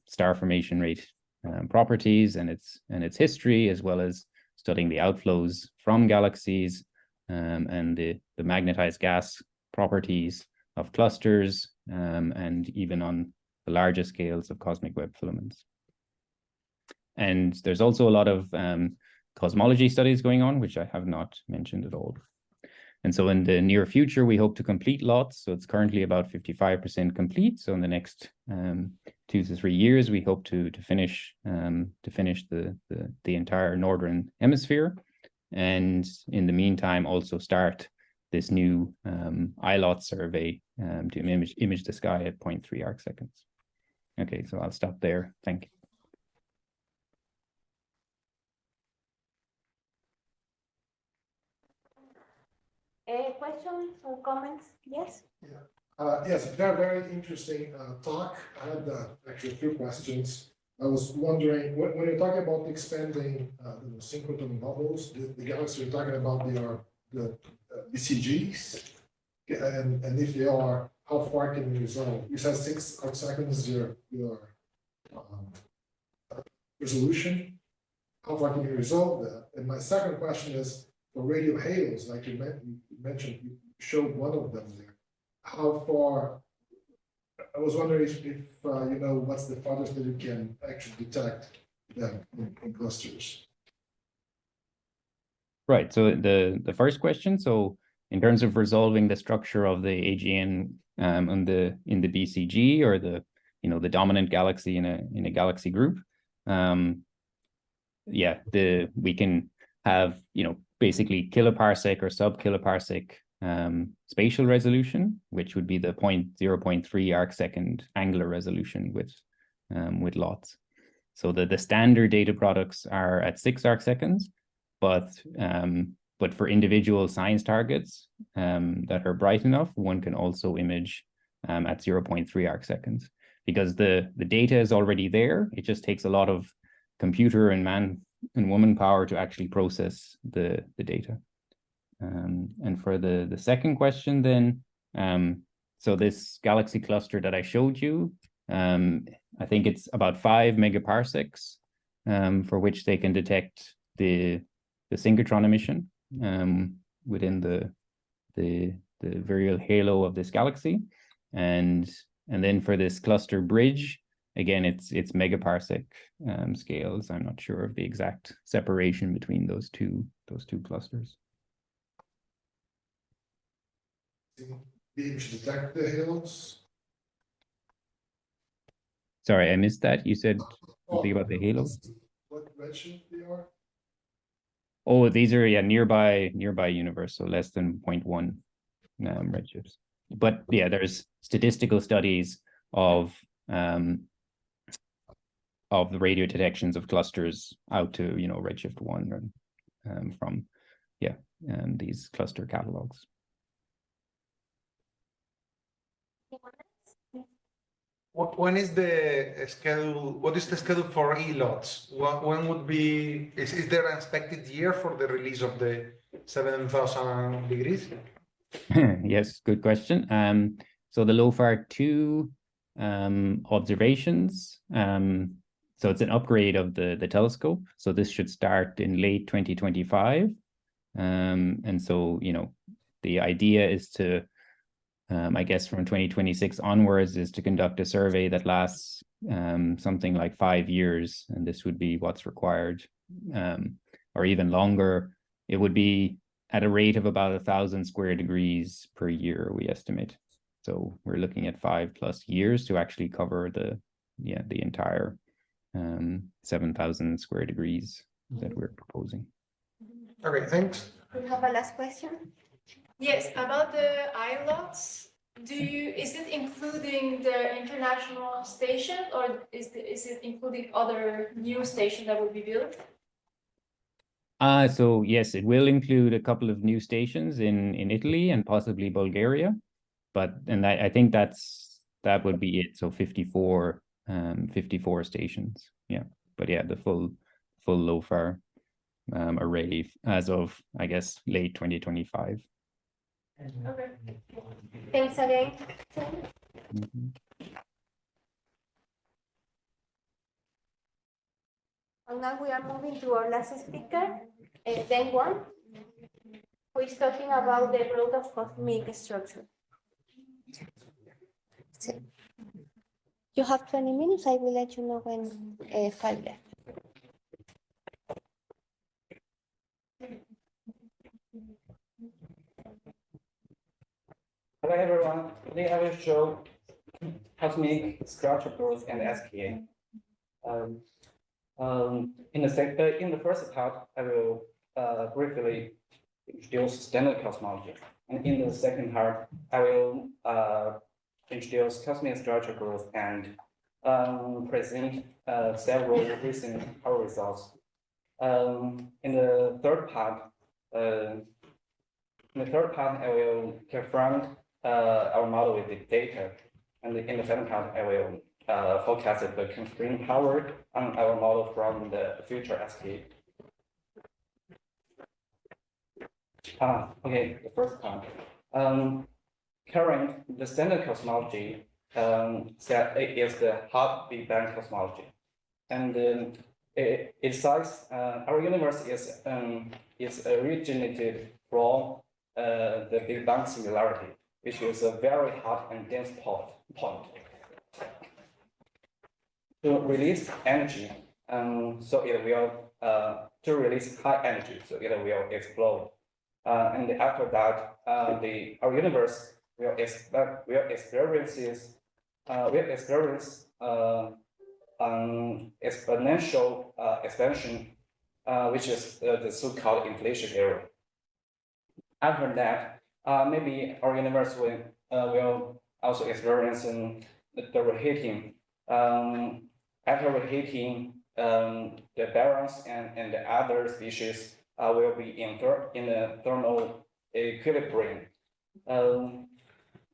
star formation rate properties and its history, as well as studying the outflows from galaxies and the magnetized gas properties of clusters and even on the larger scales of cosmic web filaments. And there's also a lot of cosmology studies going on, which I have not mentioned at all. And so in the near future, we hope to complete LOTS. So it's currently about 55% complete. So in the next 2 to 3 years, we hope to finish the entire northern hemisphere. And in the meantime, also start this new ILOT survey to image the sky at 0.3 arc seconds. Okay, so I'll stop there. Thank you. Questions or comments? Yes? Yes, very, very interesting talk. I had actually a few questions. I was wondering, when you're talking about expanding the synchrotron bubbles, the galaxies you're talking about, they are the BCGs? And if they are, how far can you resolve? You said 6 arc seconds your resolution. How far can you resolve that? And my second question is, for radio halos, like you mentioned, you showed one of them there. How far? I was wondering if you know, what's the farthest that you can actually detect them in clusters. Right. So the first question. So in terms of resolving the structure of the AGN in the BCG, or the the dominant galaxy in a galaxy group, yeah, we can have basically kiloparsec or sub-kiloparsec spatial resolution, which would be the 0.3 arc second angular resolution with LOTS. So the standard data products are at 6 arc seconds, but for individual science targets that are bright enough, one can also image at 0.3 arc seconds, because the data is already there. It just takes a lot of computer and man and woman power to actually process the data. And for the second question then, so this galaxy cluster that I showed you, I think it's about 5 megaparsecs for which they can detect the synchrotron emission within the virial halo of this galaxy. And then for this cluster bridge, again, it's megaparsec scales. I'm not sure of the exact separation between those two clusters. Be able to detect the halos? Sorry, I missed that. You said something about the halos. What redshift they are? Oh, these are nearby universe, so less than 0.1 redshifts. But yeah, there's statistical studies of the radio detections of clusters out to redshift 1 from these cluster catalogs. When is the schedule? What is the schedule for ELOTS? When would be? Is there an expected year for the release of the 7,000 degrees? Yes, good question. So the LOFAR 2 observations. So it's an upgrade of the telescope. So this should start in late 2025. And so the idea is to I guess from 2026 onwards is to conduct a survey that lasts something like 5 years, and this would be what's required, or even longer. It would be at a rate of about 1,000 square degrees per year, we estimate. So we're looking at 5+ years to actually cover the entire 7,000 square degrees that we're proposing. Okay, thanks. We have a last question. Yes, about the ILOTS, is it including the international station, or is it including other new stations that will be built? So yes, it will include a couple of new stations in Italy and possibly Bulgaria, and I think that would be it. So 54 stations. Yeah, but yeah, the full LOFAR array as of, I guess, late 2025. Okay. Thanks again. And now we are moving to our last speaker, Deng Wang, who is talking about the growth of cosmic structure. So, you have 20 minutes. I will let you know when 5 left. Hello everyone, today I will show cosmic structure growth and SKA. In the first part, I will briefly introduce standard cosmology. And in the second part, I will introduce cosmic structure growth and present several recent our results. In the third part, I will confront our model with the data, and in the second part, I will forecast the constraint power on our model from the future SKA. Okay, the first part. Current, the standard cosmology is the hot Big Bang cosmology, and it says our universe is originated from the Big Bang singularity, which is a very hot and dense point. To release energy, so it will to release high energy, so it will explode. And after that, our universe will experience exponential expansion, which is the so-called inflation era. After that, maybe our universe will also experience the reheating. After reheating, the barons and the other species will be in the thermal equilibrium.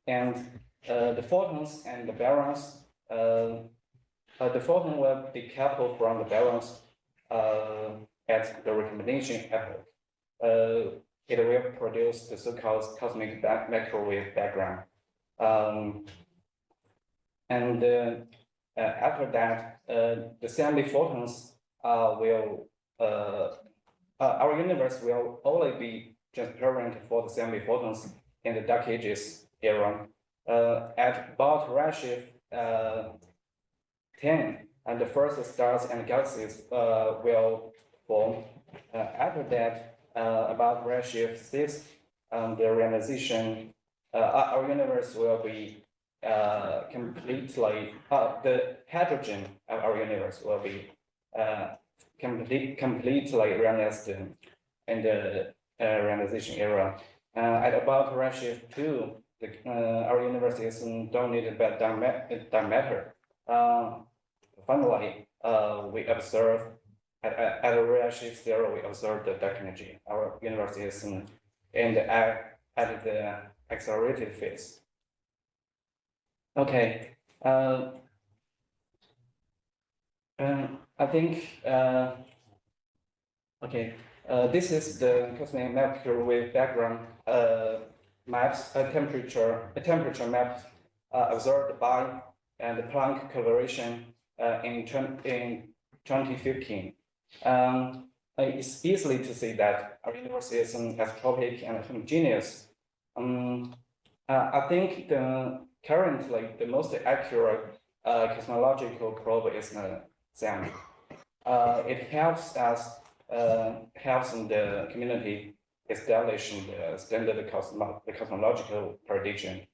And the photons and the barons, the photon will decouple from the barons at the recombination epoch. It will produce the so-called cosmic microwave background. After that, the semi-photons will our universe will only be transparent for the semi-photons in the Dark Ages era. At about redshift 10, and the first stars and galaxies will form. After that, about redshift 6, the realization, our universe will be completely, the hydrogen of our universe will be completely realized in the realization era. At about redshift 2, our universe is dominated by dark matter. Finally, we observe at redshift 0, we observe the dark energy. Our universe is at the accelerated phase. Okay. I think okay. This is the cosmic microwave background maps, temperature maps observed by the Planck collaboration in 2015. It's easily to see that our universe is isotropic and homogeneous. I think currently the most accurate cosmological probe is SAM. It helps us helps the community establish the standard cosmological prediction,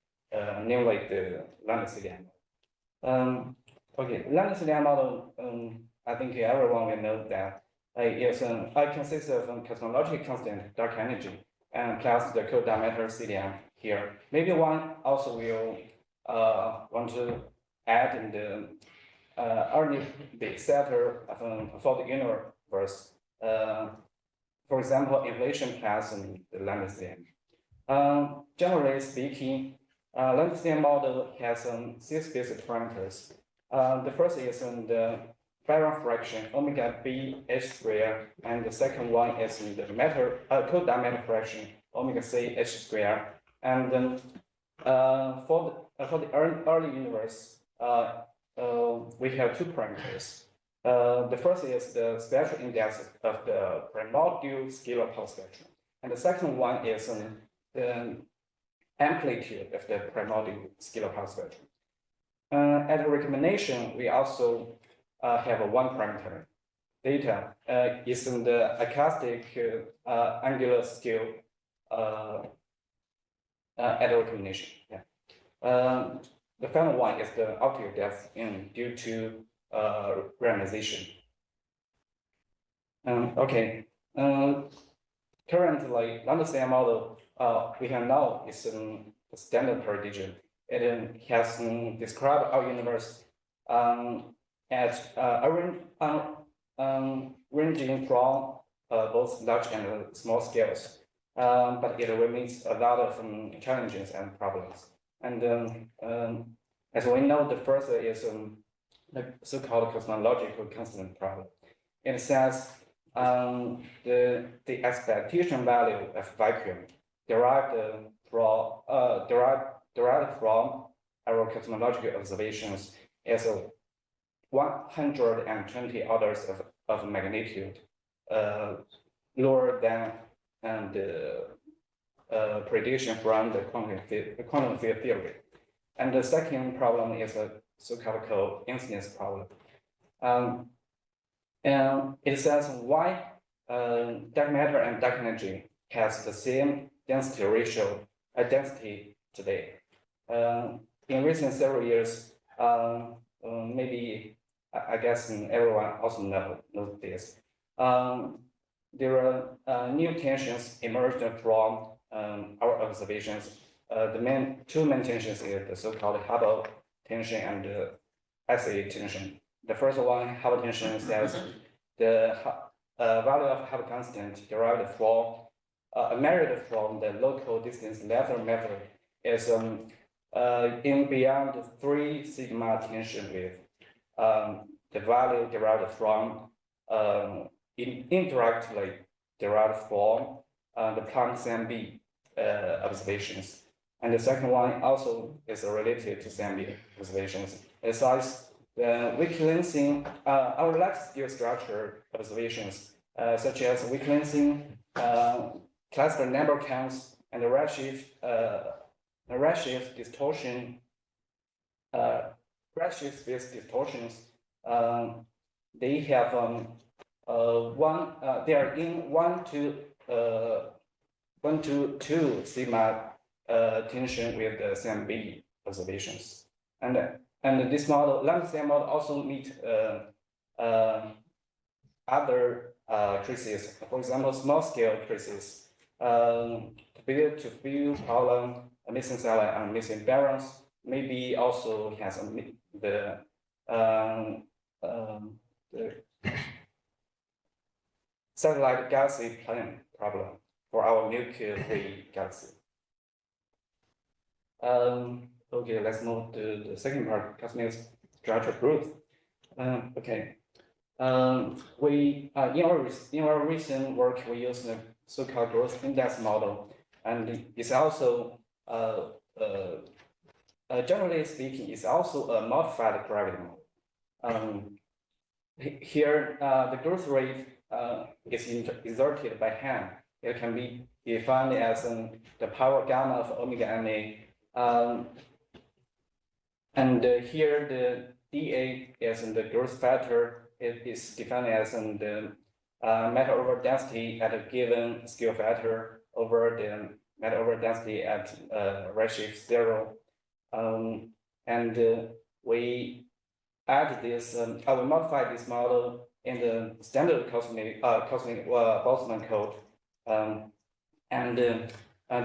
namely the Landis-CDI model. Okay, Landis-CDI model, I think everyone will know that it consists of cosmological constant dark energy and plus the cold dark matter CDM here. Maybe one also will want to add in the setter for the universe. For example, inflation plus and the Landis-CDI. Generally speaking, Landis-CDI model has 6 basic parameters. The first is the baron fraction omega b h square, and the second one is the cold dark matter fraction omega c h square. And then for the early universe, we have 2 parameters. The first is the spectral index of the primordial scalar pulse spectrum, and the second one is the amplitude of the primordial scalar pulse spectrum. At the recombination, we also have a 1 parameter. Data is in the acoustic angular scale at the recombination. Yeah. The final one is the altitude depth due to reionization. Okay. Currently, Landis-CDI model we can know is a standard prediction. It has described our universe as ranging from both large and small scales, but it remains a lot of challenges and problems. And as we know, the first is the so-called cosmological constant problem. It says the expectation value of vacuum derived from our cosmological observations is 120 orders of magnitude lower than the prediction from the quantum field theory. And the second problem is a so-called coincidence problem. And it says why dark matter and dark energy has the same density ratio, density today. In recent several years, maybe I guess everyone also knows this. There are new tensions emerged from our observations. The two main tensions is the so-called Hubble tension and the SA tension. The first one, Hubble tension, says the value of Hubble constant derived from measured from the local distance level method is in beyond 3 sigma tension with the value derived from indirectly derived from the Planck SAMB observations. And the second one also is related to SAMB observations. It says the weak lensing, our last year structure observations, such as weak lensing, cluster number counts, and the redshift distortion, redshift space distortions, they have they are in 1 to 2 sigma tension with the SAMB observations, and this model, lambda model, also meet other traces. For example, small scale traces, to field column, missing satellite, and missing barons. Maybe also has the satellite galaxy plane problem for our Milky Way galaxy. Okay, let's move to the second part, cosmic structure growth. Okay, we in our recent work we use the so-called growth index model, and it's also generally speaking, it's also a modified gravity model. Here, the growth rate is exerted by hand. It can be defined as the power gamma of omega ma. And here the dA is the growth factor. It is defined as the matter over density at a given scale factor over the matter over density at redshift 0. And we add this, I will modify this model in the standard cosmic Boltzmann code.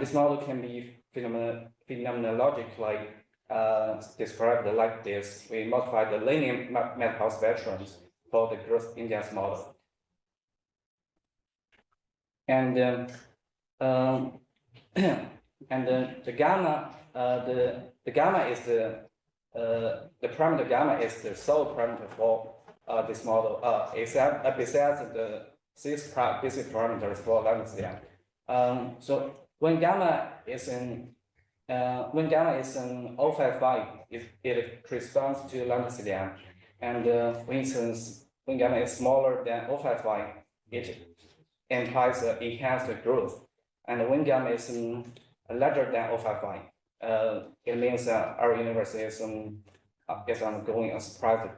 This model can be phenomenologically described like this. We modify the linear matter spectrums for the growth index model. And the gamma, the gamma is the parameter gamma is the sole parameter for this model, except besides the 6 basic parameters for lambda. So when gamma is in 055, it corresponds to lambda. And for instance, when gamma is smaller than 055, it implies enhanced growth. And when gamma is larger than 055, it means our universe is undergoing a surprise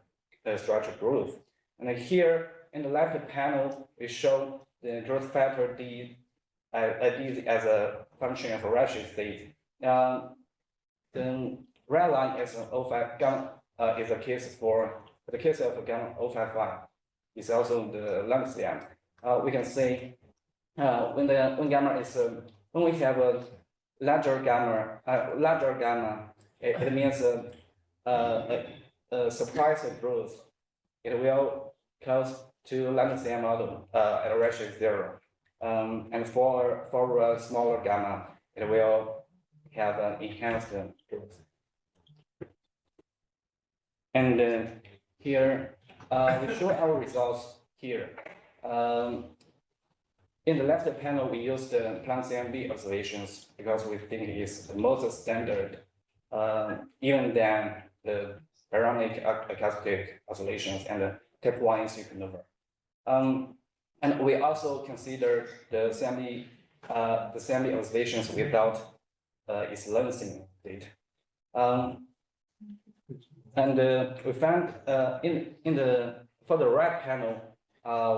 structure growth. And here in the left panel, we show the growth factor D as a function of a redshift state. The red line is 055 gamma is a case for the case of gamma 055. It's also the lambda. We can say when gamma is when we have a larger gamma, it means a surprise growth. It will close to Lagrangian model at a ratio 0. And for a smaller gamma, it will have an enhanced growth. And here we show our results here. In the left panel, we use the Planck CMB observations because we think it's the most standard, even than the baronic acoustic oscillations and the type 1 supernova. And we also consider the CMB observations without its lensing data. We found for the right panel,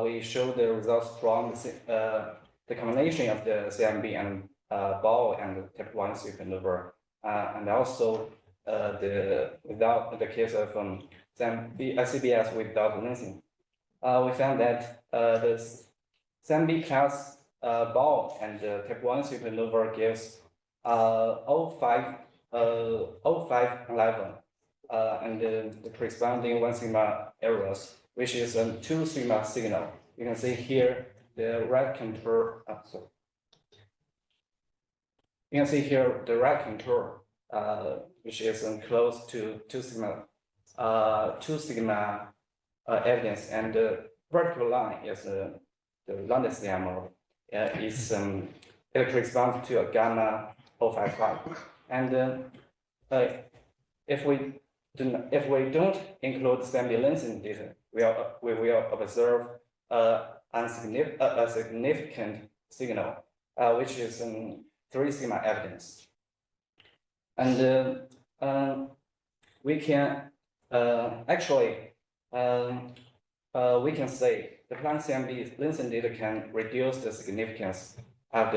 we show the results from the combination of the CMB and ball and the type 1 supernova, and also without the case of CBS without lensing. We found that the CMB class ball and the type 1 supernova gives 05 level and the corresponding 1 sigma errors, which is a 2 sigma signal. You can see here the red contour. You can see here the red contour, which is close to 2 sigma evidence, and the vertical line is the Lagrangian model. It corresponds to a gamma 055. And if we don't include CMB lensing data, we will observe a significant signal, which is 3 sigma evidence. And we can we can say the Planck CMB lensing data can reduce the significance of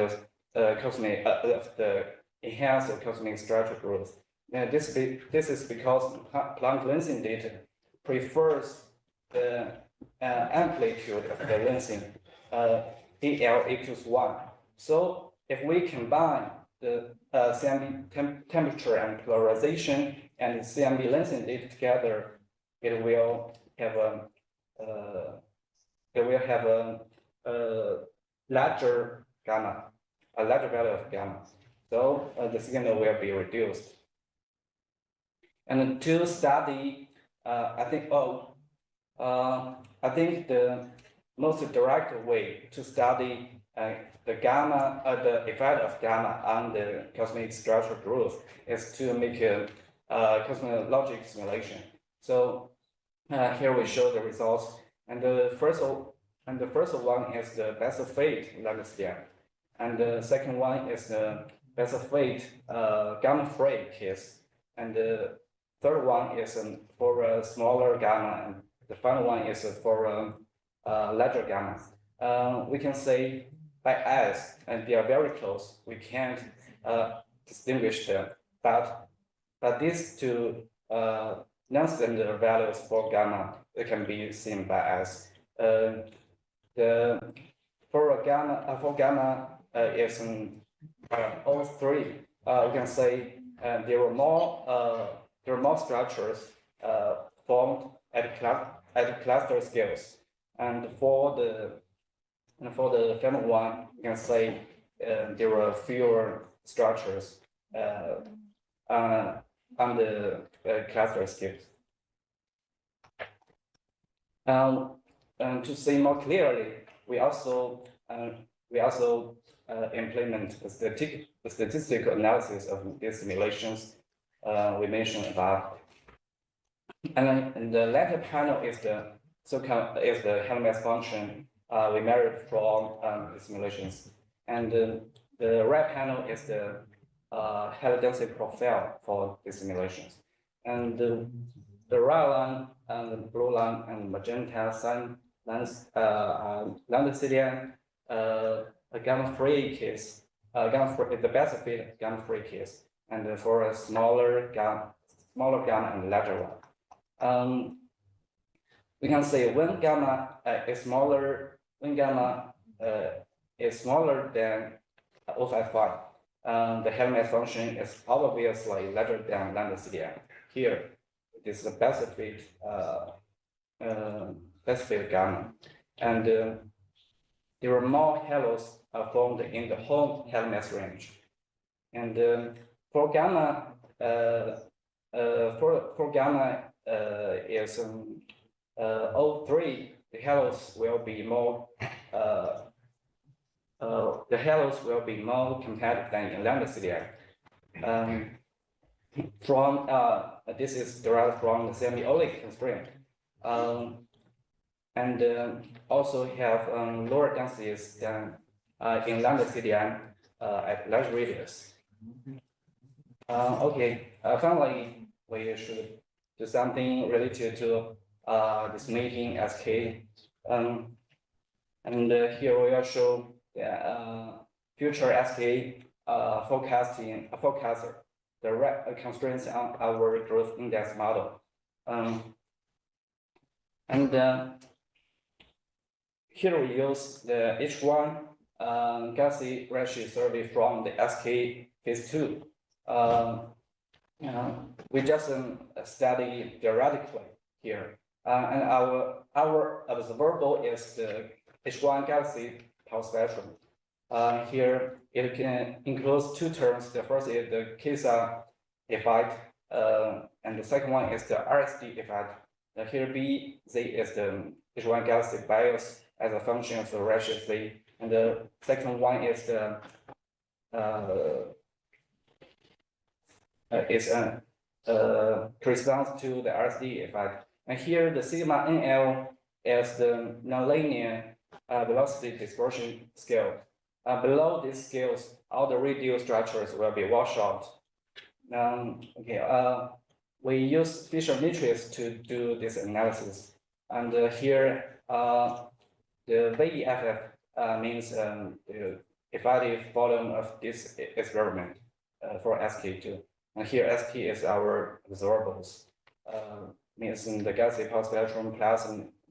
the enhanced cosmic structure growth. And this is because Planck lensing data prefers the amplitude of the lensing, EL equals 1. So if we combine the CMB temperature and polarization and CMB lensing data together, it will have a larger gamma, a larger value of gamma. So the signal will be reduced. And to study, I think the most direct way to study the gamma, the effect of gamma on the cosmic structure growth is to make a cosmological simulation. So here we show the results, and the first one is the best fit Lagrangian, and the second one is the best fit gamma-free case, and the third one is for a smaller gamma, and the final one is for a larger gamma. We can say by eyes, and they are very close. We can't distinguish them, but these two non-standard values for gamma, they can be seen by us. For gamma is 03. We can say there are more structures formed at cluster scales, and for the family one, you can say there are fewer structures on the cluster scales. And to say more clearly, we also implement the statistical analysis of these simulations we mentioned above. And the latter panel is the Helmholtz function we measured from the simulations, and the right panel is the Hell density profile for the simulations, and the red line and the blue line and magenta sun lines Lagrangian a gamma-free case, the best fit gamma-free case, and for a smaller gamma and larger one. We can say when gamma is smaller than O55. The Helmholtz function is obviously larger than lambda CDM. Here, this is a specific gamma, and there are more halos formed in the whole Helmholtz range. And for gamma, is O3, the halos will be more compact than in lambda CDM. This is derived from the semi-Euclidean constraint, and also have lower densities than in lambda CDM at large radius. Finally, we should do something related to this meeting SK. Here we will show the future SK forecaster, the constraints on our growth index model. Here we use the H1 galaxy redshift survey from the SK phase 2. We just study theoretically here, and our observable is the H1 galaxy power spectrum. Here it can includes two terms. The first is the KISA effect, and the second one is the RSD effect. Here BZ is the H1 galaxy bias as a function of the redshift Z, and the second one is the corresponds to the RSD effect. And here the sigma NL is the nonlinear velocity dispersion scale. Below these scales, all the radial structures will be washed out. We use Fisher matrix to do this analysis. And here, the VEFF means the effective volume of this experiment for SK2. And here SK is our observables, means in the galaxy power spectrum plus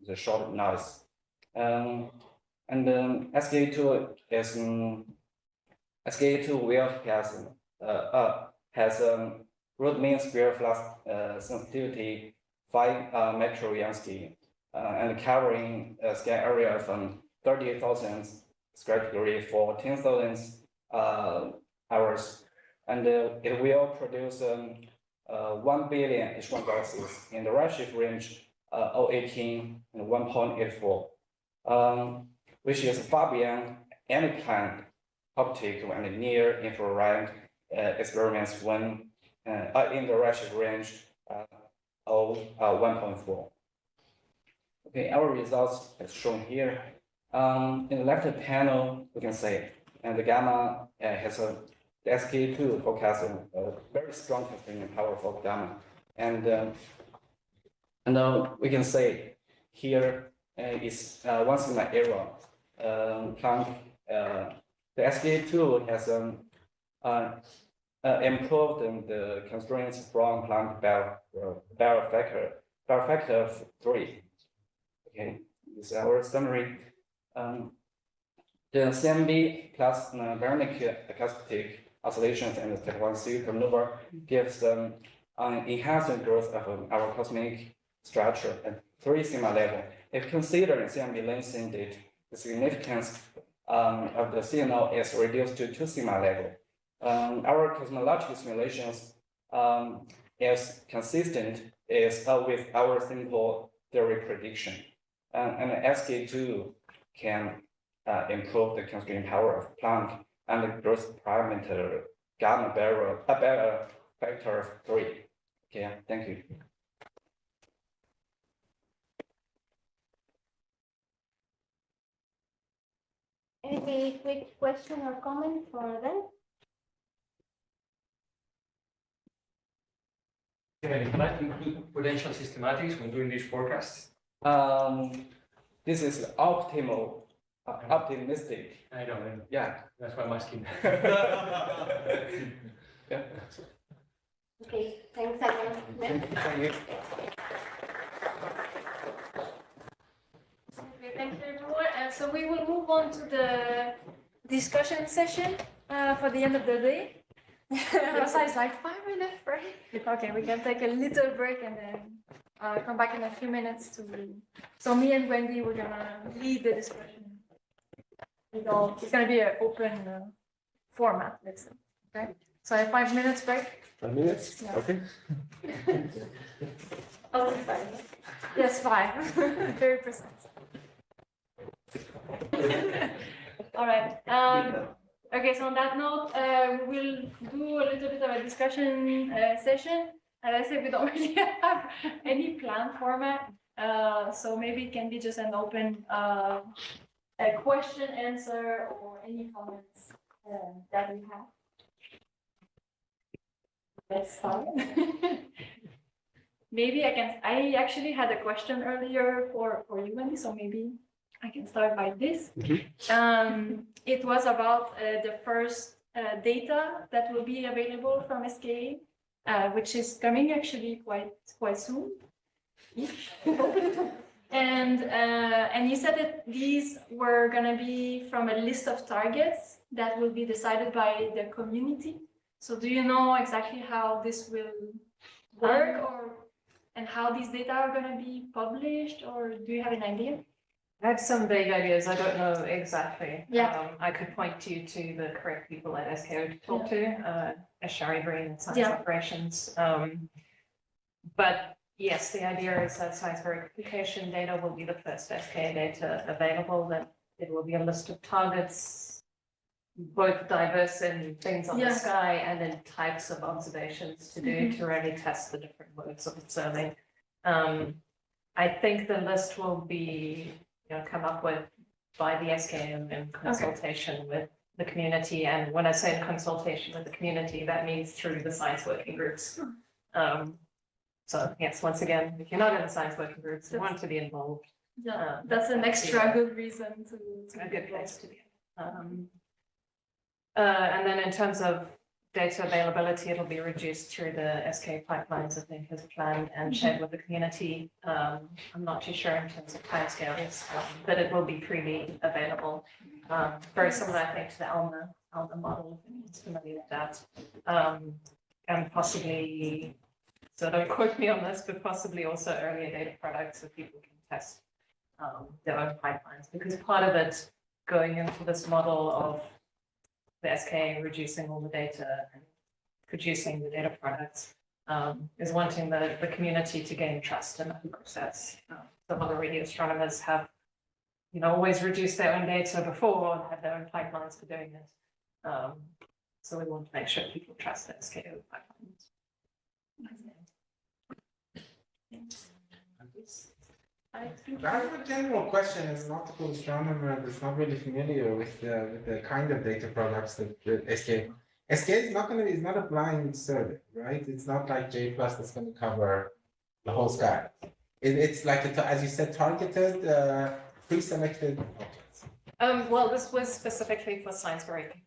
the short noise. SK2 is SK2 will has root mean square flux sensitivity 5 microyansky and covering a scale area from 30,000 square degree for 10,000 hours, and it will produce 1 billion H1 galaxies in the redshift range 018 and 1.84, which is far beyond any planned optical and near infrared experiments when in the redshift range of 1.4. Okay, our results is shown here. In the left panel, we can say, and the gamma has the SK2 forecast a very strong constraining power for gamma, and we can say here is once in my error. Planck, the SK2 has improved the constraints from Planck by a factor of 3. Okay, this is our summary. The CMB plus baryonic acoustic oscillations and the Type-1 supernova gives an enhanced growth of our cosmic structure at 3 sigma level. If considering CMB lengthening date, the significance of the signal is reduced to 2 sigma level. Our cosmological simulations is consistent with our simple theory prediction, and SK2 can improve the constraining power of Planck and the growth parameter gamma factor of 3. Okay, thank you. Any quick question or comment for them? Can you like include potential systematics when doing these forecasts? This is optimal, optimistic. I know. Yeah, that's why I'm asking. Yeah. Okay, thanks again. Thank you. Okay, thank you everyone. And so we will move on to the discussion session. for the end of the day. Rosa is like 5 minute break. Okay, we can take a little break and then come back in a few minutes to. So me and Wendy, we're gonna lead the discussion. It's gonna be an open format. Let's say. Okay. So I have 5 minutes break. 5 minutes. Yeah. Okay. Oh, 5. Yes, 5. Very precise. All right. Okay, so on that note, we'll do a little bit of a discussion session. As I said, we don't really have any planned format, so maybe it can be just an open a question, answer, or any comments that we have. Let's start. Maybe I actually had a question earlier for you, Wendy, so maybe I can start by this. It was about the first data that will be available from SKA, which is coming actually quite soon. And you said that these were going to be from a list of targets that will be decided by the community. So do you know exactly how this will work, and how these data are going to be published, or do you have an idea? I have some vague ideas. I don't know exactly. Yeah. I could point you to the correct people at SKO to talk to, Ashari Green, Science Yeah. Operations. But yes, the idea is that science verification data will be the first SKA data available, that it will be a list of targets, both diverse in things on the Yeah. sky and in types of observations to do to really test the different modes of observing. I think the list will be come up with by the SKA in consultation with the community. And when I say in consultation with the community, that means through the science working groups. So yes, once again, if you're not in the science working groups, you want to be involved. Yeah, that's an extra good reason to a good place to be. And then in terms of data availability, it'll be reduced through the SK pipelines, I think, as planned and shared with the community. I'm not too sure in terms of timescales, but it will be freely available. Very similar, I think, to the ALMA model, if anyone's familiar with that. And possibly, so don't quote me on this, but possibly also earlier data products so people can test their own pipelines, because part of it going into this model of the SKA reducing all the data and producing the data products is wanting the community to gain trust in the process. Some other radio astronomers have, always reduced their own data before and have their own pipelines for doing it. So we want to make sure people trust the SKA pipelines. I have a general question as an optical astronomer that's not really familiar with the kind of data products that SKA is not a blind survey, right? It's not like J+ that's going to cover the whole sky. It's like, as you said, targeted, pre-selected objects. Well, this was specifically for science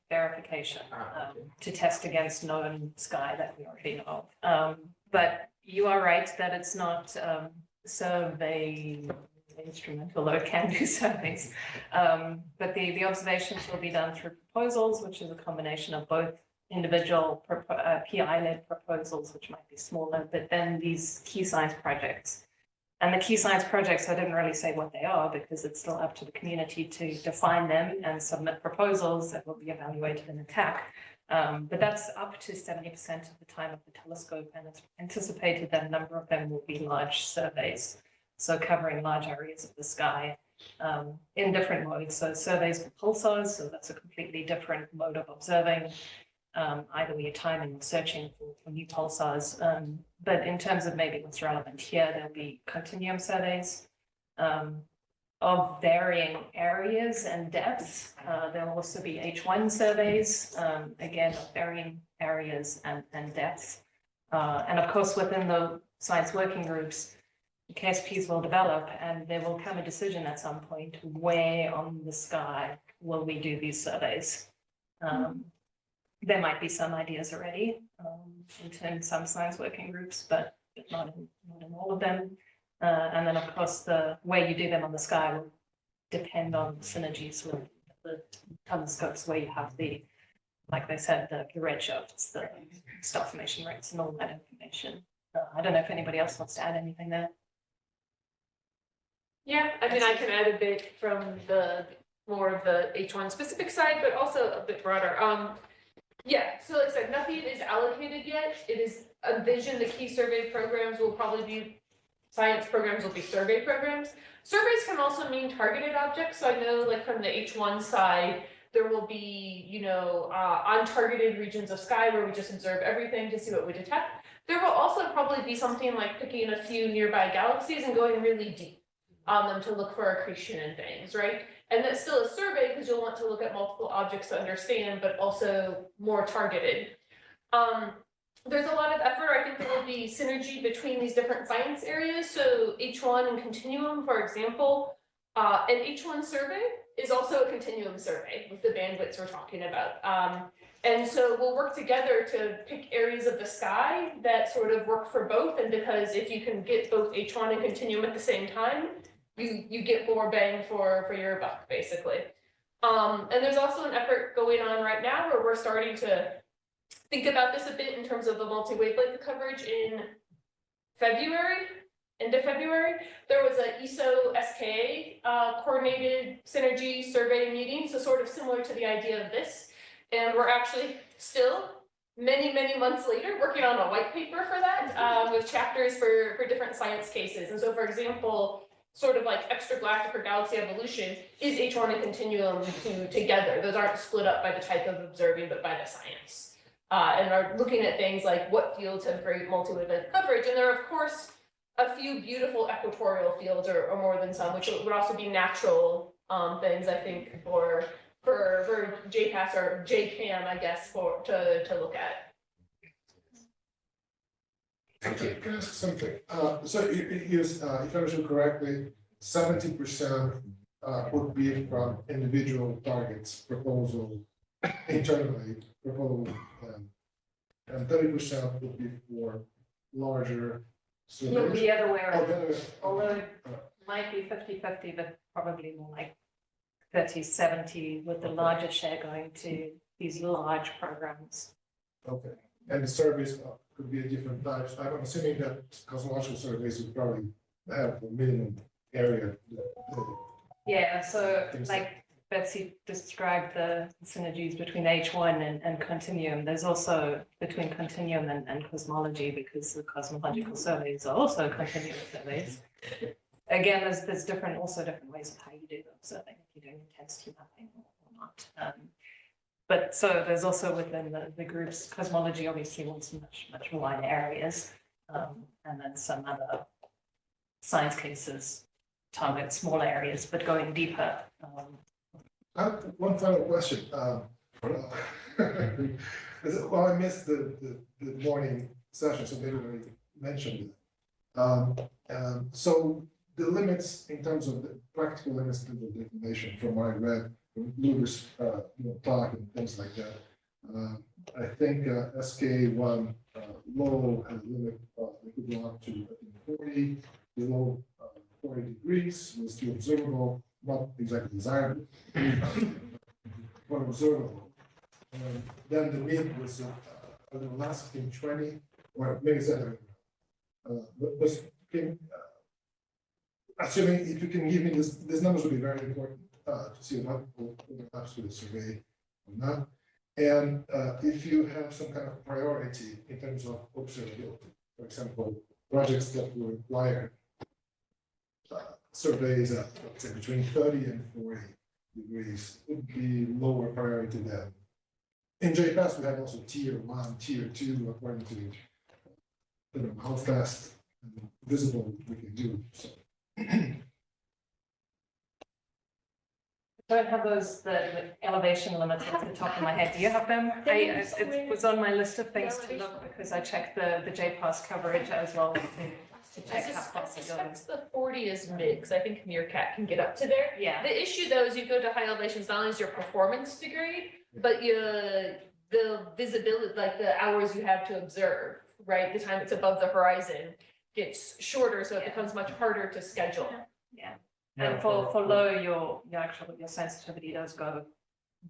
verification to test against known sky that we already know of. But you are right that it's not survey instrument, although it can do surveys. But the observations will be done through proposals, which is a combination of both individual PI-led proposals, which might be smaller, but then these key science projects. And the key science projects, I didn't really say what they are because it's still up to the community to define them and submit proposals that will be evaluated in attack. But that's up to 70% of the time of the telescope, and it's anticipated that a number of them will be large surveys, so covering large areas of the sky in different modes. So surveys for pulsars, so that's a completely different mode of observing, either where you're timing or searching for new pulsars. But in terms of maybe what's relevant here, there'll be continuum surveys of varying areas and depths. There will also be H1 surveys, again, of varying areas and depths. And of course, within the science working groups, the KSPs will develop, and there will come a decision at some point, where on the sky will we do these surveys? There might be some ideas already in some science working groups, but not in all of them. And then, of course, the way you do them on the sky will depend on synergies with the telescopes where you have the like they said, the redshifts, the star formation rates and all that information. I don't know if anybody else wants to add anything there. Yeah, I mean, I can add a bit from the more of the H1 specific side, but also a bit broader. Yeah, so like I said, nothing is allocated yet. It is envisioned the key survey programs will probably be, science programs will be survey programs. Surveys can also mean targeted objects. So I know like from the H1 side, there will be, you know, untargeted regions of sky where we just observe everything to see what we detect. There will also probably be something like picking a few nearby galaxies and going really deep on them to look for accretion and things, right? And that's still a survey because you'll want to look at multiple objects to understand, but also more targeted. There's a lot of effort. I think there will be synergy between these different science areas. So H1 and continuum, for example, an H1 survey is also a continuum survey with the bandwidths we're talking about. And so we'll work together to pick areas of the sky that sort of work for both. And because if you can get both H1 and continuum at the same time, you get more bang for your buck, basically. And there's also an effort going on right now where we're starting to think about this a bit in terms of the multi-wavelength coverage in February, end of February. There was a ESO SKA coordinated synergy survey meeting, so sort of similar to the idea of this. And we're actually still many months later working on a white paper for that with chapters for different science cases. And so, for example, sort of like extragalactic or galaxy evolution is H1 and continuum together. Those aren't split up by the type of observing, but by the science. And are looking at things like what fields have great multi-wavelength coverage. And there are, of course, a few beautiful equatorial fields or more than some, which would also be natural things, I think, for JPAS or JCAM, I guess, to look at. Thank you. Can I ask something? So if I understood correctly, 70% would be from individual targets proposal internally proposed, and 30% would be for larger surveys. Look the other way around. Oh, Although it might be 50-50, but probably more like 30-70 with the larger share going to these large programs. Okay, and the surveys could be different types. I'm assuming that cosmological surveys would probably have a minimum area. Yeah, so like Betsy described the synergies between H1 and continuum. There's also between continuum and cosmology, because the cosmological surveys are also continuum surveys. Again, there's different ways of how you do the observing, if you're doing intensity mapping or not. But so there's also within the groups, cosmology obviously wants much wider areas, and then some other science cases target smaller areas, but going deeper. One final question. Well, I missed the morning session, so maybe I mentioned it. So the limits in terms of the practical limits to the information from what I read, from Luger's talk and things like that. I think SKA1 low has a limit it could go up to 40, below 40 degrees, was still observable, not exactly desirable, but observable. Then the mid was I don't know, last 20, or maybe it's but assuming if you can give me this, these numbers will be very important to see what overlaps with the survey or not. And if you have some kind of priority in terms of observability, for example, projects that will require surveys at let's say between 30 and 40 degrees would be lower priority than. In JPAS, we have also tier 1, tier 2, according to how fast and visible we can do. So. I don't have the elevation limits off the top of my head. Do you have them? It was on my list of things to look because I checked the JPAS coverage as well to check how fast it goes. The 40 is mid, because I think Meerkat can get up to there. Yeah. The issue though is you go to high elevations, not only is your performance degrade, but the visibility, like the hours you have to observe, right? The time it's above the horizon gets shorter, so it becomes much harder to schedule. Yeah. And for low, your sensitivity does go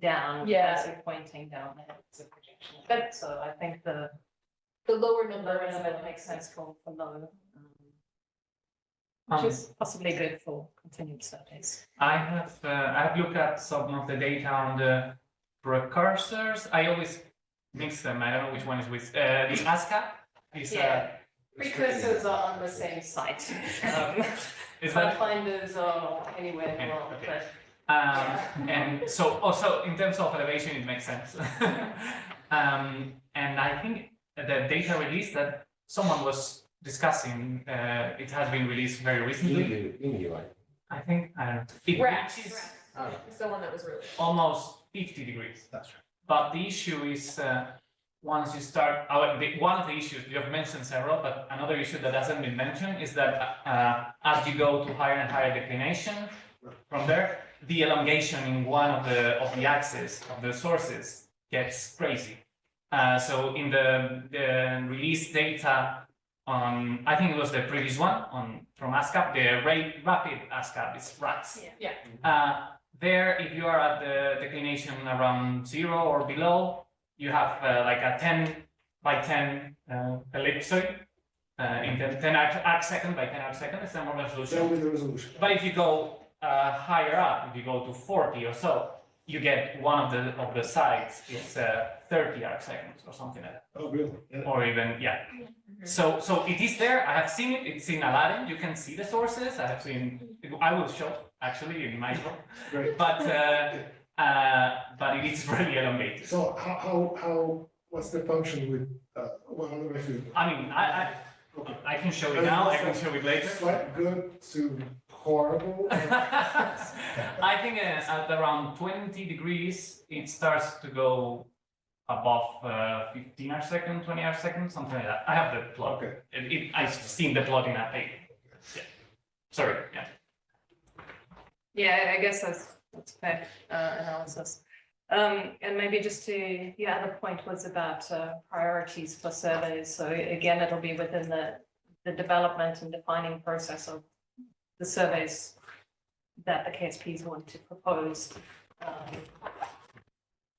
down. Yeah. As you're pointing down, and it's a projection. But so I think the lower number makes sense for low. Which is possibly good for continued studies. I've looked at some of the data on the precursors. I always mix them. I don't know which one is which. The ASCAP is Precursors are on the same site. Is that pathfinders are anywhere in the world, okay. but And so also in terms of elevation, it makes sense. And I think the data release that someone was discussing, it has been released very recently. I think, I don't know. It reaches It's the one that was released. almost 50 degrees. That's right. But the issue is once you start, one of the issues, you have mentioned several, but another issue that hasn't been mentioned is that as you go to higher and higher declination from there, the elongation in one of the axes of the sources gets crazy. So in the release data on, I think it was the previous one from ASCAP, the rapid ASCAP is RAS. Yeah. There, if you are at the declination around 0 or below, you have like a 10 by 10 ellipsoid in 10 arc second by 10 arc second. It's a more resolution. That was the resolution. But if you go higher up, if you go to 40 or so, you get one of the sides is 30 arc seconds or something like that. Oh, really? Yeah. Or even, yeah. So it is there. I have seen it. It's in Aladdin. You can see the sources. I have seen. I will show actually in my book. Great. But it is really elongated. So how what's the function with I mean, I can show it now. I can show it later. Quite good to horrible. I think at around 20 degrees, it starts to go above 15 arc second, 20 arc second, something like that. I have the plot. Okay. I've seen the plot in that paper. Yeah. Sorry. Yeah. yeah, I guess that's fair analysis. And maybe just to, the other point was about priorities for surveys. So again, it'll be within the development and defining process of the surveys that the KSPs want to propose,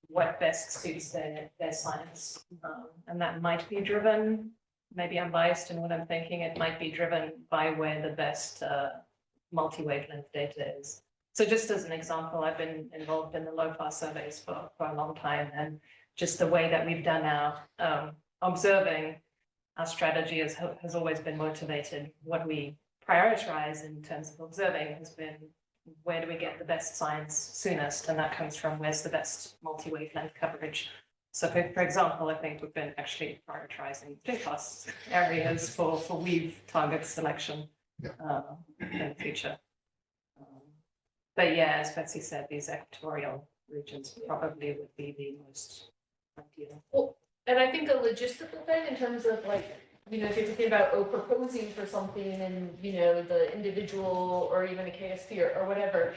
what best suits their science. And that might be driven, maybe I'm biased in what I'm thinking, it might be driven by where the best multi-wavelength data is. So just as an example, I've been involved in the LOFAR surveys for a long time, and just the way that we've done our observing, our strategy has always been motivated. What we prioritize in terms of observing has been, where do we get the best science soonest? And that comes from where's the best multi-wavelength coverage. So for example, I think we've been actually prioritizing JPAS areas for weave target selection in the future. But yeah, as Betsy said, these equatorial regions probably would be the most ideal. Well, and I think a logistical thing in terms of like, if you're thinking about proposing for something and the individual or even a KSP or whatever,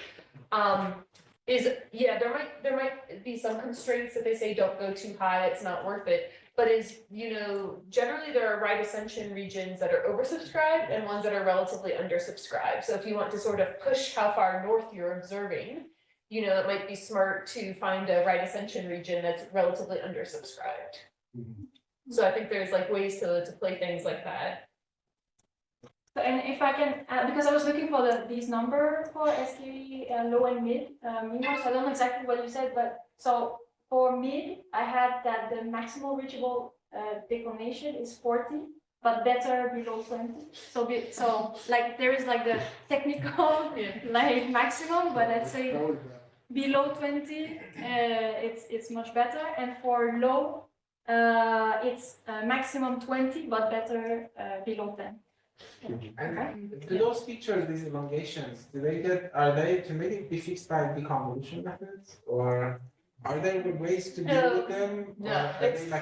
is there might be some constraints that they say don't go too high, it's not worth it. But generally there are right ascension regions that are oversubscribed and ones that are relatively undersubscribed. So if you want to sort of push how far north you're observing, it might be smart to find a right ascension region that's relatively undersubscribed. Mm-hmm. So I think there's like ways to play things like that. So, and if I can, because I was looking for these numbers for SKA low and mid, so I don't know exactly what you said, but so for mid, I had that the maximal reachable declination is 40, but better below 20. So like there is like the technical like maximum, but let's say below 20, it's much better, and for low, it's maximum 20, but better below 10. And do those features, these elongations, are they to be fixed by the convolution methods, or are there ways to deal with them? No, it is the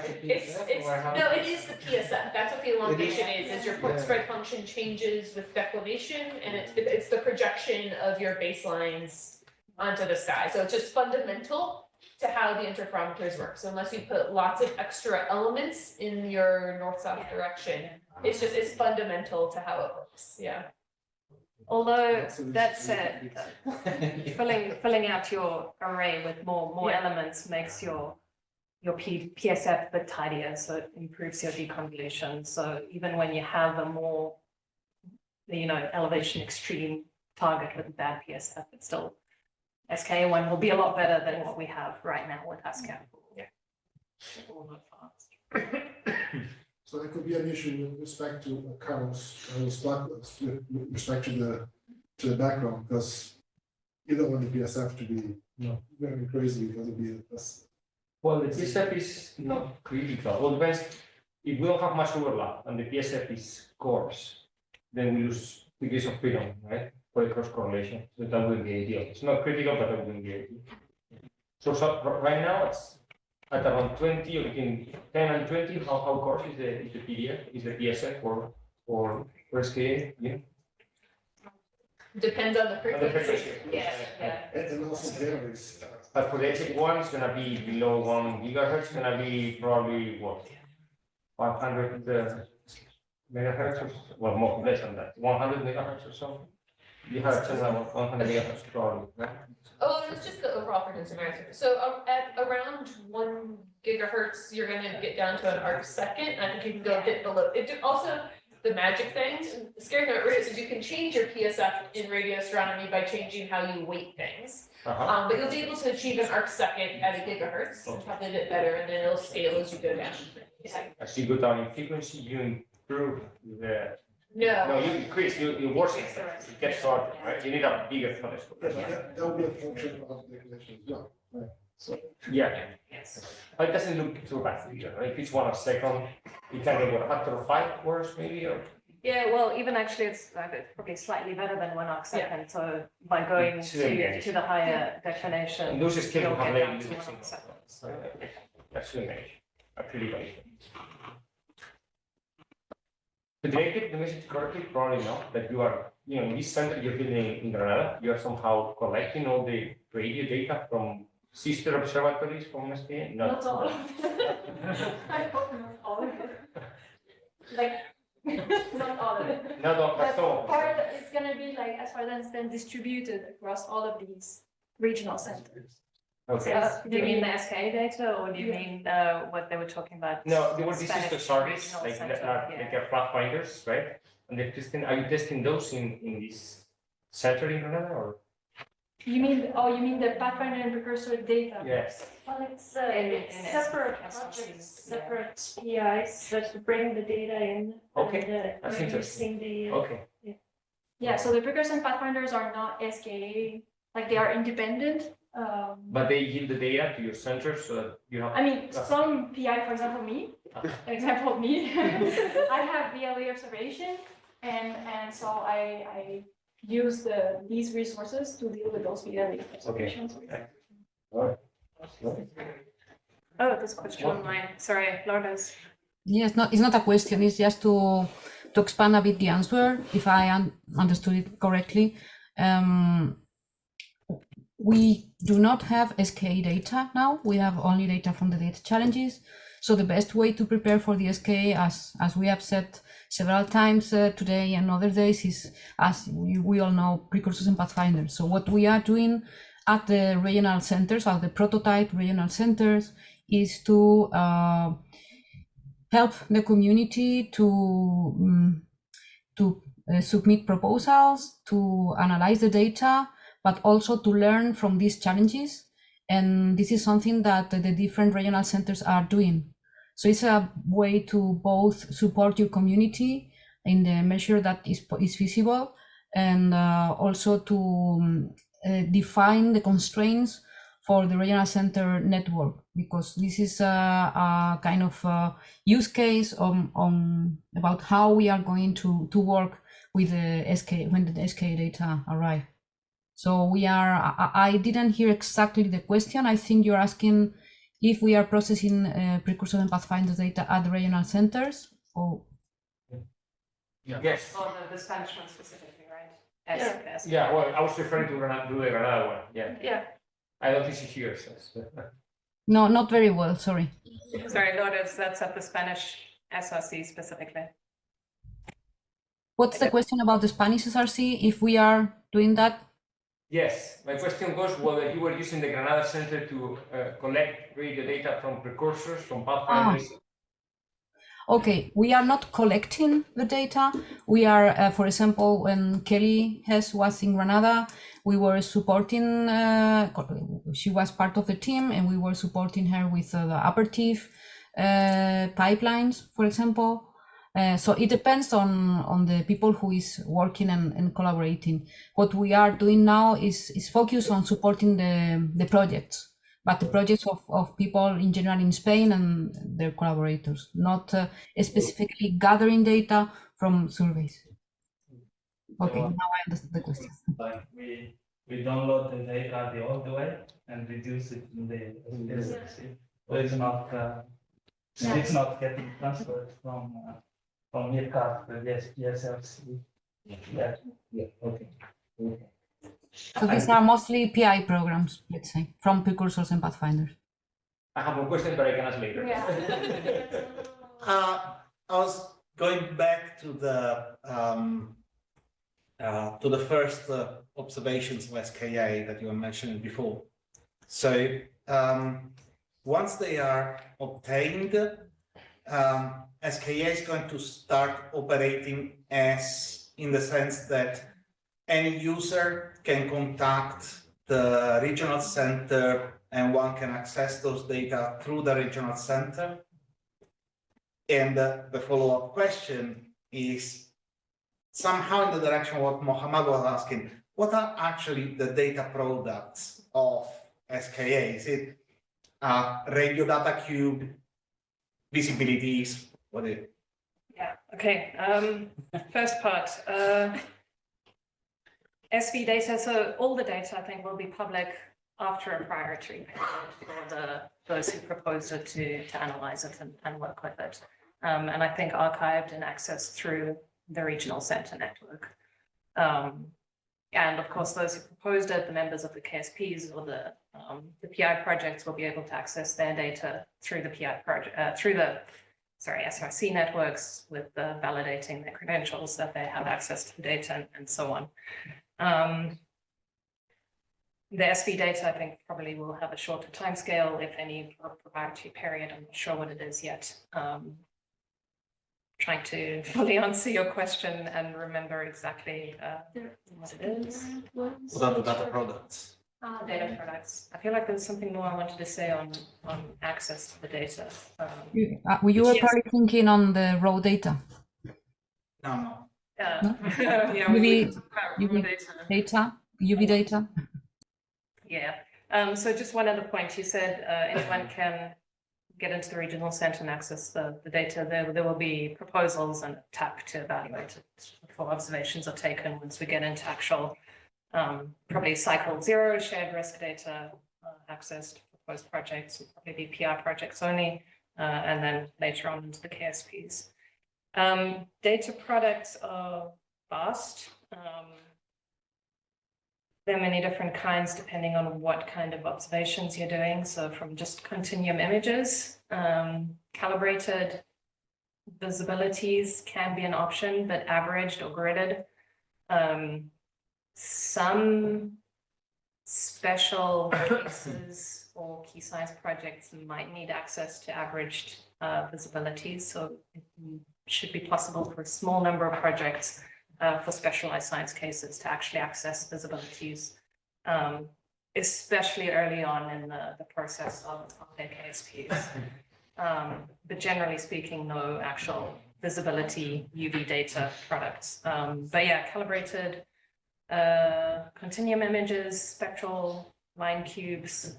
PSF. That's what the elongation is your point spread function changes with declination, and it's the projection of your baselines onto the sky. So it's just fundamental to how the interferometers work. So unless you put lots of extra elements in your north-south direction, it's fundamental to how it works. Yeah. Although that said, filling out your array with more elements makes your PSF a bit tidier, so it improves your deconvolution. So even when you have a more, elevation extreme target with a bad PSF, it's still SKA1 will be a lot better than what we have right now with ASCAP. Yeah. So that could be an issue with respect to Carlos Blacklists, with respect to the background, because you don't want the PSF to be very crazy, because it'd be Well, the PSF is not critical. Well, depends. If we don't have much overlap and the PSF is coarse, then we lose degrees of freedom, right? For the cross correlation. So that would be ideal. It's not critical, but that would be ideal. So right now it's at around 20 or between 10 and 20. How coarse is the PDF? Is the PSF or SKA? Yeah. Depends on the frequency. Yeah. And also varies. But for the HF1, it's going to be below 1 gigahertz. It's going to be probably what? 500 megahertz, or, well, more less than that. 100 megahertz or so. You have 100 megahertz probably, right? Oh, it's just the overall frequency matter. So at around 1 gigahertz, you're going to get down to an arc second. I think you can go a bit below. Also, the magic thing, the scary thing about radio is you can change your PSF in radio astronomy by changing how you weight things. But you'll be able to achieve an arc second at a gigahertz, probably a bit better, and then it'll scale as you go down. As you go down in frequency, you improve the. No, you increase, you worsen it. It gets harder, right? You need a bigger telescope. That will be a function of the connection as well, right? So. Yeah. But it doesn't look too bad either, right? If it's 1 a second, you can get a factor of 5 worse, maybe, or. Yeah, well, even actually, it's probably slightly better than 1 arc second. So by going to the higher declination, and those scales you'll will have get late down to 1 using arc second. so that's the image. Actually, but did I get the message correctly? Probably not. That you are, in this center you're building in Granada, you are somehow collecting all the radio data from sister observatories from SKA? Not all of it. I hope not all of it. Like, not all of it. Not all, but some. Part is gonna be like, as far as then distributed across all of these regional centers. Okay. Do you mean the SKA data, or do you mean what they were talking about? No, they were these Spanish sister surveys, regional like center, pathfinders, right? And they're testing. Are you testing those in this center in Granada, or? You mean the Pathfinder and Precursor data? Yes. Well, it's separate projects, separate PIs that bring the data in. Okay, and, that's interesting. Okay. Yeah, so the Precursor and Pathfinders are not SKA, like they are independent. But they give the data to your center so that you have. I mean, some PI, for example, me, I have VLA observation, and so I use these resources to deal with those VLA observations. Okay. All right. Oh, there's a question online. Sorry, Lourdes. Yes, it's not a question. It's just to expand a bit the answer, if I understood it correctly. We do not have SKA data now. We have only data from the data challenges. So the best way to prepare for the SKA, as we have said several times today and other days, is, as we all know, precursors and pathfinders. So what we are doing at the regional centers, at the prototype regional centers, is to help the community to submit proposals, to analyze the data, but also to learn from these challenges. And this is something that the different regional centers are doing. So it's a way to both support your community in the measure that is feasible, and also to define the constraints for the regional center network, because this is a kind of use case on about how we are going to work with the SK when the SK data arrive. So I didn't hear exactly the question. I think you're asking if we are processing precursor and pathfinder data at the regional centers, or? Yes. Or the Spanish one specifically, right? Yeah, well, I was referring to the Granada one, yeah. I don't think she hears us. No, not very well, sorry. Sorry, Lourdes, that's at the Spanish SRC specifically. What's the question about the Spanish SRC, if we are doing that? Yes, my question was whether you were using the Granada Center to collect radio data from precursors, from pathfinders. Okay, we are not collecting the data. We are, for example, when Kelly Hess was in Granada, we were supporting, she was part of the team, and we were supporting her with the aperitif pipelines, for example. So it depends on the people who is working and collaborating. What we are doing now is focus on supporting the projects, but the projects of people in general in Spain and their collaborators, not specifically gathering data from surveys. Okay, now I understand the question. Like we download the data the old way and reduce it in the SRC. So it's not getting transferred from MIRCAT to the SRC. Yeah. Okay. So these are mostly PI programs, let's say, from precursors and pathfinders. I have a question, but I can ask later. I was going back to the first observations of SKA that you were mentioning before. So once they are obtained, SKA is going to start operating as, in the sense that any user can contact the regional center and one can access those data through the regional center. And the follow-up question is somehow in the direction of what Mohammed was asking, what are actually the data products of SKA? Is it radio data cube, visibilities, what is it? Yeah, okay. First part, SV data, so all the data I think will be public after a priority for those who proposed it to analyze it and work with it. And I think archived and accessed through the regional center network. And of course, those who proposed it, the members of the KSPs or the PI projects will be able to access their data through the PI project, through the SRC networks with validating their credentials that they have access to the data and so on. The SV data, I think, probably will have a shorter timescale, if any, for a proprietary period. I'm not sure what it is yet. Trying to fully answer your question and remember exactly what it is. What are the data products? Data products. I feel like there's something more I wanted to say on access to the data. You were probably thinking on the raw data. No. Yeah, UV data. Yeah. So just one other point. You said anyone can get into the regional center and access the data. There will be proposals and TAC to evaluate it before observations are taken. Once we get into actual, probably cycle 0 shared risk data access to proposed projects, will probably be PI projects only, and then later on into the KSPs. Data products are vast. There are many different kinds depending on what kind of observations you're doing. So from just continuum images, calibrated visibilities can be an option, but averaged or gridded. Some special cases or key science projects might need access to averaged visibilities. So it should be possible for a small number of projects for specialized science cases to actually access visibilities, especially early on in the process of their KSPs. But generally speaking, no actual visibility UV data products. But yeah, calibrated continuum images, spectral line cubes,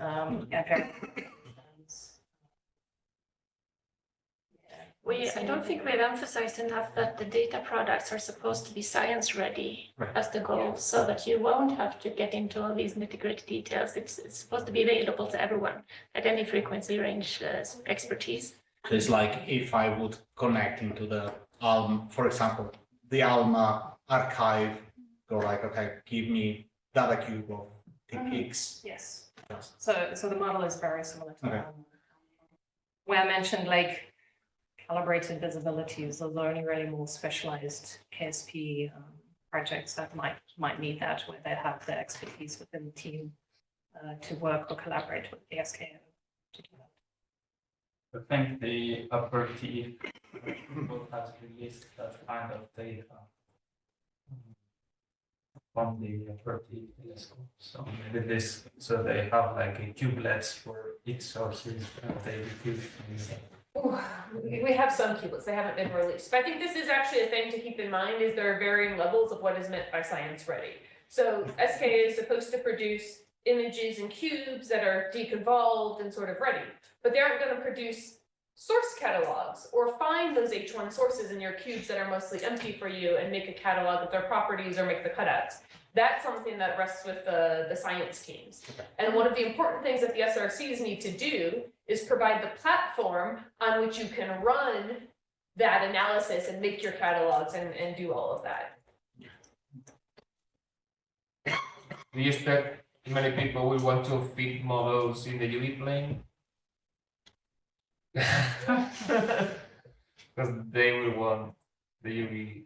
I don't think we've emphasized enough that the data products are supposed to be science ready as the goal, so that you won't have to get into all these nitty-gritty details. It's supposed to be available to everyone at any frequency range expertise. It's like if I would connect into the ALMA, for example, the ALMA archive, go like, okay, give me data cube of TPX. Yes. So the model is very similar to where I mentioned like calibrated visibilities, those are only really more specialized KSP projects that might need that, where they have the expertise within the team to work or collaborate with the SKAO to do that. I think the Aperitif has released that kind of data from the Aperitif telescope. So maybe this, so they have like a cubelets for each sources that they refuse. We have some cubelets, they haven't been released. But I think this is actually a thing to keep in mind, is there are varying levels of what is meant by science ready. So SKA is supposed to produce images in cubes that are deconvolved and sort of ready, but they aren't going to produce source catalogs or find those H1 sources in your cubes that are mostly empty for you and make a catalog of their properties or make the cutouts. That's something that rests with the science teams. And one of the important things that the SRCs need to do is provide the platform on which you can run that analysis and make your catalogs and do all of that. Do you expect many people will want to fit models in the UV plane? Because they will want the UV.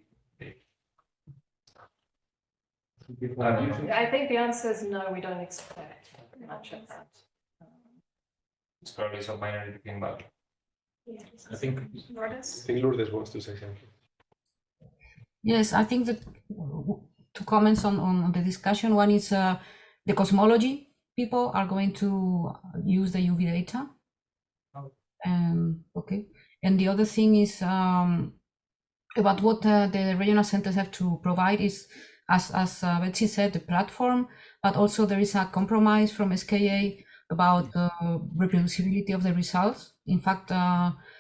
I think the answer is no, we don't expect much of that. It's probably some minority thing, but I think Lourdes wants to say something. Yes, I think that two comments on the discussion. One is the cosmology people are going to use the UV data. Okay. And the other thing is about what the regional centers have to provide is, as Betsy said, the platform, but also there is a compromise from SKA about the reproducibility of the results. In fact,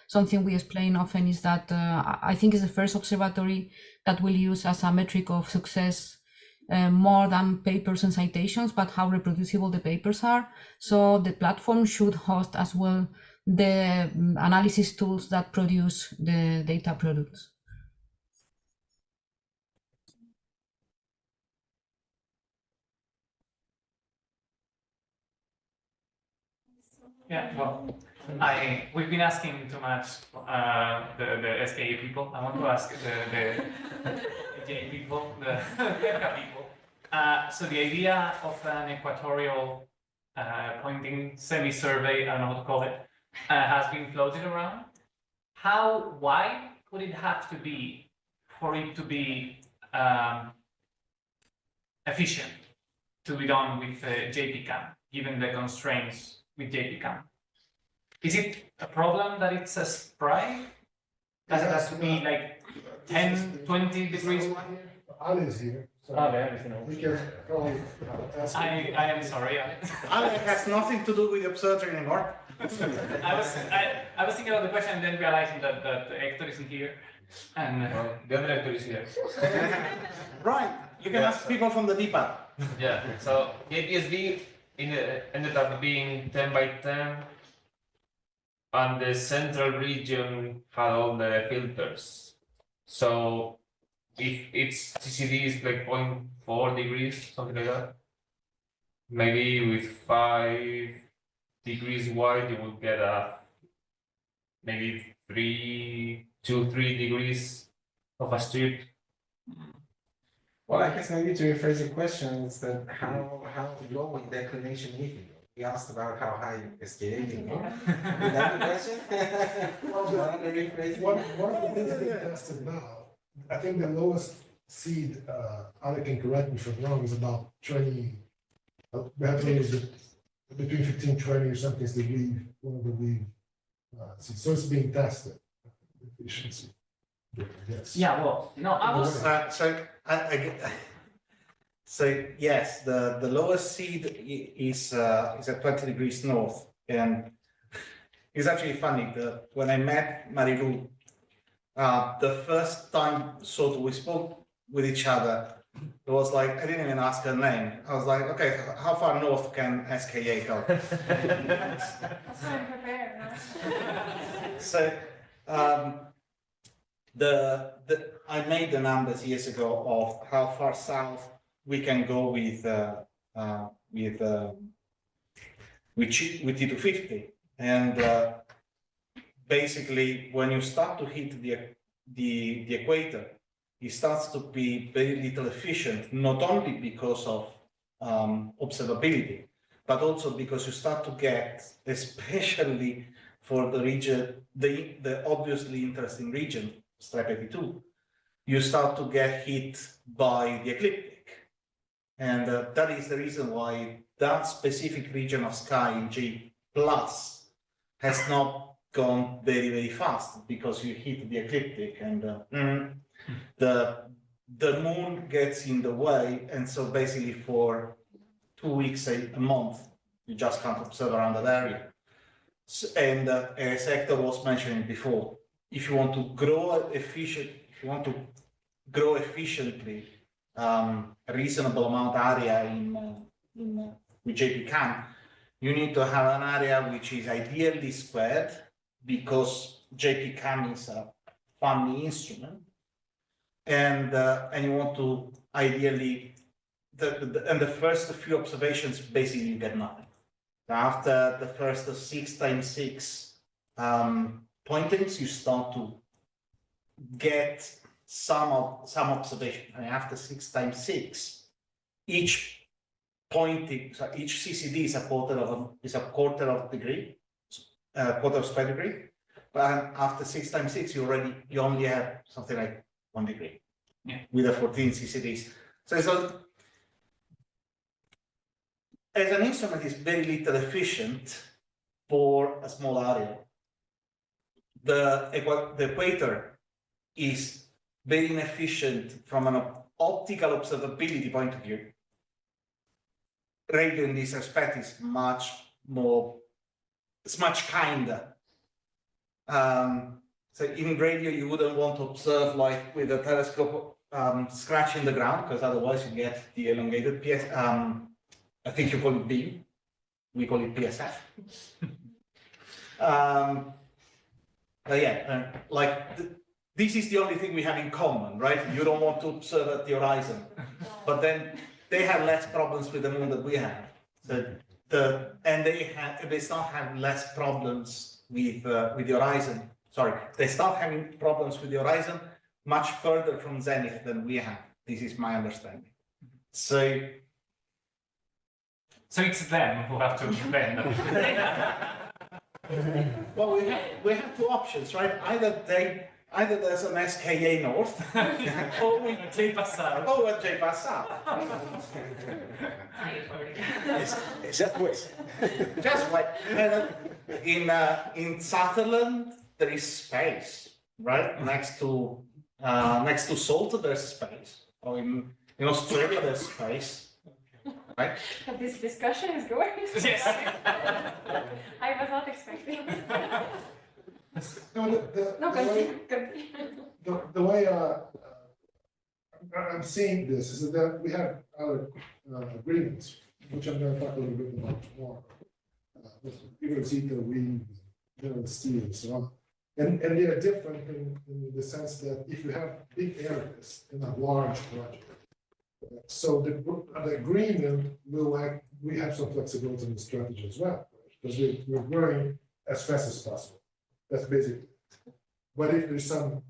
something we explain often is that I think it's the first observatory that will use as a metric of success more than papers and citations, but how reproducible the papers are. So the platform should host as well the analysis tools that produce the data products. Yeah, well, we've been asking too much the SKA people. I want to ask the J people, the CEFCA people. So the idea of an equatorial pointing semi-survey, I don't know what to call it, has been floated around. How wide would it have to be for it to be efficient to be done with JPCAM, given the constraints with JPCAM? Is it a problem that it's a spray? Does it have to be like 10, 20 degrees wide? Ali is here. So we can probably ask I am sorry. Ali has nothing to do with the observatory anymore. I was thinking about the question and then realizing that Héctor isn't here. And the other Héctor is here. Right, you can ask people from the DPA. Yeah, so APSV ended up being 10 by 10, and the central region had all the filters. So if its CCD is like 0.4 degrees, something like that, maybe with 5 degrees wide, you will get a maybe 2-3 degrees of a strip. Well, I guess maybe to rephrase the question is that how low in declination is it? We asked about how high SKA can go. Is that the question? One of the things being tested now, I think the lowest seed, Ali can correct me if I'm wrong, is about 20. We have to use it between 15 and 20 or something is the weave, one of the weave seeds. So it's being tested. Efficiency. Yes. Yeah, well, no, I was. So yes, the lowest seed is at 20 degrees north, and it's actually funny that when I met Marilu, the first time we spoke with each other, it was like I didn't even ask her name. I was like, okay, how far north can SKA go? That's how I'm prepared. So I made the numbers years ago of how far south we can go with T250, and basically, when you start to hit the equator, it starts to be very little efficient, not only because of observability, but also because you start to get, especially for the region, the obviously interesting region, stripe 82, you start to get hit by the ecliptic. And that is the reason why that specific region of sky in J plus has not gone very, very fast, because you hit the ecliptic and the moon gets in the way. And so basically for 2 weeks, a month, you just can't observe around that area. So, and as Héctor was mentioning before, if you want to grow efficiently, a reasonable amount of area with JPCam, you need to have an area which is ideally squared, because JPCam is a funny instrument, and you want to ideally, and the first few observations, basically you get nothing. After the first 6x6 pointings, you start to get some observation. And after 6x6, each pointing, so each CCD is a quarter of degree, quarter of square degree. But after 6x6, you only have something like 1 degree, with the 14 CCDs. So it's as an instrument, it's very little efficient for a small area. The equator is very inefficient from an optical observability point of view. Radio in this respect is much more, it's much kinder. So in radio, you wouldn't want to observe like with a telescope scratching the ground, because otherwise you get the elongated PS. I think you call it beam. We call it PSF. But yeah, this is the only thing we have in common, right? You don't want to observe at the horizon, but then they have less problems with the moon than we have. So and they start having less problems with the horizon. Sorry, they start having problems with the horizon much further from zenith than we have. This is my understanding. So it's them who have to bend. Well, we have two options, right? Either there's an SKA north, or we JPAS south. Or a JPAS south. Just wait. Just wait. In Sutherland, there is space, right? Next to Salta, there's space. Or in Australia, there's space. Right? This discussion is going. Yes. I was not expecting. The way I'm seeing this is that we have other agreements, which I'm going to talk a little bit about tomorrow. General steel, and so on. And they are different in the sense that if you have big areas in a large project, so the agreement will we have some flexibility in the strategy as well, because we're growing as fast as possible. That's basically it. But if there's some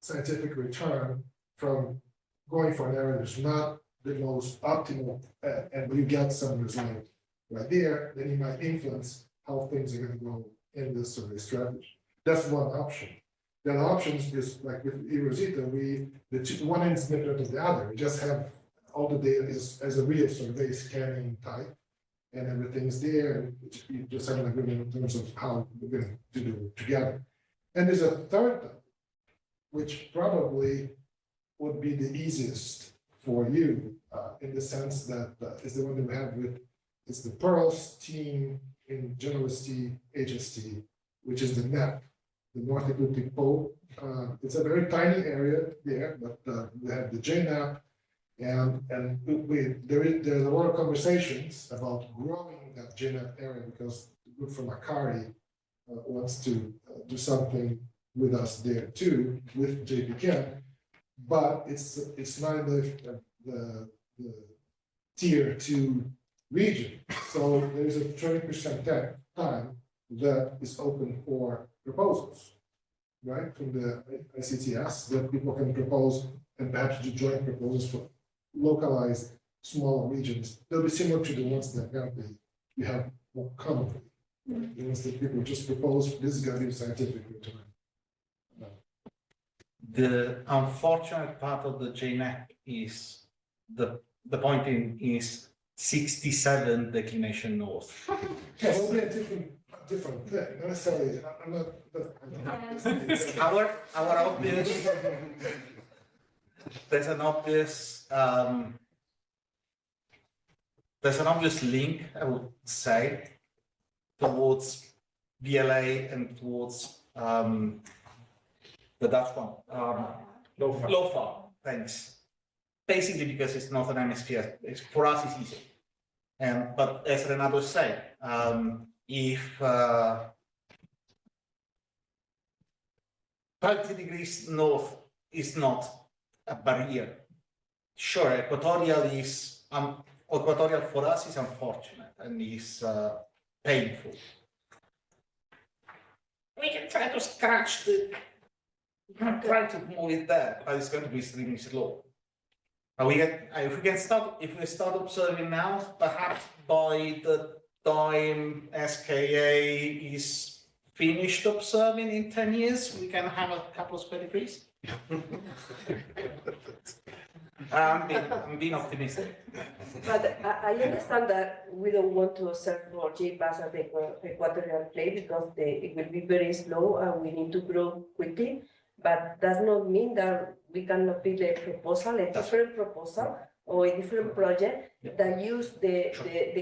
scientific return from going for an area that's not the most optimal, and you get some result right there, then you might influence how things are going to go in this survey strategy. That's one option. The other option is like with eROSITA, one is independent of the other. We just have all the data as a real survey scanning type, and everything's there, and you just have an agreement in terms of how we're going to do it together. And there's a third type, which probably would be the easiest for you, in the sense that is the one that we have with, it's the Pearls team in Generalist HST, which is the NEP, the North Atlantic Pole. It's a very tiny area there, but we have the JNAP, and there's a lot of conversations about growing that JNAP area, because the group from Akari wants to do something with us there too, with JPCam, but it's not in the tier 2 region. So there's a 20% time that is open for proposals, right, from the ICTS, that people can propose and perhaps do joint proposals for localized smaller regions. They'll be similar to the ones that currently we have more commonly. Right? The ones that people just propose, this is going to be scientific return. The unfortunate part of the JNAP is the pointing is 67 declination north. Yeah, it'll be a different thing. Not necessarily. I'm not. Our obvious. There's an obvious. There's an obvious link, I would say, towards VLA and towards the Dutch one. LOFAR. Thanks. Basically, because it's Northern Hemisphere, for us it's easy. But as Renato said, if 30 degrees north is not a barrier, sure, equatorial for us is unfortunate and is painful. We can try to scratch the. We can try to move it there, but it's going to be extremely slow. If we start observing now, perhaps by the time SKA is finished observing in 10 years, we can have a couple of square degrees. I'm being optimistic. But I understand that we don't want to observe for JPAS at the equatorial plate because it will be very slow and we need to grow quickly. But does not mean that we cannot build a proposal, a different proposal or a different project that use the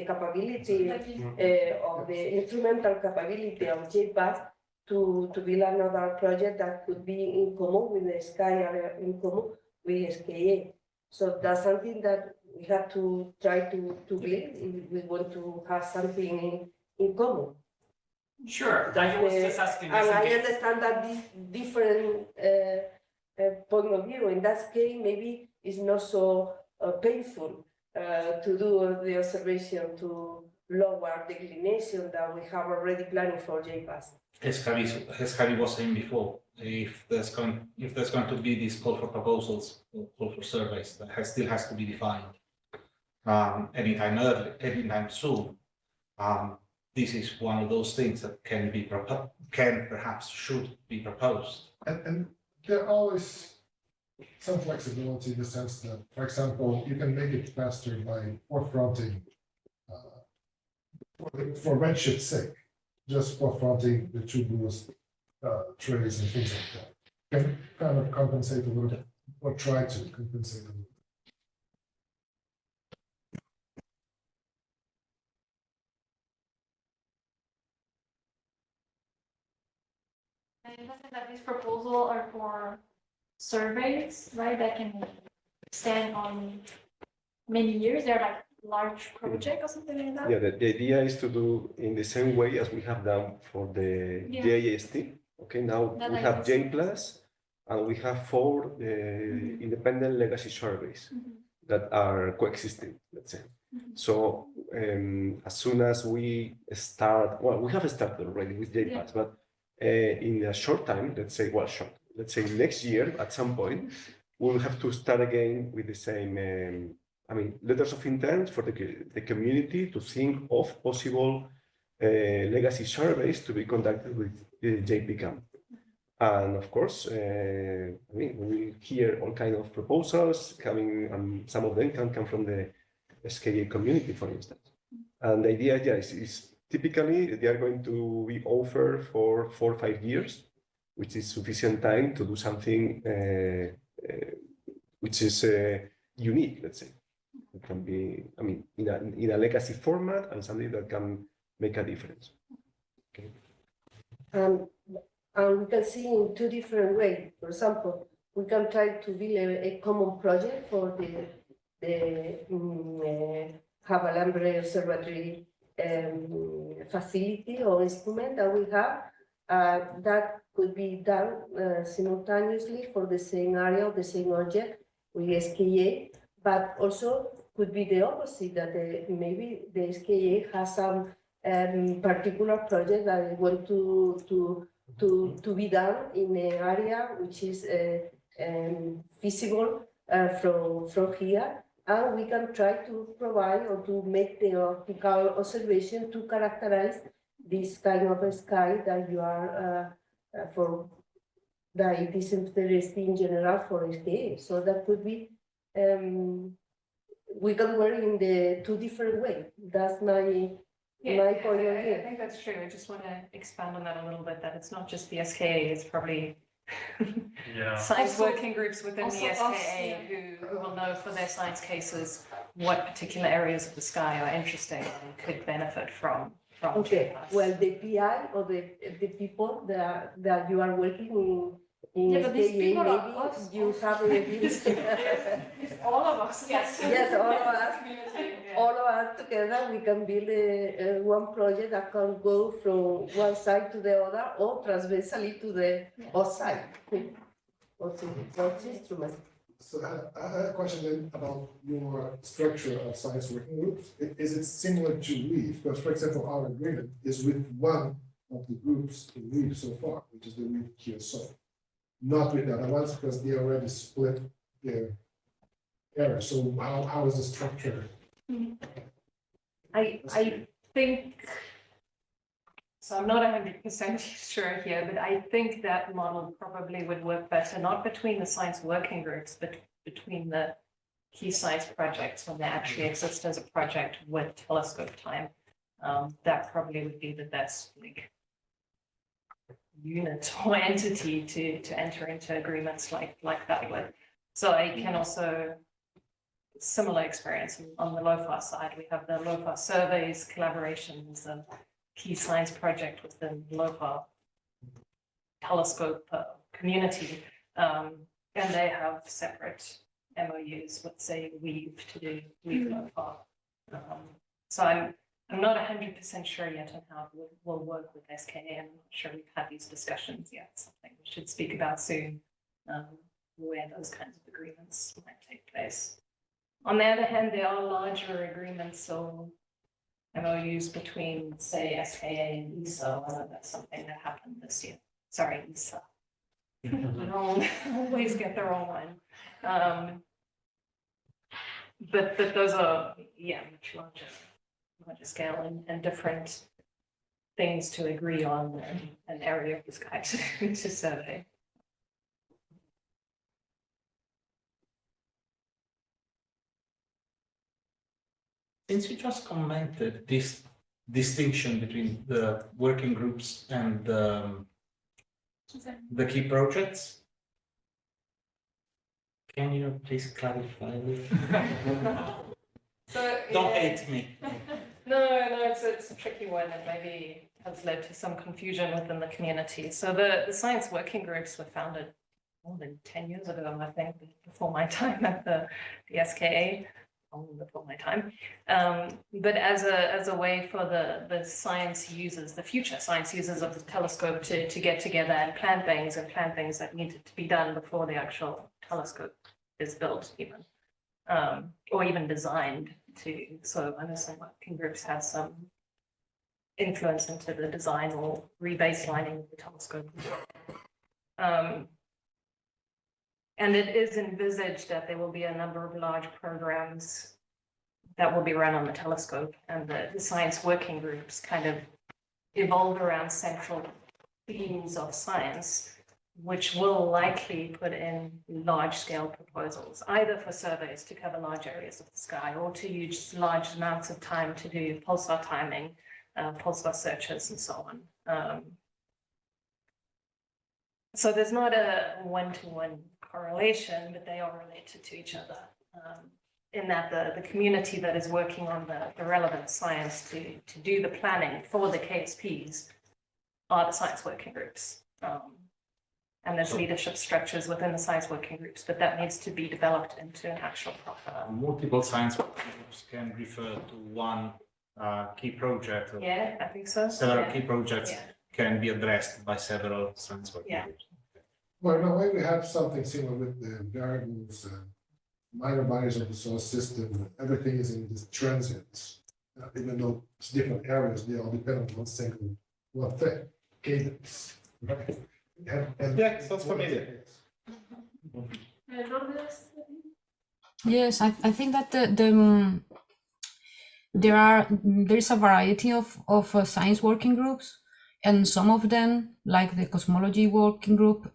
capability or the instrumental capability of JPAS to build another project that could be in common with the SKA area, in common with SKA. So that's something that we have to try to build if we want to have something in common. Sure, I was just asking. And I understand that this different point of view, in that case, maybe it's not so painful to do the observation to lower declination that we have already planning for JPAS. As Javi was saying before, if there's going to be this call for proposals, call for surveys, that still has to be defined anytime soon. This is one of those things that should be proposed. And there requires some flexibility in the sense that, for example, you can make it faster by forefronting for redship's sake, just forefronting the tubulous trays and things like that. Can kind of compensate a little bit, or try to compensate a little bit. And it doesn't that this proposal are for surveys, right, that can extend on many years? They're like large project or something like that? Yeah, the idea is to do in the same way as we have done for the JAST. Okay, now we have J+, and we have 4 independent legacy surveys that are coexisting, let's say. So as soon as we start, well, we have started already with JPAS, but in a short time, let's say next year at some point, we'll have to start again with the same, letters of intent for the community to think of possible legacy surveys to be conducted with JPCAM. And of course, we will hear all kinds of proposals coming, and some of them can come from the SKA community, for instance. And the idea is typically they are going to be offered for 4 or 5 years, which is sufficient time to do something which is unique, let's say. It can be, in a legacy format and something that can make a difference. Okay. And we can see in 2 different ways. For example, we can try to build a common project for the Javalambre Observatory facility or instrument that we have. That could be done simultaneously for the same area, the same object with SKA, but also could be the opposite, that maybe the SKA has some particular project that they want to to be done in an area which is feasible from here, and we can try to provide or to make the optical observation to characterize this kind of a sky that you are that it is interesting in general for SKA. So that could be we can work in the two different ways. That's my point of view. I think that's true. I just want to expand on that a little bit, that it's not just the SKA, it's probably science working groups within the SKA who will know for their science cases what particular areas of the sky are interesting and could benefit from. Okay, well, the PI or the people that you are working in but these SKA, people maybe are us. you have all of us. Yes, all of us. All of us together, we can build one project that can go from one side to the other or transversally to the other side. Or to both instruments. So I had a question then about your structure of science working groups. Is it similar to WEAVE? Because, for example, our agreement is with one of the groups in WEAVE so far, which is the WEAVE QSO. Not with the other ones, because they already split their areas. So how is the structure? I think, so I'm not 100% sure here, but I think that model probably would work better, not between the science working groups, but between the key science projects when they actually exist as a project with telescope time. That probably would be the best unit or entity to enter into agreements like that with. So I can also, similar experience on the LOFAR side, we have the LOFAR surveys, collaborations, and key science project within the LOFAR telescope community, and they have separate MOUs with, say, WEAVE to do WEAVE LOFAR. So I'm not 100% sure yet on how it will work with SKA. I'm not sure we've had these discussions yet. Something we should speak about soon, where those kinds of agreements might take place. On the other hand, there are larger agreements or MOUs between, say, SKA and ESA. I know that's something that happened this year. Sorry, ESA. I don't always get the wrong one. But those are, much larger scale and different things to agree on an area of the sky to survey. Since you just commented this distinction between the working groups and the key projects, can you please clarify? Don't hate me. No, it's a tricky one that maybe has led to some confusion within the community. So the science working groups were founded more than 10 years ago, I think, before my time at the SKA. Before my time, but as a way for the science users, the future science users of the telescope to get together and plan things that needed to be done before the actual telescope is built, even or even designed to. So I know some working groups have some influence into the design or rebaselining of the telescope. And it is envisaged that there will be a number of large programs that will be run on the telescope, and the science working groups kind of evolve around central themes of science, which will likely put in large-scale proposals, either for surveys to cover large areas of the sky or to use large amounts of time to do pulsar timing, pulsar searches, and so on. So there's not a one-to-one correlation, but they are related to each other in that the community that is working on the relevant science to do the planning for the KSPs are the science working groups. And there's leadership structures within the science working groups, but that needs to be developed into an actual proper. Multiple science working groups can refer to one key project. Yeah, I think so. Several key projects can be addressed by several science working groups. Well, in a way, we have something similar with the variables, minor bodies of the solar system. Everything is in this transients. Even though it's different areas, they all depend on one thing, cadence. Yeah, sounds familiar. Yes, I think that there is a variety of science working groups, and some of them, like the cosmology working group,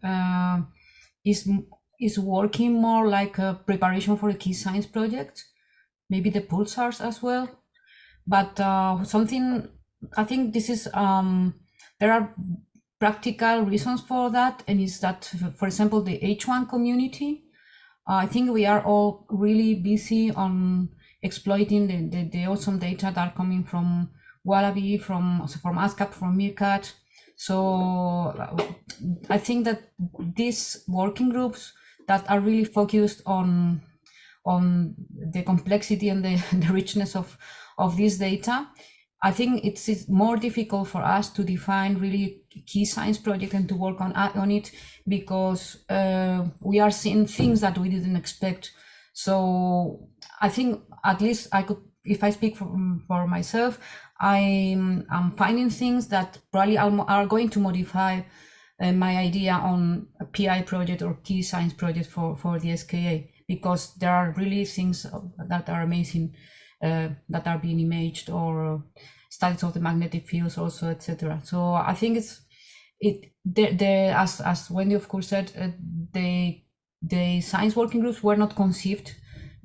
is working more like a preparation for a key science project, maybe the pulsars as well. But something, I think this is there are practical reasons for that, and is that, for example, the H1 community, I think we are all really busy on exploiting the awesome data that are coming from Wallaby, from ASCAP, from Meerkat. So I think that these working groups that are really focused on the complexity and the richness of this data, I think it's more difficult for us to define really key science project and to work on it, because we are seeing things that we didn't expect. So I think, at least I could, if I speak for myself, I'm finding things that probably are going to modify my idea on a PI project or key science project for the SKA, because there are really things that are amazing that are being imaged, or studies of the magnetic fields also, etc. So I think as Wendy of course said, the science working groups were not conceived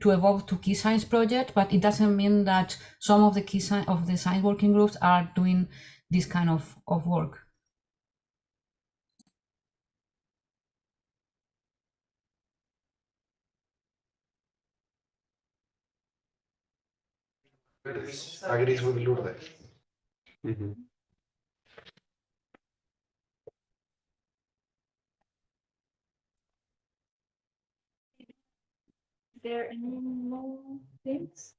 to evolve to key science project, but it doesn't mean that some of the science working groups are doing this kind of work. Agrees with Lourdes. Mm-hmm. There any more things?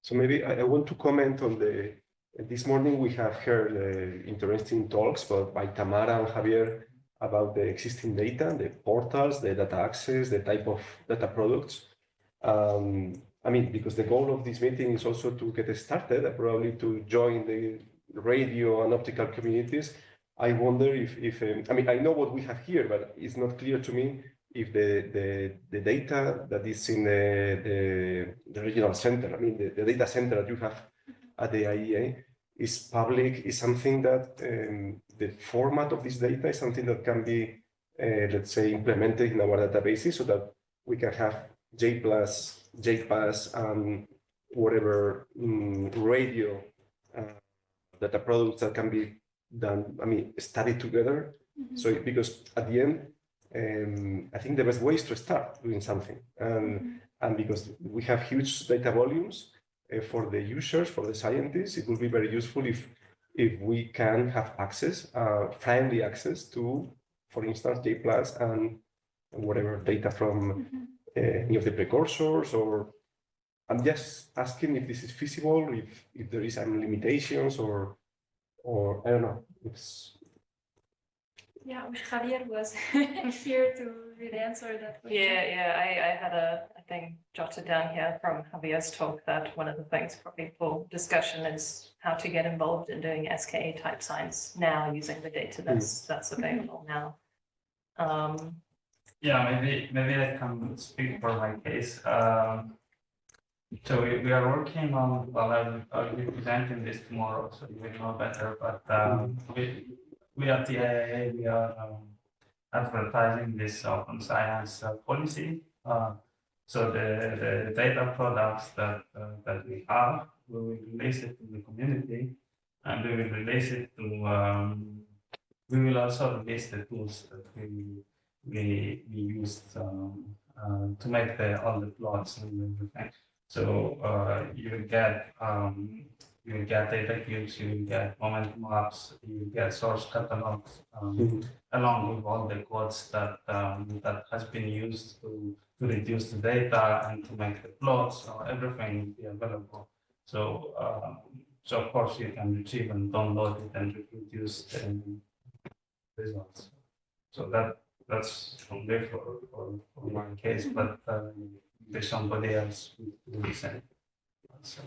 So maybe I want to comment on this morning we have heard interesting talks by Tamara and Javier about the existing data, the portals, the data access, the type of data products. I mean, because the goal of this meeting is also to get started, probably to join the radio and optical communities. I wonder if I mean, I know what we have here, but it's not clear to me if the data that is in the regional center, I mean, the data center that you have at the IEA is public, is something that the format of this data is something that can be, let's say, implemented in our databases so that we can have JPAS, and whatever radio data products that can be done, I mean, studied together. Mm-hmm. So, because at the end, I think the best way is to start doing something. And because we have huge data volumes for the users, for the scientists, it will be very useful if we can have access, friendly access to, for instance, JPLAS and whatever data from any of the precursors. Or I'm just asking if this is feasible, if there is some limitations, or I don't know. Yeah, I wish Javier was here to really answer that question. Yeah, I had a thing jotted down here from Javier's talk that one of the things probably for discussion is how to get involved in doing SKA type science now using the data that's available now. Yeah, maybe I can speak for my case. So we are working on, well, I'll be presenting this tomorrow, so you will know better, but we at the IIA, we are advertising this open science policy. So the data products that we have, we will release it to the community, and we will release it to, we will also release the tools that we used to make all the plots and everything. So you will get data cubes, you will get moment maps, you will get source catalogs, along with all the codes that has been used to reduce the data and to make the plots. So everything will be available. So so of course you can retrieve and download it and reproduce the results. So that's from there for my case, but there's somebody else who do the same. So.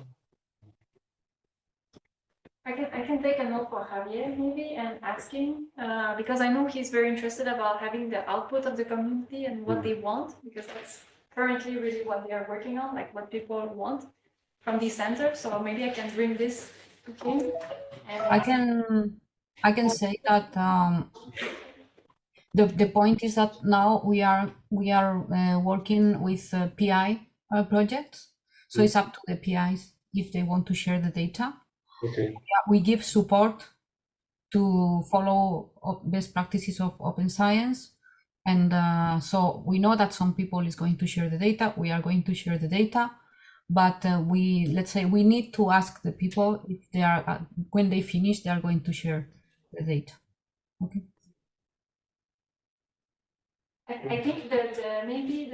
I can take a note for Javier maybe and ask him, because I know he's very interested about having the output of the community and what they want, because that's currently really what they are working on, like what people want from these centers. So maybe I can bring this to him. And I can say that the point is that now we are working with PI projects, so it's up to the PIs if they want to share the data. Okay. We give support to follow best practices of open science, and so we know that some people is going to share the data. We are going to share the data, but let's say we need to ask the people if they are when they finish they are going to share the data. Okay. I think that maybe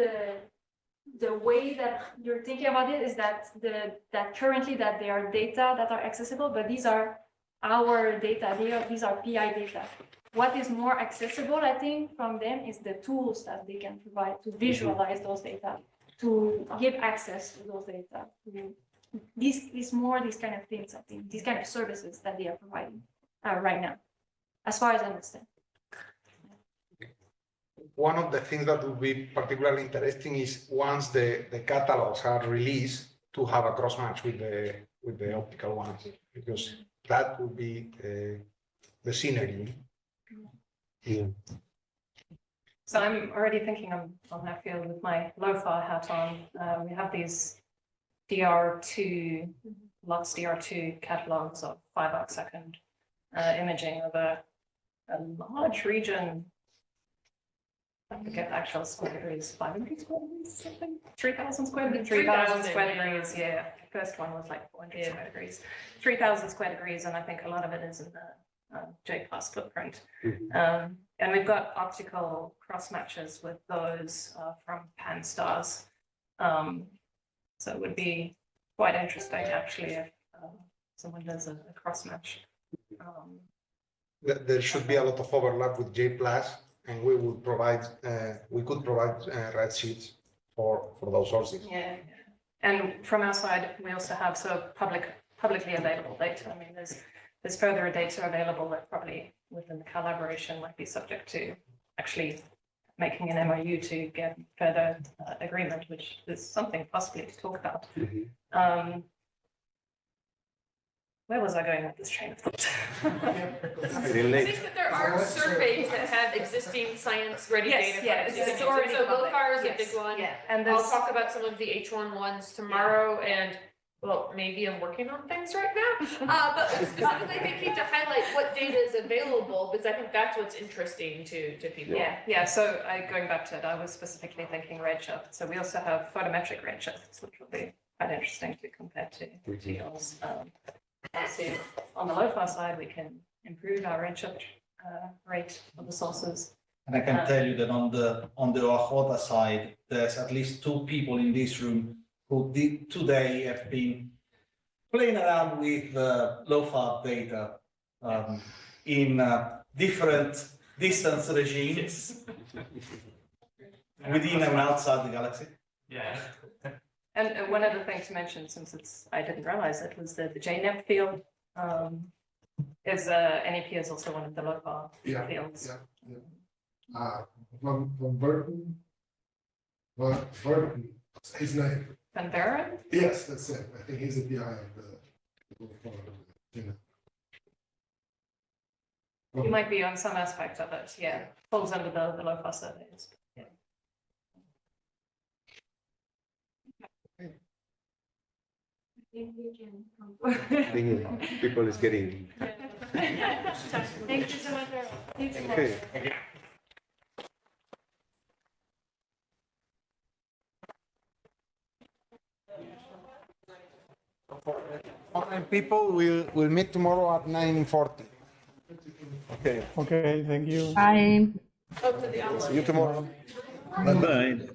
the way that you're thinking about it is that that currently that there are data that are accessible, but these are our data. These are PI data. What is more accessible, I think, from them is the tools that they can provide to visualize those data, to give access to those data. These kind of things, I think, these kind of services that they are providing right now, as far as I understand. One of the things that would be particularly interesting is once the catalogs are released to have a cross match with the optical ones, because that would be the synergy. Yeah. So I'm already thinking on that field with my LOFAR hat on. We have these Lux DR2 catalogues of 5 arcsecond imaging of a large region. I forget the actual square degrees, 500 square degrees, something? 3,000 square degrees? 3,000 square degrees, yeah. The first one was like 400 square degrees. 3,000 square degrees, and I think a lot of it is in the JPAS footprint. And we've got optical cross matches with those from pan stars. So it would be quite interesting, actually, if someone does a cross match. There should be a lot of overlap with J+, and we could provide red sheets for those sources. Yeah, and from our side, we also have publicly available data. I mean, there's further data available that probably within the collaboration might be subject to actually making an MOU to get further agreement, which is something possibly to talk about. Where was I going with this train of thought? I think that there are surveys that have existing science-ready data. Yes, It's already so public. LOFAR is a Yes. big one. Yeah, and I'll there's- talk about some of the H1 ones tomorrow, and well, maybe I'm working on things right now. But specifically thinking to highlight what data is available, because I think that's what's interesting to people. Yeah. So going back to it, I was specifically thinking redshift. So we also have photometric redshifts, which will be quite interesting to compare to yours. So on the LOFAR side, we can improve our redshift rate of the sources. And I can tell you that on the OAJ side, there's at least 2 people in this room who today have been playing around with LOFAR data in different distance regimes within and outside the galaxy. Yeah. And one other thing to mention, since I didn't realize it, was the JNEP field. NEP is also one of the LOFAR fields. From Burton, his name. Van Baren? Yes, that's it. I think he's the PI of the. He might be on some aspect of it, yeah. Falls under the LOFAR surveys. Yeah. I think people is getting. Thank you so much. Okay. Online people will meet tomorrow at 9:40. Okay. Okay, thank you. Bye. See you tomorrow. Bye-bye.